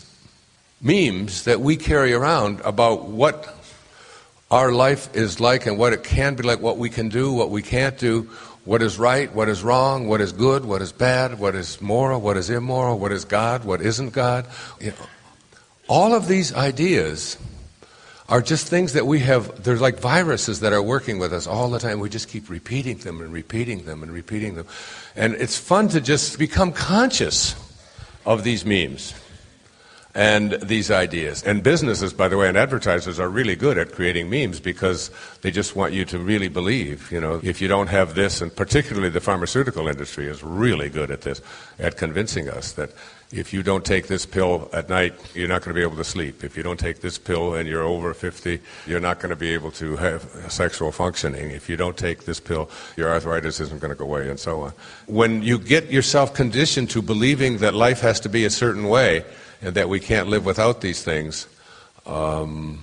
memes that we carry around about what our life is like and what it can be like, what we can do, what we can't do, what is right, what is wrong, what is good, what is bad, what is moral, what is immoral, what is God, what isn't God? You know, all of these ideas are just things that we have, they're like viruses that are working with us all the time. We just keep repeating them and repeating them and repeating them. And it's fun to just become conscious of these memes and these ideas. And businesses, by the way, and advertisers are really good at creating memes because they just want you to really believe, you know, if you don't have this, and particularly the pharmaceutical industry is really good at this, at convincing us that if you don't take this pill at night, you're not going to be able to sleep. If you don't take this pill and you're over 50, you're not going to be able to have sexual functioning. If you don't take this pill, your arthritis isn't going to go away, and so on. When you get yourself conditioned to believing that life has to be a certain way and that we can't live without these things, the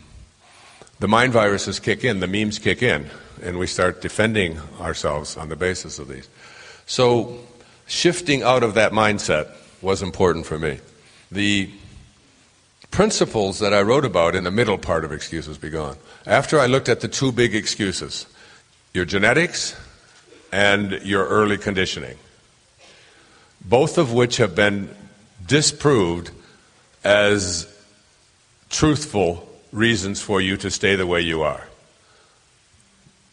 mind viruses kick in, the memes kick in, and we start defending ourselves on the basis of these. So shifting out of that mindset was important for me. The principles that I wrote about in the middle part of Excuses Be Gone, after I looked at the two big excuses, your genetics and your early conditioning, both of which have been disproved as truthful reasons for you to stay the way you are.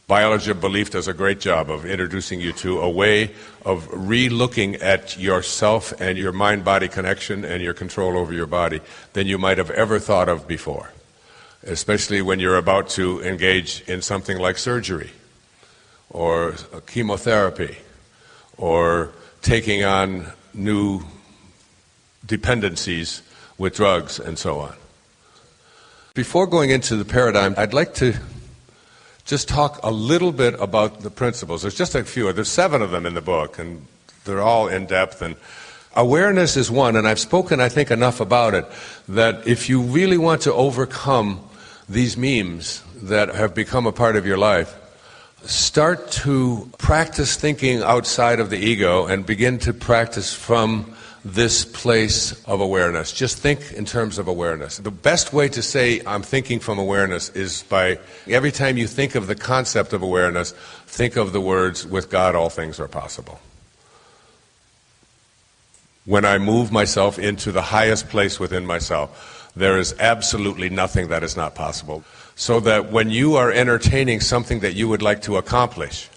Biology of belief does a great job of introducing you to a way of re-looking at yourself and your mind-body connection and your control over your body than you might have ever thought of before, especially when you're about to engage in something like surgery or chemotherapy or taking on new dependencies with drugs and so on. Before going into the paradigm, I'd like to just talk a little bit about the principles. There's just a few. There's 7 of them in the book, and they're all in depth. And awareness is one, and I've spoken, I think, enough about it, that if you really want to overcome these memes that have become a part of your life, start to practice thinking outside of the ego and begin to practice from this place of awareness. Just think in terms of awareness. The best way to say I'm thinking from awareness is by every time you think of the concept of awareness, think of the words, with God all things are possible. When I move myself into the highest place within myself, there is absolutely nothing that is not possible. So that when you are entertaining something that you would like to accomplish,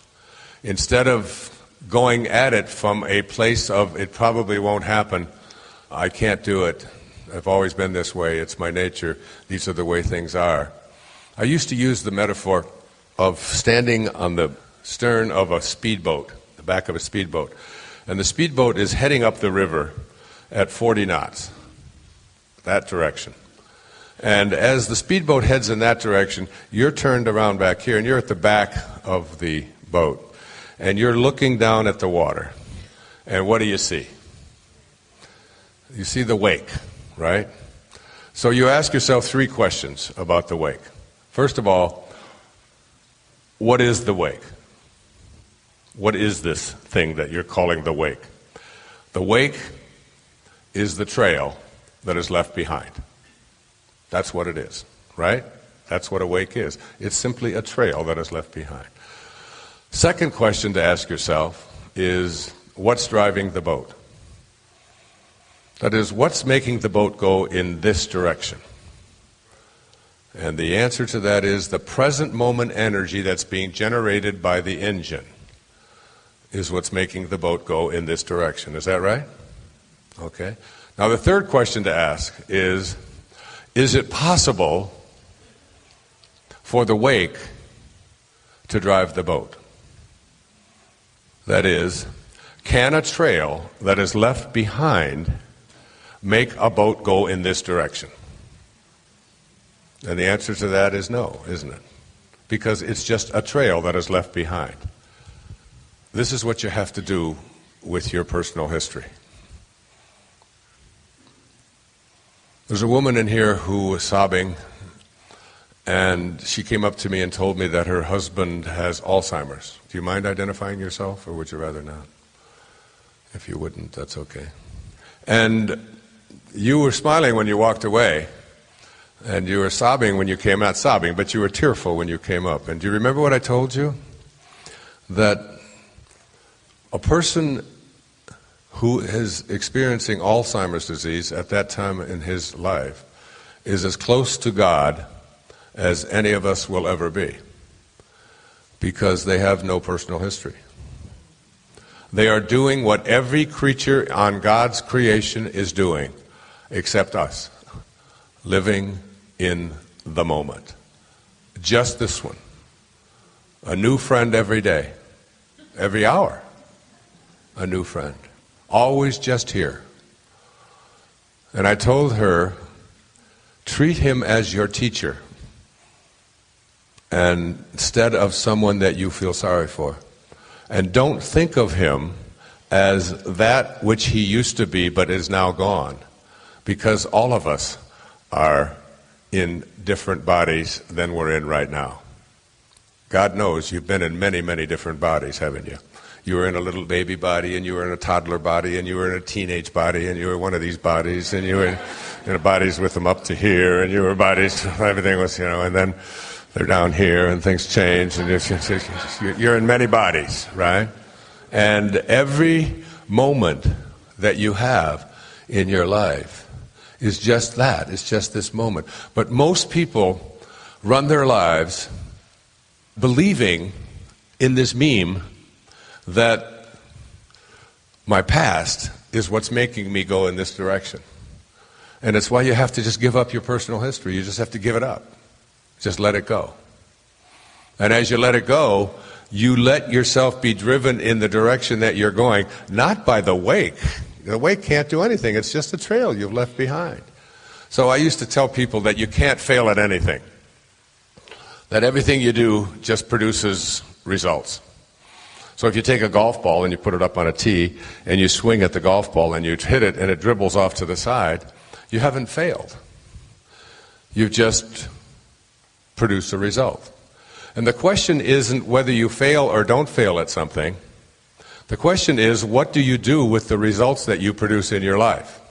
instead of going at it from a place of it probably won't happen, I can't do it, I've always been this way, it's my nature, these are the way things are. I used to use the metaphor of standing on the stern of a speedboat, the back of a speedboat, and the speedboat is heading up the river at 40 knots, that direction. And as the speedboat heads in that direction, you're turned around back here and you're at the back of the boat. And you're looking down at the water. And what do you see? You see the wake, right? So you ask yourself 3 questions about the wake. First of all, what is the wake? What is this thing that you're calling the wake? The wake is the trail that is left behind. That's what it is, right? That's what a wake is. It's simply a trail that is left behind. Second question to ask yourself is, what's driving the boat? That is, what's making the boat go in this direction? And the answer to that is the present moment energy that's being generated by the engine is what's making the boat go in this direction. Is that right? Okay. Now the third question to ask is it possible for the wake to drive the boat? That is, can a trail that is left behind make a boat go in this direction? And the answer to that is no, isn't it? Because it's just a trail that is left behind. This is what you have to do with your personal history. There's a woman in here who was sobbing, And she came up to me and told me that her husband has Alzheimer's. Do you mind identifying yourself, or would you rather not? If you wouldn't, that's okay. And you were smiling when you walked away, and you were sobbing when you came out, sobbing, but you were tearful when you came up. And do you remember what I told you? That a person who is experiencing Alzheimer's disease at that time in his life is as close to God as any of us will ever be, because they have no personal history. They are doing what every creature on God's creation is doing, except us, living in the moment. Just this one. A new friend every day, every hour, a new friend. Always just here. And I told her, treat him as your teacher, and instead of someone that you feel sorry for. And don't think of him as that which he used to be but is now gone, because all of us are in different bodies than we're in right now. God knows you've been in many, many different bodies, haven't you? You were in a little baby body, and you were in a toddler body, and you were in a teenage body, and you were one of these bodies, and you were in bodies with them up to here, and you were bodies, everything was, and then they're down here, and things change, and you're in many bodies, right? And every moment that you have in your life is just that. It's just this moment. But most people run their lives believing in this meme that my past is what's making me go in this direction. And it's why you have to just give up your personal history. You just have to give it up. Just let it go. And as you let it go, you let yourself be driven in the direction that you're going, not by the wake. The wake can't do anything. It's just a trail you've left behind. So I used to tell people that you can't fail at anything. That everything you do just produces results. So if you take a golf ball and you put it up on a tee and you swing at the golf ball and you hit it and it dribbles off to the side, you haven't failed. You've just produced a result. And the question isn't whether you fail or don't fail at something. The question is, what do you do with the results that you produce in your life?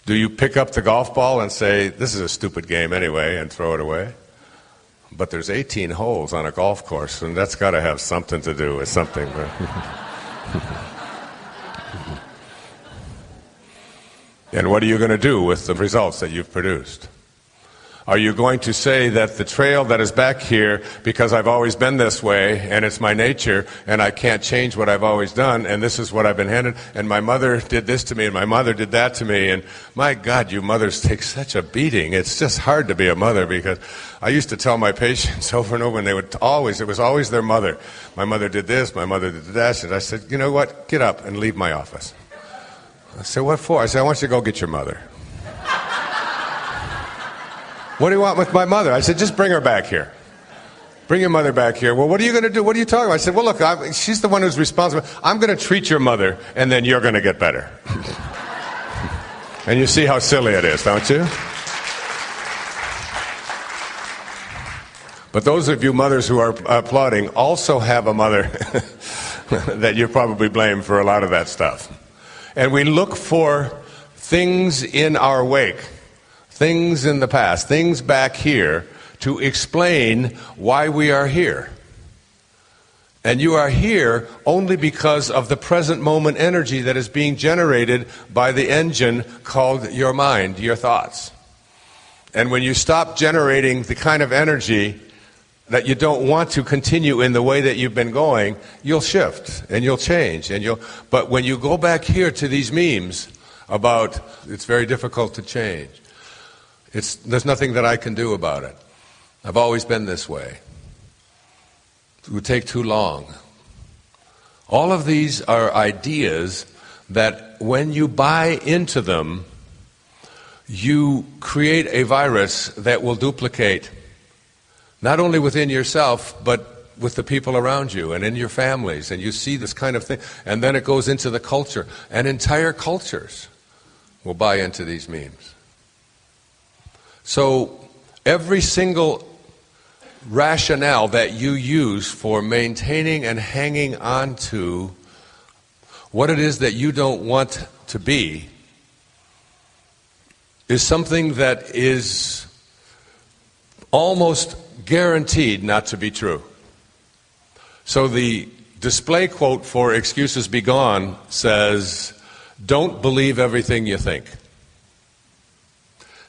Do you pick up the golf ball and say, this is a stupid game anyway, and throw it away? But there's 18 holes on a golf course, and that's got to have something to do with something. And what are you going to do with the results that you've produced? Are you going to say that the trail that is back here, because I've always been this way, and it's my nature, and I can't change what I've always done, and this is what I've been handed, and my mother did this to me, and my mother did that to me, and my God, you mothers take such a beating. It's just hard to be a mother, because I used to tell my patients over and over, and it was always their mother. My mother did this, my mother did that, and I said, you know what, get up and leave my office. I said, what for? I said, I want you to go get your mother. What do you want with my mother? I said, just bring her back here. Bring your mother back here. Well, what are you going to do? What are you talking about? I said, well, look, she's the one who's responsible. I'm going to treat your mother, and then you're going to get better. And you see how silly it is, don't you? But those of you mothers who are applauding also have a mother that you probably blame for a lot of that stuff. And we look for things in our wake, things in the past, things back here, to explain why we are here. And you are here only because of the present moment energy that is being generated by the engine called your mind, your thoughts. And when you stop generating the kind of energy that you don't want to continue in the way that you've been going, you'll shift and you'll change. But when you go back here to these memes about it's very difficult to change, there's nothing that I can do about it. I've always been this way. It would take too long. All of these are ideas that when you buy into them, you create a virus that will duplicate not only within yourself, but with the people around you and in your families. And you see this kind of thing. And then it goes into the culture. And entire cultures will buy into these memes. So every single rationale that you use for maintaining and hanging on to what it is that you don't want to be is something that is almost guaranteed not to be true. So the display quote for Excuses Be Gone says, "Don't believe everything you think."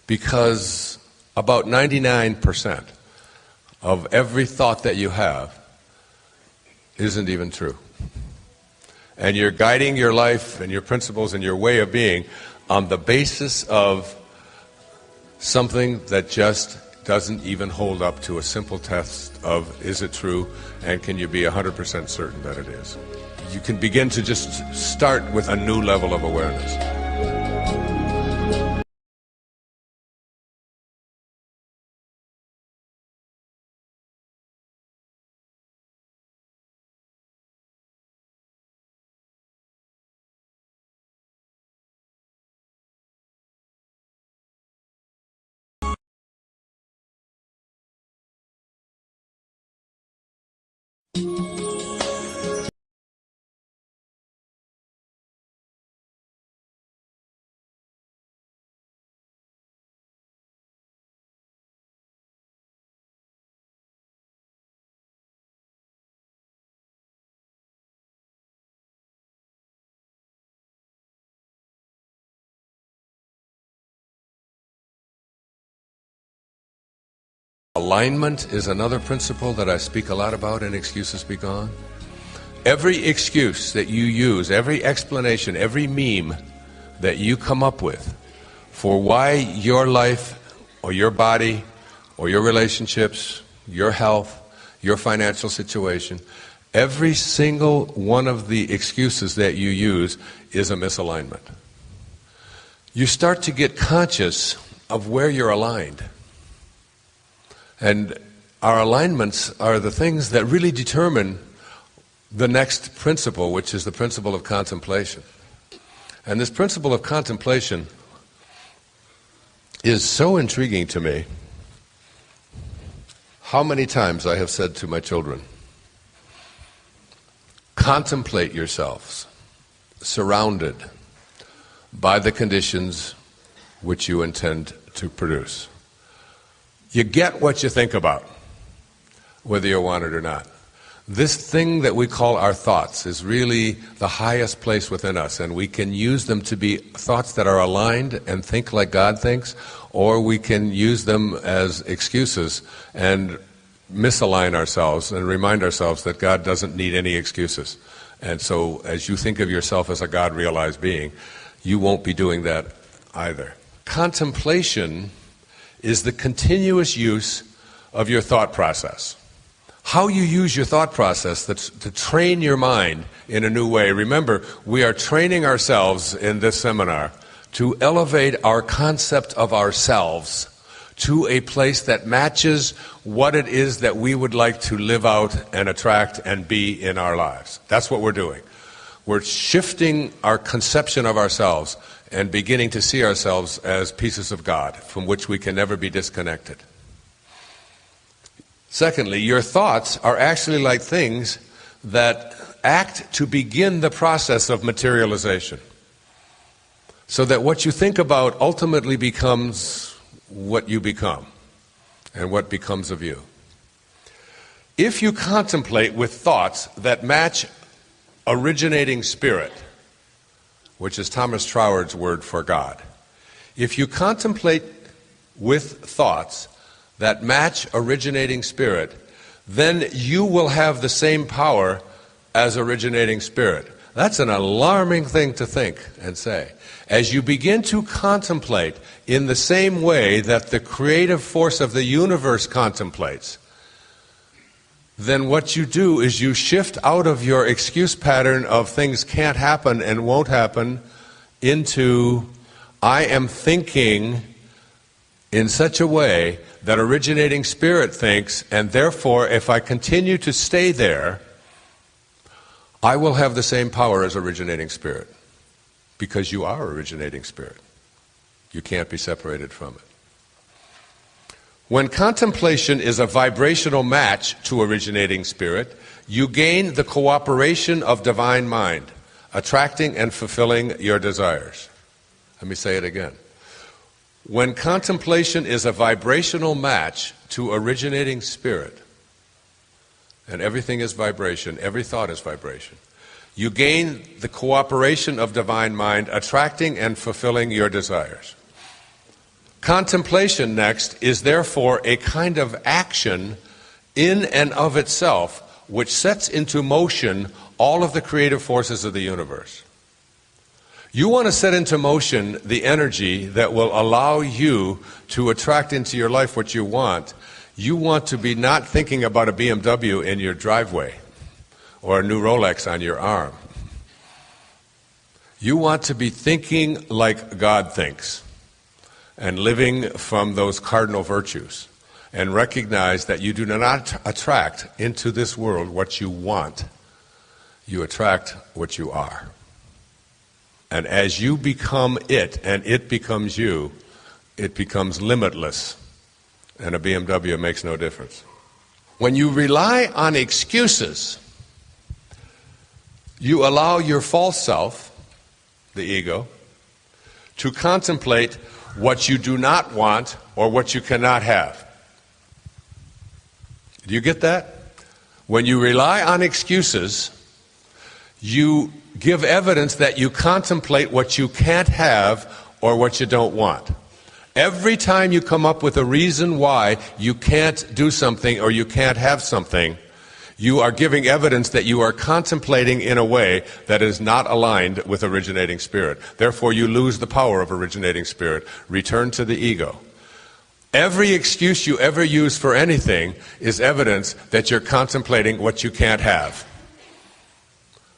Because about 99% of every thought that you have isn't even true. And you're guiding your life and your principles and your way of being on the basis of something that just doesn't even hold up to a simple test of, is it true, and can you be 100% certain that it is? You can begin to just start with a new level of awareness. Alignment is another principle that I speak a lot about in Excuses Be Gone. Every excuse that you use, every explanation, every meme that you come up with for why your life or your body or your relationships, your health, your financial situation, every single one of the excuses that you use is a misalignment. You start to get conscious of where you're aligned. And our alignments are the things that really determine the next principle, which is the principle of contemplation. And this principle of contemplation is so intriguing to me. How many times I have said to my children, contemplate yourselves surrounded by the conditions which you intend to produce. You get what you think about, whether you want it or not. This thing that we call our thoughts is really the highest place within us, and we can use them to be thoughts that are aligned and think like God thinks, or we can use them as excuses and misalign ourselves and remind ourselves that God doesn't need any excuses. And so as you think of yourself as a God-realized being, you won't be doing that either. Contemplation is the continuous use of your thought process. How you use your thought process to train your mind in a new way. Remember, we are training ourselves in this seminar to elevate our concept of ourselves to a place that matches what it is that we would like to live out and attract and be in our lives. That's what we're doing. We're shifting our conception of ourselves and beginning to see ourselves as pieces of God from which we can never be disconnected. Secondly, your thoughts are actually like things that act to begin the process of materialization. So that what you think about ultimately becomes what you become and what becomes of you. If you contemplate with thoughts that match originating spirit, which is Thomas Troward's word for God. If you contemplate with thoughts that match originating spirit, then you will have the same power as originating spirit. That's an alarming thing to think and say. As you begin to contemplate in the same way that the creative force of the universe contemplates, then what you do is you shift out of your excuse pattern of things can't happen and won't happen into, I am thinking in such a way that originating spirit thinks, and therefore if I continue to stay there, I will have the same power as originating spirit. Because you are originating spirit. You can't be separated from it. When contemplation is a vibrational match to originating spirit, you gain the cooperation of divine mind, attracting and fulfilling your desires. Let me say it again. When contemplation is a vibrational match to originating spirit, and everything is vibration, every thought is vibration, you gain the cooperation of divine mind, attracting and fulfilling your desires. Contemplation, next, is therefore a kind of action in and of itself which sets into motion all of the creative forces of the universe. You want to set into motion the energy that will allow you to attract into your life what you want. You want to be not thinking about a BMW in your driveway or a new Rolex on your arm. You want to be thinking like God thinks and living from those cardinal virtues, and recognize that you do not attract into this world what you want. You attract what you are. And as you become it and it becomes you, it becomes limitless. And a BMW makes no difference. When you rely on excuses, you allow your false self, the ego, to contemplate what you do not want or what you cannot have. Do you get that? When you rely on excuses, you give evidence that you contemplate what you can't have or what you don't want. Every time you come up with a reason why you can't do something or you can't have something, you are giving evidence that you are contemplating in a way that is not aligned with originating spirit. Therefore, you lose the power of originating spirit. Return to the ego. Every excuse you ever use for anything is evidence that you're contemplating what you can't have.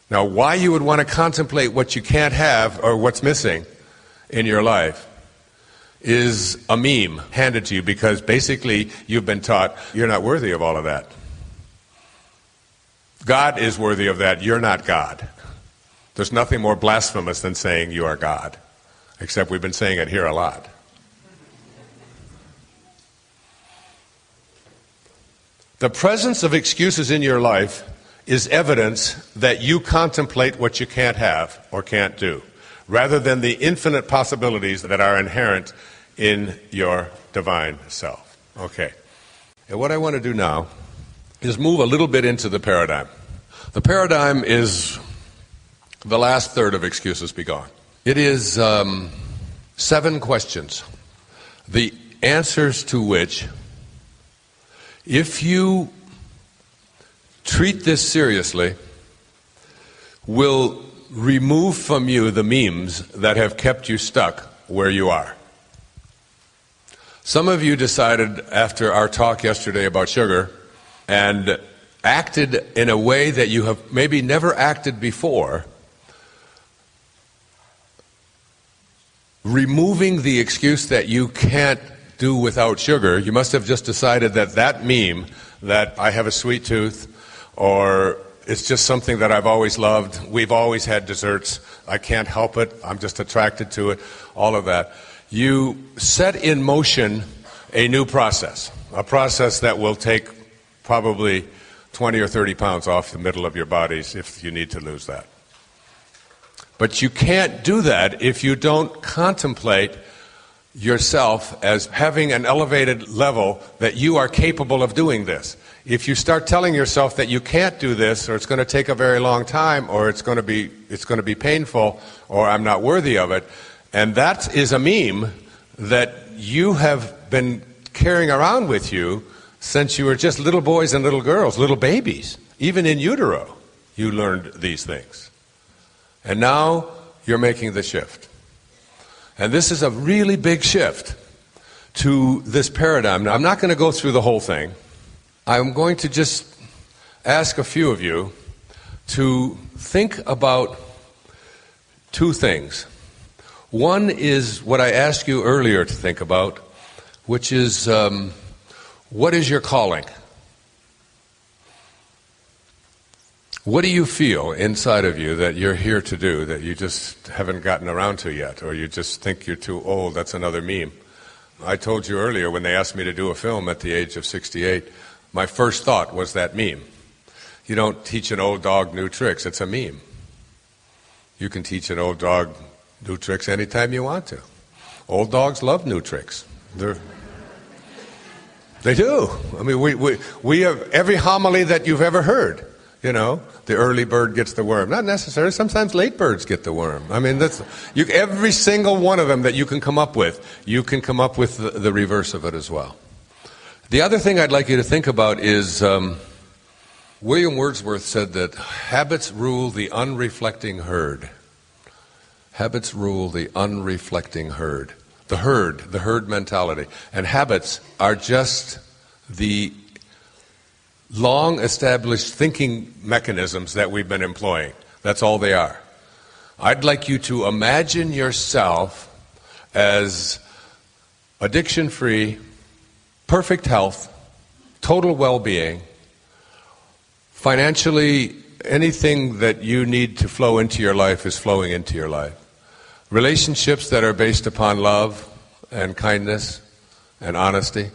Now, why you would want to contemplate what you can't have or what's missing in your life is a meme handed to you, because basically you've been taught you're not worthy of all of that. God is worthy of that. You're not God. There's nothing more blasphemous than saying you are God, except we've been saying it here a lot. The presence of excuses in your life is evidence that you contemplate what you can't have or can't do, rather than the infinite possibilities that are inherent in your divine self. Okay. And what I want to do now is move a little bit into the paradigm. The paradigm is the last third of Excuses Be Gone. It is 7 questions, the answers to which, if you treat this seriously, will remove from you the memes that have kept you stuck where you are. Some of you decided after our talk yesterday about sugar and acted in a way that you have maybe never acted before, removing the excuse that you can't do without sugar. You must have just decided that that meme, that I have a sweet tooth, or it's just something that I've always loved, we've always had desserts, I can't help it, I'm just attracted to it, all of that. You set in motion a new process, a process that will take probably 20 or 30 pounds off the middle of your bodies if you need to lose that. But you can't do that if you don't contemplate yourself as having an elevated level that you are capable of doing this. If you start telling yourself that you can't do this, or it's going to take a very long time, or it's going to be painful, or I'm not worthy of it, and that is a meme that you have been carrying around with you since you were just little boys and little girls, little babies. Even in utero, you learned these things. And now you're making the shift. And this is a really big shift to this paradigm. Now, I'm not going to go through the whole thing. I'm going to just ask a few of you to think about 2 things. One is what I asked you earlier to think about, which is, what is your calling? What do you feel inside of you that you're here to do, that you just haven't gotten around to yet, or you just think you're too old? That's another meme I told you earlier when they asked me to do a film at the age of 68, my first thought was that meme. You don't teach an old dog new tricks, it's a meme. You can teach an old dog new tricks anytime you want to. Old dogs love new tricks. They do. I mean, we have every homily that you've ever heard. You know, the early bird gets the worm. Not necessarily. Sometimes late birds get the worm. I mean, every single one of them that you can come up with, you can come up with the reverse of it as well. The other thing I'd like you to think about is William Wordsworth said that habits rule the unreflecting herd. Habits rule the unreflecting herd. The herd mentality. And habits are just the long-established thinking mechanisms that we've been employing. That's all they are. I'd like you to imagine yourself as addiction-free, perfect health, total well-being, financially, anything that you need to flow into your life is flowing into your life. Relationships that are based upon love and kindness and honesty,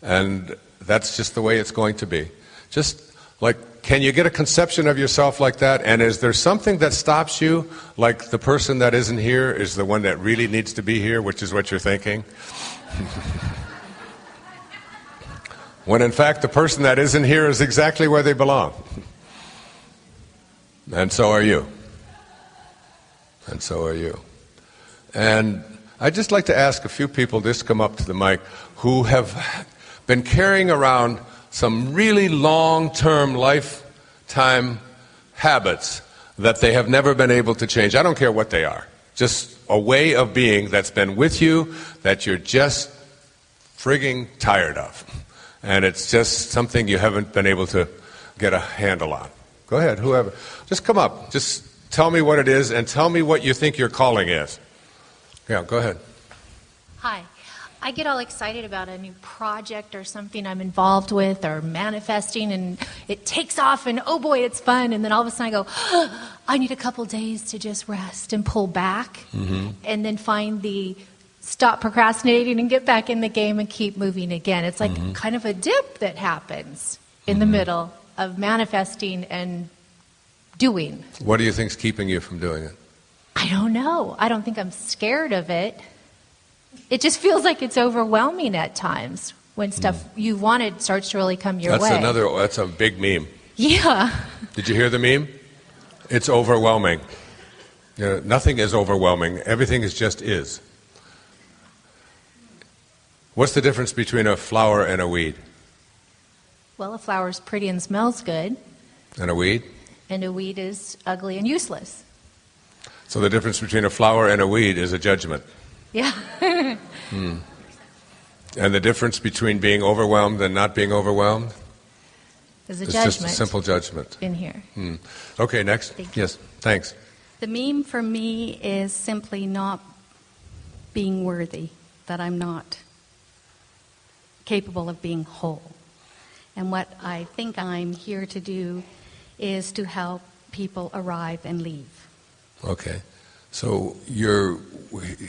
and that's just the way it's going to be. Just like, can you get a conception of yourself like that? And is there something that stops you, like the person that isn't here is the one that really needs to be here, which is what you're thinking? When in fact the person that isn't here is exactly where they belong. And so are you. And so are you. And I'd just like to ask a few people just come up to the mic who have been carrying around some really long-term, lifetime habits that they have never been able to change. I don't care what they are. Just a way of being that's been with you that you're just frigging tired of. And it's just something you haven't been able to get a handle on. Go ahead, whoever. Just come up. Just tell me what it is and tell me what you think your calling is. Yeah, go ahead. Hi. I get all excited about a new project or something I'm involved with or manifesting, and it takes off, and oh boy, it's fun. And then all of a sudden I go, oh, I need a couple days to just rest and pull back, and then find the stop procrastinating and get back in the game and keep moving again. It's like kind of a dip that happens in the middle of manifesting and doing. What do you think's keeping you from doing it? I don't know. I don't think I'm scared of it. It just feels like it's overwhelming at times when stuff you wanted starts to really come your way. That's a big meme. Yeah. Did you hear the meme? It's overwhelming. You know, nothing is overwhelming. Everything just is. What's the difference between a flower and a weed? Well, a flower's pretty and smells good. And a weed? And a weed is ugly and useless. So the difference between a flower and a weed is a judgment. Yeah. And the difference between being overwhelmed and not being overwhelmed? Is a it's judgment. Just a simple judgment. In here. Okay, next. Thank you. Yes, thanks. The meme for me is simply not being worthy, that I'm not capable of being whole. And what I think I'm here to do is to help people arrive and leave. Okay. So you're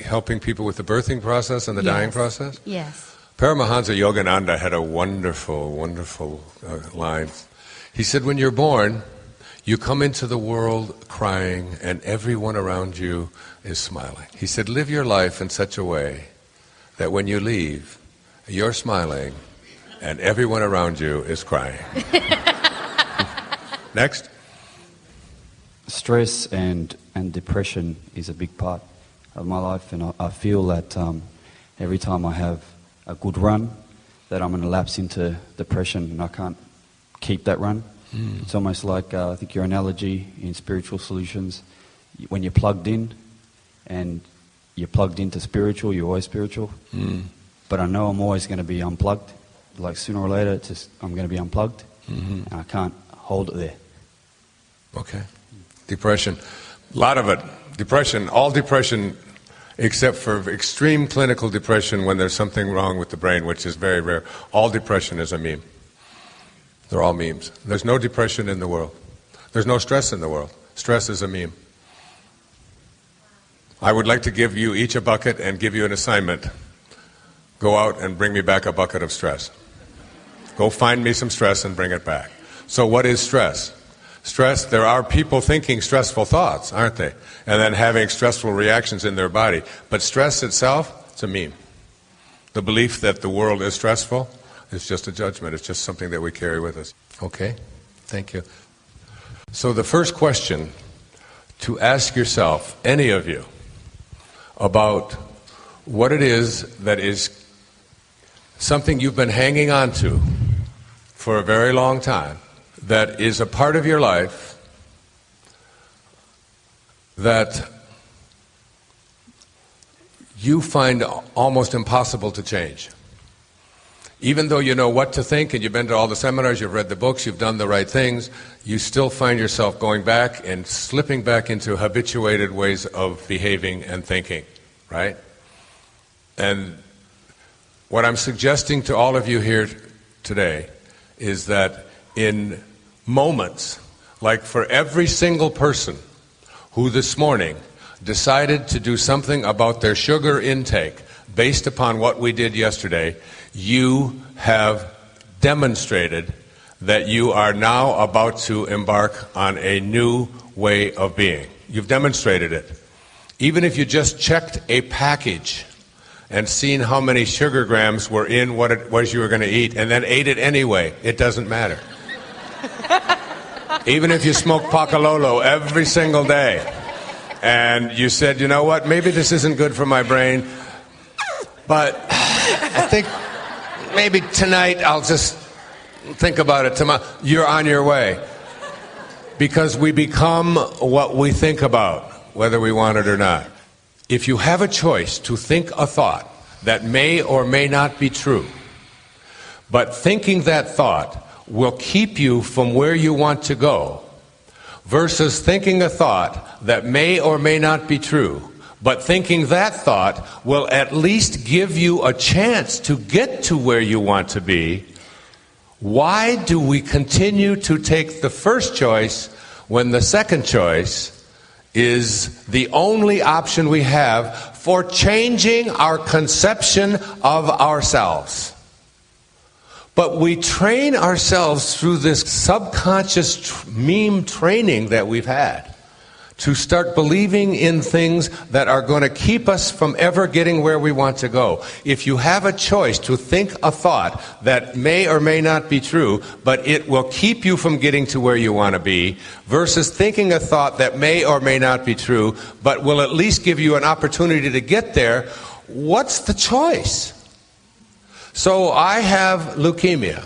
helping people with the birthing process and the dying process? Yes. Paramahansa Yogananda had a wonderful, wonderful line. He said, when you're born, you come into the world crying and everyone around you is smiling. He said, live your life in such a way that when you leave, you're smiling and everyone around you is crying. Next. Stress and depression is a big part of my life, and I feel that every time I have a good run, that I'm going to lapse into depression and I can't keep that run. It's almost like, I think your analogy in spiritual solutions, when you're plugged in and you're plugged into spiritual, you're always spiritual. But I know I'm always going to be unplugged. Like sooner or later, I'm going to be unplugged, and I can't hold it there. Okay. Depression. A lot of it. Depression, all depression, except for extreme clinical depression when there's something wrong with the brain, which is very rare. All depression is a meme. They're all memes. There's no depression in the world. There's no stress in the world. Stress is a meme. I would like to give you each a bucket and give you an assignment. Go out and bring me back a bucket of stress. Go find me some stress and bring it back. So what is stress? Stress, there are people thinking stressful thoughts, aren't they? And then having stressful reactions in their body. But stress itself, it's a meme. The belief that the world is stressful is just a judgment. It's just something that we carry with us. Okay? Thank you. So the first question to ask yourself, any of you, about what it is that is something you've been hanging on to for a very long time, that is a part of your life that you find almost impossible to change. Even though you know what to think and you've been to all the seminars, you've read the books, you've done the right things, you still find yourself going back and slipping back into habituated ways of behaving and thinking, right? And what I'm suggesting to all of you here today is that in moments, like for every single person who this morning decided to do something about their sugar intake based upon what we did yesterday, you have demonstrated that you are now about to embark on a new way of being. You've demonstrated it. Even if you just checked a package and seen how many sugar grams were in what it was you were going to eat and then ate it anyway, it doesn't matter. Even if you smoke Pacololo every single day and you said, you know what, maybe this isn't good for my brain, but I think maybe tonight I'll just think about it tomorrow. You're on your way. Because we become what we think about, whether we want it or not. If you have a choice to think a thought that may or may not be true, but thinking that thought will keep you from where you want to go, versus thinking a thought that may or may not be true, but thinking that thought will at least give you a chance to get to where you want to be, why do we continue to take the first choice when the second choice is the only option we have for changing our conception of ourselves? But we train ourselves through this subconscious meme training that we've had to start believing in things that are going to keep us from ever getting where we want to go. If you have a choice to think a thought that may or may not be true, but it will keep you from getting to where you want to be, versus thinking a thought that may or may not be true, but will at least give you an opportunity to get there, what's the choice? So I have leukemia,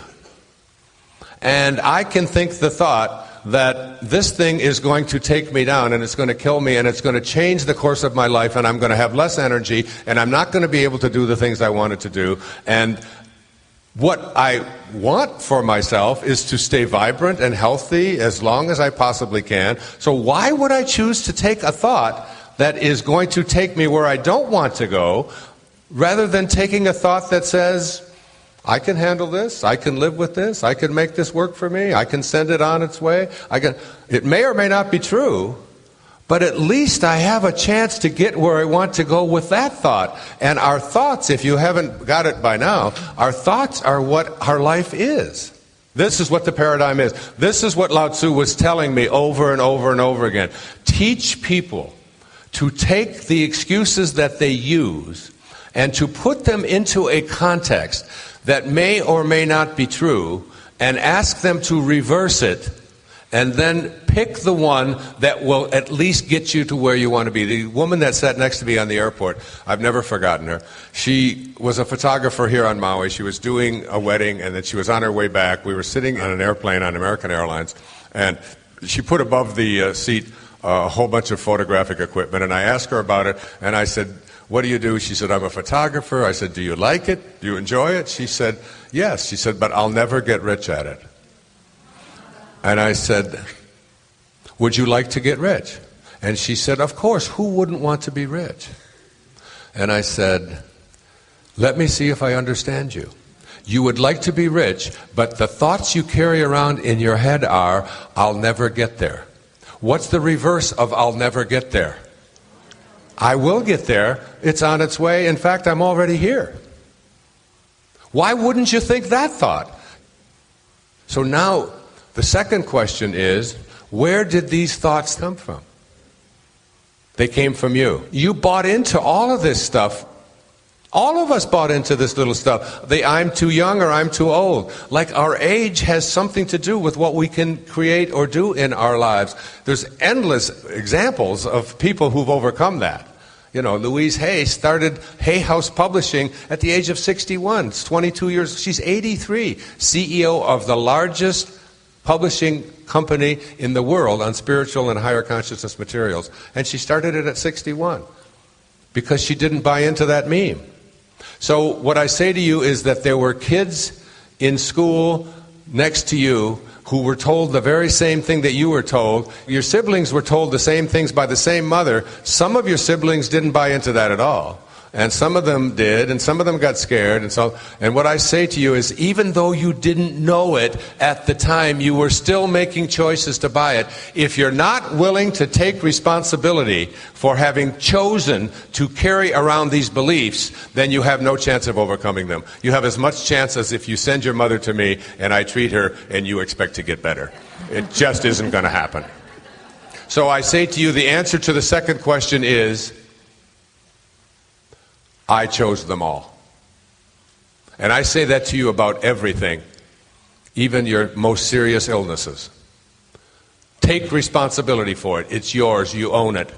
and I can think the thought that this thing is going to take me down and it's going to kill me and it's going to change the course of my life and I'm going to have less energy and I'm not going to be able to do the things I wanted to do. And what I want for myself is to stay vibrant and healthy as long as I possibly can. So why would I choose to take a thought that is going to take me where I don't want to go, rather than taking a thought that says, I can handle this, I can live with this, I can make this work for me, I can send it on its way. It may or may not be true, but at least I have a chance to get where I want to go with that thought. And our thoughts, if you haven't got it by now, our thoughts are what our life is. This is what the paradigm is. This is what Lao Tzu was telling me over and over and over again. Teach people to take the excuses that they use and to put them into a context that may or may not be true, and ask them to reverse it, and then pick the one that will at least get you to where you want to be. The woman that sat next to me on the airport, I've never forgotten her. She was a photographer here on Maui. She was doing a wedding, and then she was on her way back. We were sitting on an airplane on American Airlines, and she put above the seat a whole bunch of photographic equipment, and I asked her about it, and I said, what do you do? She said, I'm a photographer. I said, do you like it? Do you enjoy it? She said, yes. She said, but I'll never get rich at it. And I said, would you like to get rich? And she said, of course, who wouldn't want to be rich? And I said, let me see if I understand you. You would like to be rich, but the thoughts you carry around in your head are, I'll never get there. What's the reverse of I'll never get there? I will get there. It's on its way. In fact, I'm already here. Why wouldn't you think that thought? So now, the second question is, where did these thoughts come from? They came from you. You bought into all of this stuff. All of us bought into this little stuff. The I'm too young or I'm too old. Like our age has something to do with what we can create or do in our lives. There's endless examples of people who've overcome that. You know, Louise Hay started Hay House Publishing at the age of 61. It's 22 years. She's 83, CEO of the largest publishing company in the world on spiritual and higher consciousness materials. And she started it at 61 because she didn't buy into that meme. So what I say to you is that there were kids in school next to you who were told the very same thing that you were told. Your siblings were told the same things by the same mother. Some of your siblings didn't buy into that at all. And some of them did, and some of them got scared. And what I say to you is, even though you didn't know it at the time, you were still making choices to buy it. If you're not willing to take responsibility for having chosen to carry around these beliefs, then you have no chance of overcoming them. You have as much chance as if you send your mother to me and I treat her and you expect to get better. It just isn't going to happen. So I say to you, the answer to the second question is, I chose them all. And I say that to you about everything, even your most serious illnesses. Take responsibility for it. It's yours. You own it.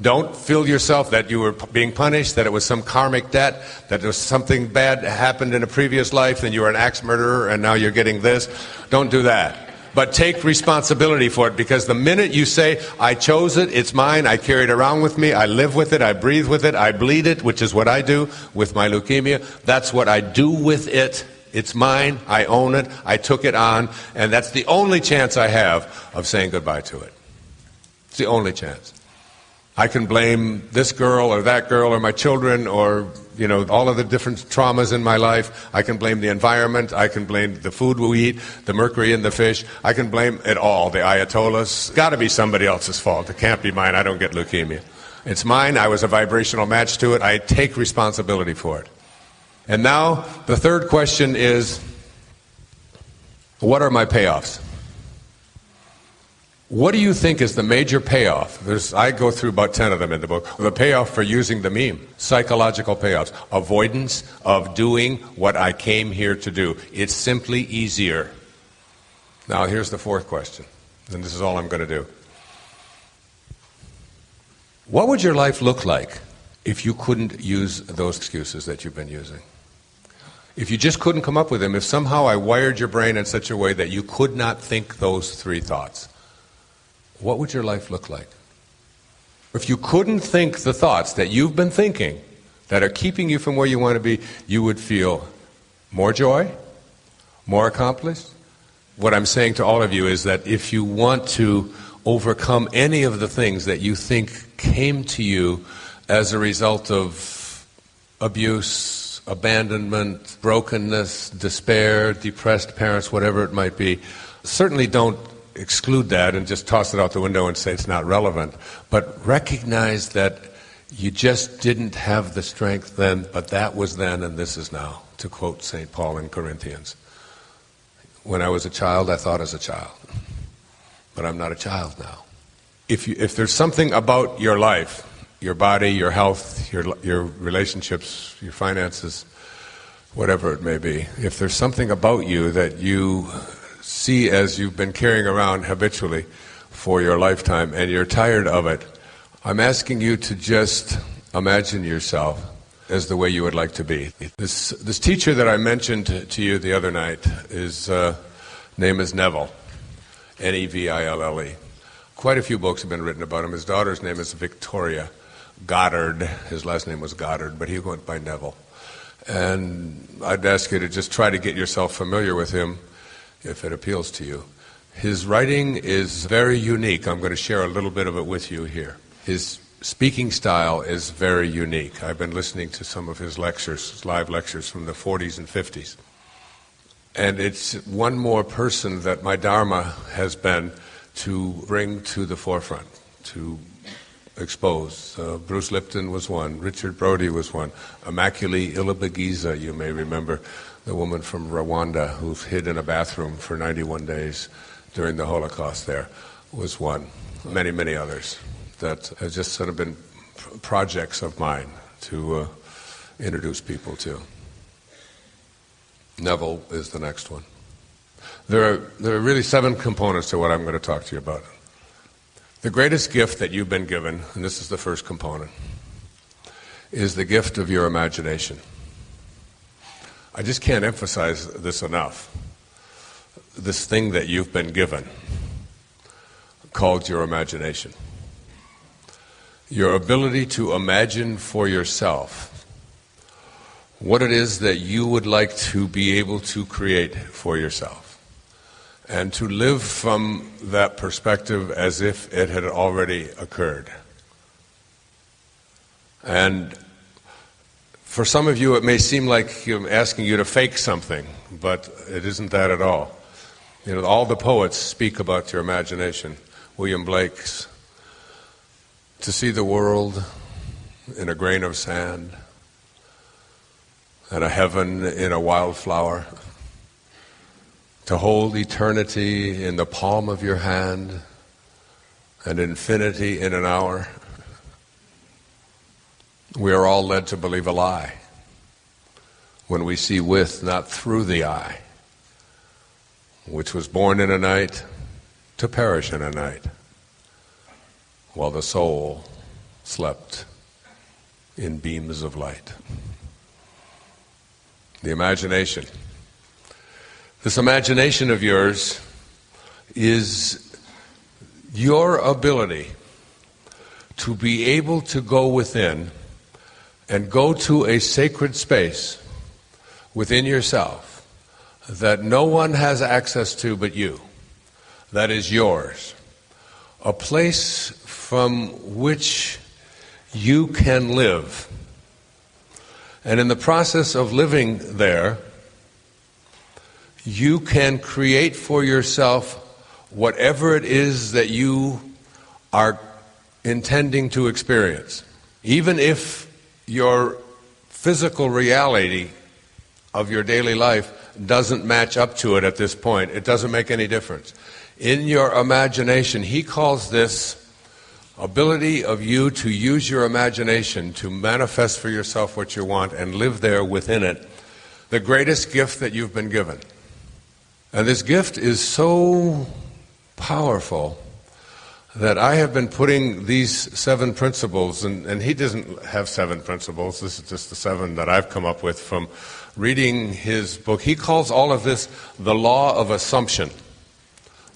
Don't feel yourself that you were being punished, that it was some karmic debt, that there was something bad happened in a previous life and you were an axe murderer and now you're getting this. Don't do that. But take responsibility for it, because the minute you say, I chose it, it's mine, I carry it around with me, I live with it, I breathe with it, I bleed it, which is what I do with my leukemia. That's what I do with it. It's mine, I own it, I took it on, and that's the only chance I have of saying goodbye to it. It's the only chance. I can blame this girl or that girl or my children or, you know, all of the different traumas in my life. I can blame the environment. I can blame the food we eat, the mercury in the fish. I can blame it all, the ayatollahs. It's got to be somebody else's fault. It can't be mine. I don't get leukemia. It's mine. I was a vibrational match to it. I take responsibility for it. And now the third question is, what are my payoffs? What do you think is the major payoff? I go through about 10 of them in the book. The payoff for using the meme. Psychological payoffs. Avoidance of doing what I came here to do. It's simply easier. Now here's the fourth question, and this is all I'm going to do. What would your life look like if you couldn't use those excuses that you've been using? If you just couldn't come up with them, if somehow I wired your brain in such a way that you could not think those three thoughts, what would your life look like? If you couldn't think the thoughts that you've been thinking that are keeping you from where you want to be, you would feel more joy, more accomplished. What I'm saying to all of you is that if you want to overcome any of the things that you think came to you as a result of abuse, abandonment, brokenness, despair, depressed parents, whatever it might be, certainly don't exclude that and just toss it out the window and say it's not relevant, but recognize that you just didn't have the strength then, but that was then and this is now, to quote St. Paul in Corinthians. When I was a child, I thought as a child, but I'm not a child now. If there's something about your life, your body, your health, your relationships, your finances, whatever it may be, if there's something about you that you see as you've been carrying around habitually for your lifetime and you're tired of it, I'm asking you to just imagine yourself as the way you would like to be. This teacher that I mentioned to you the other night, his name is Neville, Neville. Quite a few books have been written about him. His daughter's name is Victoria Goddard. His last name was Goddard, but he went by Neville. And I'd ask you to just try to get yourself familiar with him if it appeals to you. His writing is very unique. I'm going to share a little bit of it with you here. His speaking style is very unique. I've been listening to some of his lectures, his live lectures from the 40s and 50s. And it's one more person that my Dharma has been to bring to the forefront, to exposed. Bruce Lipton was one. Richard Brody was one. Immaculée Ilibagiza, you may remember, the woman from Rwanda who hid in a bathroom for 91 days during the Holocaust there, was one. Many, many others that have just sort of been projects of mine to introduce people to. Neville is the next one. There are really 7 components to what I'm going to talk to you about. The greatest gift that you've been given, and this is the first component, is the gift of your imagination. I just can't emphasize this enough. This thing that you've been given, called your imagination. Your ability to imagine for yourself what it is that you would like to be able to create for yourself. And to live from that perspective as if it had already occurred. And for some of you, it may seem like I'm asking you to fake something, but it isn't that at all. You know, all the poets speak about your imagination. William Blake's "To see the world in a grain of sand, and a heaven in a wildflower. To hold eternity in the palm of your hand, and infinity in an hour." We are all led to believe a lie when we see with, not through the eye, which was born in a night to perish in a night, while the soul slept in beams of light. The imagination. This imagination of yours is your ability to be able to go within and go to a sacred space within yourself that no one has access to but you, that is yours, a place from which you can live. And in the process of living there, you can create for yourself whatever it is that you are intending to experience. Even if your physical reality of your daily life doesn't match up to it at this point, it doesn't make any difference. In your imagination, he calls this ability of you to use your imagination to manifest for yourself what you want and live there within it, the greatest gift that you've been given. And this gift is so powerful that I have been putting these 7 principles, and he doesn't have 7 principles, this is just the 7 that I've come up with from reading his book. He calls all of this the law of assumption.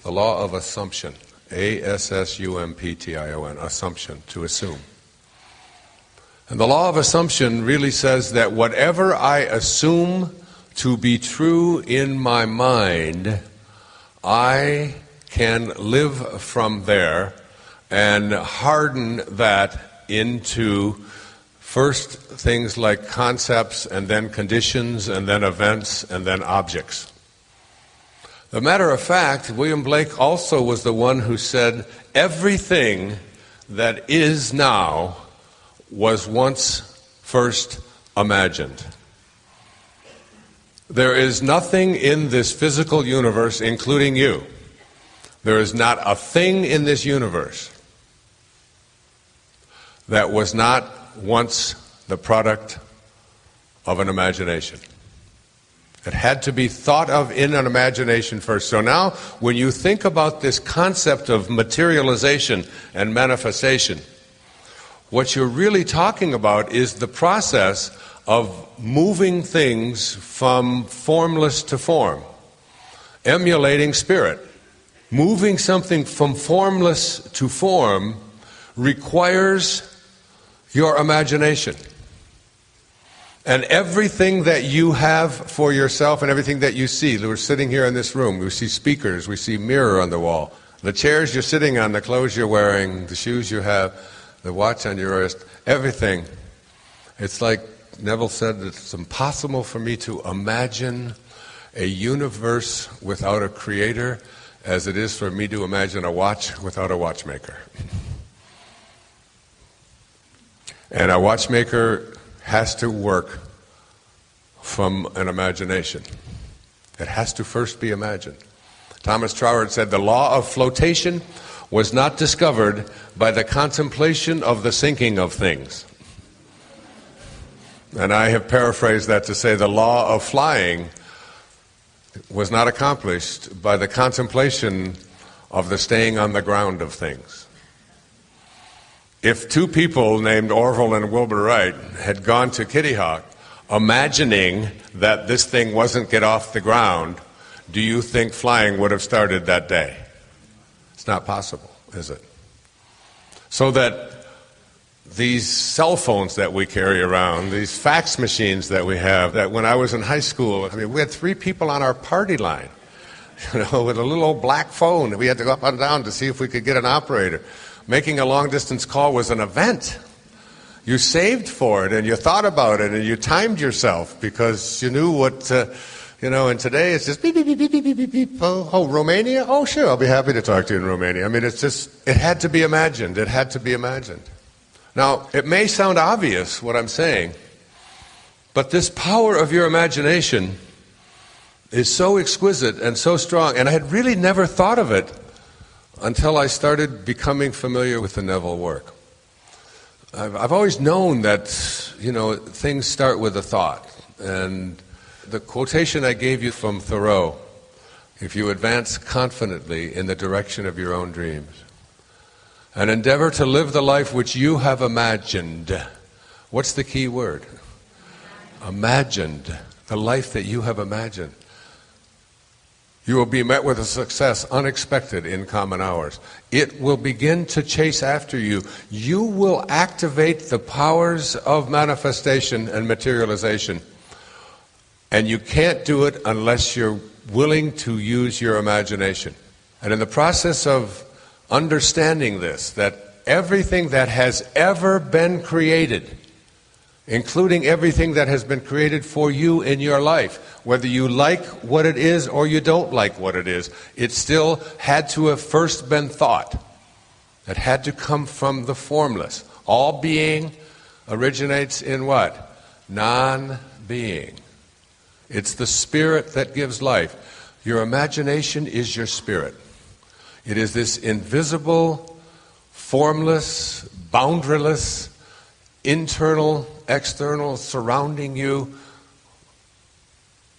The law of assumption. A-S-S-U-M-P-T-I-O-N. Assumption, to assume. And the law of assumption really says that whatever I assume to be true in my mind, I can live from there and harden that into first things like concepts, and then conditions, and then events, and then objects. As a matter of fact, William Blake also was the one who said, everything that is now was once first imagined. There is nothing in this physical universe, including you. There is not a thing in this universe that was not once the product of an imagination. It had to be thought of in an imagination first. So now, when you think about this concept of materialization and manifestation, what you're really talking about is the process of moving things from formless to form, emulating spirit. Moving something from formless to form requires your imagination. And everything that you have for yourself and everything that you see, we're sitting here in this room, we see speakers, we see mirror on the wall, the chairs you're sitting on, the clothes you're wearing, the shoes you have, the watch on your wrist, everything. It's like Neville said, it's impossible for me to imagine a universe without a creator as it is for me to imagine a watch without a watchmaker. And a watchmaker has to work from an imagination. It has to first be imagined. Thomas Troward said, the law of flotation was not discovered by the contemplation of the sinking of things. And I have paraphrased that to say the law of flying was not accomplished by the contemplation of the staying on the ground of things. If two people named Orville and Wilbur Wright had gone to Kitty Hawk imagining that this thing wasn't get off the ground, do you think flying would have started that day? It's not possible, is it? So that these cell phones that we carry around, these fax machines that we have, that when I was in high school, I mean, we had 3 people on our party line, with a little old black phone. We had to go up and down to see if we could get an operator. Making a long-distance call was an event. You saved for it, and you thought about it, and you timed yourself because you knew what, and today it's just beep, beep, beep, beep, beep, beep, beep. Oh, Romania? Oh, sure, I'll be happy to talk to you in Romania. I mean, it had to be imagined. It had to be imagined. Now, it may sound obvious what I'm saying, but this power of your imagination is so exquisite and so strong, and I had really never thought of it until I started becoming familiar with the Neville work. I've always known that, things start with a thought. And the quotation I gave you from Thoreau, if you advance confidently in the direction of your own dreams, and endeavor to live the life which you have imagined. What's the key word? Imagined. The life that you have imagined. You will be met with a success unexpected in common hours. It will begin to chase after you. You will activate the powers of manifestation and materialization. And you can't do it unless you're willing to use your imagination. And in the process of understanding this, that everything that has ever been created, including everything that has been created for you in your life, whether you like what it is or you don't like what it is, it still had to have first been thought. It had to come from the formless. All being originates in what? Non-being. It's the spirit that gives life. Your imagination is your spirit. It is this invisible, formless, boundaryless, internal, external, surrounding you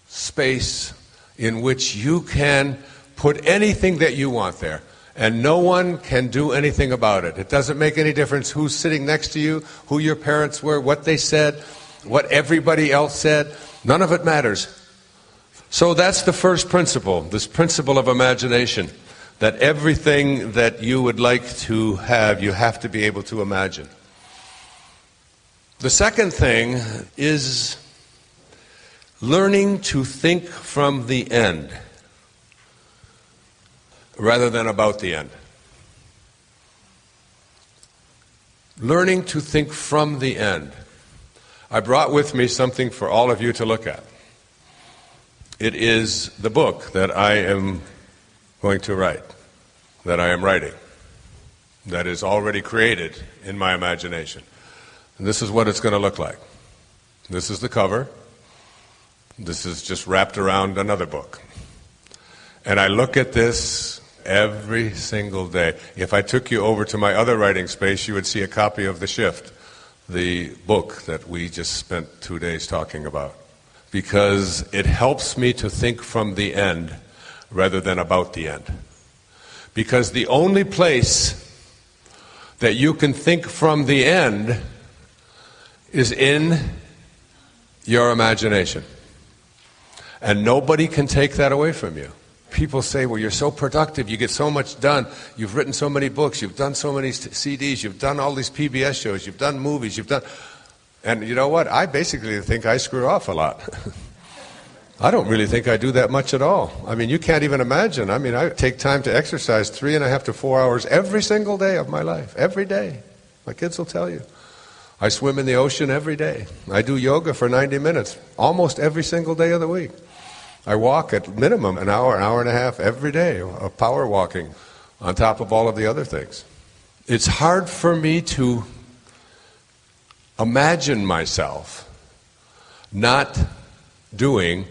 space in which you can put anything that you want there, and no one can do anything about it. It doesn't make any difference who's sitting next to you, who your parents were, what they said, what everybody else said. None of it matters. So that's the first principle, this principle of imagination, that everything that you would like to have, you have to be able to imagine. The second thing is learning to think from the end rather than about the end. Learning to think from the end. I brought with me something for all of you to look at. It is the book that I am going to write, that I am writing, that is already created in my imagination. And this is what it's going to look like. This is the cover. This is just wrapped around another book. And I look at this every single day. If I took you over to my other writing space, you would see a copy of The Shift, the book that we just spent 2 days talking about. Because it helps me to think from the end rather than about the end. Because the only place that you can think from the end is in your imagination. And nobody can take that away from you. People say, well, you're so productive, you get so much done, you've written so many books, you've done so many CDs, you've done all these PBS shows, you've done movies, you've done... And you know what? I basically think I screw off a lot. I don't really think I do that much at all. I mean, you can't even imagine. I mean, I take time to exercise 3.5 to 4 hours every single day of my life. Every day. My kids will tell you. I swim in the ocean every day. I do yoga for 90 minutes almost every single day of the week. I walk at minimum an hour and a half every day of power walking on top of all of the other things. It's hard for me to imagine myself not doing,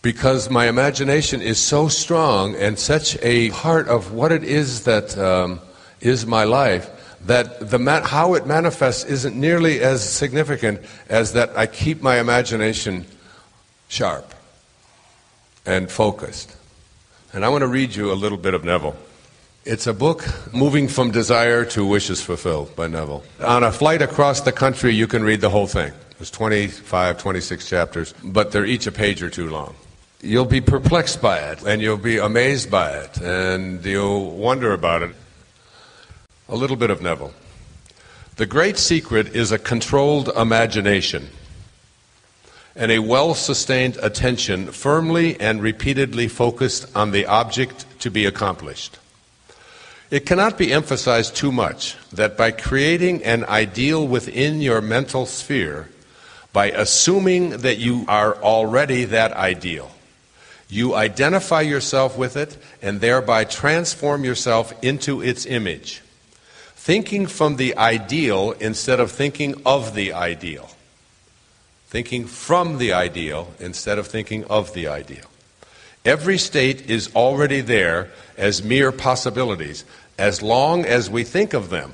because my imagination is so strong and such a part of what it is that is my life, that how it manifests isn't nearly as significant as that I keep my imagination sharp and focused. And I want to read you a little bit of Neville. It's a book, Moving from Desire to Wishes Fulfilled, by Neville. On a flight across the country, you can read the whole thing. There's 25, 26 chapters, but they're each a page or two long. You'll be perplexed by it, and you'll be amazed by it, and you'll wonder about it. A little bit of Neville. The great secret is a controlled imagination and a well-sustained attention firmly and repeatedly focused on the object to be accomplished. It cannot be emphasized too much that by creating an ideal within your mental sphere, by assuming that you are already that ideal, you identify yourself with it and thereby transform yourself into its image. Thinking from the ideal instead of thinking of the ideal. Thinking from the ideal instead of thinking of the ideal. Every state is already there as mere possibilities, as long as we think of them,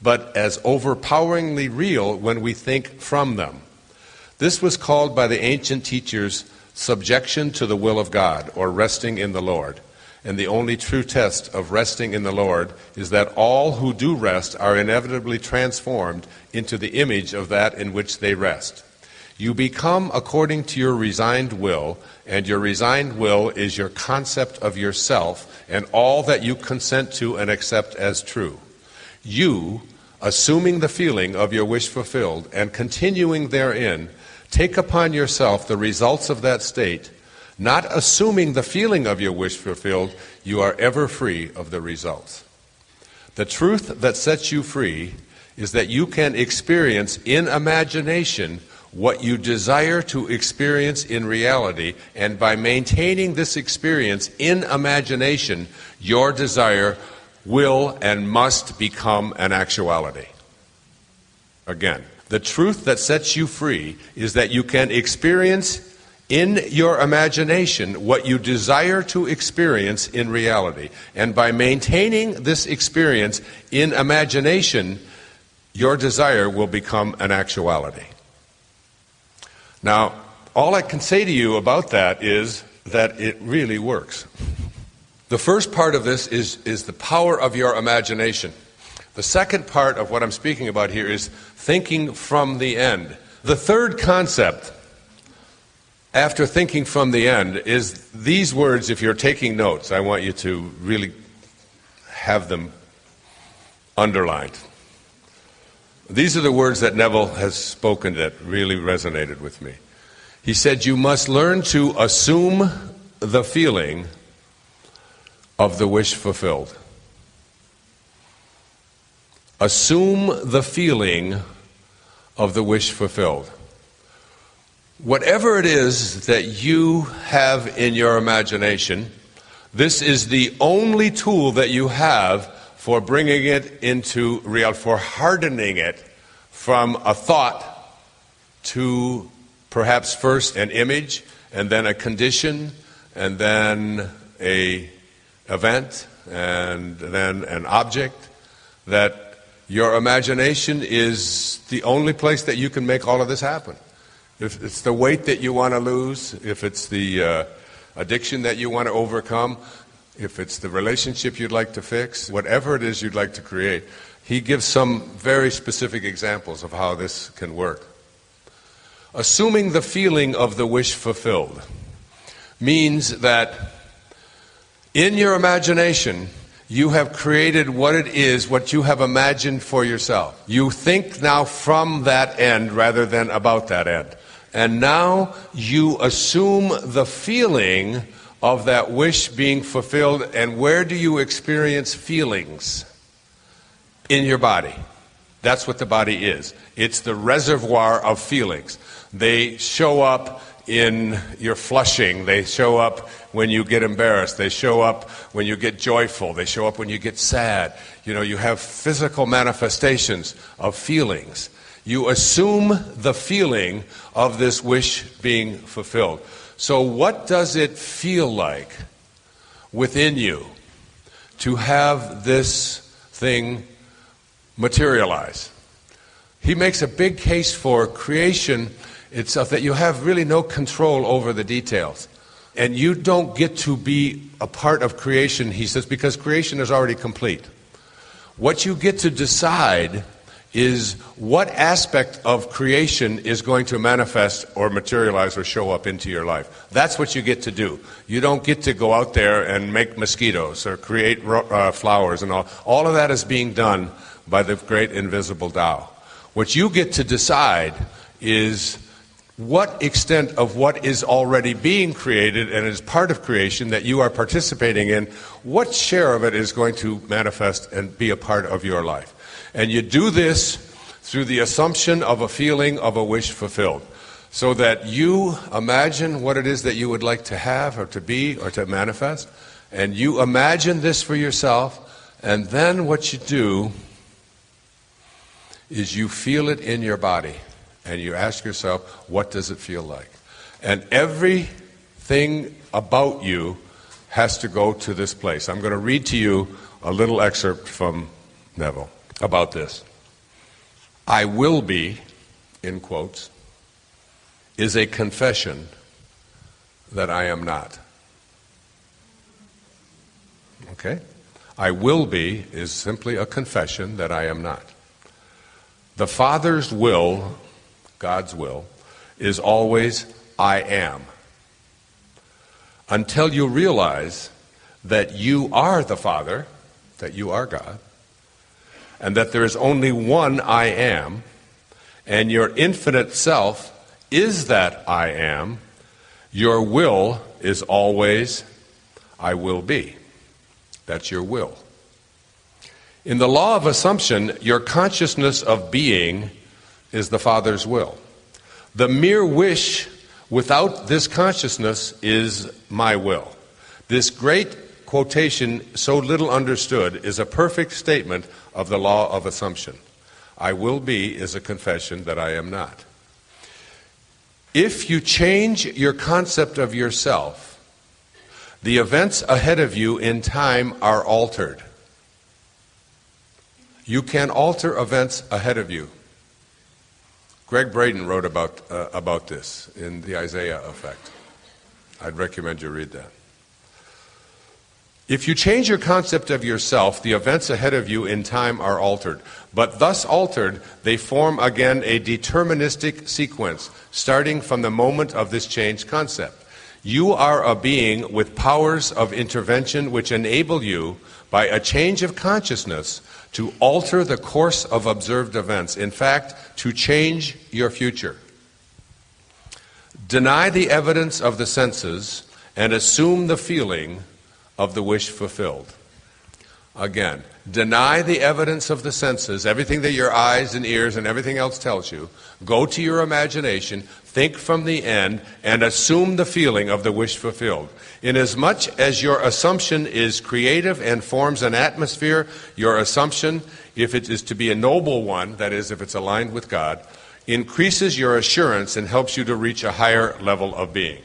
but as overpoweringly real when we think from them. This was called by the ancient teachers subjection to the will of God, or resting in the Lord. And the only true test of resting in the Lord is that all who do rest are inevitably transformed into the image of that in which they rest. You become according to your resigned will, and your resigned will is your concept of yourself and all that you consent to and accept as true. You, assuming the feeling of your wish fulfilled and continuing therein, take upon yourself the results of that state. Not assuming the feeling of your wish fulfilled, you are ever free of the results. The truth that sets you free is that you can experience in imagination what you desire to experience in reality, and by maintaining this experience in imagination, your desire will and must become an actuality. Again, the truth that sets you free is that you can experience in your imagination what you desire to experience in reality. And by maintaining this experience in imagination, your desire will become an actuality. Now, all I can say to you about that is that it really works. The first part of this is the power of your imagination. The second part of what I'm speaking about here is thinking from the end. The third concept, after thinking from the end, is these words. If you're taking notes, I want you to really have them underlined. These are the words that Neville has spoken that really resonated with me. He said, you must learn to assume the feeling of the wish fulfilled. Assume the feeling of the wish fulfilled. Whatever it is that you have in your imagination, this is the only tool that you have for bringing it into reality, for hardening it from a thought to perhaps first an image, and then a condition, and then an event, and then an object. That your imagination is the only place that you can make all of this happen. If it's the weight that you want to lose, if it's the addiction that you want to overcome, if it's the relationship you'd like to fix, whatever it is you'd like to create, he gives some very specific examples of how this can work. Assuming the feeling of the wish fulfilled means that in your imagination, you have created what it is, what you have imagined for yourself. You think now from that end rather than about that end. And now you assume the feeling of that wish being fulfilled. And where do you experience feelings? In your body. That's what the body is. It's the reservoir of feelings. They show up in your flushing. They show up when you get embarrassed. They show up when you get joyful. They show up when you get sad. You know, you have physical manifestations of feelings. You assume the feeling of this wish being fulfilled. So what does it feel like within you to have this thing materialize? He makes a big case for creation itself, that you have really no control over the details. And you don't get to be a part of creation, he says, because creation is already complete. What you get to decide is what aspect of creation is going to manifest or materialize or show up into your life. That's what you get to do. You don't get to go out there and make mosquitoes or create flowers and all. All of that is being done by the great invisible Tao. What you get to decide is what extent of what is already being created and is part of creation that you are participating in, what share of it is going to manifest and be a part of your life. And you do this through the assumption of a feeling of a wish fulfilled. So that you imagine what it is that you would like to have or to be or to manifest. And you imagine this for yourself. And then what you do is you feel it in your body. And you ask yourself, what does it feel like? And everything about you has to go to this place. I'm going to read to you a little excerpt from Neville about this. I will be, in quotes, is a confession that I am not. Okay? I will be is simply a confession that I am not. The Father's will, God's will, is always I am. Until you realize that you are the Father, that you are God, and that there is only one I am, and your infinite self is that I am, your will is always I will be. That's your will. In the law of assumption, your consciousness of being is the Father's will. The mere wish without this consciousness is my will. This great quotation, so little understood, is a perfect statement of the law of assumption. I will be is a confession that I am not. If you change your concept of yourself, the events ahead of you in time are altered. You can alter events ahead of you. Greg Braden wrote about this in The Isaiah Effect. I'd recommend you read that. If you change your concept of yourself, the events ahead of you in time are altered. But thus altered, they form again a deterministic sequence, starting from the moment of this changed concept. You are a being with powers of intervention which enable you, by a change of consciousness, to alter the course of observed events. In fact, to change your future. Deny the evidence of the senses and assume the feeling of the wish fulfilled. Again, deny the evidence of the senses, everything that your eyes and ears and everything else tells you. Go to your imagination, think from the end, and assume the feeling of the wish fulfilled. Inasmuch as your assumption is creative and forms an atmosphere, your assumption, if it is to be a noble one, that is, if it's aligned with God, increases your assurance and helps you to reach a higher level of being.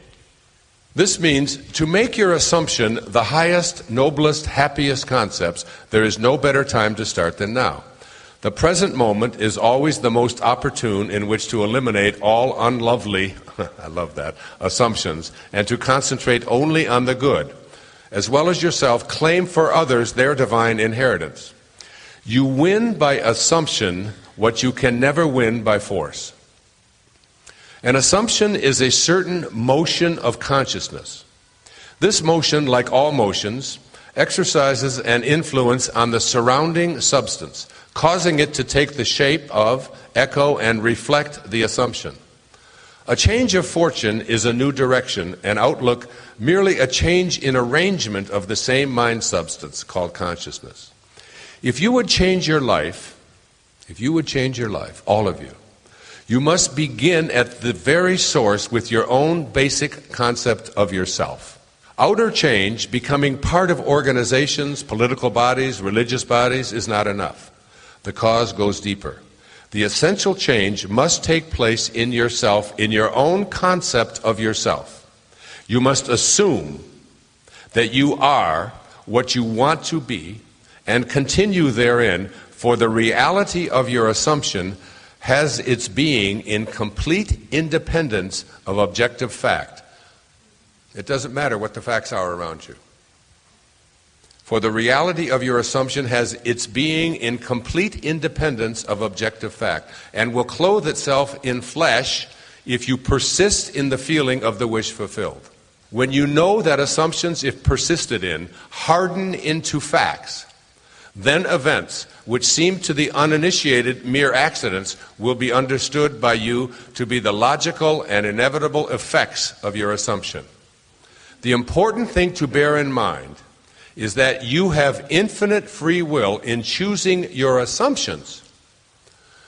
This means to make your assumption the highest, noblest, happiest concepts, there is no better time to start than now. The present moment is always the most opportune in which to eliminate all unlovely, I love that, assumptions, and to concentrate only on the good. As well as yourself, claim for others their divine inheritance. You win by assumption what you can never win by force. An assumption is a certain motion of consciousness. This motion, like all motions, exercises an influence on the surrounding substance, causing it to take the shape of, echo, and reflect the assumption. A change of fortune is a new direction, an outlook, merely a change in arrangement of the same mind substance called consciousness. If you would change your life, all of you, you must begin at the very source with your own basic concept of yourself. Outer change, becoming part of organizations, political bodies, religious bodies, is not enough. The cause goes deeper. The essential change must take place in yourself, in your own concept of yourself. You must assume that you are what you want to be and continue therein, for the reality of your assumption has its being in complete independence of objective fact. It doesn't matter what the facts are around you. For the reality of your assumption has its being in complete independence of objective fact, and will clothe itself in flesh if you persist in the feeling of the wish fulfilled. When you know that assumptions, if persisted in, harden into facts, then events which seem to the uninitiated mere accidents will be understood by you to be the logical and inevitable effects of your assumption. The important thing to bear in mind is that you have infinite free will in choosing your assumptions.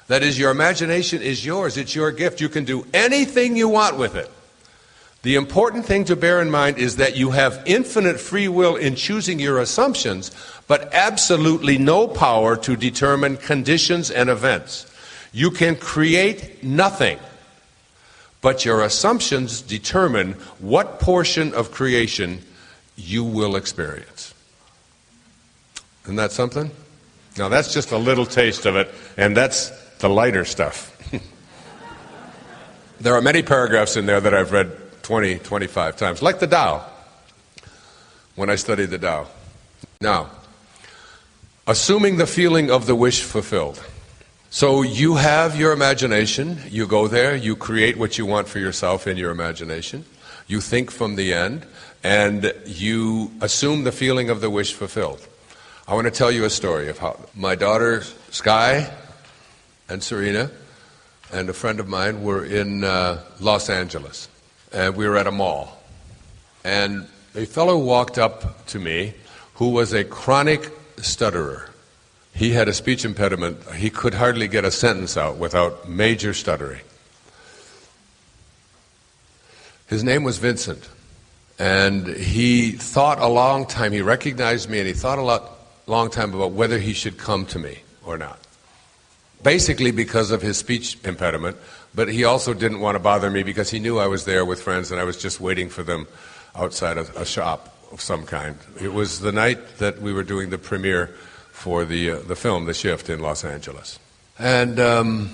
That is, your imagination is yours. It's your gift. You can do anything you want with it. The important thing to bear in mind is that you have infinite free will in choosing your assumptions, but absolutely no power to determine conditions and events. You can create nothing, but your assumptions determine what portion of creation you will experience. Isn't that something? Now that's just a little taste of it, and that's the lighter stuff. There are many paragraphs in there that I've read 20, 25 times, like the Tao, when I studied the Tao. Now, assuming the feeling of the wish fulfilled. So you have your imagination, you go there, you create what you want for yourself in your imagination, you think from the end, and you assume the feeling of the wish fulfilled. I want to tell you a story of how my daughter Sky and Serena and a friend of mine were in Los Angeles. And we were at a mall, and a fellow walked up to me who was a chronic stutterer. He had a speech impediment. He could hardly get a sentence out without major stuttering. His name was Vincent, and he thought a long time. He recognized me, and he thought a long time about whether he should come to me or not. Basically because of his speech impediment, but he also didn't want to bother me because he knew I was there with friends and I was just waiting for them outside a shop of some kind. It was the night that we were doing the premiere for the film, The Shift, in Los Angeles. And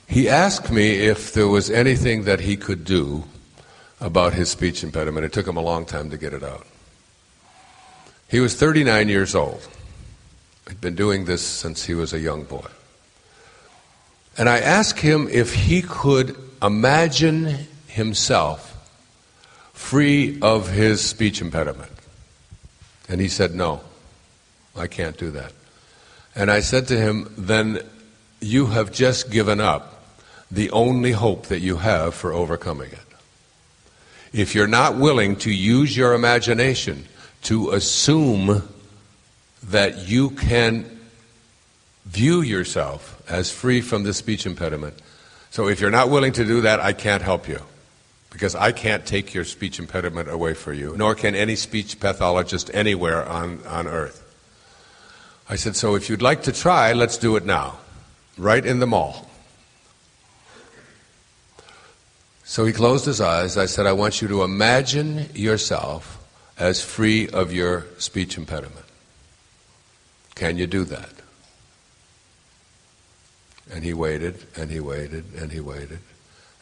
he asked me if there was anything that he could do about his speech impediment. It took him a long time to get it out. He was 39 years old. He'd been doing this since he was a young boy. And I asked him if he could imagine himself free of his speech impediment. And he said, no, I can't do that. And I said to him, then you have just given up the only hope that you have for overcoming it. If you're not willing to use your imagination to assume that you can view yourself as free from the speech impediment. So if you're not willing to do that, I can't help you, because I can't take your speech impediment away for you, nor can any speech pathologist anywhere on earth. I said, so if you'd like to try, let's do it now, right in the mall. So he closed his eyes. I said, I want you to imagine yourself as free of your speech impediment. Can you do that? And he waited, and he waited, and he waited.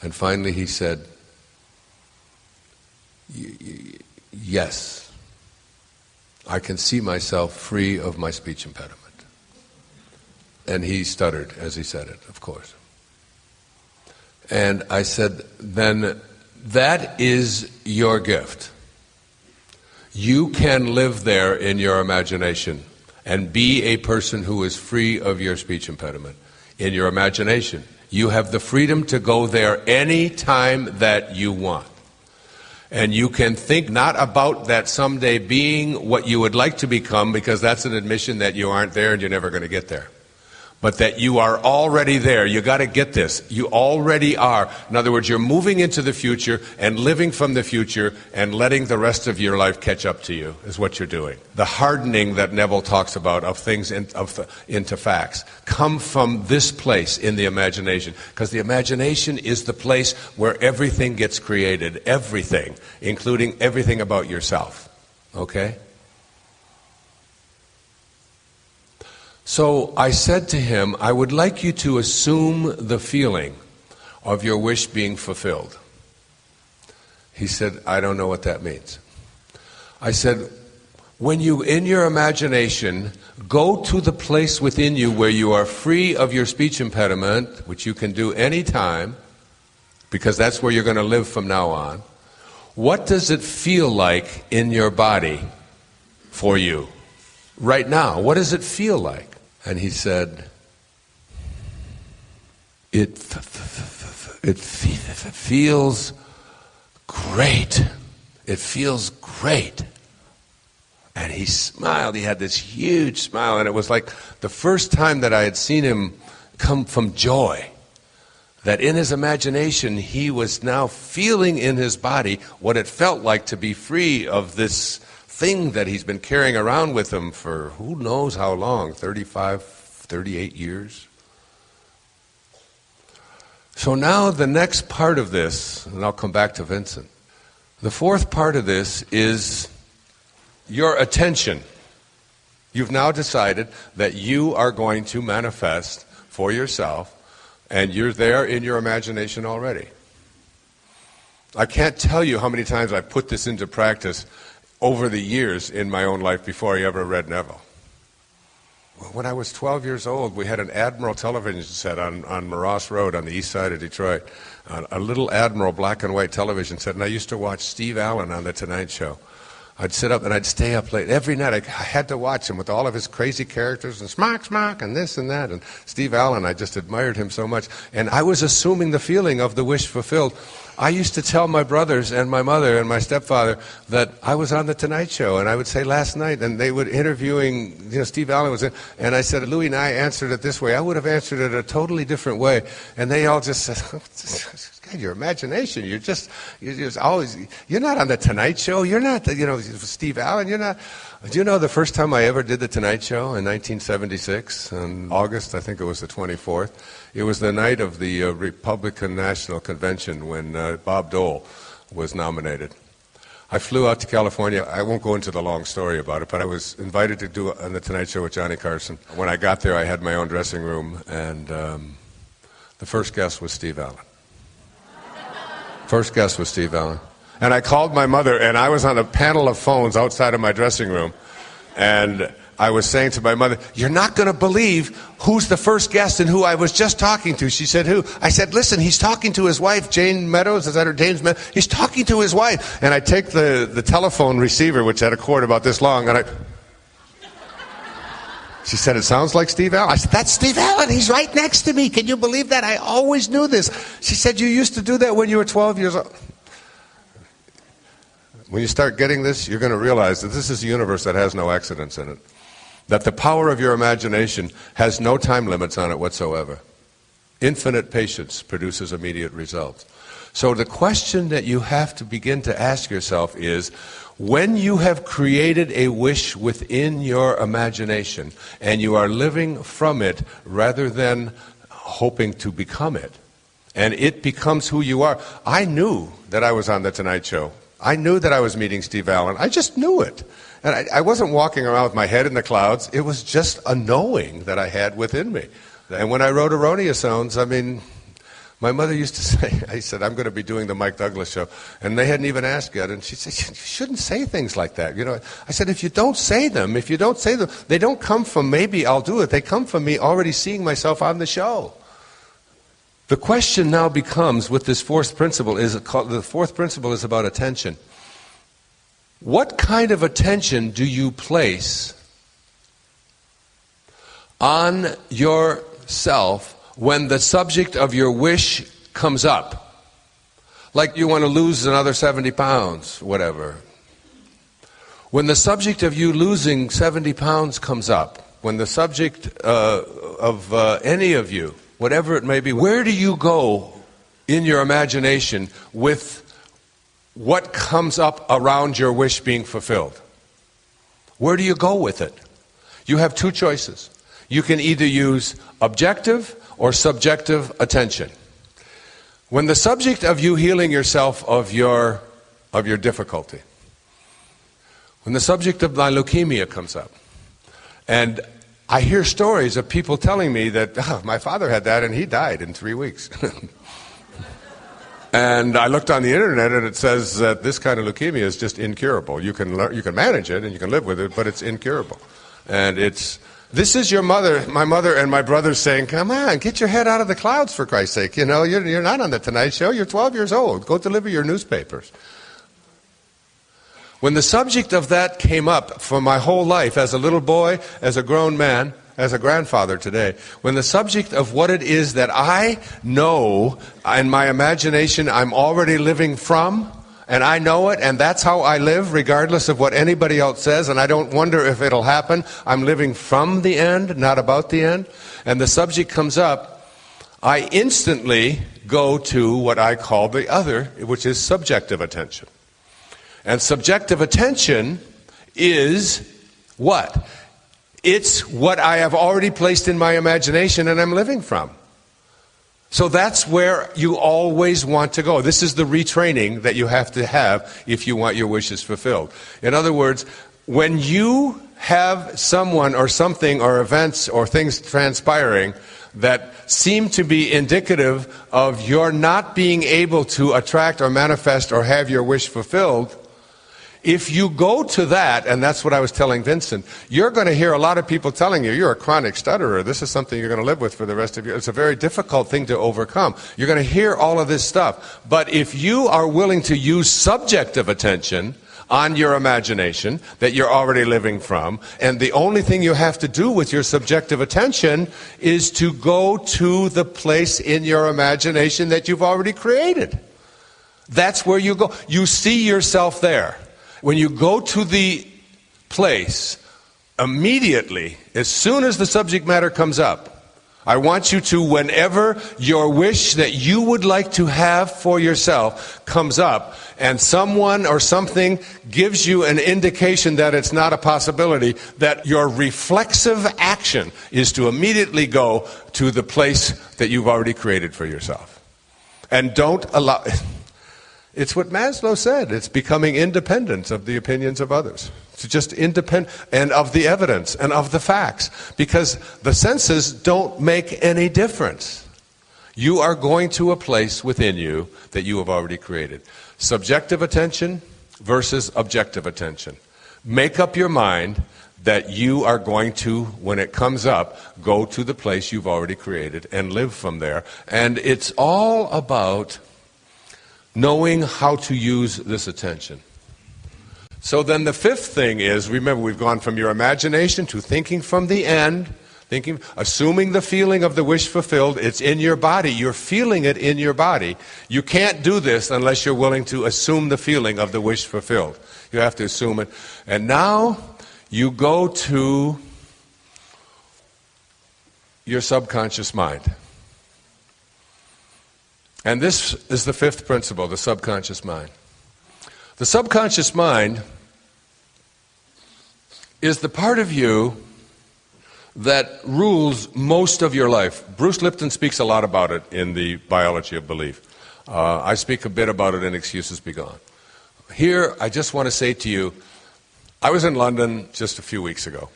And finally he said, yes, I can see myself free of my speech impediment. And he stuttered as he said it, of course. And I said, then that is your gift. You can live there in your imagination and be a person who is free of your speech impediment. In your imagination, you have the freedom to go there any time that you want. And you can think not about that someday being what you would like to become, because that's an admission that you aren't there and you're never going to get there. but that you are already there. You got to get this. You already are. In other words, you're moving into the future and living from the future and letting the rest of your life catch up to you is what you're doing. The hardening that Neville talks about of things into facts come from this place in the imagination, because the imagination is the place where everything gets created, everything, including everything about yourself. Okay? So I said to him, I would like you to assume the feeling of your wish being fulfilled. He said, I don't know what that means. I said, when you, in your imagination, go to the place within you where you are free of your speech impediment, which you can do any time, because that's where you're going to live from now on, what does it feel like in your body for you right now? What does it feel like? And he said, it feels great. It feels great. And he smiled. He had this huge smile, and it was like the first time that I had seen him come from joy. That in his imagination, he was now feeling in his body what it felt like to be free of this thing that he's been carrying around with him for who knows how long, 35, 38 years. So now the next part of this, and I'll come back to Vincent, the fourth part of this is your attention. You've now decided that you are going to manifest for yourself, and you're there in your imagination already. I can't tell you how many times I put this into practice over the years in my own life before I ever read Neville. When I was 12 years old, we had an Admiral television set on Moross Road on the east side of Detroit, a little Admiral black and white television set, and I used to watch Steve Allen on The Tonight Show. I'd sit up and I'd stay up late. Every night I had to watch him with all of his crazy characters and smock and this and that. And Steve Allen, I just admired him so much. And I was assuming the feeling of the wish fulfilled. I used to tell my brothers and my mother and my stepfather that I was on The Tonight Show, and I would say last night, and they would interviewing, Steve Allen was in, and I said, Louis and I answered it this way. I would have answered it a totally different way. And they all just said, God, your imagination, you're just always, you're not on The Tonight Show, you're not, Steve Allen, you're not. Do you know the first time I ever did The Tonight Show in 1976, in August, I think it was the 24th, it was the night of the Republican National Convention when Bob Dole was nominated. I flew out to California. I won't go into the long story about it, but I was invited to do on The Tonight Show with Johnny Carson. When I got there, I had my own dressing room, and the first guest was Steve Allen. First guest was Steve Allen. And I called my mother, and I was on a panel of phones outside of my dressing room, and I was saying to my mother, you're not going to believe who's the first guest and who I was just talking to. She said, who? I said, listen, he's talking to his wife, Jane Meadows. Is that her? James Meadows? He's talking to his wife. And I take the telephone receiver, which had a cord about this long, and she said, it sounds like Steve Allen. I said, that's Steve Allen. He's right next to me. Can you believe that? I always knew this. She said, you used to do that when you were 12 years old. When you start getting this, you're going to realize that this is a universe that has no accidents in it. That the power of your imagination has no time limits on it whatsoever. Infinite patience produces immediate results. So the question that you have to begin to ask yourself is, when you have created a wish within your imagination and you are living from it rather than hoping to become it, and it becomes who you are. I knew that I was on The Tonight Show. I knew that I was meeting Steve Allen. I just knew it. And I wasn't walking around with my head in the clouds. It was just a knowing that I had within me. And when I wrote AurArea Sounds, I mean, my mother used to say, I said, I'm going to be doing the Mike Douglas show. And they hadn't even asked yet. And she said, you shouldn't say things like that. I said, if you don't say them, they don't come from maybe I'll do it. They come from me already seeing myself on the show. The question now becomes, with this fourth principle, the fourth principle is about attention. What kind of attention do you place on yourself when the subject of your wish comes up? Like you want to lose another 70 pounds, whatever. When the subject of you losing 70 pounds comes up, when the subject of any of you, whatever it may be, where do you go in your imagination with what comes up around your wish being fulfilled? Where do you go with it? You have two choices. You can either use objective or subjective attention. When the subject of you healing yourself of your difficulty, when the subject of my leukemia comes up, and I hear stories of people telling me that my father had that and he died in 3 weeks. And I looked on the internet and it says that this kind of leukemia is just incurable. You can manage it and you can live with it, but it's incurable. And this is your mother, my mother and my brother saying, come on, get your head out of the clouds for Christ's sake. You know, you're not on the Tonight Show. You're 12 years old. Go deliver your newspapers. When the subject of that came up for my whole life, as a little boy, as a grown man, as a grandfather today, when the subject of what it is that I know in my imagination I'm already living from, and I know it, and that's how I live, regardless of what anybody else says, and I don't wonder if it'll happen. I'm living from the end, not about the end. And the subject comes up, I instantly go to what I call the other, which is subjective attention. And subjective attention is what? It's what I have already placed in my imagination and I'm living from. So that's where you always want to go. This is the retraining that you have to have if you want your wishes fulfilled. In other words, when you have someone or something or events or things transpiring that seem to be indicative of your not being able to attract or manifest or have your wish fulfilled, if you go to that, and that's what I was telling Vincent, you're going to hear a lot of people telling you, you're a chronic stutterer, this is something you're going to live with for the rest of your life. It's a very difficult thing to overcome. You're going to hear all of this stuff. But if you are willing to use subjective attention on your imagination that you're already living from, and the only thing you have to do with your subjective attention is to go to the place in your imagination that you've already created. That's where you go. You see yourself there. When you go to the place, immediately, as soon as the subject matter comes up, I want you to, whenever your wish that you would like to have for yourself comes up, and someone or something gives you an indication that it's not a possibility, that your reflexive action is to immediately go to the place that you've already created for yourself. And don't allow... It's what Maslow said. It's becoming independent of the opinions of others. It's just independent, and of the evidence, and of the facts. Because the senses don't make any difference. You are going to a place within you that you have already created. Subjective attention versus objective attention. Make up your mind that you are going to, when it comes up, go to the place you've already created and live from there. And it's all about knowing how to use this attention. So then the fifth thing is, remember, we've gone from your imagination to thinking from the end, assuming the feeling of the wish fulfilled. It's in your body. You're feeling it in your body. You can't do this unless you're willing to assume the feeling of the wish fulfilled. You have to assume it. And now you go to your subconscious mind. And this is the fifth principle, the subconscious mind. The subconscious mind is the part of you that rules most of your life. Bruce Lipton speaks a lot about it in the Biology of Belief. I speak a bit about it in Excuses Be Gone. Here, I just want to say to you, I was in London just a few weeks ago,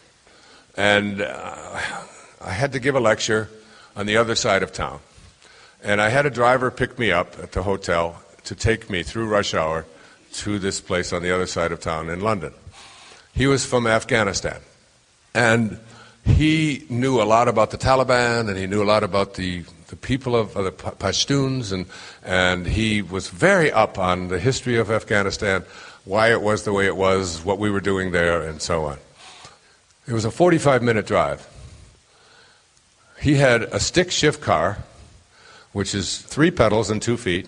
and I had to give a lecture on the other side of town. And I had a driver pick me up at the hotel to take me through rush hour to this place on the other side of town in London. He was from Afghanistan. And he knew a lot about the Taliban, and he knew a lot about the people of the Pashtuns, and he was very up on the history of Afghanistan, why it was the way it was, what we were doing there, and so on. It was a 45-minute drive. He had a stick shift car, which is 3 pedals and 2 feet,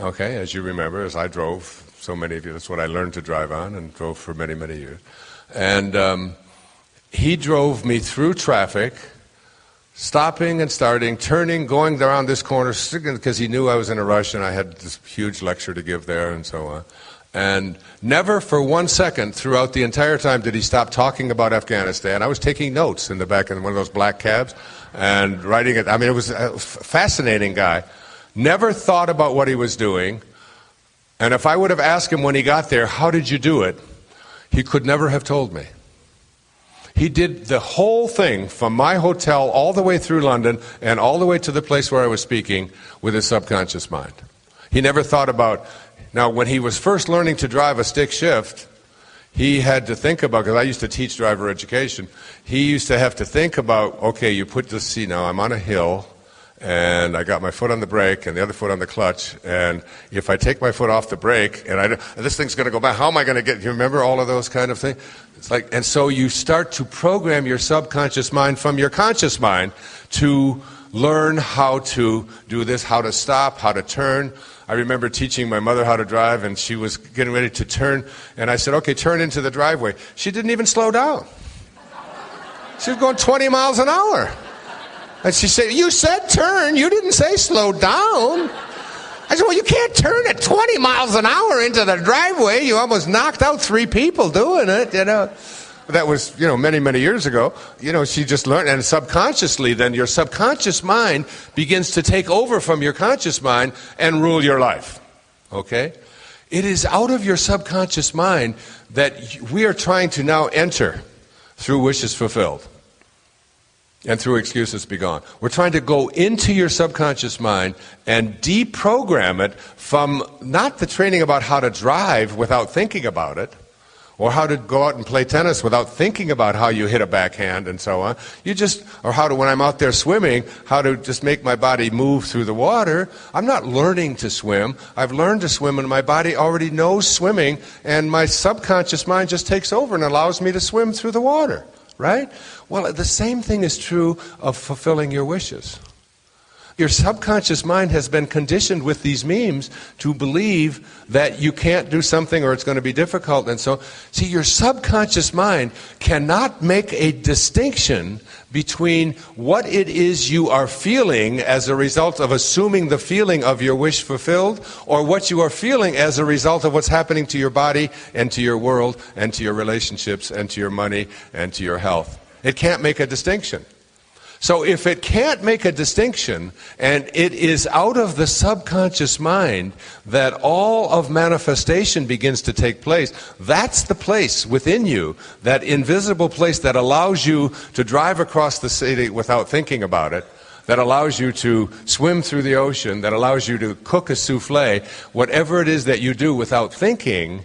okay, as you remember, as I drove, so many of you, that's what I learned to drive on and drove for many, many years. And he drove me through traffic, stopping and starting, turning, going around this corner, because he knew I was in a rush and I had this huge lecture to give there and so on. And never for 1 second throughout the entire time did he stop talking about Afghanistan. I was taking notes in the back of one of those black cabs and writing it. I mean, it was a fascinating guy. Never thought about what he was doing. And if I would have asked him when he got there, how did you do it? He could never have told me. He did the whole thing from my hotel all the way through London and all the way to the place where I was speaking with his subconscious mind. He never thought about... Now, when he was first learning to drive a stick shift, he had to think about, because I used to teach driver education, he used to have to think about, okay, you put this, see now, I'm on a hill, and I got my foot on the brake and the other foot on the clutch, and if I take my foot off the brake, and this thing's going to go back, how am I going to get, you remember all of those kind of things? It's like, and so you start to program your subconscious mind from your conscious mind to learn how to do this, how to stop, how to turn. I remember teaching my mother how to drive, and she was getting ready to turn, and I said, okay, turn into the driveway. She didn't even slow down. She was going 20 miles an hour. And she said, you said turn, you didn't say slow down. I said, well, you can't turn at 20 miles an hour into the driveway. You almost knocked out 3 people doing it, you know. That was, many, many years ago. She just learned, and subconsciously, then your subconscious mind begins to take over from your conscious mind and rule your life. Okay? It is out of your subconscious mind that we are trying to now enter through wishes fulfilled and through excuses be gone. We're trying to go into your subconscious mind and deprogram it from not the training about how to drive without thinking about it, or how to go out and play tennis without thinking about how you hit a backhand and so on. Or how to, when I'm out there swimming, how to just make my body move through the water. I'm not learning to swim. I've learned to swim, and my body already knows swimming, and my subconscious mind just takes over and allows me to swim through the water, right? Well, the same thing is true of fulfilling your wishes. Your subconscious mind has been conditioned with these memes to believe that you can't do something or it's going to be difficult. And so, see, your subconscious mind cannot make a distinction between what it is you are feeling as a result of assuming the feeling of your wish fulfilled, or what you are feeling as a result of what's happening to your body and to your world and to your relationships and to your money and to your health. It can't make a distinction. So if it can't make a distinction, and it is out of the subconscious mind that all of manifestation begins to take place, that's the place within you, that invisible place that allows you to drive across the city without thinking about it, that allows you to swim through the ocean, that allows you to cook a souffle, whatever it is that you do without thinking.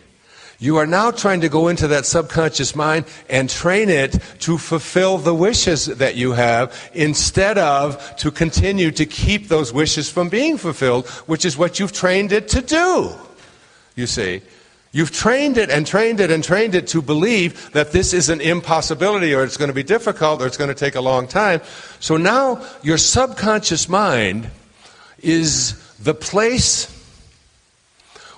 You are now trying to go into that subconscious mind and train it to fulfill the wishes that you have, instead of to continue to keep those wishes from being fulfilled, which is what you've trained it to do. You see, you've trained it and trained it and trained it to believe that this is an impossibility, or it's going to be difficult, or it's going to take a long time. So now your subconscious mind is the place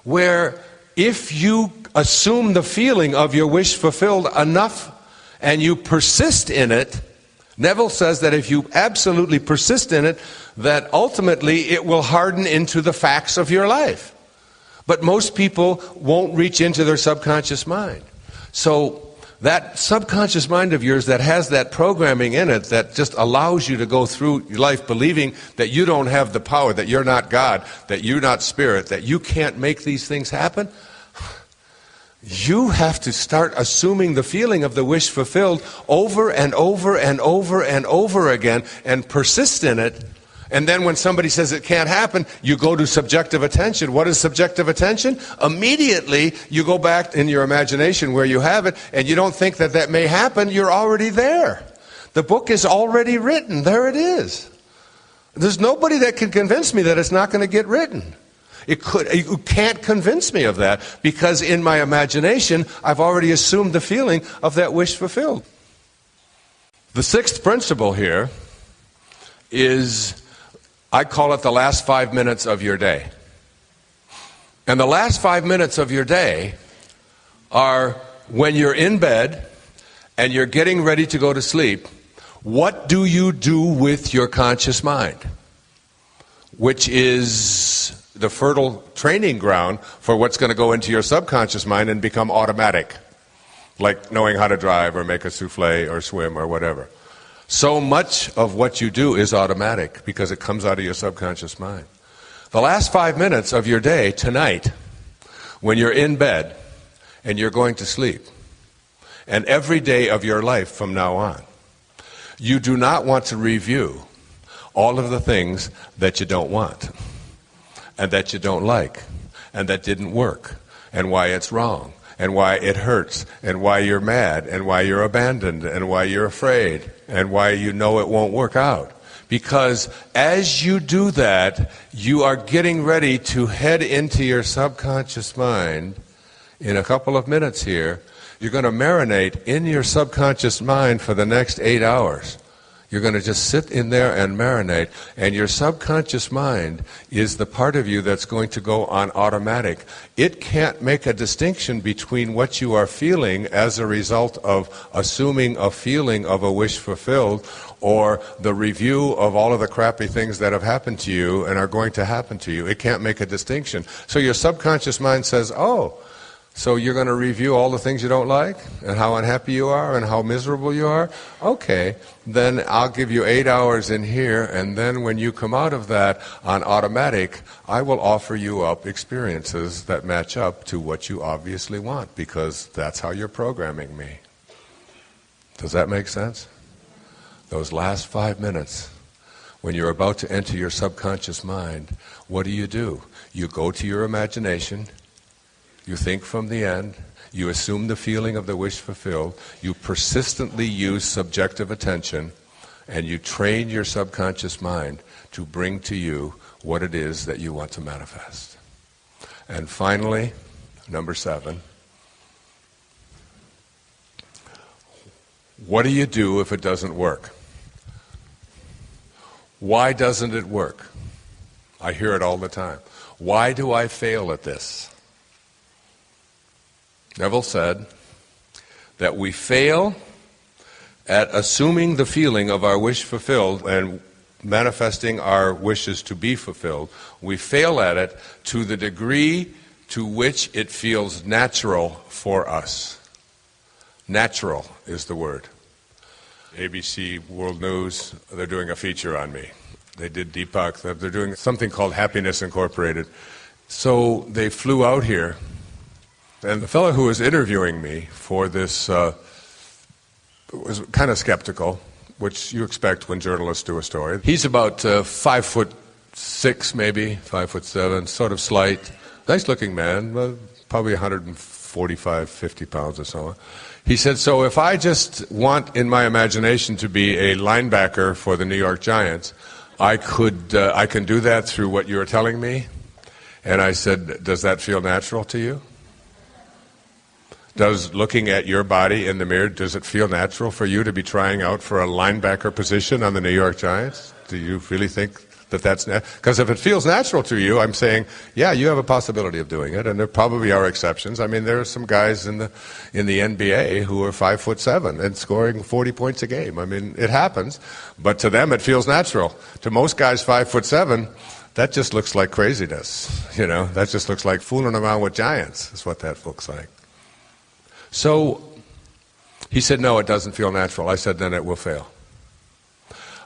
where, if you assume the feeling of your wish fulfilled enough and you persist in it, Neville says that if you absolutely persist in it, that ultimately it will harden into the facts of your life. But most people won't reach into their subconscious mind. So that subconscious mind of yours that has that programming in it that just allows you to go through your life believing that you don't have the power, that you're not God, that you're not spirit, that you can't make these things happen, you have to start assuming the feeling of the wish fulfilled over and over and over and over again, and persist in it. And then when somebody says it can't happen, you go to subjective attention. What is subjective attention? Immediately you go back in your imagination where you have it, and you don't think that that may happen. You're already there. The book is already written. There it is. There's nobody that can convince me that it's not going to get written. You can't convince me of that, because in my imagination, I've already assumed the feeling of that wish fulfilled. The sixth principle here is, I call it the last 5 minutes of your day. And the last 5 minutes of your day are when you're in bed and you're getting ready to go to sleep, what do you do with your conscious mind? Which is the fertile training ground for what's going to go into your subconscious mind and become automatic, like knowing how to drive or make a souffle or swim or whatever. So much of what you do is automatic because it comes out of your subconscious mind. The last 5 minutes of your day tonight, when you're in bed and you're going to sleep, and every day of your life from now on, you do not want to review all of the things that you don't want, and that you don't like, and that didn't work, and why it's wrong, and why it hurts, and why you're mad, and why you're abandoned, and why you're afraid, and why you know it won't work out. Because as you do that, you are getting ready to head into your subconscious mind. In a couple of minutes here, you're going to marinate in your subconscious mind for the next 8 hours. You're going to just sit in there and marinate, and your subconscious mind is the part of you that's going to go on automatic. It can't make a distinction between what you are feeling as a result of assuming a feeling of a wish fulfilled or the review of all of the crappy things that have happened to you and are going to happen to you. It can't make a distinction. So your subconscious mind says, oh, so you're going to review all the things you don't like and how unhappy you are and how miserable you are? Okay, then I'll give you 8 hours in here, and then when you come out of that on automatic, I will offer you up experiences that match up to what you obviously want, because that's how you're programming me. Does that make sense? Those last 5 minutes, when you're about to enter your subconscious mind, what do? You go to your imagination. You think from the end, you assume the feeling of the wish fulfilled, you persistently use subjective attention, and you train your subconscious mind to bring to you what it is that you want to manifest. And finally, number 7, what do you do if it doesn't work? Why doesn't it work? I hear it all the time. Why do I fail at this? Neville said that we fail at assuming the feeling of our wish fulfilled and manifesting our wishes to be fulfilled. We fail at it to the degree to which it feels natural for us. Natural is the word. ABC World News, they're doing a feature on me. They did Deepak. They're doing something called Happiness Incorporated. So they flew out here. And the fellow who was interviewing me for this was kind of skeptical, which you expect when journalists do a story. He's about 5'6", maybe 5'7", sort of slight, nice-looking man, probably 145, 50 pounds or so. He said, so if I just want in my imagination to be a linebacker for the New York Giants, I can do that through what you're telling me? And I said, does that feel natural to you? Does looking at your body in the mirror, does it feel natural for you to be trying out for a linebacker position on the New York Giants? Do you really think that that's natural? Because if it feels natural to you, I'm saying, yeah, you have a possibility of doing it, and there probably are exceptions. I mean, there are some guys in the NBA who are 5'7" and scoring 40 points a game. I mean, it happens, but to them it feels natural. To most guys 5'7", that just looks like craziness. You know, that just looks like fooling around with giants. Is what that looks like. So he said, no, it doesn't feel natural. I said, then it will fail.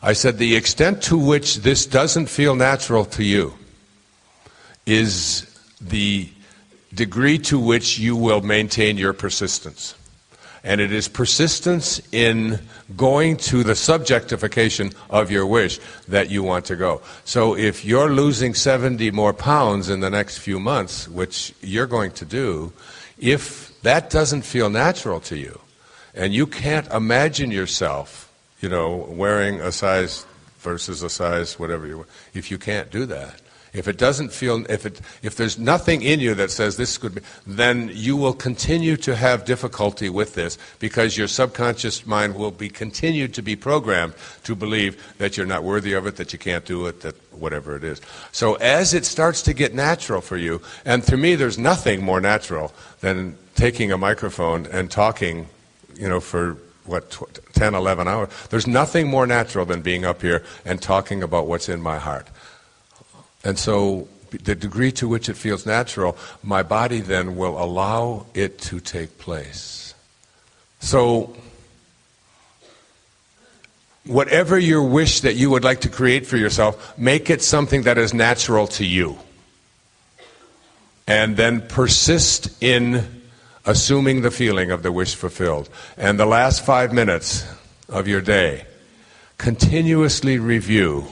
I said, the extent to which this doesn't feel natural to you is the degree to which you will maintain your persistence. And it is persistence in going to the subjectification of your wish that you want to go. So if you're losing 70 more pounds in the next few months, which you're going to do, if that doesn't feel natural to you, and you can't imagine yourself, you know, wearing a size versus a size whatever you want, if you can't do that, if it doesn't feel, if there's nothing in you that says this could be, then you will continue to have difficulty with this, because your subconscious mind will be continued to be programmed to believe that you're not worthy of it, that you can't do it, that whatever it is. So as it starts to get natural for you, and to me there's nothing more natural than taking a microphone and talking, you know, for 10, 11 hours. There's nothing more natural than being up here and talking about what's in my heart. And so the degree to which it feels natural, my body then will allow it to take place. So whatever your wish that you would like to create for yourself, make it something that is natural to you. And then persist in assuming the feeling of the wish fulfilled. And the last 5 minutes of your day, continuously review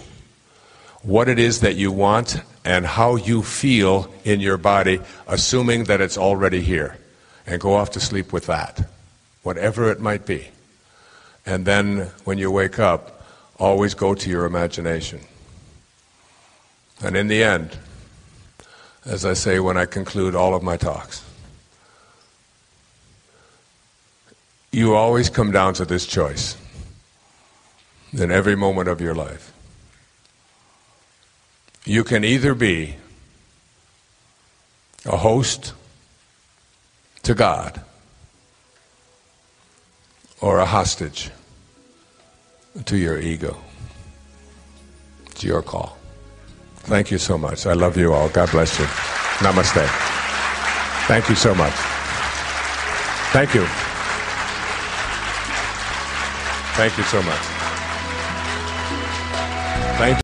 what it is that you want and how you feel in your body, assuming that it's already here. And go off to sleep with that, whatever it might be. And then when you wake up, always go to your imagination. And in the end, as I say when I conclude all of my talks, you always come down to this choice in every moment of your life. You can either be a host to God or a hostage to your ego. It's your call. Thank you so much. I love you all. God bless you. Namaste. Thank you so much. Thank you. Thank you so much. Thank you.